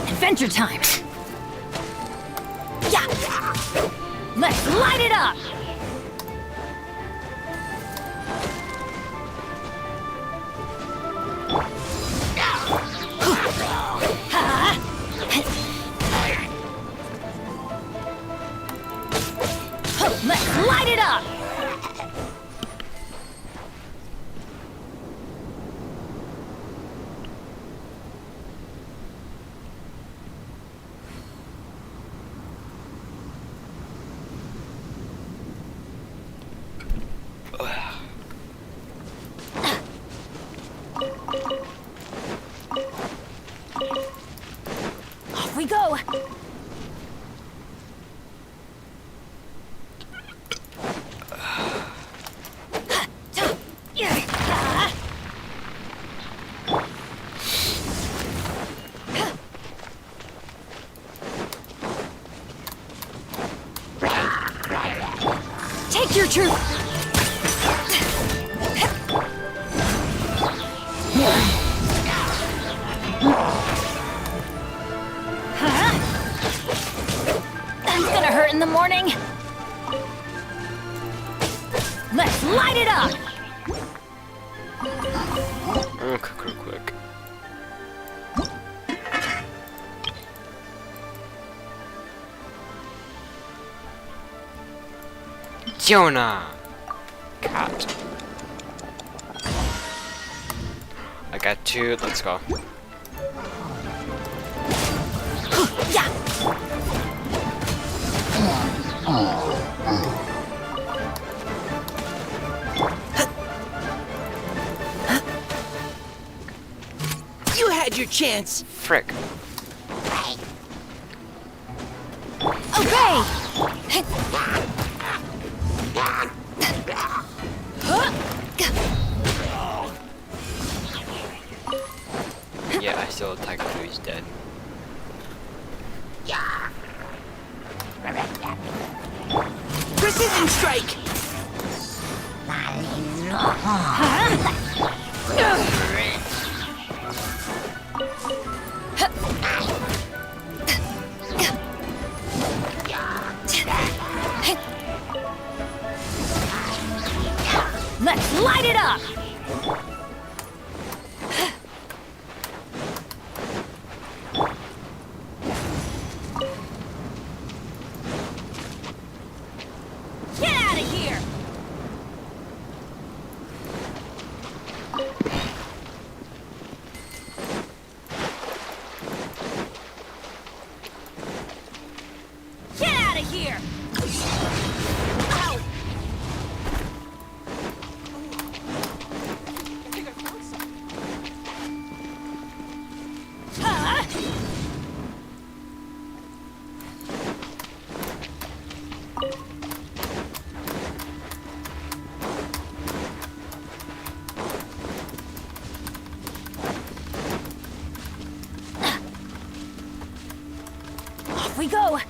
Adventure time! Let's light it up! truth. That's gonna hurt in the morning. Let's light it up! I'm gonna cook real quick. Jonah! Cat. I got 2, let's go. Yeah. You had your chance. Frick. Obey! Yeah, I still attack him till he's dead. Precision strike. Let's light it up! Get out of here! Get out of here! Ow! Off we go!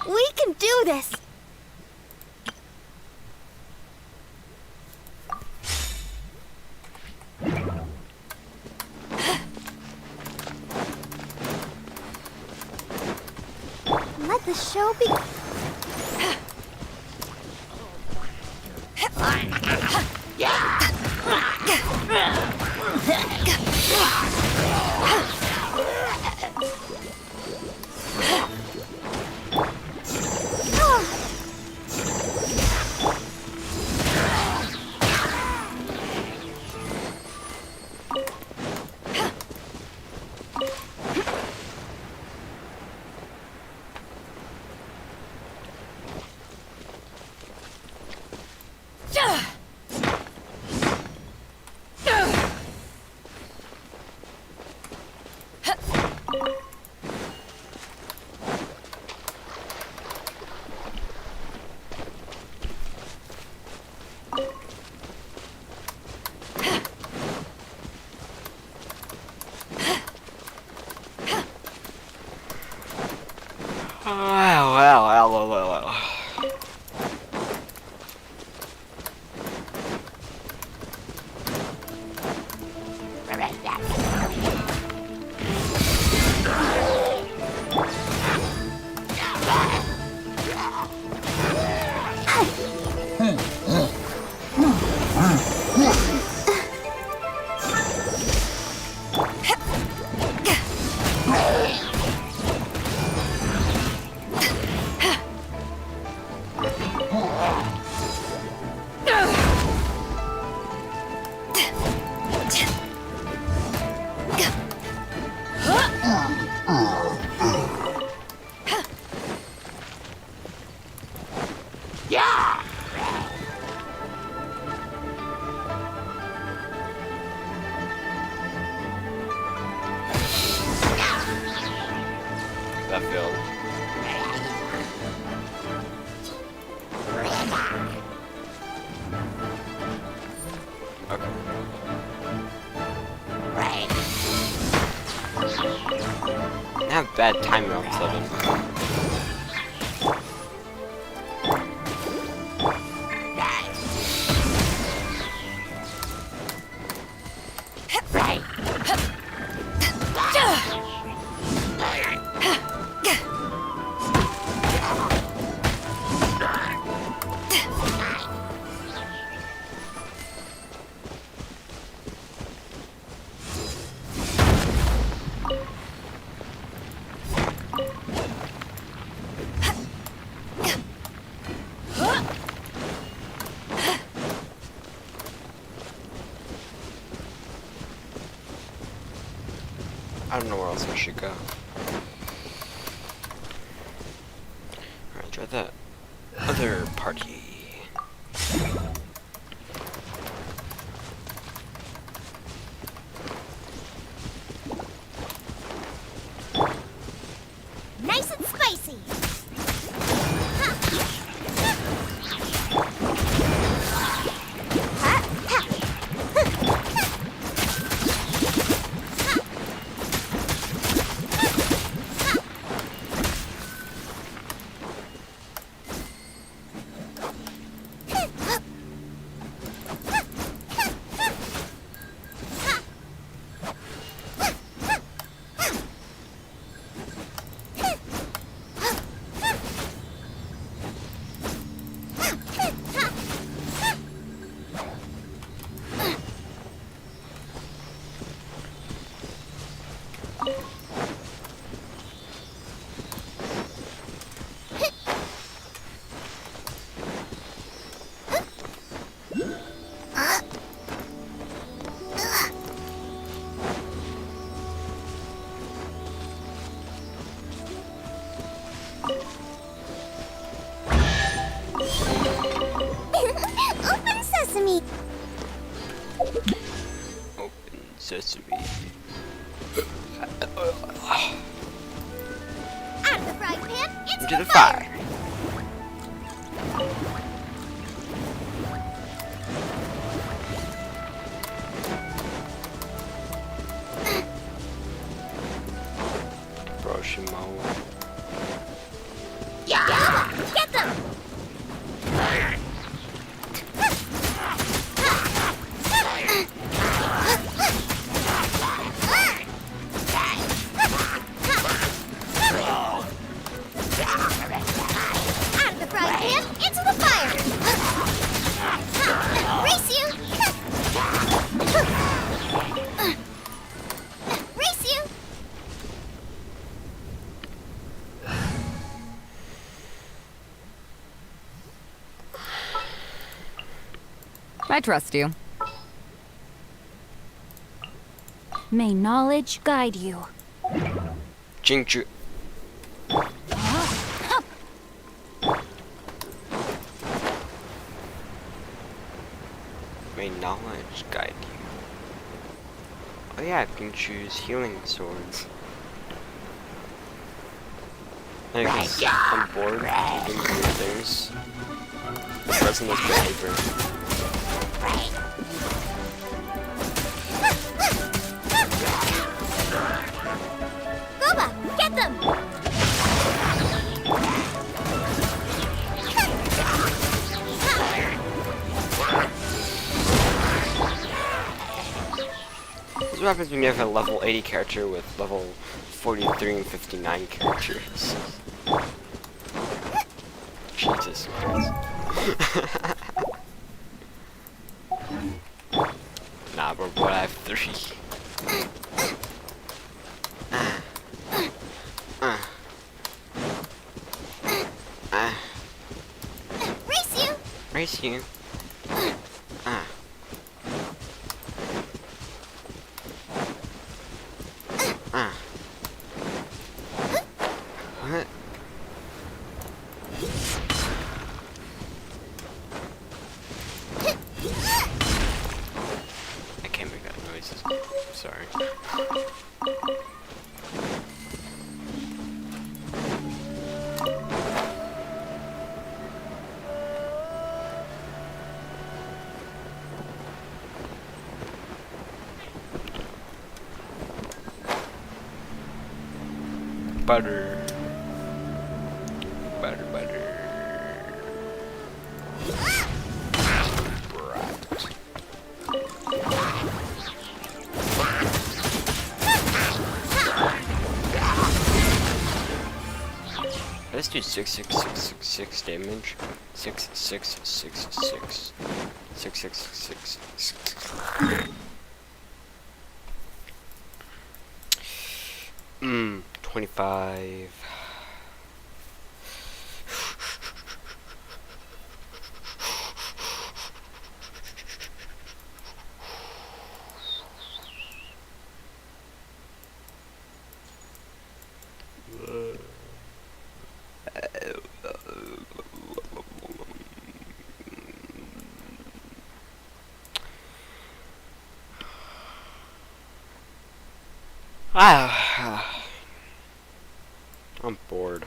We can do this! Let the show be. Yeah! That failed. Okay. I have bad timing all of a sudden. I don't know where else I should go. Alright, try that other party. Nice and spicy. Open sesame. Open sesame. Out of the frying pan, Into the fire. Broshimo. Yeah! Get them! Out of the frying pan, into the fire! Race you! Race you! I trust you. May knowledge guide you. Jingju. May knowledge guide you. Oh yeah, I can choose healing swords. I guess I'm bored of doing weird things. Present this behavior. Boba, get them! This is what happens when you have a level 80 character with level 43 and 59 characters. Jesus Christ. Nah, bro, I have 3. Race you! Race you. Butter. Butter, butter. Let's do 66666 damage. 6666. 6666. 25. I'm bored.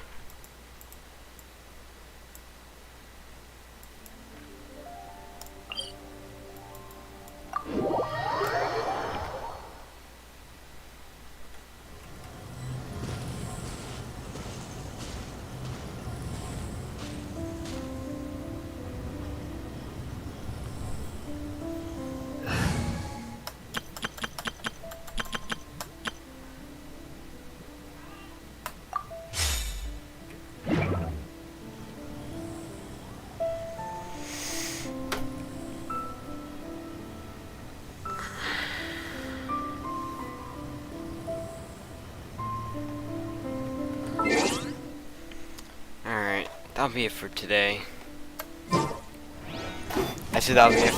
Alright, that'll be it for today. I said that'll be it